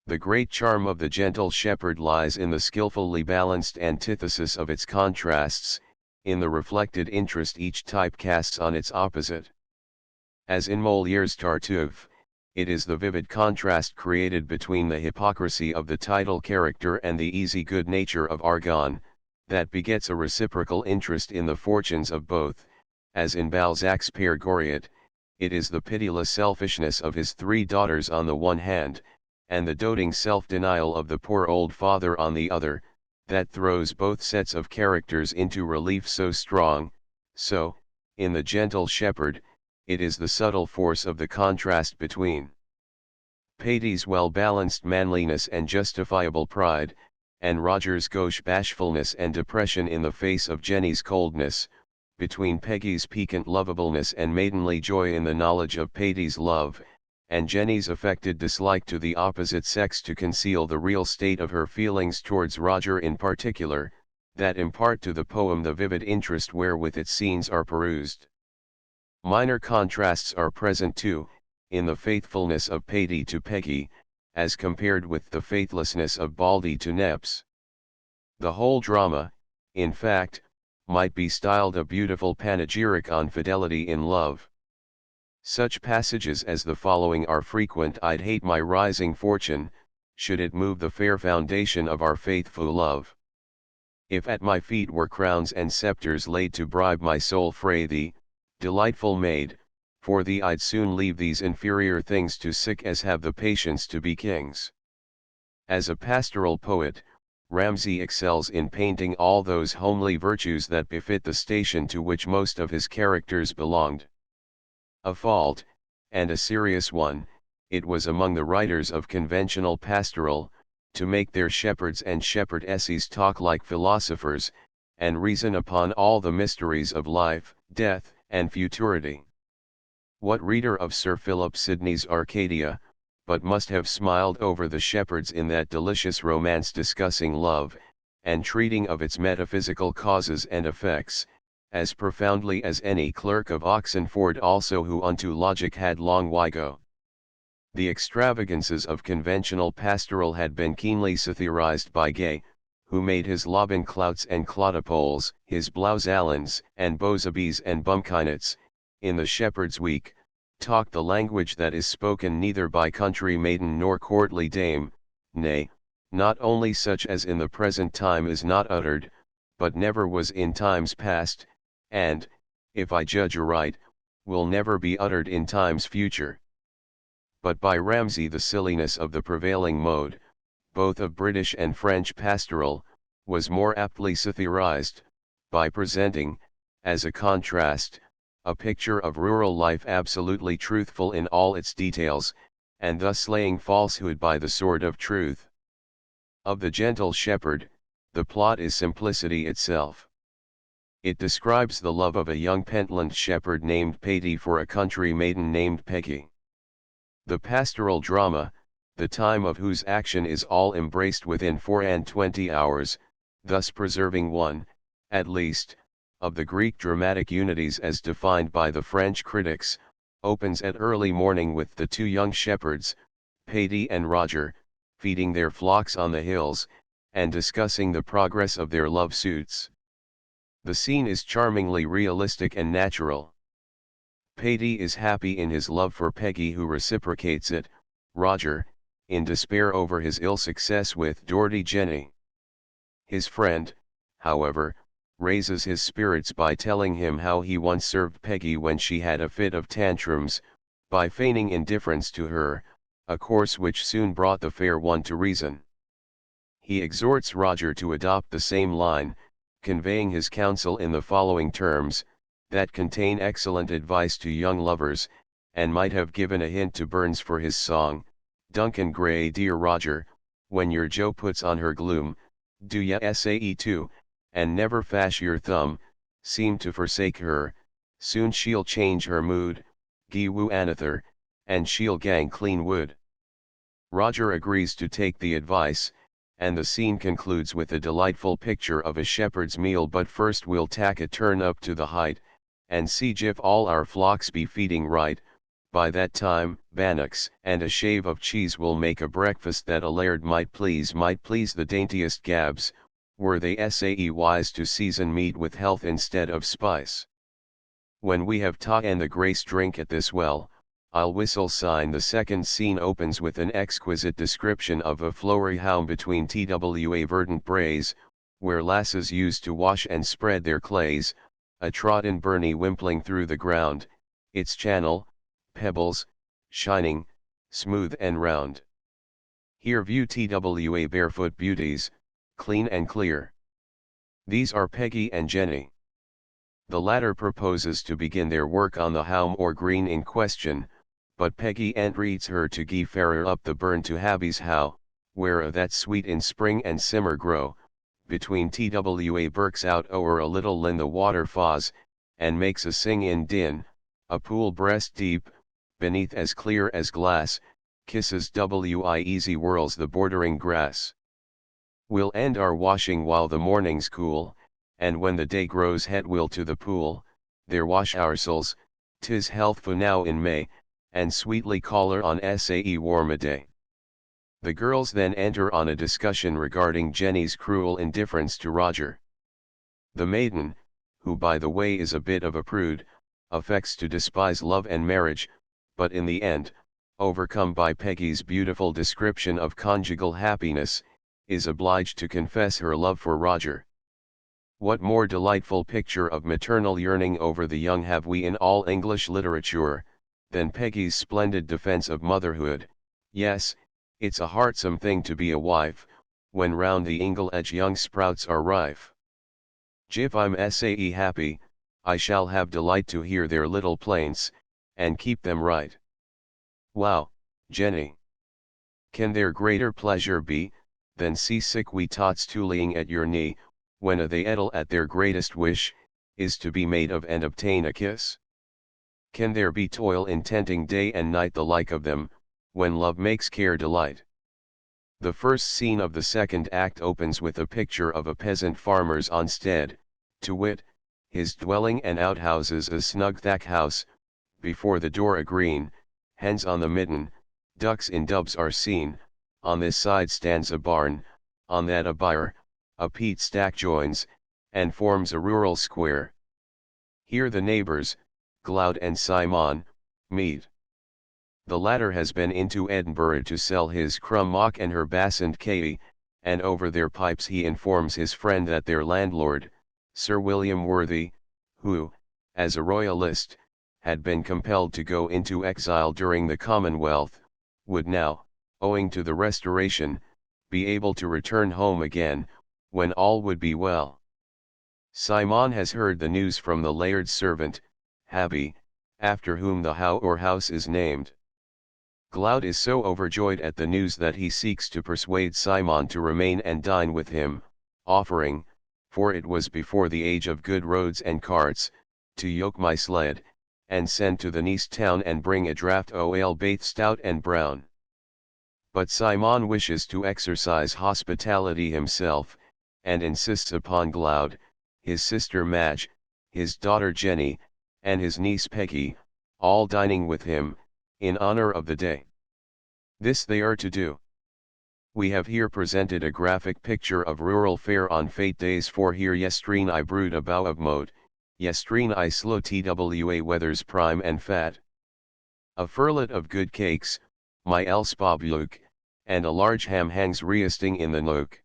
The great charm of the Gentle Shepherd lies in the skillfully balanced antithesis of its contrasts, in the reflected interest each type casts on its opposite. As in Molière's Tartuffe, it is the vivid contrast created between the hypocrisy of the title character and the easy good nature of Argonne, that begets a reciprocal interest in the fortunes of both, as in Balzac's Père Goriot, it is the pitiless selfishness of his three daughters on the one hand, and the doting self-denial of the poor old father on the other, that throws both sets of characters into relief so strong. So, in the Gentle Shepherd, it is the subtle force of the contrast between Patey's well-balanced manliness and justifiable pride, and Roger's gauche bashfulness and depression in the face of Jenny's coldness, between Peggy's piquant lovableness and maidenly joy in the knowledge of Patey's love, and Jenny's affected dislike to the opposite sex to conceal the real state of her feelings towards Roger in particular, that impart to the poem the vivid interest wherewith its scenes are perused. Minor contrasts are present too, in the faithfulness of Patey to Peggy, as compared with the faithlessness of Baldy to Neps. The whole drama, in fact, might be styled a beautiful panegyric on fidelity in love. Such passages as the following are frequent: I'd hate my rising fortune, should it move the fair foundation of our faithful love. If at my feet were crowns and scepters laid to bribe my soul frae thee, delightful maid, for thee I'd soon leave these inferior things to sic as have the patience to be kings. As a pastoral poet, Ramsay excels in painting all those homely virtues that befit the station to which most of his characters belonged. A fault, and a serious one, it was among the writers of conventional pastoral, to make their shepherds and shepherdesses talk like philosophers, and reason upon all the mysteries of life, death, and futurity. What reader of Sir Philip Sidney's Arcadia, but must have smiled over the shepherds in that delicious romance discussing love, and treating of its metaphysical causes and effects, as profoundly as any clerk of Oxenford also who unto logic had long whigo. The extravagances of conventional pastoral had been keenly satirized by Gay, who made his Lobenclouts and Clodopoles, his Blauzallans and Bozabis and Bumkinets, in the Shepherd's Week, talk the language that is spoken neither by country maiden nor courtly dame, nay, not only such as in the present time is not uttered, but never was in times past, and, if I judge aright, will never be uttered in times future. But by Ramsay the silliness of the prevailing mode, both of British and French pastoral, was more aptly satirized, by presenting, as a contrast, a picture of rural life absolutely truthful in all its details, and thus slaying falsehood by the sword of truth. Of the Gentle Shepherd, the plot is simplicity itself. It describes the love of a young Pentland shepherd named Patey for a country maiden named Peggy. The pastoral drama, the time of whose action is all embraced within 24 hours, thus preserving one, at least, of the Greek dramatic unities as defined by the French critics, opens at early morning with the two young shepherds, Patey and Roger, feeding their flocks on the hills, and discussing the progress of their love suits. The scene is charmingly realistic and natural. Patey is happy in his love for Peggy who reciprocates it, Roger, in despair over his ill success with Doherty Jenny. His friend, however, raises his spirits by telling him how he once served Peggy when she had a fit of tantrums, by feigning indifference to her, a course which soon brought the fair one to reason. He exhorts Roger to adopt the same line, conveying his counsel in the following terms, that contain excellent advice to young lovers, and might have given a hint to Burns for his song, Duncan Gray. Dear Roger, when your Jo puts on her gloom, do ye say too, and never fash your thumb, seem to forsake her, soon she'll change her mood, gie woo another, and she'll gang clean wood. Roger agrees to take the advice, and the scene concludes with a delightful picture of a shepherd's meal. But first we'll tack a turn up to the height, and see if all our flocks be feeding right. By that time, bannocks and a shave of cheese will make a breakfast that a laird might please the daintiest gabs, were they wise to season meat with health instead of spice. When we have ta and the grace drink at this well, I'll whistle sign. The second scene opens with an exquisite description of a flowery haum between twa verdant braes, where lasses used to wash and spread their clays, a trodden burnie wimpling through the ground, its channel, pebbles, shining, smooth and round. Here view twa barefoot beauties, clean and clear. These are Peggy and Jenny. The latter proposes to begin their work on the haum or green in question, but Peggy entreats her to gie farer up the burn to Habby's how, where that sweet in spring and simmer grow, between twa birks out o'er a little lin the water faws, and makes a sing in din, a pool breast deep, beneath as clear as glass, kisses wi easy whirls the bordering grass. We'll end our washing while the morning's cool, and when the day grows het we'll to the pool, there wash oursels, 'tis healthful now in May, and sweetly caller on sae warm a day. The girls then enter on a discussion regarding Jenny's cruel indifference to Roger. The maiden, who by the way is a bit of a prude, affects to despise love and marriage, but in the end, overcome by Peggy's beautiful description of conjugal happiness, is obliged to confess her love for Roger. What more delightful picture of maternal yearning over the young have we in all English literature, than Peggy's splendid defense of motherhood? Yes, it's a heartsome thing to be a wife, when round the ingle edge young sprouts are rife. Jiv I'm sae happy, I shall have delight to hear their little plaints, and keep them right. Wow, Jenny! Can there greater pleasure be, than see sick wee tots tooling at your knee, when a they ettle at their greatest wish, is to be made of and obtain a kiss? Can there be toil in tenting day and night the like of them, when love makes care delight? The first scene of the second act opens with a picture of a peasant farmer's onstead, to wit, his dwelling and outhouses a snug thatch house, before the door a green, hens on the midden, ducks in dubs are seen, on this side stands a barn, on that a byre, a peat stack joins, and forms a rural square. Here the neighbours, Glued and Simon, meet. The latter has been into Edinburgh to sell his crummock and her bassand kae, and over their pipes he informs his friend that their landlord, Sir William Worthy, who, as a royalist, had been compelled to go into exile during the Commonwealth, would now, owing to the Restoration, be able to return home again, when all would be well. Simon has heard the news from the laird's servant, Habby, after whom the house is named. Glued is so overjoyed at the news that he seeks to persuade Simon to remain and dine with him, offering, for it was before the age of good roads and carts, to yoke my sled, and send to the neast town and bring a draught o' ale baith stout and brown. But Simon wishes to exercise hospitality himself, and insists upon Glued, his sister Madge, his daughter Jenny, and his niece Peggy, all dining with him, in honor of the day. This they are to do. We have here presented a graphic picture of rural fare on fete days, for here yestreen I brewed a bow of moat, yestreen I slow twa weathers prime and fat. A furlet of good cakes, my elspobluke, and a large ham hangs reasting in the nook.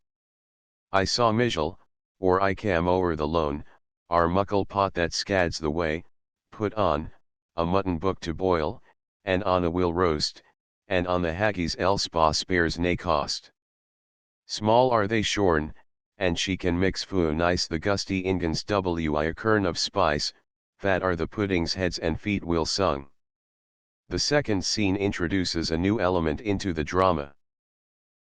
I saw Mijel, or I cam o'er the lone, our muckle pot that scads the way, put on, a mutton book to boil, and on a will roast, and on the haggis elspa spares nae cost. Small are they shorn, and she can mix fu nice the gusty ingans wi a kern of spice, fat are the pudding's heads and feet will sung. The second scene introduces a new element into the drama.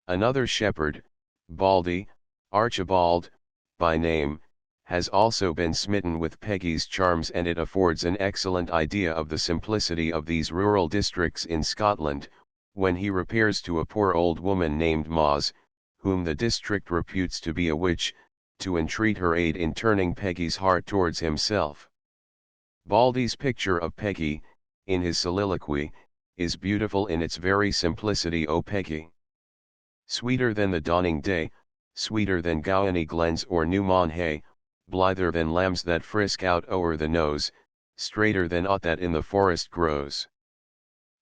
Another shepherd, Baldy, Archibald, by name, has also been smitten with Peggy's charms, and it affords an excellent idea of the simplicity of these rural districts in Scotland, when he repairs to a poor old woman named Moz, whom the district reputes to be a witch, to entreat her aid in turning Peggy's heart towards himself. Baldy's picture of Peggy, in his soliloquy, is beautiful in its very simplicity. O Peggy! Sweeter than the dawning day, sweeter than Gowanny glens or new mown hay, blither than lambs that frisk out o'er the nose, straighter than aught that in the forest grows.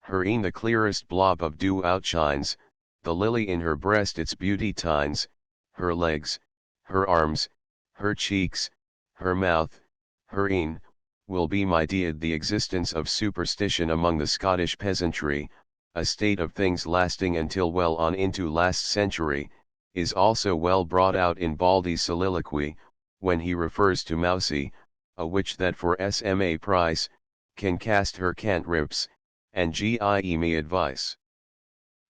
Her e'en the clearest blob of dew outshines, the lily in her breast its beauty tines, her legs, her arms, her cheeks, her mouth, her e'en, will be my deed. The existence of superstition among the Scottish peasantry, a state of things lasting until well on into last century, is also well brought out in Baldy's soliloquy, when he refers to Mousie, a witch that for sma price, can cast her cantrips, and gie me advice.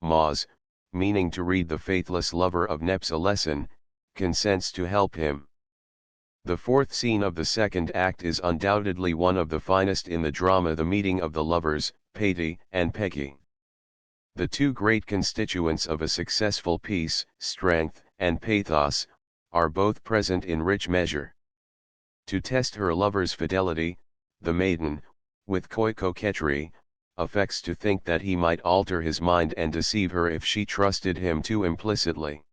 Moz, meaning to read the faithless lover of Neps a lesson, consents to help him. The fourth scene of the second act is undoubtedly one of the finest in the drama, the meeting of the lovers, Patty and Peggy. The two great constituents of a successful piece, strength and pathos, are both present in rich measure. To test her lover's fidelity, the maiden, with coy coquetry, affects to think that he might alter his mind and deceive her if she trusted him too implicitly.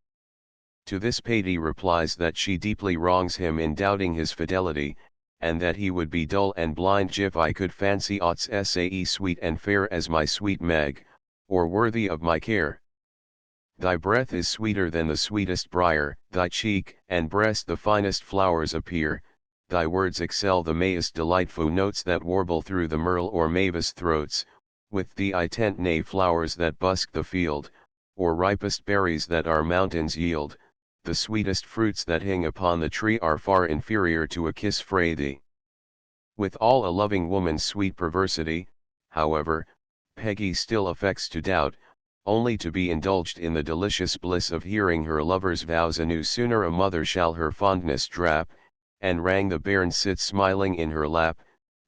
To this Patty replies that she deeply wrongs him in doubting his fidelity, and that he would be dull and blind if I could fancy aught's sae sweet and fair as my sweet Meg, or worthy of my care. Thy breath is sweeter than the sweetest briar, thy cheek and breast the finest flowers appear, thy words excel the mayest delightful notes that warble through the merle or mavis throats, with thee I tent nae flowers that busk the field, or ripest berries that our mountains yield, the sweetest fruits that hang upon the tree are far inferior to a kiss frae thee. With all a loving woman's sweet perversity, however, Peggy still affects to doubt, only to be indulged in the delicious bliss of hearing her lover's vows anew. Sooner a mother shall her fondness drap, and rang the bairn sit smiling in her lap,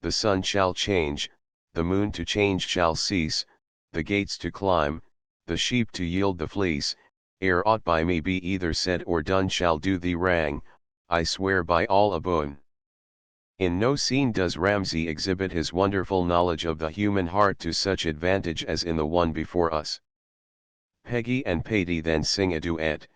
the sun shall change, the moon to change shall cease, the gates to climb, the sheep to yield the fleece, ere aught by me be either said or done shall do thee wrang, I swear by all aboon. In no scene does Ramsay exhibit his wonderful knowledge of the human heart to such advantage as in the one before us. Peggy and Patey then sing a duet,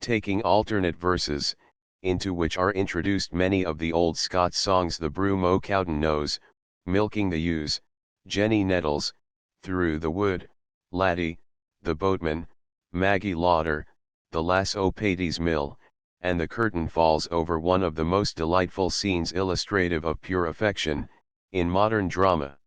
taking alternate verses, into which are introduced many of the old Scots songs: the broom o' Cowden Knows, Milking the Ewes, Jenny Nettles, Through the Wood, Laddie, the Boatman, Maggie Lauder, the Lass o' Patey's Mill, and the curtain falls over one of the most delightful scenes illustrative of pure affection, in modern drama.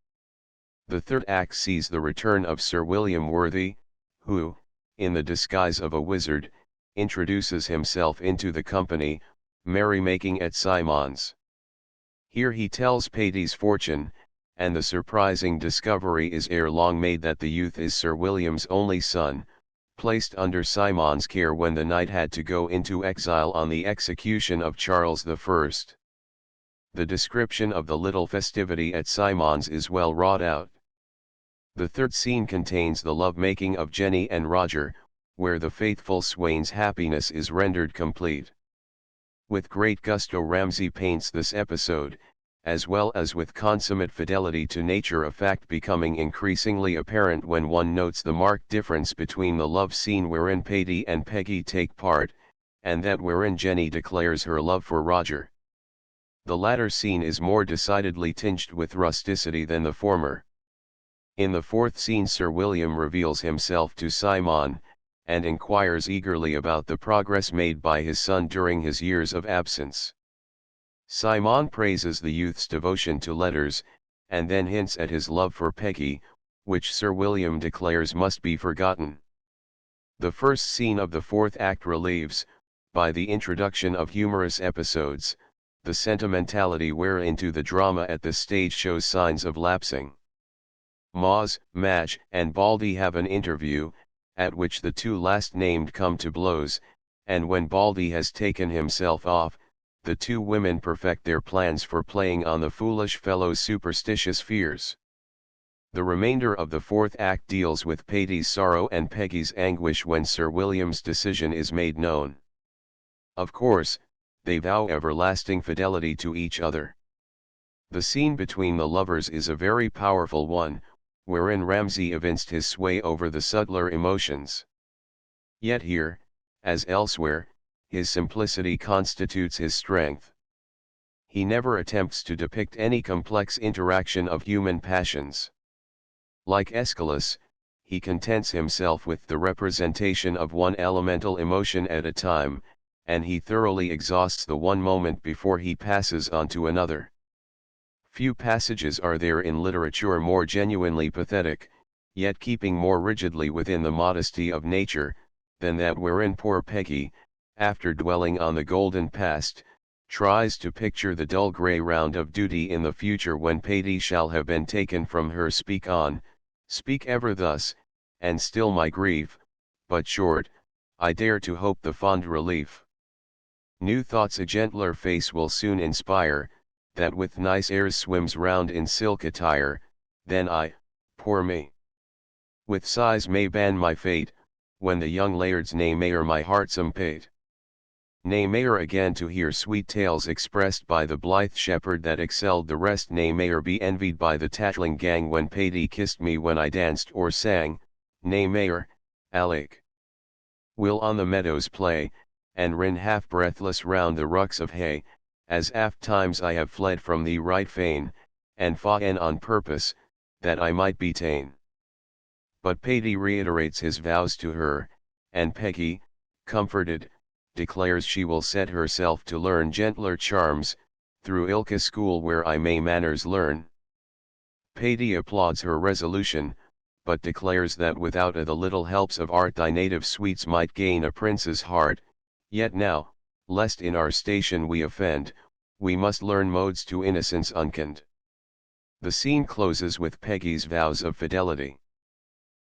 The third act sees the return of Sir William Worthy, who, in the disguise of a wizard, introduces himself into the company, merrymaking at Simon's. Here he tells Patey's fortune, and the surprising discovery is ere long made that the youth is Sir William's only son, placed under Simon's care when the knight had to go into exile on the execution of Charles I. The description of the little festivity at Simon's is well wrought out. The third scene contains the love-making of Jenny and Roger, where the faithful swain's happiness is rendered complete. With great gusto Ramsay paints this episode, as well as with consummate fidelity to nature, a fact becoming increasingly apparent when one notes the marked difference between the love scene wherein Patey and Peggy take part, and that wherein Jenny declares her love for Roger. The latter scene is more decidedly tinged with rusticity than the former. In the fourth scene Sir William reveals himself to Simon, and inquires eagerly about the progress made by his son during his years of absence. Simon praises the youth's devotion to letters, and then hints at his love for Peggy, which Sir William declares must be forgotten. The first scene of the fourth act relieves, by the introduction of humorous episodes, the sentimentality whereinto the drama at this stage shows signs of lapsing. Moz, Madge, and Baldy have an interview, at which the two last named come to blows, and when Baldy has taken himself off, the two women perfect their plans for playing on the foolish fellow's superstitious fears. The remainder of the fourth act deals with Patey's sorrow and Peggy's anguish when Sir William's decision is made known. Of course, they vow everlasting fidelity to each other. The scene between the lovers is a very powerful one, wherein Ramsay evinced his sway over the subtler emotions. Yet here, as elsewhere, his simplicity constitutes his strength. He never attempts to depict any complex interaction of human passions. Like Aeschylus, he contents himself with the representation of one elemental emotion at a time, and he thoroughly exhausts the one moment before he passes on to another. Few passages are there in literature more genuinely pathetic, yet keeping more rigidly within the modesty of nature, than that wherein poor Peggy, after dwelling on the golden past, tries to picture the dull grey round of duty in the future when Patey shall have been taken from her. Speak on, speak ever thus, and still my grief, but short, I dare to hope the fond relief. New thoughts a gentler face will soon inspire, that with nice airs swims round in silk attire, then I, poor me, with sighs may ban my fate, when the young laird's nay mayor my heartsome pate. Nay mayor again to hear sweet tales expressed by the blithe shepherd that excelled the rest. Nay mayor be envied by the tattling gang when Patey kissed me when I danced or sang. Nay mayor, Alec, will on the meadows play, and rin half breathless round the rucks of hay, as aft times I have fled from thee right fain, and foughten on purpose, that I might be ta'en. But Patey reiterates his vows to her, and Peggy, comforted, declares she will set herself to learn gentler charms, through ilka school where I may manners learn. Patey applauds her resolution, but declares that without a the little helps of art thy native sweets might gain a prince's heart, Yet now, lest in our station we offend, we must learn modes to innocence unkenned. The scene closes with Peggy's vows of fidelity.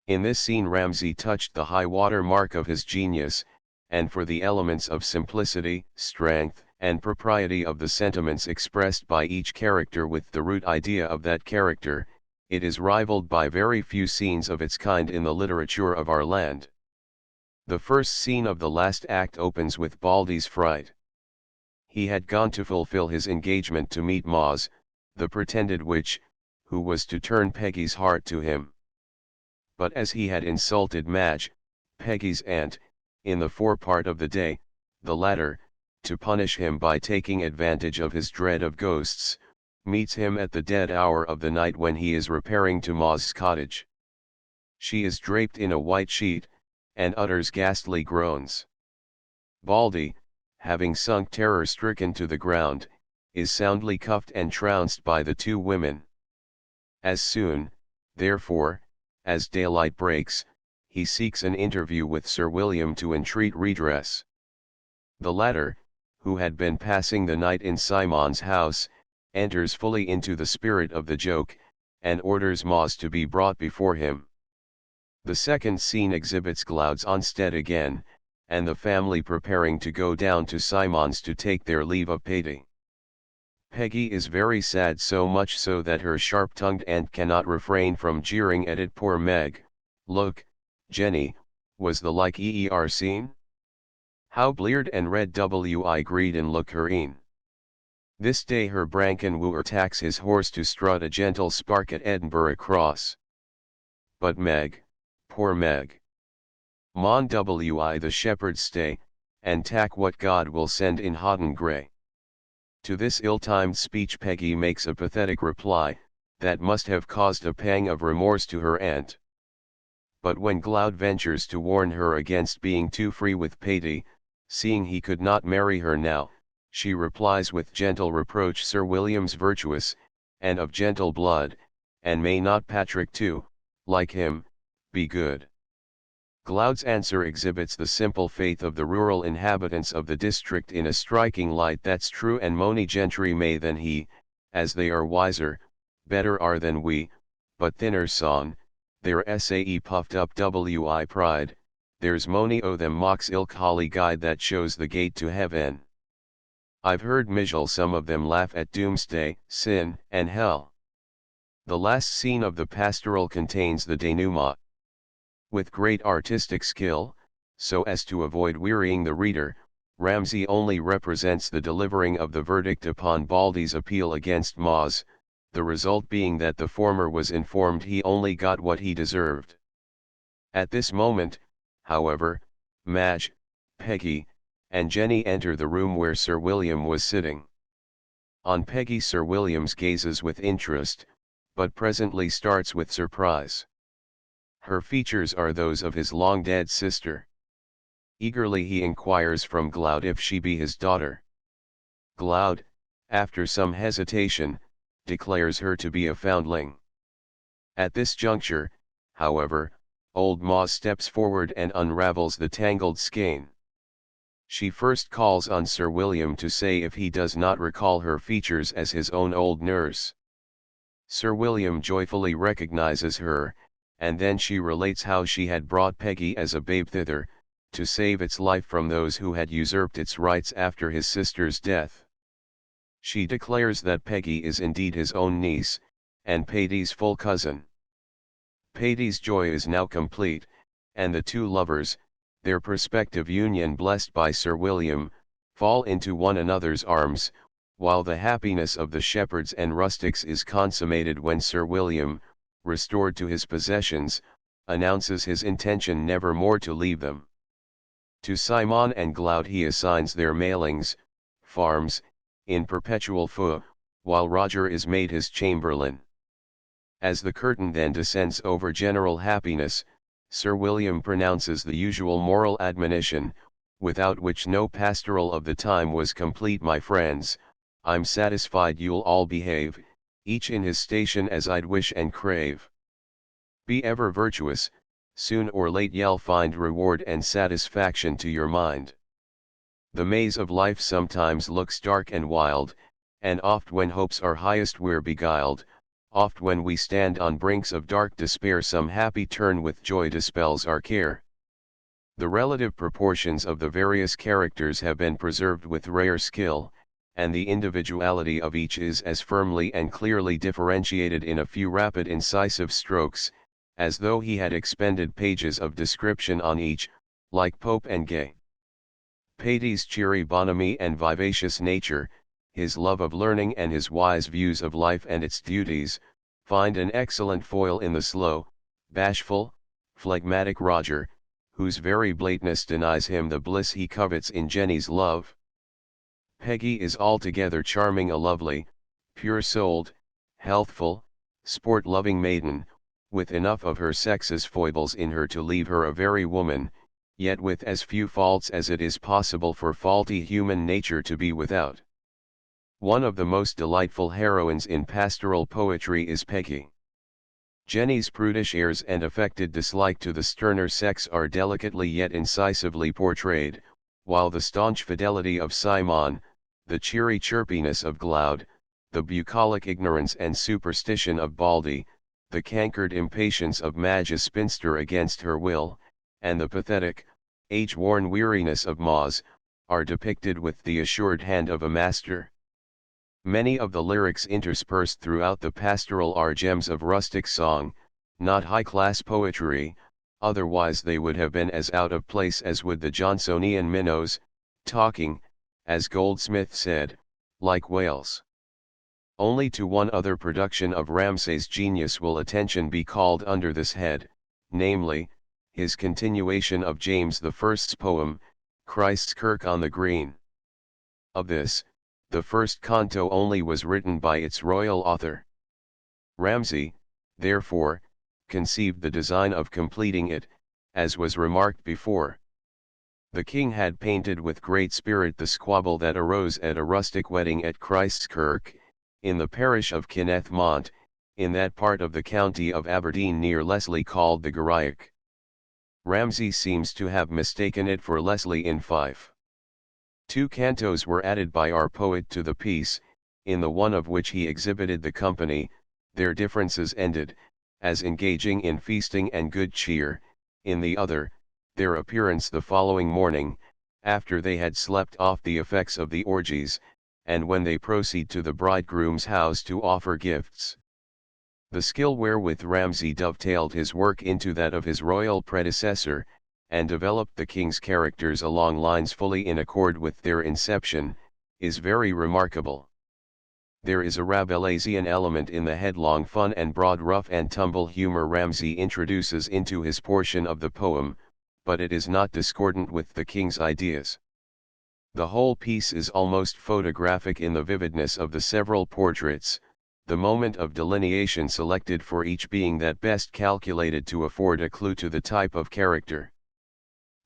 In this scene Ramsay touched the high water mark of his genius, and for the elements of simplicity, strength, and propriety of the sentiments expressed by each character with the root idea of that character, it is rivaled by very few scenes of its kind in the literature of our land. The first scene of the last act opens with Baldy's fright. He had gone to fulfill his engagement to meet Moz, the pretended witch, who was to turn Peggy's heart to him. But as he had insulted Madge, Peggy's aunt, in the forepart of the day, the latter, to punish him by taking advantage of his dread of ghosts, meets him at the dead hour of the night when he is repairing to Moz's cottage. She is draped in a white sheet, and utters ghastly groans. Baldy, having sunk terror-stricken to the ground, is soundly cuffed and trounced by the two women. As soon, therefore, as daylight breaks, he seeks an interview with Sir William to entreat redress. The latter, who had been passing the night in Simon's house, enters fully into the spirit of the joke, and orders Moz to be brought before him. The second scene exhibits Glouds on Stead again, and the family preparing to go down to Simon's to take their leave of Patty. Peggy is very sad, so much so that her sharp-tongued aunt cannot refrain from jeering at it. Poor Meg, look, Jenny, was the like seen? How bleared and red wi greed and look her een. This day her Branken wooer tacks his horse to strut a gentle spark at Edinburgh Cross. But Meg, poor Meg, mon wi the shepherd stay, and tack what God will send in hodden grey. To this ill-timed speech Peggy makes a pathetic reply, that must have caused a pang of remorse to her aunt. But when Gloud ventures to warn her against being too free with Patty, seeing he could not marry her now, she replies with gentle reproach, Sir William's virtuous, and of gentle blood, and may not Patrick too, like him, be good? Gloud's answer exhibits the simple faith of the rural inhabitants of the district in a striking light. That's true, and mony gentry may than he, as they are wiser, better are than we, but thinner son, their sae puffed up wi pride, there's mony o' them mocks ilk holly guide that shows the gate to heaven. I've heard Mijel some of them laugh at doomsday, sin, and hell. The last scene of the pastoral contains the denouement. With great artistic skill, so as to avoid wearying the reader, Ramsay only represents the delivering of the verdict upon Baldy's appeal against Moz, the result being that the former was informed he only got what he deserved. At this moment, however, Madge, Peggy, and Jenny enter the room where Sir William was sitting. On Peggy Sir William gazes with interest, but presently starts with surprise. Her features are those of his long-dead sister. Eagerly he inquires from Gloud if she be his daughter. Gloud, after some hesitation, declares her to be a foundling. At this juncture, however, old Moz steps forward and unravels the tangled skein. She first calls on Sir William to say if he does not recall her features as his own old nurse. Sir William joyfully recognizes her, and then she relates how she had brought Peggy as a babe thither, to save its life from those who had usurped its rights after his sister's death. She declares that Peggy is indeed his own niece, and Patty's full cousin. Patty's joy is now complete, and the two lovers, their prospective union blessed by Sir William, fall into one another's arms, while the happiness of the shepherds and rustics is consummated when Sir William, restored to his possessions, announces his intention never more to leave them. To Simon and Gloud he assigns their mailings, farms, in perpetual feu, while Roger is made his chamberlain. As the curtain then descends over general happiness, Sir William pronounces the usual moral admonition, without which no pastoral of the time was complete. My friends, I'm satisfied you'll all behave, each in his station as I'd wish and crave. Be ever virtuous, soon or late ye'll find reward and satisfaction to your mind. The maze of life sometimes looks dark and wild, and oft when hopes are highest we're beguiled, oft when we stand on brinks of dark despair some happy turn with joy dispels our care. The relative proportions of the various characters have been preserved with rare skill, and the individuality of each is as firmly and clearly differentiated in a few rapid incisive strokes, as though he had expended pages of description on each, like Pope and Gay. Patey's cheery bonhomie and vivacious nature, his love of learning and his wise views of life and its duties, find an excellent foil in the slow, bashful, phlegmatic Roger, whose very blatantness denies him the bliss he covets in Jenny's love. Peggy is altogether charming, a lovely, pure-souled, healthful, sport-loving maiden, with enough of her sex's foibles in her to leave her a very woman, yet with as few faults as it is possible for faulty human nature to be without. One of the most delightful heroines in pastoral poetry is Peggy. Jenny's prudish airs and affected dislike to the sterner sex are delicately yet incisively portrayed, while the staunch fidelity of Simon, the cheery chirpiness of Glaude, the bucolic ignorance and superstition of Baldy, the cankered impatience of Madge's spinster against her will, and the pathetic, age-worn weariness of Moz, are depicted with the assured hand of a master. Many of the lyrics interspersed throughout the pastoral are gems of rustic song, not high-class poetry, otherwise they would have been as out of place as would the Johnsonian minnows, talking, as Goldsmith said, like whales. Only to one other production of Ramsay's genius will attention be called under this head, namely, his continuation of James I's poem, Christ's Kirk on the Green. Of this, the first canto only was written by its royal author. Ramsay, therefore, conceived the design of completing it, as was remarked before. The king had painted with great spirit the squabble that arose at a rustic wedding at Christ's Kirk, in the parish of Kenneth-Mont, in that part of the county of Aberdeen near Leslie called the Garaich. Ramsay seems to have mistaken it for Leslie in Fife. 2 cantos were added by our poet to the piece, in the one of which he exhibited the company, their differences ended, as engaging in feasting and good cheer, in the other, their appearance the following morning, after they had slept off the effects of the orgies, and when they proceed to the bridegroom's house to offer gifts. The skill wherewith Ramsay dovetailed his work into that of his royal predecessor, and developed the king's characters along lines fully in accord with their inception, is very remarkable. There is a Rabelaisian element in the headlong fun and broad rough and tumble humor Ramsay introduces into his portion of the poem, but it is not discordant with the king's ideas. The whole piece is almost photographic in the vividness of the several portraits, the moment of delineation selected for each being that best calculated to afford a clue to the type of character.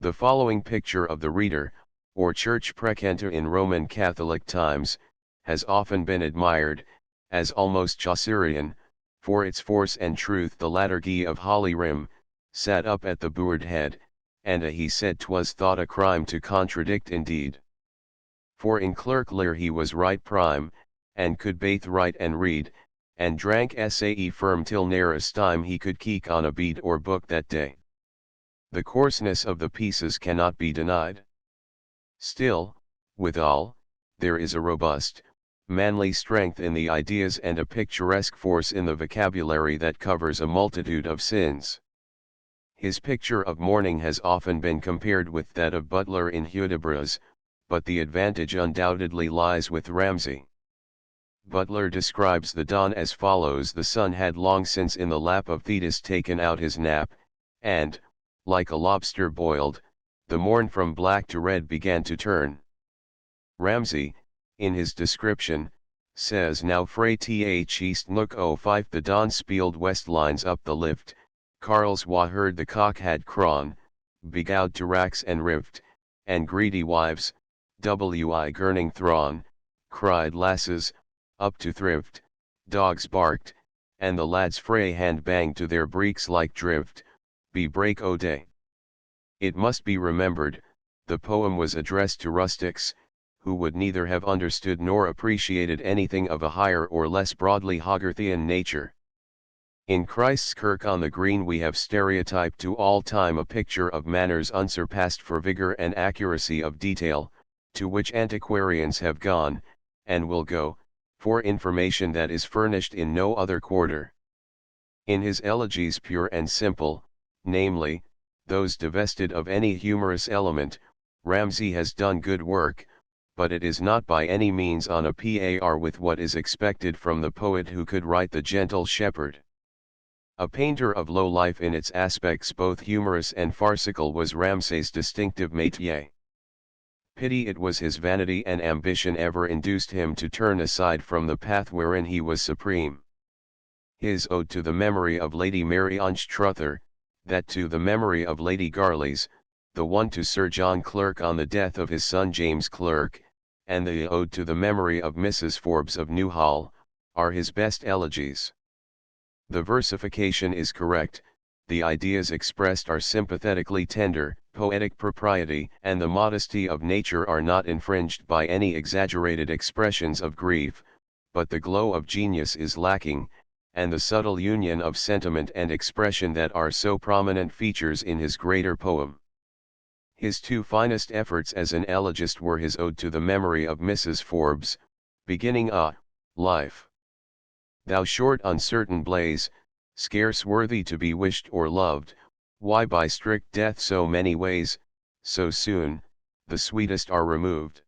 The following picture of the reader, or church precentor in Roman Catholic times, has often been admired, as almost Chaucerian, for its force and truth. The Latter-Guy of Holyrim, sat up at the Board head, and he said 'twas thought a crime to contradict indeed. For in clerk lear he was right prime, and could baith write and read, and drank sae firm till ne'er a stime he could keek on a bead or book that day. The coarseness of the pieces cannot be denied. Still, withal, there is a robust, manly strength in the ideas and a picturesque force in the vocabulary that covers a multitude of sins. His picture of morning has often been compared with that of Butler in Hudibras, but the advantage undoubtedly lies with Ramsay. Butler describes the dawn as follows: the sun had long since in the lap of Thetis taken out his nap, and, like a lobster boiled, the morn from black to red began to turn. Ramsay, in his description, says now frae th east nook o fife the dawn spieled west lines up the lift, Carls wa heard the cock had crawn, begowed to racks and rift, and greedy wives, wi gurning thrawn, cried lasses, up to thrift, dogs barked, and the lads frae hand banged to their breeks like drift, be break o day. It must be remembered, the poem was addressed to rustics, who would neither have understood nor appreciated anything of a higher or less broadly Hogarthian nature. In Christ's Kirk on the Green we have stereotyped to all time a picture of manners unsurpassed for vigor and accuracy of detail, to which antiquarians have gone, and will go, for information that is furnished in no other quarter. In his elegies pure and simple, namely, those divested of any humorous element, Ramsay has done good work, but it is not by any means on a par with what is expected from the poet who could write The Gentle Shepherd. A painter of low life in its aspects both humorous and farcical was Ramsay's distinctive métier. Pity it was his vanity and ambition ever induced him to turn aside from the path wherein he was supreme. His Ode to the Memory of Lady Mary Anstruther, that to the memory of Lady Garlies, the one to Sir John Clerk on the death of his son James Clerk, and the Ode to the Memory of Mrs. Forbes of Newhall, are his best elegies. The versification is correct, the ideas expressed are sympathetically tender, poetic propriety and the modesty of nature are not infringed by any exaggerated expressions of grief, but the glow of genius is lacking, and the subtle union of sentiment and expression that are so prominent features in his greater poem. His two finest efforts as an elegist were his Ode to the Memory of Mrs. Forbes, beginning Life. Thou short uncertain blaze, scarce worthy to be wished or loved, why by strict death so many ways, so soon, the sweetest are removed.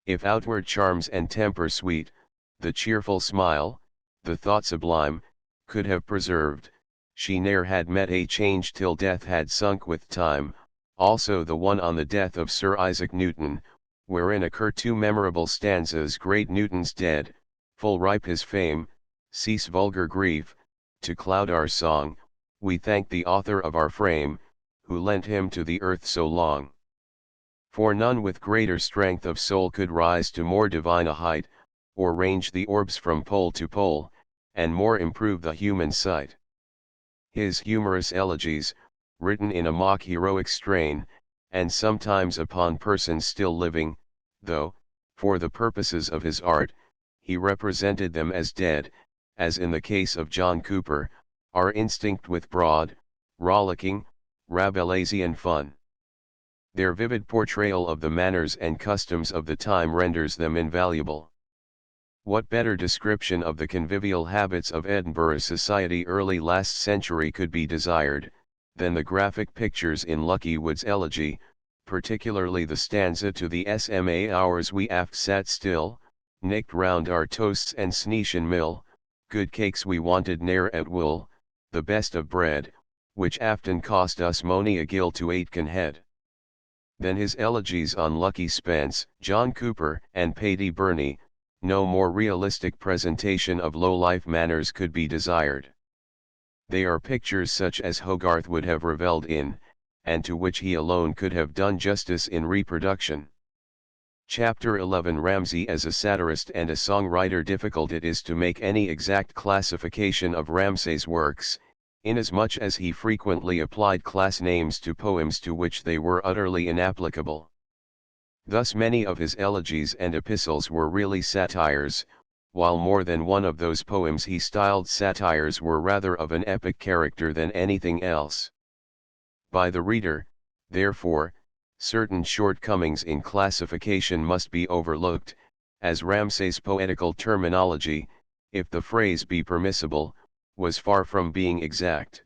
If outward charms and temper sweet, the cheerful smile, the thought sublime, could have preserved, she ne'er had met a change till death had sunk with time, also the one on the death of Sir Isaac Newton, wherein occur two memorable stanzas: Great Newton's dead, full ripe his fame, cease vulgar grief, to cloud our song, we thank the author of our frame, who lent him to the earth so long. For none with greater strength of soul could rise to more divine a height, or range the orbs from pole to pole, and more improve the human sight. His humorous elegies, written in a mock heroic strain, and sometimes upon persons still living, though, for the purposes of his art, he represented them as dead, as in the case of John Cooper, are instinct with broad, rollicking, Rabelaisian fun. Their vivid portrayal of the manners and customs of the time renders them invaluable. What better description of the convivial habits of Edinburgh society early last century could be desired, than the graphic pictures in Lucky Wood's elegy, particularly the stanza to the SMA hours we aft sat still, nicked round our toasts and Sneetian mill, good cakes we wanted ne'er at wool, the best of bread, which aften cost us mony a gill to Aitken head. Then his elegies on Lucky Spence, John Cooper, and Paddy Burney, no more realistic presentation of low-life manners could be desired. They are pictures such as Hogarth would have revelled in, and to which he alone could have done justice in reproduction. Chapter 11 Ramsay as a satirist and a songwriter. Difficult it is to make any exact classification of Ramsay's works, inasmuch as he frequently applied class names to poems to which they were utterly inapplicable. Thus many of his elegies and epistles were really satires, while more than one of those poems he styled satires were rather of an epic character than anything else. By the reader, therefore, certain shortcomings in classification must be overlooked, as Ramsay's poetical terminology, if the phrase be permissible, was far from being exact.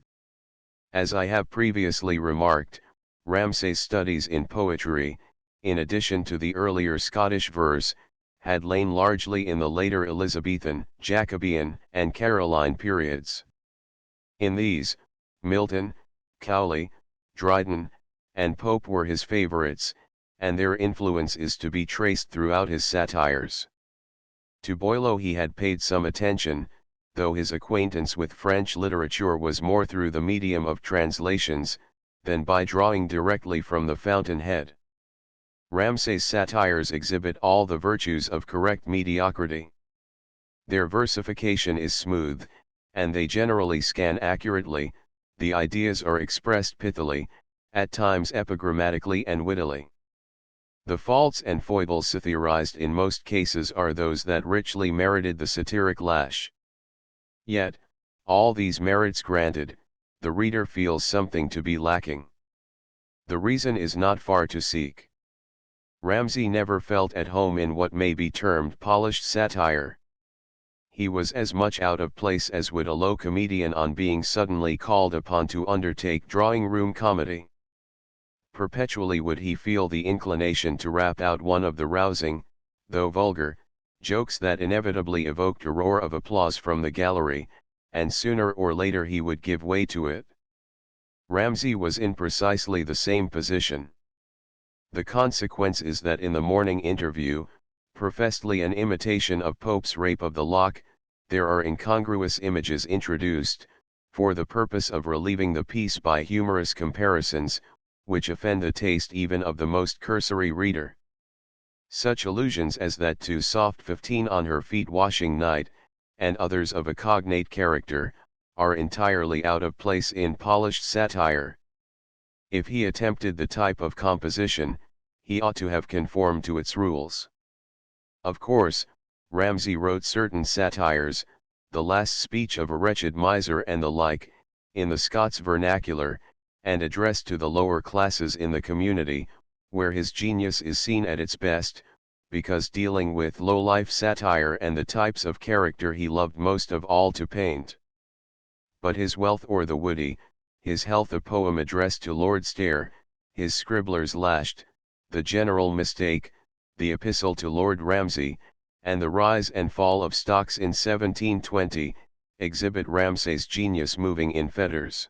As I have previously remarked, Ramsay's studies in poetry, in addition to the earlier Scottish verse, had lain largely in the later Elizabethan, Jacobean, and Caroline periods. In these, Milton, Cowley, Dryden, and Pope were his favorites, and their influence is to be traced throughout his satires. To Boileau he had paid some attention, though his acquaintance with French literature was more through the medium of translations, than by drawing directly from the fountainhead. Ramsay's satires exhibit all the virtues of correct mediocrity. Their versification is smooth, and they generally scan accurately, the ideas are expressed pithily, at times epigrammatically and wittily. The faults and foibles satirized in most cases are those that richly merited the satiric lash. Yet, all these merits granted, the reader feels something to be lacking. The reason is not far to seek. Ramsay never felt at home in what may be termed polished satire. He was as much out of place as would a low comedian on being suddenly called upon to undertake drawing-room comedy. Perpetually would he feel the inclination to rap out one of the rousing, though vulgar, jokes that inevitably evoked a roar of applause from the gallery, and sooner or later he would give way to it. Ramsay was in precisely the same position. The consequence is that in the morning interview, professedly an imitation of Pope's Rape of the Lock, there are incongruous images introduced, for the purpose of relieving the piece by humorous comparisons, which offend the taste even of the most cursory reader. Such allusions as that to soft 15 on her feet washing night, and others of a cognate character, are entirely out of place in polished satire. If he attempted the type of composition, he ought to have conformed to its rules. Of course, Ramsay wrote certain satires, The Last Speech of a Wretched Miser and the like, in the Scots vernacular, and addressed to the lower classes in the community, where his genius is seen at its best, because dealing with low-life satire and the types of character he loved most of all to paint. But his Wealth or the Woody, his Health, a poem addressed to Lord Stair, his Scribblers Lashed, The General Mistake, the Epistle to Lord Ramsay, and the Rise and Fall of Stocks in 1720, exhibit Ramsay's genius moving in fetters.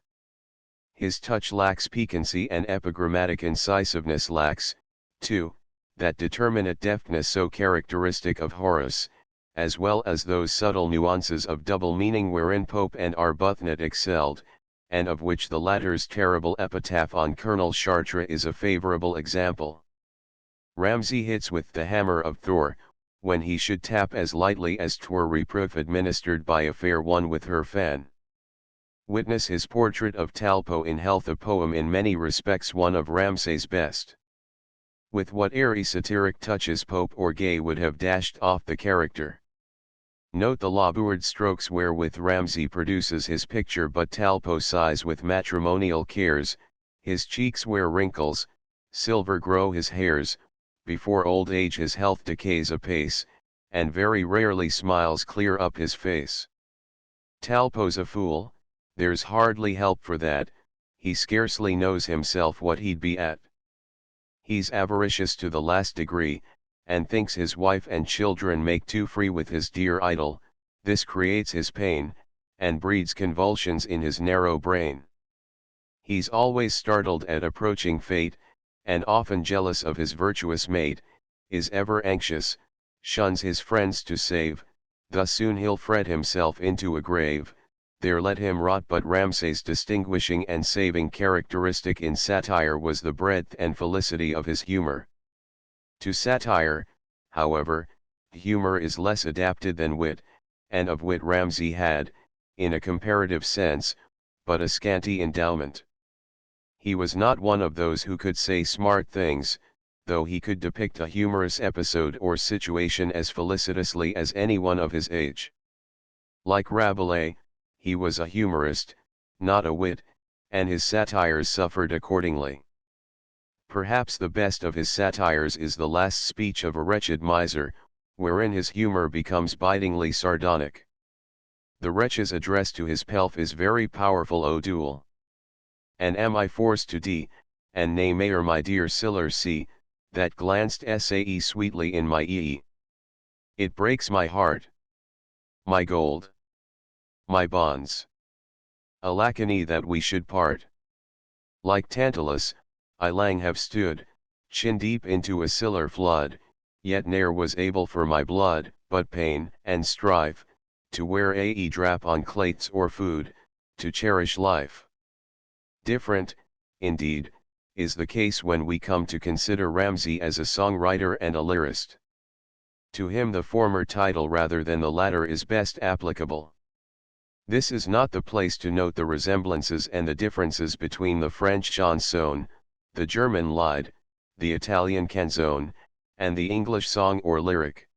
His touch lacks piquancy and epigrammatic incisiveness lacks, too, that determinate deftness so characteristic of Horace, as well as those subtle nuances of double meaning wherein Pope and Arbuthnot excelled, and of which the latter's terrible epitaph on Colonel Chartres is a favourable example. Ramsay hits with the hammer of Thor, when he should tap as lightly as 'twere reproof administered by a fair one with her fan. Witness his portrait of Talpo in Health, a poem in many respects one of Ramsay's best. With what airy satiric touches Pope or Gay would have dashed off the character. Note the labored strokes wherewith Ramsay produces his picture, but Talpo sighs with matrimonial cares, his cheeks wear wrinkles, silver grow his hairs, before old age his health decays apace, and very rarely smiles clear up his face. Talpo's a fool, there's hardly help for that, he scarcely knows himself what he'd be at. He's avaricious to the last degree, and thinks his wife and children make too free with his dear idol, this creates his pain, and breeds convulsions in his narrow brain. He's always startled at approaching fate, and often jealous of his virtuous mate, is ever anxious, shuns his friends to save, thus soon he'll fret himself into a grave, there let him rot. But Ramsay's distinguishing and saving characteristic in satire was the breadth and felicity of his humor. To satire, however, humor is less adapted than wit, and of wit Ramsay had, in a comparative sense, but a scanty endowment. He was not one of those who could say smart things, though he could depict a humorous episode or situation as felicitously as anyone of his age. Like Rabelais, he was a humorist, not a wit, and his satires suffered accordingly. Perhaps the best of his satires is The Last Speech of a Wretched Miser, wherein his humor becomes bitingly sardonic. The wretch's address to his pelf is very powerful. O duel! And am I forced to d, and nay mayor my dear siller see, that glanced sae sweetly in my ee. It breaks my heart. My gold. My bonds. Alackany that we should part. Like Tantalus, I lang have stood, chin deep into a siller flood, yet ne'er was able for my blood, but pain and strife, to wear a drap on clates or food, to cherish life. Different, indeed, is the case when we come to consider Ramsay as a songwriter and a lyrist. To him the former title rather than the latter is best applicable. This is not the place to note the resemblances and the differences between the French chanson, the German lied, the Italian canzone, and the English song or lyric.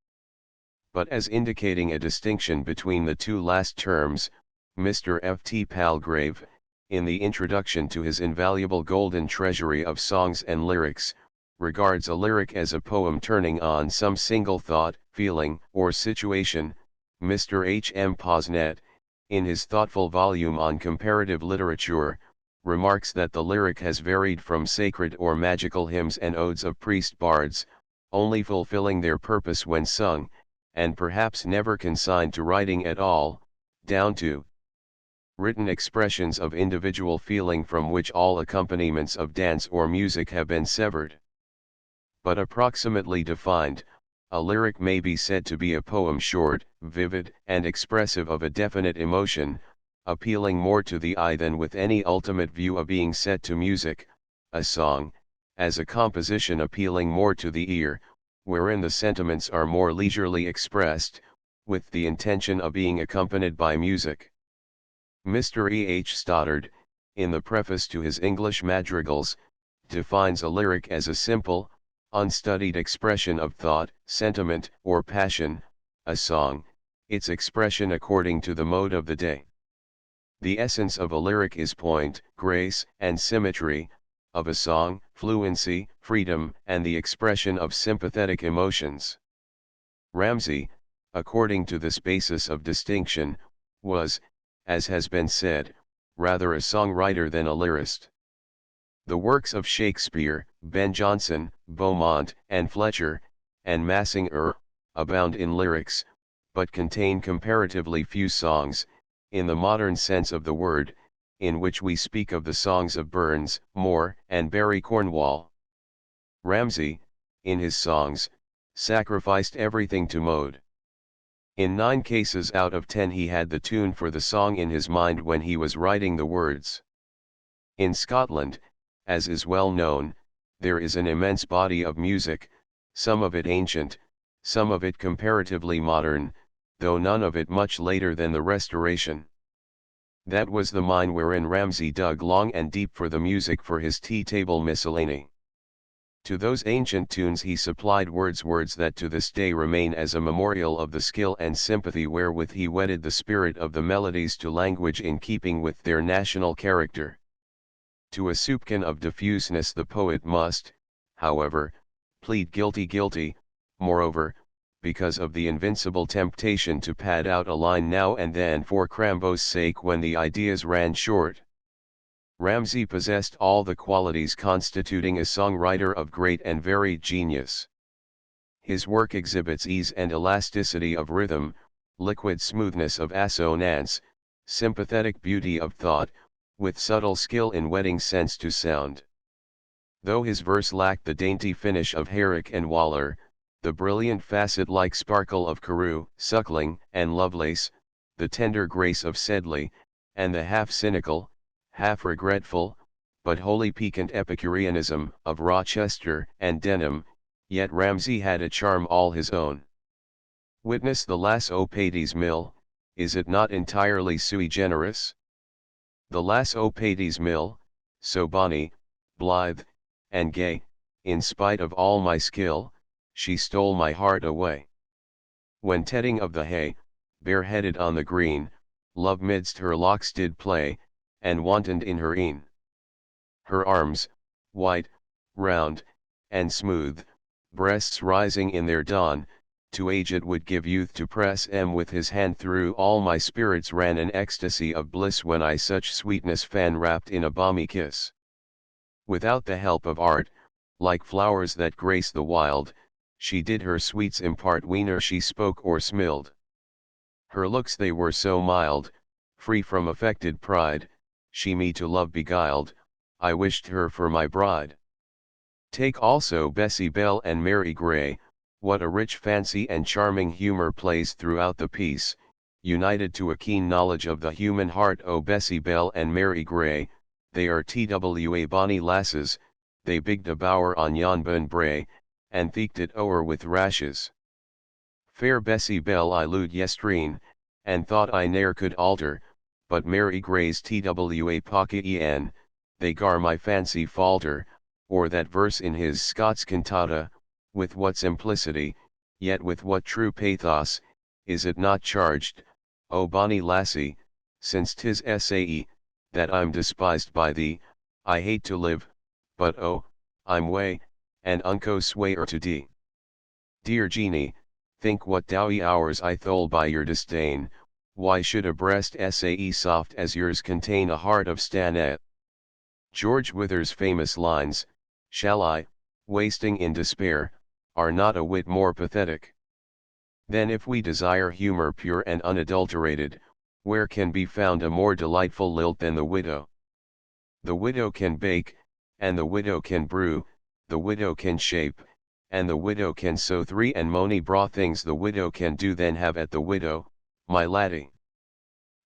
But as indicating a distinction between the two last terms, Mr. F. T. Palgrave, in the introduction to his invaluable golden treasury of songs and lyrics, regards a lyric as a poem turning on some single thought, feeling, or situation. Mr. H. M. Posnet, in his thoughtful volume on comparative literature, remarks that the lyric has varied from sacred or magical hymns and odes of priest-bards, only fulfilling their purpose when sung, and perhaps never consigned to writing at all, down to written expressions of individual feeling from which all accompaniments of dance or music have been severed. But approximately defined, a lyric may be said to be a poem short, vivid, and expressive of a definite emotion, appealing more to the eye than with any ultimate view of being set to music, a song, as a composition appealing more to the ear, wherein the sentiments are more leisurely expressed, with the intention of being accompanied by music. Mr. E. H. Stoddard, in the preface to his English madrigals, defines a lyric as a simple, unstudied expression of thought, sentiment, or passion, a song, its expression according to the mode of the day. The essence of a lyric is point, grace, and symmetry, of a song, fluency, freedom, and the expression of sympathetic emotions. Ramsay, according to this basis of distinction, was, as has been said, rather a songwriter than a lyrist. The works of Shakespeare, Ben Jonson, Beaumont, and Fletcher, and Massinger, abound in lyrics, but contain comparatively few songs, in the modern sense of the word, in which we speak of the songs of Burns, Moore, and Barry Cornwall. Ramsay, in his songs, sacrificed everything to mode. In 9 cases out of 10 he had the tune for the song in his mind when he was writing the words. In Scotland, as is well known, there is an immense body of music, some of it ancient, some of it comparatively modern, though none of it much later than the Restoration. That was the mine wherein Ramsay dug long and deep for the music for his tea-table miscellany. To those ancient tunes he supplied words that to this day remain as a memorial of the skill and sympathy wherewith he wedded the spirit of the melodies to language in keeping with their national character. To a soupçon of diffuseness the poet must, however, plead guilty, moreover, because of the invincible temptation to pad out a line now and then for crambo's sake when the ideas ran short. Ramsay possessed all the qualities constituting a songwriter of great and varied genius. His work exhibits ease and elasticity of rhythm, liquid smoothness of assonance, sympathetic beauty of thought, with subtle skill in wedding sense to sound. Though his verse lacked the dainty finish of Herrick and Waller, the brilliant facet-like sparkle of Carew, Suckling, and Lovelace, the tender grace of Sedley, and the half-cynical, half-regretful, but wholly piquant Epicureanism of Rochester and Denham, yet Ramsay had a charm all his own. Witness the Lass o' Patie's Mill, is it not entirely sui generis? The Lass o' Patie's Mill, so bonny, blithe, and gay, in spite of all my skill, she stole my heart away. When tedding of the hay, bareheaded on the green, love midst her locks did play, and wantoned in her een. Her arms, white, round, and smooth, breasts rising in their dawn, to age it would give youth to press with his hand through all my spirits ran an ecstasy of bliss when I such sweetness fan wrapped in a balmy kiss. Without the help of art, like flowers that grace the wild, she did her sweets impart whene'er she spoke or smiled. Her looks they were so mild, free from affected pride, she me to love beguiled, I wished her for my bride. Take also Bessie Bell and Mary Gray, what a rich fancy and charming humor plays throughout the piece, united to a keen knowledge of the human heart. O Bessie Bell and Mary Gray, they are twa bonny lasses, they bigged a bower on yon burn brae, and theeked it o'er with rashes. Fair Bessie Bell I looed yestreen, and thought I ne'er could alter, but Mary Gray's twa pocket they gar my fancy falter, or that verse in his Scots cantata, with what simplicity, yet with what true pathos, is it not charged, O bonny lassie, since 'tis sae, that I'm despised by thee, I hate to live, but oh, I'm wae, and unco swayer to thee. Dear Jeannie, think what dowie hours I thole by your disdain, why should a breast sae soft as yours contain a heart of stannet? George Wither's famous lines, shall I, wasting in despair, are not a whit more pathetic. Then if we desire humor pure and unadulterated, where can be found a more delightful lilt than the widow? The widow can bake, and the widow can brew, the widow can shape, and the widow can sew three and mony braw things the widow can do then have at the widow, my laddie.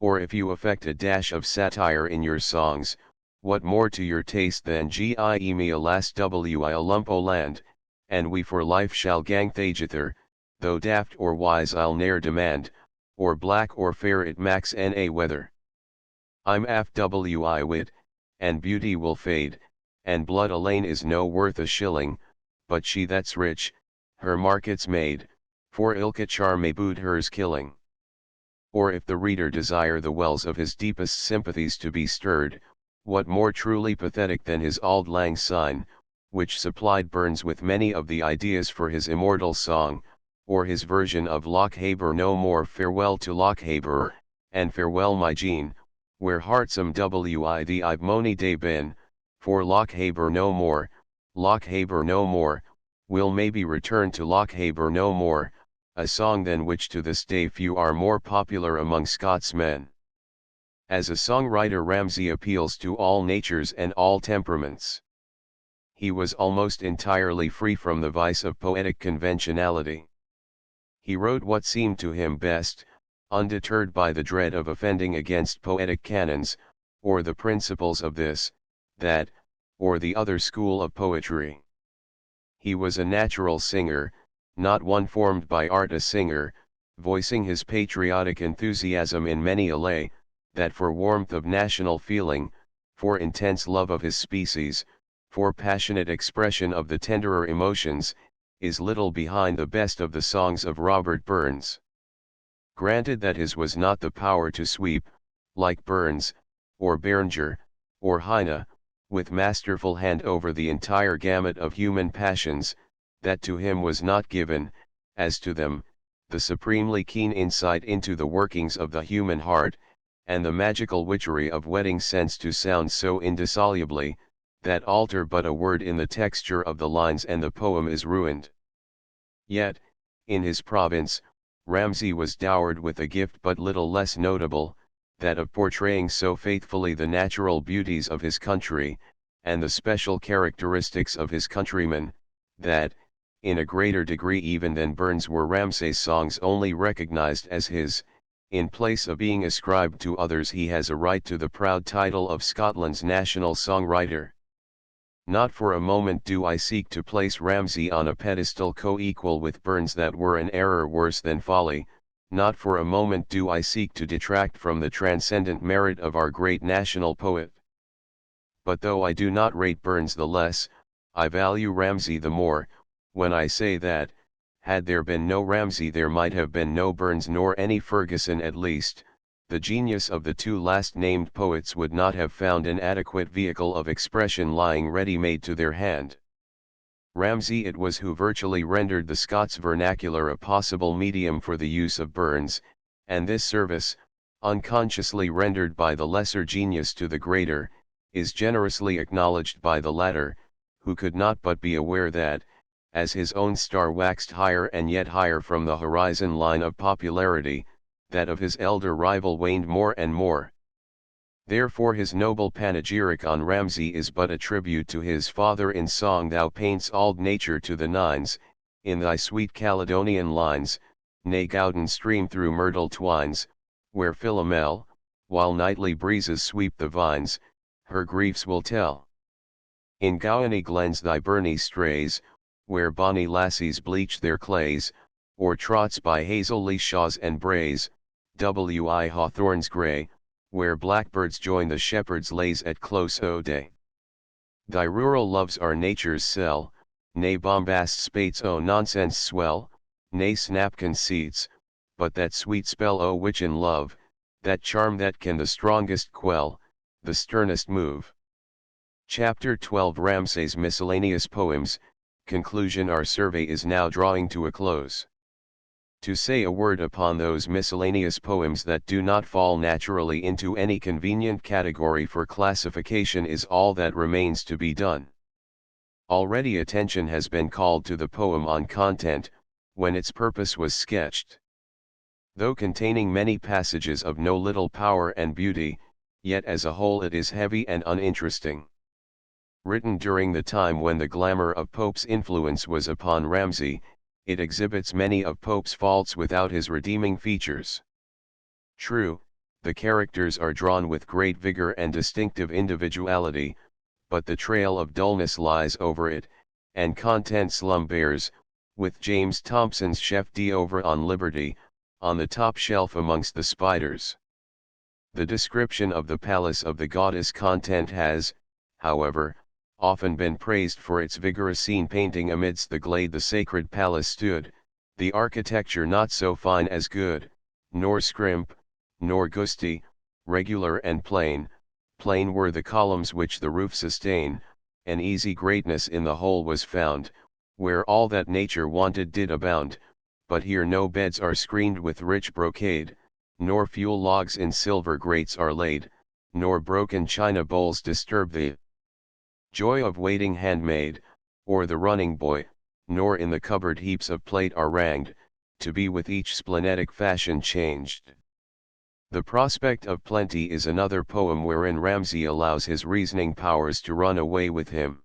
Or if you affect a dash of satire in your songs, what more to your taste than gie me a lass wi a lump o land, and we for life shall gang thagither, though daft or wise I'll ne'er demand, or black or fair it max na weather. I'm aft wi wit, and beauty will fade, and blood alane is no worth a shilling, but she that's rich, her market's made, for ilka charm may boot hers killing. Or if the reader desire the wells of his deepest sympathies to be stirred, what more truly pathetic than his Auld Lang Syne, which supplied Burns with many of the ideas for his immortal song, or his version of Lochaber no more, farewell to Lochaber, and farewell my Jean, where heartsome wi the I've mony day been, for Lochaber no more, Lochaber no more, will maybe return to Lochaber no more, a song than which to this day few are more popular among Scotsmen. As a songwriter, Ramsay appeals to all natures and all temperaments. He was almost entirely free from the vice of poetic conventionality. He wrote what seemed to him best, undeterred by the dread of offending against poetic canons, or the principles of this, that, or the other school of poetry. He was a natural singer, not one formed by art, a singer, voicing his patriotic enthusiasm in many a lay, that for warmth of national feeling, for intense love of his species, for passionate expression of the tenderer emotions, is little behind the best of the songs of Robert Burns. Granted that his was not the power to sweep, like Burns, or Beranger, or Heine, with masterful hand over the entire gamut of human passions, that to him was not given, as to them, the supremely keen insight into the workings of the human heart, and the magical witchery of wedding sense to sound so indissolubly, that alter but a word in the texture of the lines and the poem is ruined. Yet, in his province, Ramsay was dowered with a gift but little less notable, that of portraying so faithfully the natural beauties of his country, and the special characteristics of his countrymen, that, in a greater degree even than Burns, were Ramsay's songs only recognized as his. In place of being ascribed to others, he has a right to the proud title of Scotland's national songwriter. Not for a moment do I seek to place Ramsay on a pedestal co-equal with Burns, that were an error worse than folly. Not for a moment do I seek to detract from the transcendent merit of our great national poet. But though I do not rate Burns the less, I value Ramsay the more, when I say that, had there been no Ramsay there might have been no Burns nor any Ferguson. At least, the genius of the two last named poets would not have found an adequate vehicle of expression lying ready-made to their hand. Ramsay it was who virtually rendered the Scots vernacular a possible medium for the use of Burns, and this service, unconsciously rendered by the lesser genius to the greater, is generously acknowledged by the latter, who could not but be aware that, as his own star waxed higher and yet higher from the horizon line of popularity, that of his elder rival waned more and more. Therefore his noble panegyric on Ramsay is but a tribute to his father in song: Thou paints auld nature to the nines, in thy sweet Caledonian lines, nae Gowden stream through myrtle twines, where Philomel, while nightly breezes sweep the vines, her griefs will tell. In Gowany glens thy burnie strays, where bonny lassies bleach their clays, or trots by hazel-lee shaws and braes, wi hawthorns grey, where blackbirds join the shepherd's lays at close o' day. Thy rural loves are nature's cell, nay bombast spates o nonsense swell, nay snap conceits, but that sweet spell o which in love, that charm that can the strongest quell, the sternest move. Chapter 12 Ramsay's Miscellaneous Poems, Conclusion. Our survey is now drawing to a close. To say a word upon those miscellaneous poems that do not fall naturally into any convenient category for classification is all that remains to be done. Already attention has been called to the poem on content, when its purpose was sketched. Though containing many passages of no little power and beauty, yet as a whole it is heavy and uninteresting. Written during the time when the glamour of Pope's influence was upon Ramsay, it exhibits many of Pope's faults without his redeeming features. True, the characters are drawn with great vigor and distinctive individuality, but the trail of dullness lies over it, and content slumbers, with James Thomson's chef d'oeuvre on Liberty, on the top shelf amongst the spiders. The description of the palace of the goddess Content has, however, often been praised for its vigorous scene painting. Amidst the glade the sacred palace stood, the architecture not so fine as good, nor scrimp, nor gusty, regular and plain, plain were the columns which the roof sustain, an easy greatness in the whole was found, where all that nature wanted did abound, but here no beds are screened with rich brocade, nor fuel logs in silver grates are laid, nor broken china bowls disturb the joy of waiting handmaid, or the running boy, nor in the cupboard heaps of plate are ranged, to be with each splenetic fashion changed. The Prospect of Plenty is another poem wherein Ramsay allows his reasoning powers to run away with him.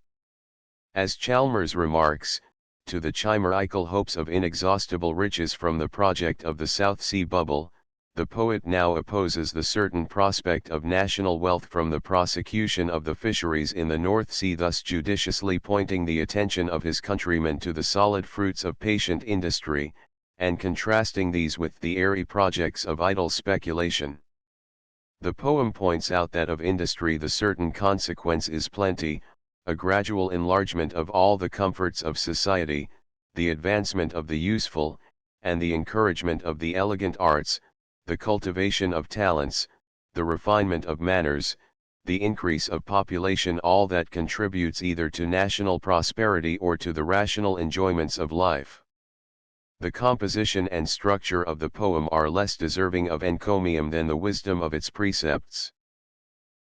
As Chalmers remarks, to the chimerical hopes of inexhaustible riches from the project of the South Sea Bubble, the poet now opposes the certain prospect of national wealth from the prosecution of the fisheries in the North Sea, thus judiciously pointing the attention of his countrymen to the solid fruits of patient industry, and contrasting these with the airy projects of idle speculation. The poem points out that of industry the certain consequence is plenty, a gradual enlargement of all the comforts of society, the advancement of the useful, and the encouragement of the elegant arts, the cultivation of talents, the refinement of manners, the increase of population, all that contributes either to national prosperity or to the rational enjoyments of life. The composition and structure of the poem are less deserving of encomium than the wisdom of its precepts.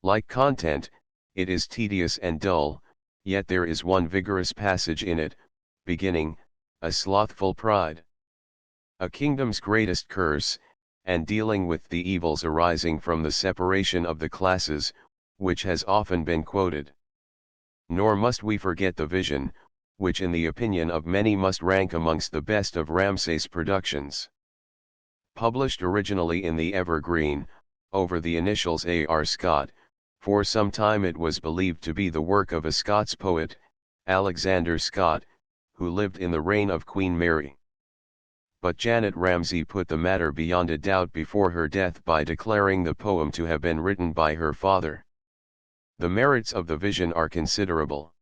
Like Content, it is tedious and dull, yet there is one vigorous passage in it, beginning, "A slothful pride. A kingdom's greatest curse," and dealing with the evils arising from the separation of the classes, which has often been quoted. Nor must we forget the Vision, which in the opinion of many must rank amongst the best of Ramsay's productions. Published originally in the Evergreen, over the initials A.R. Scott, for some time it was believed to be the work of a Scots poet, Alexander Scott, who lived in the reign of Queen Mary. But Janet Ramsay put the matter beyond a doubt before her death by declaring the poem to have been written by her father. The merits of the Vision are considerable.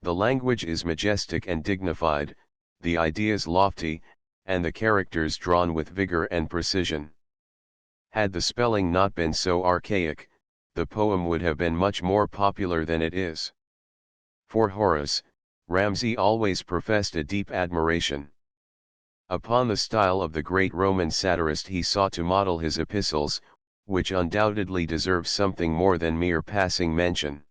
The language is majestic and dignified, the ideas lofty, and the characters drawn with vigor and precision. Had the spelling not been so archaic, the poem would have been much more popular than it is. For Horace, Ramsay always professed a deep admiration. Upon the style of the great Roman satirist he sought to model his epistles, which undoubtedly deserve something more than mere passing mention.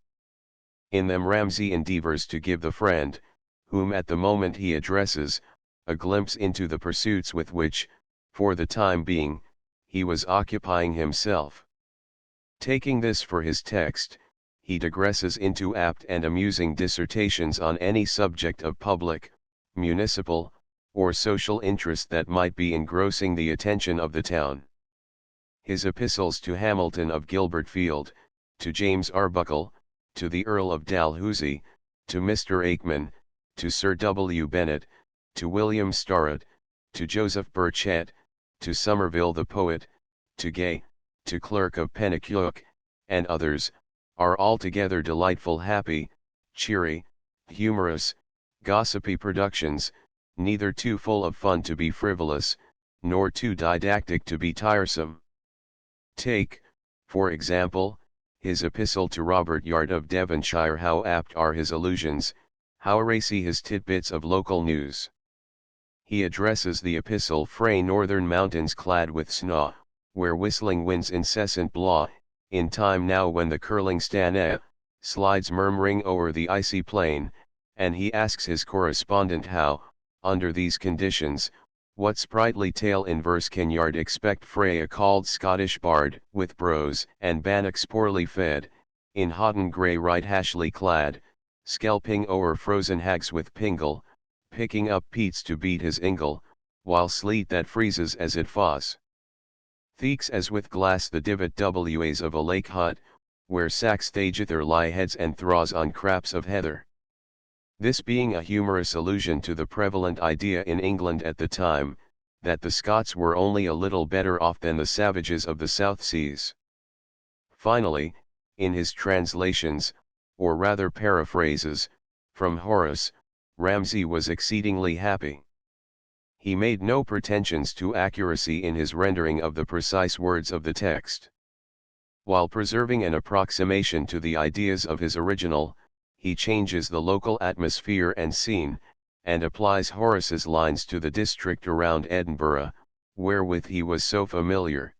In them Ramsay endeavors to give the friend, whom at the moment he addresses, a glimpse into the pursuits with which, for the time being, he was occupying himself. Taking this for his text, he digresses into apt and amusing dissertations on any subject of public, municipal, or social interest that might be engrossing the attention of the town. His epistles to Hamilton of Gilbert Field, to James Arbuckle, to the Earl of Dalhousie, to Mr. Aikman, to Sir W. Bennet, to William Starrett, to Joseph Burchett, to Somerville the poet, to Gay, to Clerk of Penicuik, and others, are altogether delightful, happy, cheery, humorous, gossipy productions, neither too full of fun to be frivolous, nor too didactic to be tiresome. Take, for example, his epistle to Robert Yard of Devonshire. How apt are his allusions, how racy his tidbits of local news. He addresses the epistle frae northern mountains clad with snaw, where whistling winds incessant blaw, in time now when the curling Stanna slides murmuring over the icy plain, and he asks his correspondent how, under these conditions, what sprightly tale in verse can Yard expect frae a called Scottish bard, with brose and bannocks poorly fed, in hodden grey right hashly clad, skelping o'er frozen hags with pingle, picking up peats to beat his ingle, while sleet that freezes as it fa's. Theeks as with glass the divot was of a lake hut, where sacks thagither lie heads and thraws on craps of heather. This being a humorous allusion to the prevalent idea in England at the time, that the Scots were only a little better off than the savages of the South Seas. Finally, in his translations, or rather paraphrases, from Horace, Ramsay was exceedingly happy. He made no pretensions to accuracy in his rendering of the precise words of the text. While preserving an approximation to the ideas of his original, he changes the local atmosphere and scene, and applies Horace's lines to the district around Edinburgh, wherewith he was so familiar.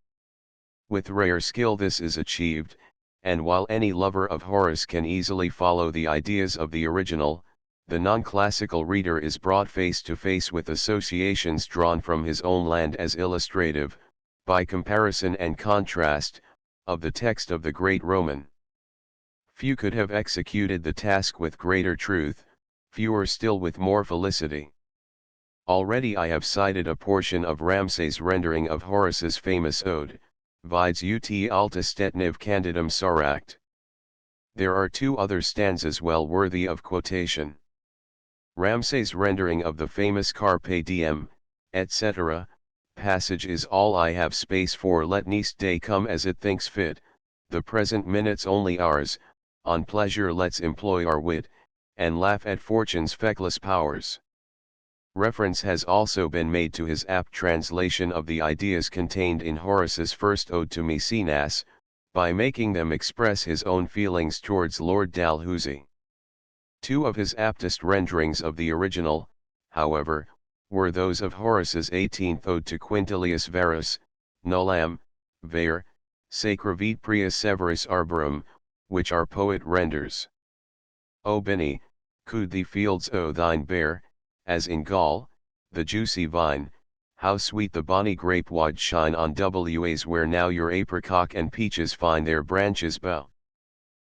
With rare skill this is achieved, and while any lover of Horace can easily follow the ideas of the original, the non-classical reader is brought face to face with associations drawn from his own land as illustrative, by comparison and contrast, of the text of the great Roman. Few could have executed the task with greater truth, fewer still with more felicity. Already I have cited a portion of Ramsay's rendering of Horace's famous ode, Vides ut alta stetniv candidum saract. There are two other stanzas well worthy of quotation. Ramsay's rendering of the famous Carpe Diem, etc., passage is all I have space for. Let next day come as it thinks fit, the present minute's only ours, on pleasure let's employ our wit, and laugh at fortune's feckless powers. Reference has also been made to his apt translation of the ideas contained in Horace's first ode to Maecenas, by making them express his own feelings towards Lord Dalhousie. Two of his aptest renderings of the original, however, were those of Horace's 18th ode to Quintilius Varus, Nullam, Ver, Sacravit prius severus arborum, which our poet renders. O Binny, could the fields o thine bear, as in Gaul, the juicy vine, how sweet the bonny grape wad shine on Ws where now your apricot and peaches find their branches bow.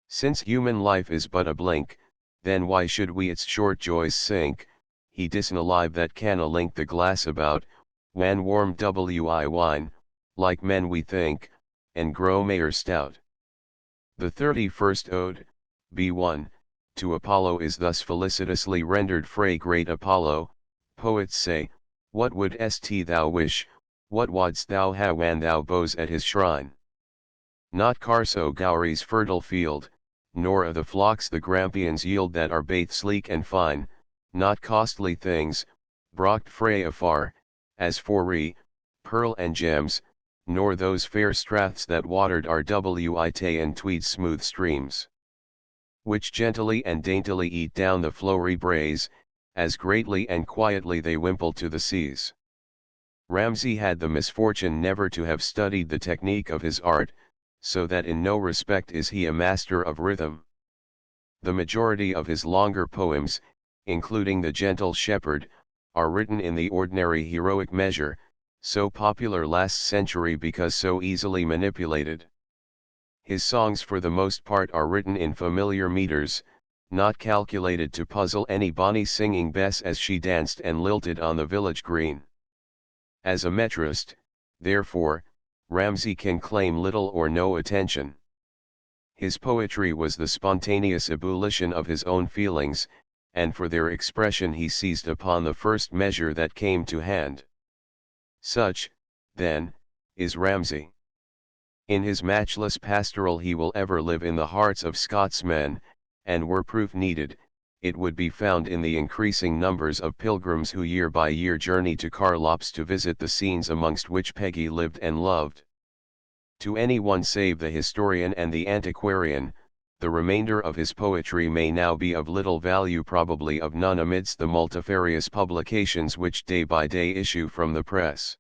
Since human life is but a blink, then why should we its short joys sink? He dis'n alive that canna link the glass about, wan warm wi wine, like men we think, and grow mayor stout. The 31st ode, B1, to Apollo is thus felicitously rendered frae great Apollo, poets say, what wouldst thou wish, what wouldst thou ha when thou bows at his shrine? Not Carso Gowrie's fertile field, nor o' the flocks the grampians yield that are baith sleek and fine, not costly things, brocht frae afar, as for re, pearl and gems, nor those fair straths that watered our Wit and Tweed's smooth streams, which gently and daintily eat down the flowery braes, as greatly and quietly they wimple to the seas. Ramsay had the misfortune never to have studied the technique of his art, so that in no respect is he a master of rhythm. The majority of his longer poems, including The Gentle Shepherd, are written in the ordinary heroic measure, so popular last century because so easily manipulated. His songs for the most part are written in familiar meters, not calculated to puzzle any bonny singing bess as she danced and lilted on the village green. As a metrist, therefore, Ramsay can claim little or no attention. His poetry was the spontaneous ebullition of his own feelings, and for their expression he seized upon the first measure that came to hand. Such, then, is Ramsay. In his matchless pastoral he will ever live in the hearts of Scotsmen, and were proof needed, it would be found in the increasing numbers of pilgrims who year by year journey to Karlops to visit the scenes amongst which Peggy lived and loved. To anyone save the historian and the antiquarian, the remainder of his poetry may now be of little value, probably of none amidst the multifarious publications which day by day issue from the press.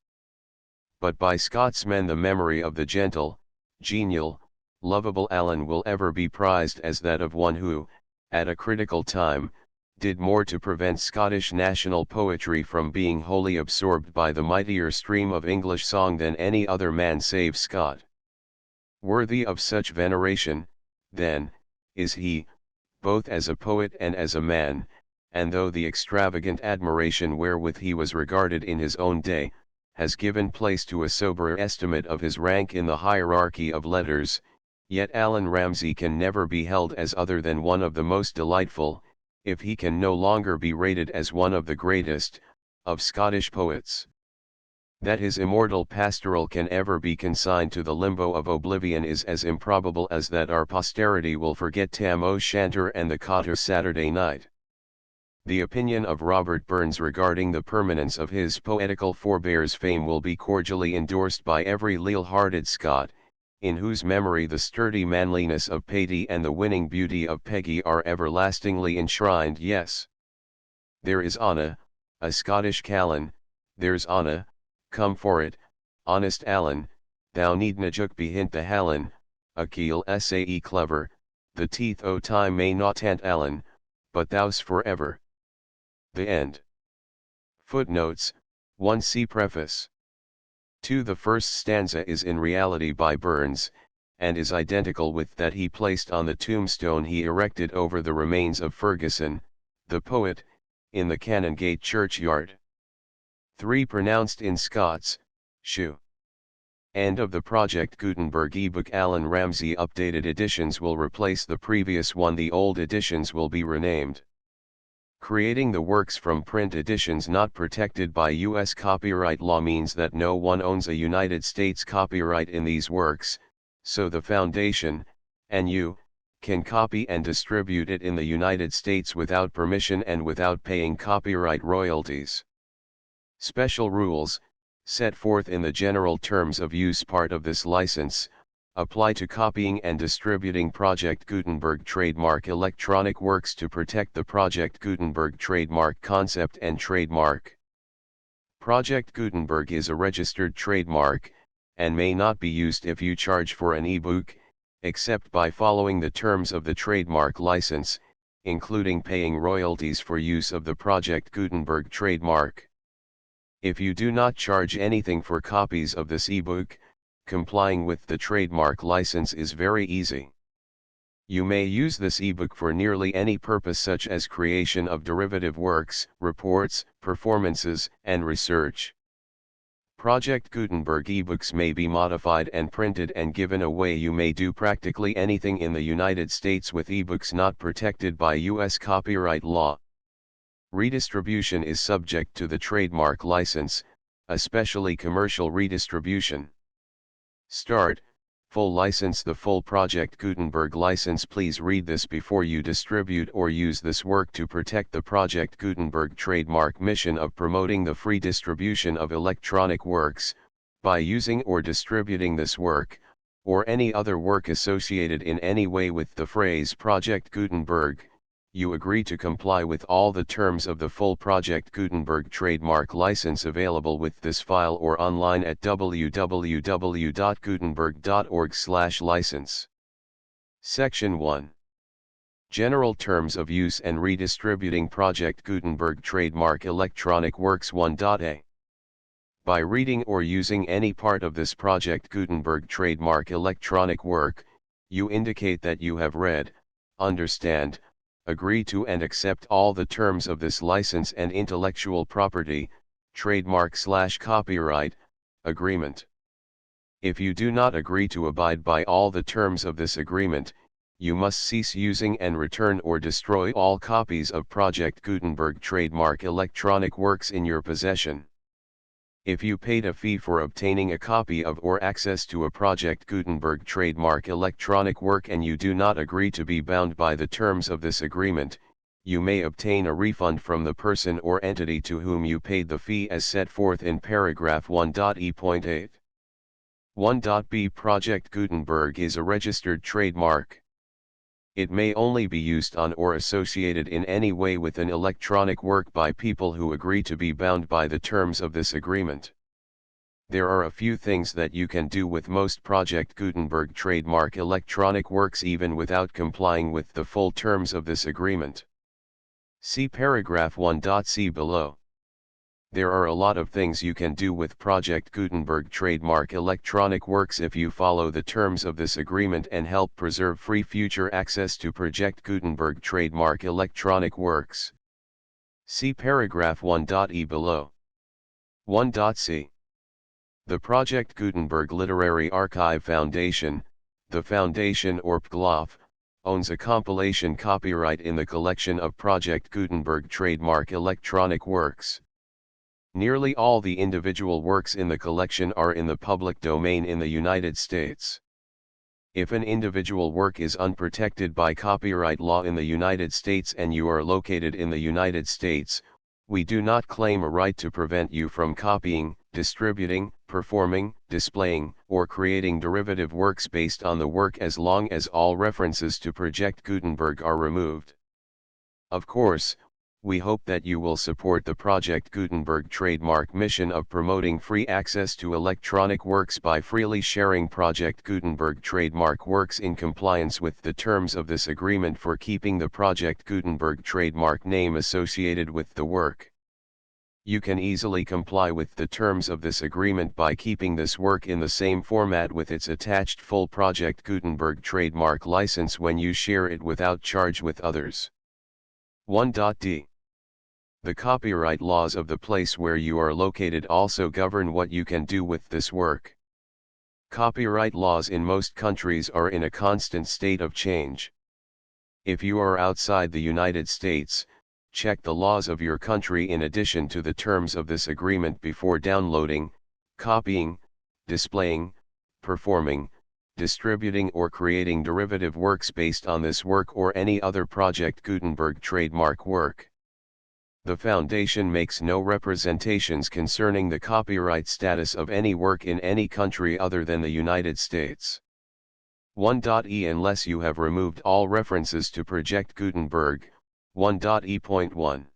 But by Scotsmen the memory of the gentle, genial, lovable Allan will ever be prized as that of one who, at a critical time, did more to prevent Scottish national poetry from being wholly absorbed by the mightier stream of English song than any other man save Scott. Worthy of such veneration, then, is he, both as a poet and as a man, and though the extravagant admiration wherewith he was regarded in his own day, has given place to a soberer estimate of his rank in the hierarchy of letters, yet Allan Ramsay can never be held as other than one of the most delightful, if he can no longer be rated as one of the greatest, of Scottish poets. That his immortal pastoral can ever be consigned to the limbo of oblivion is as improbable as that our posterity will forget Tam O'Shanter and the Cotter Saturday Night. The opinion of Robert Burns regarding the permanence of his poetical forebear's fame will be cordially endorsed by every leal-hearted Scot, in whose memory the sturdy manliness of Patey and the winning beauty of Peggy are everlastingly enshrined. Yes, there is Anna, a Scottish Callan, there's Anna, come for it, honest Allan, thou needna juk be hint the Hallan, a keel sae clever, the teeth o' time may not tant Allan, but thou's forever. The end. Footnotes, 1 see preface. 2. The first stanza is in reality by Burns, and is identical with that he placed on the tombstone he erected over the remains of Ferguson, the poet, in the Canongate churchyard. 3. Pronounced in Scots, Shoe. End of the Project Gutenberg ebook. Allan Ramsay updated editions will replace the previous one. The old editions will be renamed. Creating the works from print editions not protected by U.S. copyright law means that no one owns a United States copyright in these works, so the Foundation, and you, can copy and distribute it in the United States without permission and without paying copyright royalties. Special rules, set forth in the General Terms of Use part of this license, apply to copying and distributing Project Gutenberg trademark electronic works to protect the Project Gutenberg trademark concept and trademark. Project Gutenberg is a registered trademark, and may not be used if you charge for an ebook, except by following the terms of the trademark license, including paying royalties for use of the Project Gutenberg trademark. If you do not charge anything for copies of this ebook, complying with the trademark license is very easy. You may use this ebook for nearly any purpose, such as creation of derivative works, reports, performances, and research. Project Gutenberg ebooks may be modified and printed and given away. You may do practically anything in the United States with ebooks not protected by U.S. copyright law. Redistribution is subject to the trademark license, especially commercial redistribution. Start, full license. The full Project Gutenberg license. Please read this before you distribute or use this work to protect the Project Gutenberg trademark mission of promoting the free distribution of electronic works. By using or distributing this work, or any other work associated in any way with the phrase Project Gutenberg, you agree to comply with all the terms of the full Project Gutenberg trademark license available with this file or online at www.gutenberg.org/license. Section 1. General Terms of Use and Redistributing Project Gutenberg Trademark Electronic Works 1.a. By reading or using any part of this Project Gutenberg trademark electronic work, you indicate that you have read, understand, agree to and accept all the terms of this license and intellectual property, trademark/copyright, agreement. If you do not agree to abide by all the terms of this agreement, you must cease using and return or destroy all copies of Project Gutenberg trademark electronic works in your possession. If you paid a fee for obtaining a copy of or access to a Project Gutenberg trademark electronic work and you do not agree to be bound by the terms of this agreement, you may obtain a refund from the person or entity to whom you paid the fee as set forth in paragraph 1.e.8. 1.b Project Gutenberg is a registered trademark. It may only be used on or associated in any way with an electronic work by people who agree to be bound by the terms of this agreement. There are a few things that you can do with most Project Gutenberg trademark electronic works even without complying with the full terms of this agreement. See paragraph 1.c below. There are a lot of things you can do with Project Gutenberg trademark electronic works if you follow the terms of this agreement and help preserve free future access to Project Gutenberg trademark electronic works. See paragraph 1.e below. 1.c. The Project Gutenberg Literary Archive Foundation, the foundation or PGLOF, owns a compilation copyright in the collection of Project Gutenberg trademark electronic works. Nearly all the individual works in the collection are in the public domain in the United States. If an individual work is unprotected by copyright law in the United States and you are located in the United States, we do not claim a right to prevent you from copying, distributing, performing, displaying, or creating derivative works based on the work as long as all references to Project Gutenberg are removed. Of course, we hope that you will support the Project Gutenberg trademark mission of promoting free access to electronic works by freely sharing Project Gutenberg trademark works in compliance with the terms of this agreement for keeping the Project Gutenberg trademark name associated with the work. You can easily comply with the terms of this agreement by keeping this work in the same format with its attached full Project Gutenberg trademark license when you share it without charge with others. 1.d. The copyright laws of the place where you are located also govern what you can do with this work. Copyright laws in most countries are in a constant state of change. If you are outside the United States, check the laws of your country in addition to the terms of this agreement before downloading, copying, displaying, performing, distributing or creating derivative works based on this work or any other Project Gutenberg trademark work. The Foundation makes no representations concerning the copyright status of any work in any country other than the United States. 1.e Unless you have removed all references to Project Gutenberg, 1.e.1.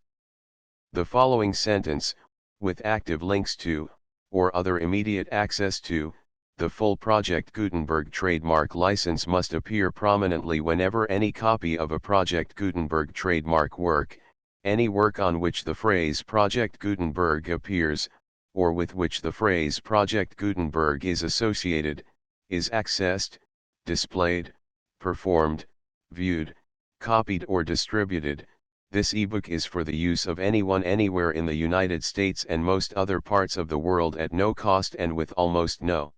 The following sentence, with active links to, or other immediate access to, the full Project Gutenberg trademark license must appear prominently whenever any copy of a Project Gutenberg trademark work, any work on which the phrase Project Gutenberg appears, or with which the phrase Project Gutenberg is associated, is accessed, displayed, performed, viewed, copied or distributed. This ebook is for the use of anyone anywhere in the United States and most other parts of the world at no cost and with almost no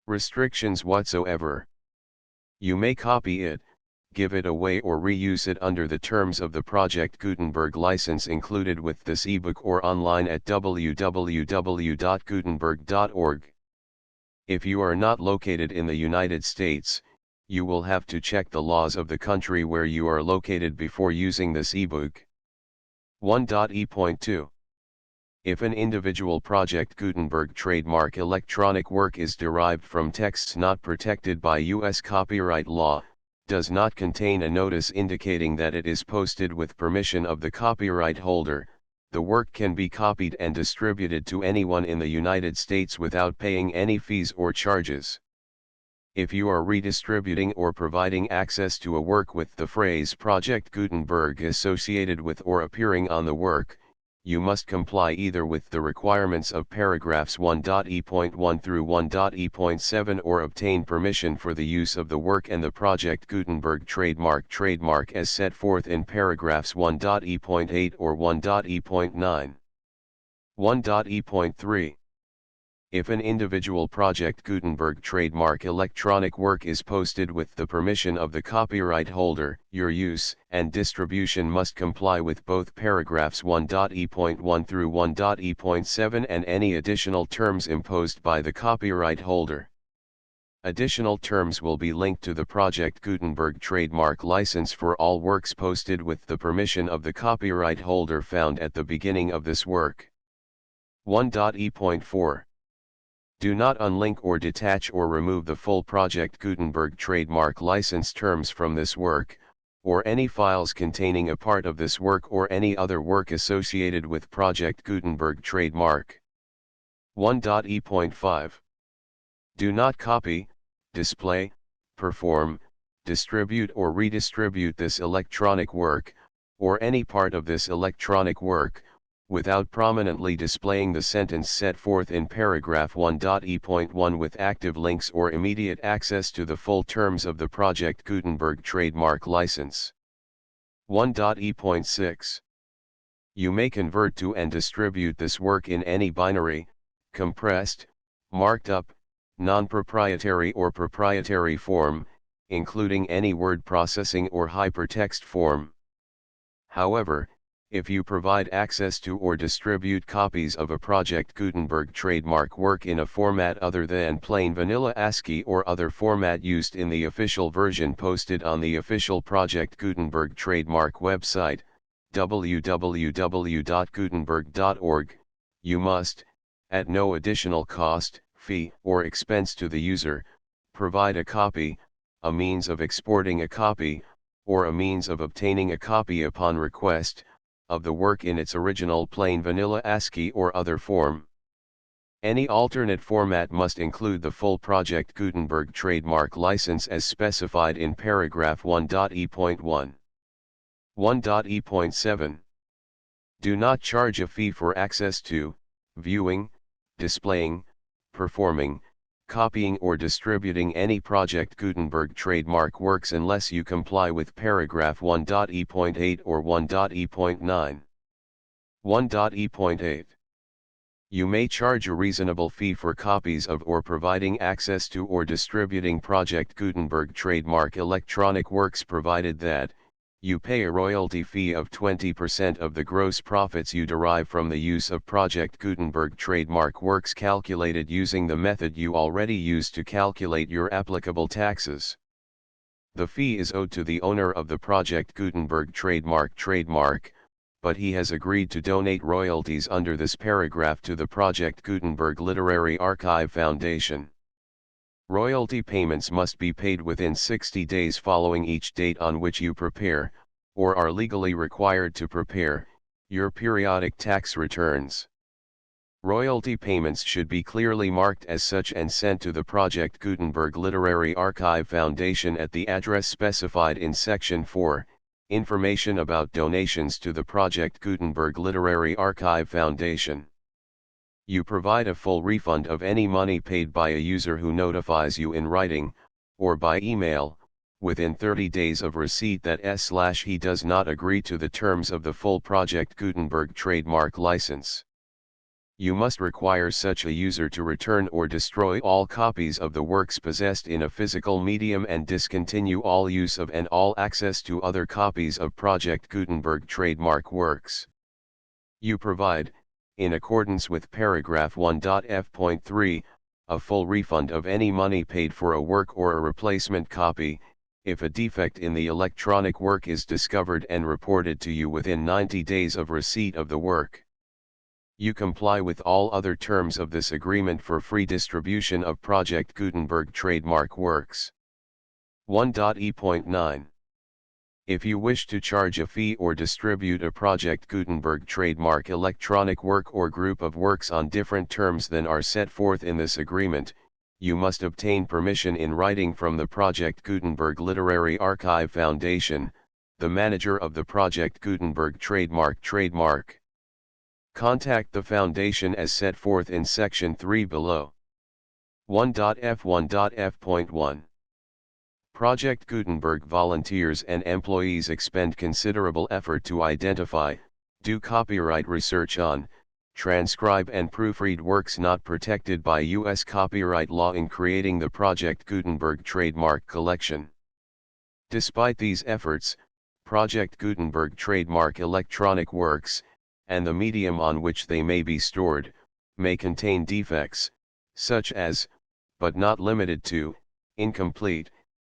restrictions whatsoever. You may copy it, give it away or reuse it under the terms of the Project Gutenberg license included with this ebook or online at www.gutenberg.org. If you are not located in the United States, you will have to check the laws of the country where you are located before using this ebook. 1.e.2. If an individual Project Gutenberg trademark electronic work is derived from texts not protected by U.S. copyright law, does not contain a notice indicating that it is posted with permission of the copyright holder, the work can be copied and distributed to anyone in the United States without paying any fees or charges. If you are redistributing or providing access to a work with the phrase Project Gutenberg associated with or appearing on the work, you must comply either with the requirements of paragraphs 1.e.1 through 1.e.7 or obtain permission for the use of the work and the Project Gutenberg trademark as set forth in paragraphs 1.e.8 or 1.e.9. 1.e.3. If an individual Project Gutenberg trademark electronic work is posted with the permission of the copyright holder, your use and distribution must comply with both paragraphs 1.e.1 through 1.e.7 and any additional terms imposed by the copyright holder. Additional terms will be linked to the Project Gutenberg trademark license for all works posted with the permission of the copyright holder found at the beginning of this work. 1.e.4 Do not unlink or detach or remove the full Project Gutenberg trademark license terms from this work, or any files containing a part of this work or any other work associated with Project Gutenberg trademark. 1.e.5 Do not copy, display, perform, distribute or redistribute this electronic work, or any part of this electronic work, without prominently displaying the sentence set forth in paragraph 1.e.1 with active links or immediate access to the full terms of the Project Gutenberg trademark license. 1.e.6 You may convert to and distribute this work in any binary, compressed, marked up, non-proprietary or proprietary form, including any word processing or hypertext form. However, if you provide access to or distribute copies of a Project Gutenberg trademark work in a format other than plain vanilla ASCII or other format used in the official version posted on the official Project Gutenberg trademark website, www.gutenberg.org, you must, at no additional cost, fee, or expense to the user, provide a copy, a means of exporting a copy, or a means of obtaining a copy upon request, of the work in its original plain vanilla ASCII or other form. Any alternate format must include the full Project Gutenberg trademark license as specified in paragraph 1.e.1. 1.e.7 Do not charge a fee for access to, viewing, displaying, performing, copying or distributing any Project Gutenberg trademark works unless you comply with paragraph 1.e.8 or 1.e.9. 1.e.8 You may charge a reasonable fee for copies of or providing access to or distributing Project Gutenberg trademark electronic works provided that, you pay a royalty fee of 20% of the gross profits you derive from the use of Project Gutenberg trademark works calculated using the method you already use to calculate your applicable taxes. The fee is owed to the owner of the Project Gutenberg trademark, but he has agreed to donate royalties under this paragraph to the Project Gutenberg Literary Archive Foundation. Royalty payments must be paid within 60 days following each date on which you prepare, or are legally required to prepare, your periodic tax returns. Royalty payments should be clearly marked as such and sent to the Project Gutenberg Literary Archive Foundation at the address specified in Section 4, Information about donations to the Project Gutenberg Literary Archive Foundation. You provide a full refund of any money paid by a user who notifies you in writing, or by email, within 30 days of receipt that he does not agree to the terms of the full Project Gutenberg trademark license. You must require such a user to return or destroy all copies of the works possessed in a physical medium and discontinue all use of and all access to other copies of Project Gutenberg trademark works. You provide, in accordance with paragraph 1.f.3, a full refund of any money paid for a work or a replacement copy, if a defect in the electronic work is discovered and reported to you within 90 days of receipt of the work. You comply with all other terms of this agreement for free distribution of Project Gutenberg trademark works. 1.e.9 If you wish to charge a fee or distribute a Project Gutenberg trademark electronic work or group of works on different terms than are set forth in this agreement, you must obtain permission in writing from the Project Gutenberg Literary Archive Foundation, the manager of the Project Gutenberg trademark. Contact the Foundation as set forth in Section 3 below. 1.f.1.f.1 Project Gutenberg volunteers and employees expend considerable effort to identify, do copyright research on, transcribe and proofread works not protected by U.S. copyright law in creating the Project Gutenberg trademark collection. Despite these efforts, Project Gutenberg trademark electronic works, and the medium on which they may be stored, may contain defects, such as, but not limited to, incomplete,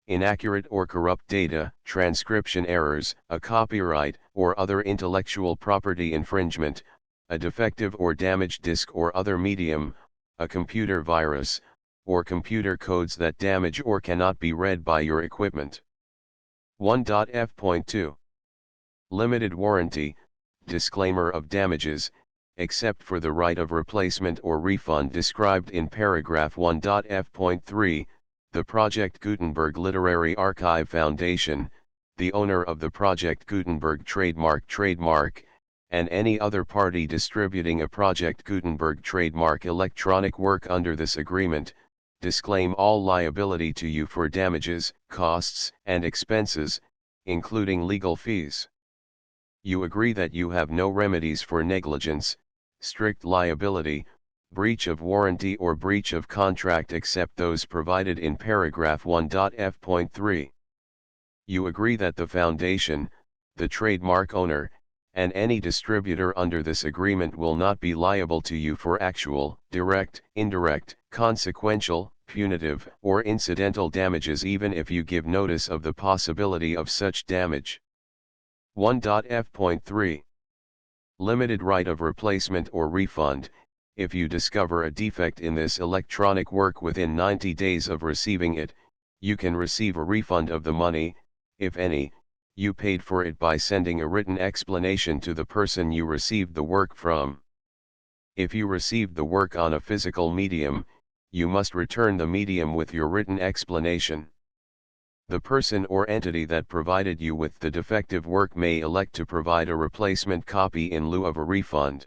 inaccurate or corrupt data, transcription errors, a copyright or other intellectual property infringement, a defective or damaged disk or other medium, a computer virus, or computer codes that damage or cannot be read by your equipment. 1.f.2 Limited warranty, disclaimer of damages, except for the right of replacement or refund described in paragraph 1.f.3, the Project Gutenberg Literary Archive Foundation, the owner of the Project Gutenberg trademark, and any other party distributing a Project Gutenberg trademark electronic work under this agreement, disclaim all liability to you for damages, costs, and expenses, including legal fees. You agree that you have no remedies for negligence, strict liability, breach of warranty or breach of contract except those provided in paragraph 1.f.3. You agree that the foundation, the trademark owner, and any distributor under this agreement will not be liable to you for actual, direct, indirect, consequential, punitive, or incidental damages even if you give notice of the possibility of such damage. 1.f.3 Limited right of replacement or refund. If you discover a defect in this electronic work within 90 days of receiving it, you can receive a refund of the money, if any, you paid for it by sending a written explanation to the person you received the work from. If you received the work on a physical medium, you must return the medium with your written explanation. The person or entity that provided you with the defective work may elect to provide a replacement copy in lieu of a refund.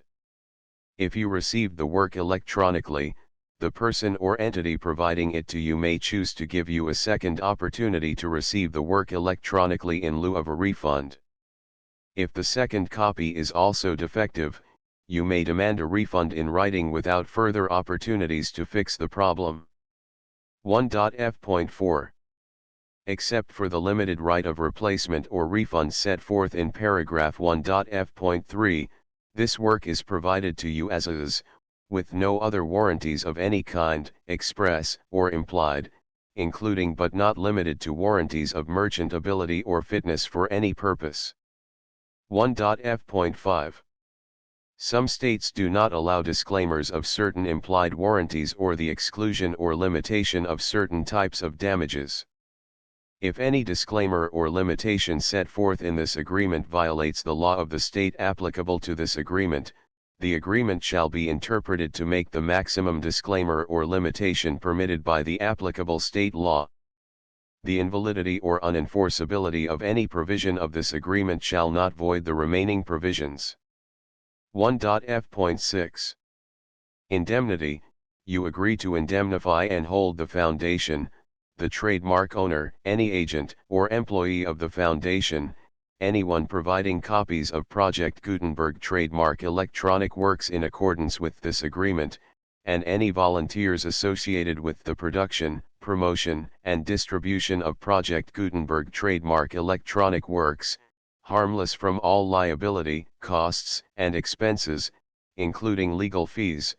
If you received the work electronically, the person or entity providing it to you may choose to give you a second opportunity to receive the work electronically in lieu of a refund. If the second copy is also defective, you may demand a refund in writing without further opportunities to fix the problem. 1.f.4 Except for the limited right of replacement or refund set forth in paragraph 1.f.3, this work is provided to you as is, with no other warranties of any kind, express or implied, including but not limited to warranties of merchantability or fitness for any purpose. 1.f.5 Some states do not allow disclaimers of certain implied warranties or the exclusion or limitation of certain types of damages. If any disclaimer or limitation set forth in this agreement violates the law of the state applicable to this agreement, the agreement shall be interpreted to make the maximum disclaimer or limitation permitted by the applicable state law. The invalidity or unenforceability of any provision of this agreement shall not void the remaining provisions. 1.f.6 Indemnity. You agree to indemnify and hold the foundation, the trademark owner, any agent or employee of the foundation, anyone providing copies of Project Gutenberg trademark electronic works in accordance with this agreement, and any volunteers associated with the production, promotion, and distribution of Project Gutenberg trademark electronic works, harmless from all liability, costs, and expenses, including legal fees,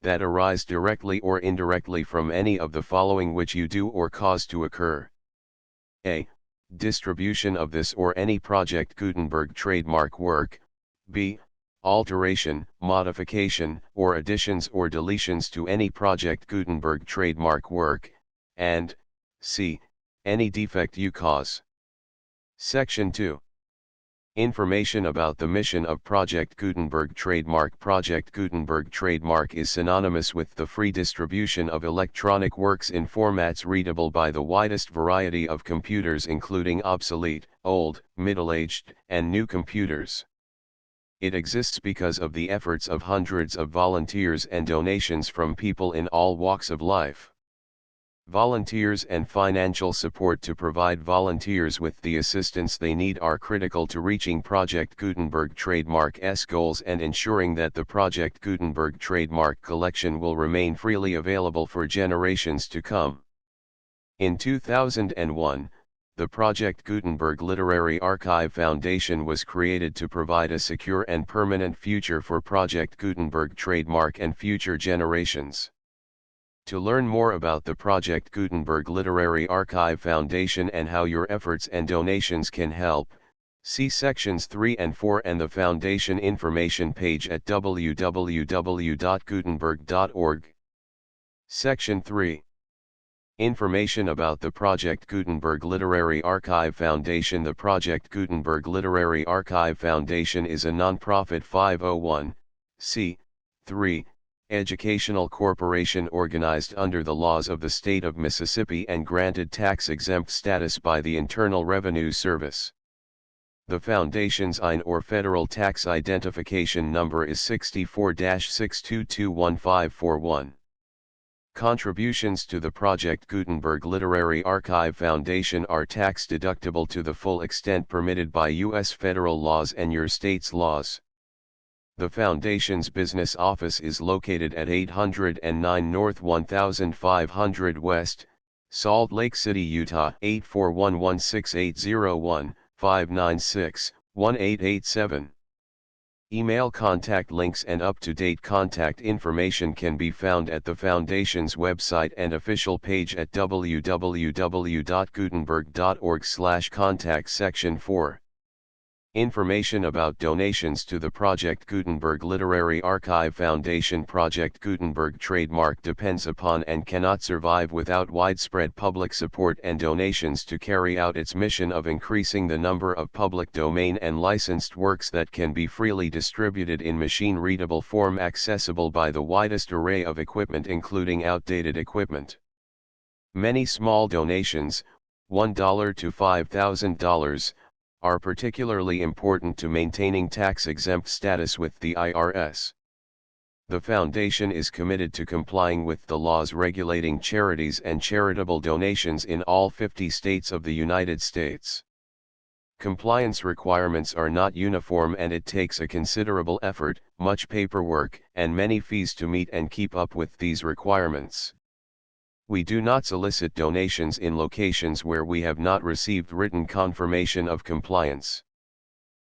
that arise directly or indirectly from any of the following which you do or cause to occur. A. Distribution of this or any Project Gutenberg trademark work. B. Alteration, modification, or additions or deletions to any Project Gutenberg trademark work, and C. Any defect you cause. Section 2. Information about the mission of Project Gutenberg trademark. Project Gutenberg trademark is synonymous with the free distribution of electronic works in formats readable by the widest variety of computers including obsolete, old, middle-aged, and new computers. It exists because of the efforts of hundreds of volunteers and donations from people in all walks of life. Volunteers and financial support to provide volunteers with the assistance they need are critical to reaching Project Gutenberg trademark's goals and ensuring that the Project Gutenberg trademark collection will remain freely available for generations to come. In 2001, the Project Gutenberg Literary Archive Foundation was created to provide a secure and permanent future for Project Gutenberg trademark and future generations. To learn more about the Project Gutenberg Literary Archive Foundation and how your efforts and donations can help, see sections 3 and 4 and the Foundation information page at www.gutenberg.org. Section 3. Information about the Project Gutenberg Literary Archive Foundation. The Project Gutenberg Literary Archive Foundation is a non-profit 501(c)(3) educational corporation organized under the laws of the state of Mississippi and granted tax-exempt status by the Internal Revenue Service. The Foundation's IN or Federal Tax Identification Number is 64-6221541. Contributions to the Project Gutenberg Literary Archive Foundation are tax-deductible to the full extent permitted by U.S. federal laws and your state's laws. The Foundation's business office is located at 809 North 1500 West, Salt Lake City, Utah 841-16801-596-1887. Email contact links and up-to-date contact information can be found at the Foundation's website and official page at www.gutenberg.org/contact section 4. Information about donations to the Project Gutenberg Literary Archive Foundation. Project Gutenberg trademark depends upon and cannot survive without widespread public support and donations to carry out its mission of increasing the number of public domain and licensed works that can be freely distributed in machine-readable form accessible by the widest array of equipment including outdated equipment. Many small donations, $1 to $5,000, are particularly important to maintaining tax-exempt status with the IRS. The Foundation is committed to complying with the laws regulating charities and charitable donations in all 50 states of the United States. Compliance requirements are not uniform and it takes a considerable effort, much paperwork, and many fees to meet and keep up with these requirements. We do not solicit donations in locations where we have not received written confirmation of compliance.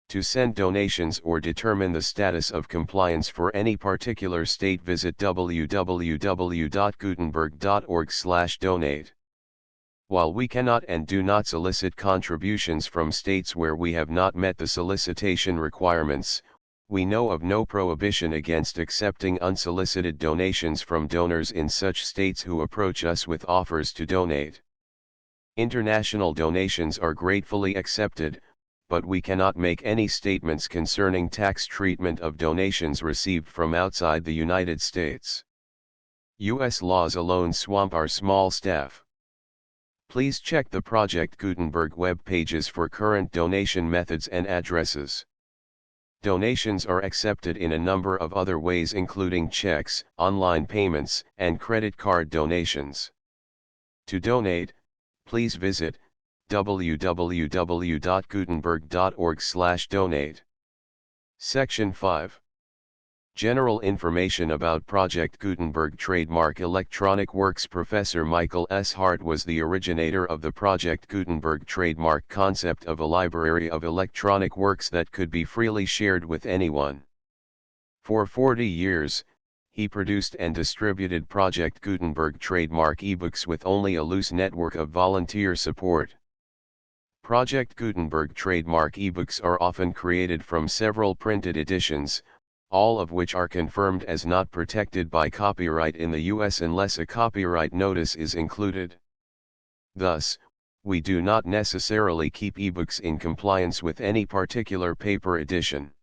To send donations or determine the status of compliance for any particular state, visit www.gutenberg.org/donate. While we cannot and do not solicit contributions from states where we have not met the solicitation requirements, we know of no prohibition against accepting unsolicited donations from donors in such states who approach us with offers to donate. International donations are gratefully accepted, but we cannot make any statements concerning tax treatment of donations received from outside the United States. U.S. laws alone swamp our small staff. Please check the Project Gutenberg web pages for current donation methods and addresses. Donations are accepted in a number of other ways including checks, online payments, and credit card donations. To donate, please visit www.gutenberg.org/donate. Section 5. General information about Project Gutenberg trademark electronic works. Professor Michael S. Hart was the originator of the Project Gutenberg trademark concept of a library of electronic works that could be freely shared with anyone. For 40 years, he produced and distributed Project Gutenberg trademark ebooks with only a loose network of volunteer support. Project Gutenberg trademark ebooks are often created from several printed editions, all of which are confirmed as not protected by copyright in the U.S. unless a copyright notice is included. Thus, we do not necessarily keep ebooks in compliance with any particular paper edition.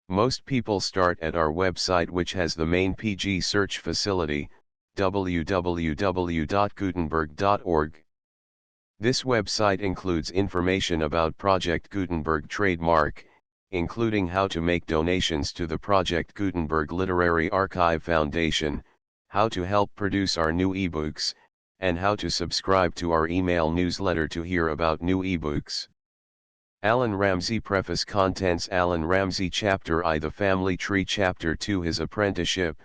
Most people start at our website, which has the main PG search facility, www.gutenberg.org. This website includes information about Project Gutenberg trademark, including how to make donations to the Project Gutenberg Literary Archive Foundation, how to help produce our new ebooks, and how to subscribe to our email newsletter to hear about new ebooks. Allan Ramsay Preface Contents Allan Ramsay Chapter I The Family Tree Chapter 2 His Apprenticeship,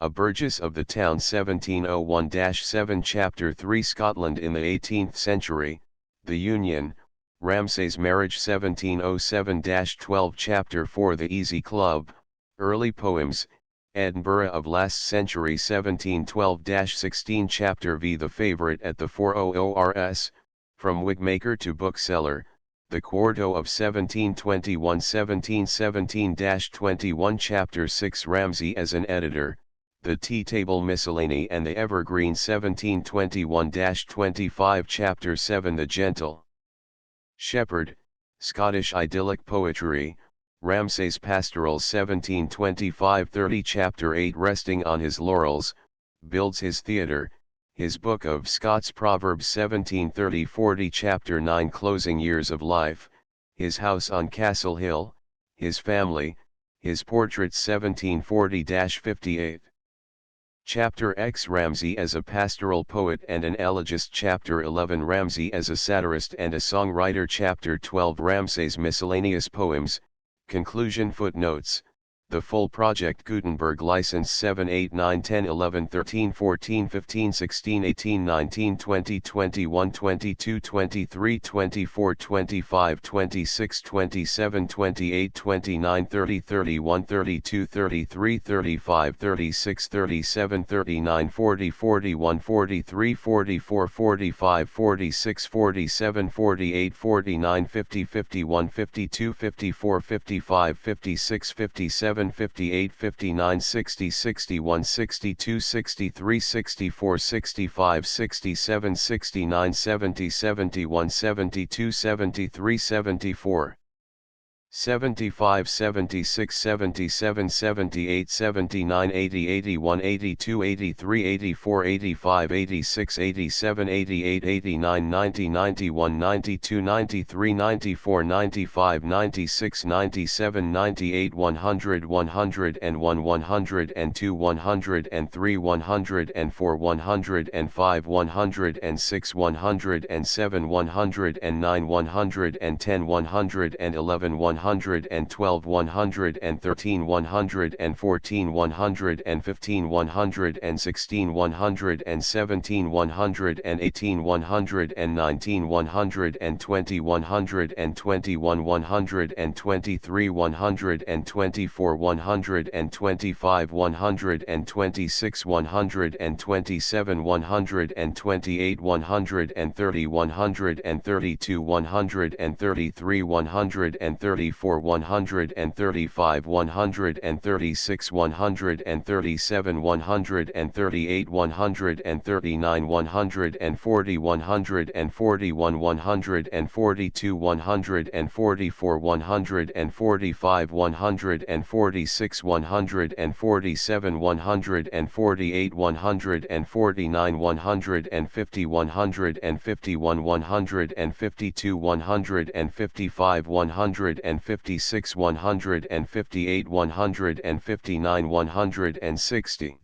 a Burgess of the Town 1701-7 Chapter 3 Scotland in the 18th Century, The Union, Ramsay's Marriage 1707-12 Chapter 4 The Easy Club, Early Poems, Edinburgh of Last Century 1712-16 Chapter V The Favourite at the 400 From Wigmaker to Bookseller, The Quarto of 1721-1717-21 Chapter 6 Ramsay as an Editor, The Tea Table Miscellany and the Evergreen 1721-25 Chapter 7 The Gentle Shepherd, Scottish Idyllic Poetry, Ramsay's Pastorals 1725-30 Chapter 8 Resting on his Laurels, Builds his Theatre, his Book of Scots Proverbs 1730-40 Chapter 9 Closing Years of Life, his House on Castle Hill, his Family, his Portraits 1740-58. Chapter X Ramsay as a pastoral poet and an elegist Chapter 11 Ramsay as a satirist and a songwriter Chapter 12 Ramsay's Miscellaneous Poems, Conclusion Footnotes, The Full Project Gutenberg License 7 8 9 10 11 13 14 15 16 18 19 20 21 22 23 24 25 26 27 28 29 30 31 32 33 35 36 37 39 40 41 43 44 45 46 47 48 49 50 51 52 54 55 56 57 58 59 60 61 62 63 64 65 67 69 70 71 72 73 74 75 76 77 78 79 80 81 82 83 84 85 86 87 88 89 90 91 92 93 94 95 96 97 98 100 101 102 103 104 105 106 107 109 110 111 112 113 114 115 116 117 118 119 120 121 123 124 125 126 127 128 130 132 133 134 135 136 137 138 139 140 141 142 144 145 146 147 148 149 150 151 152 155 156 158 159 160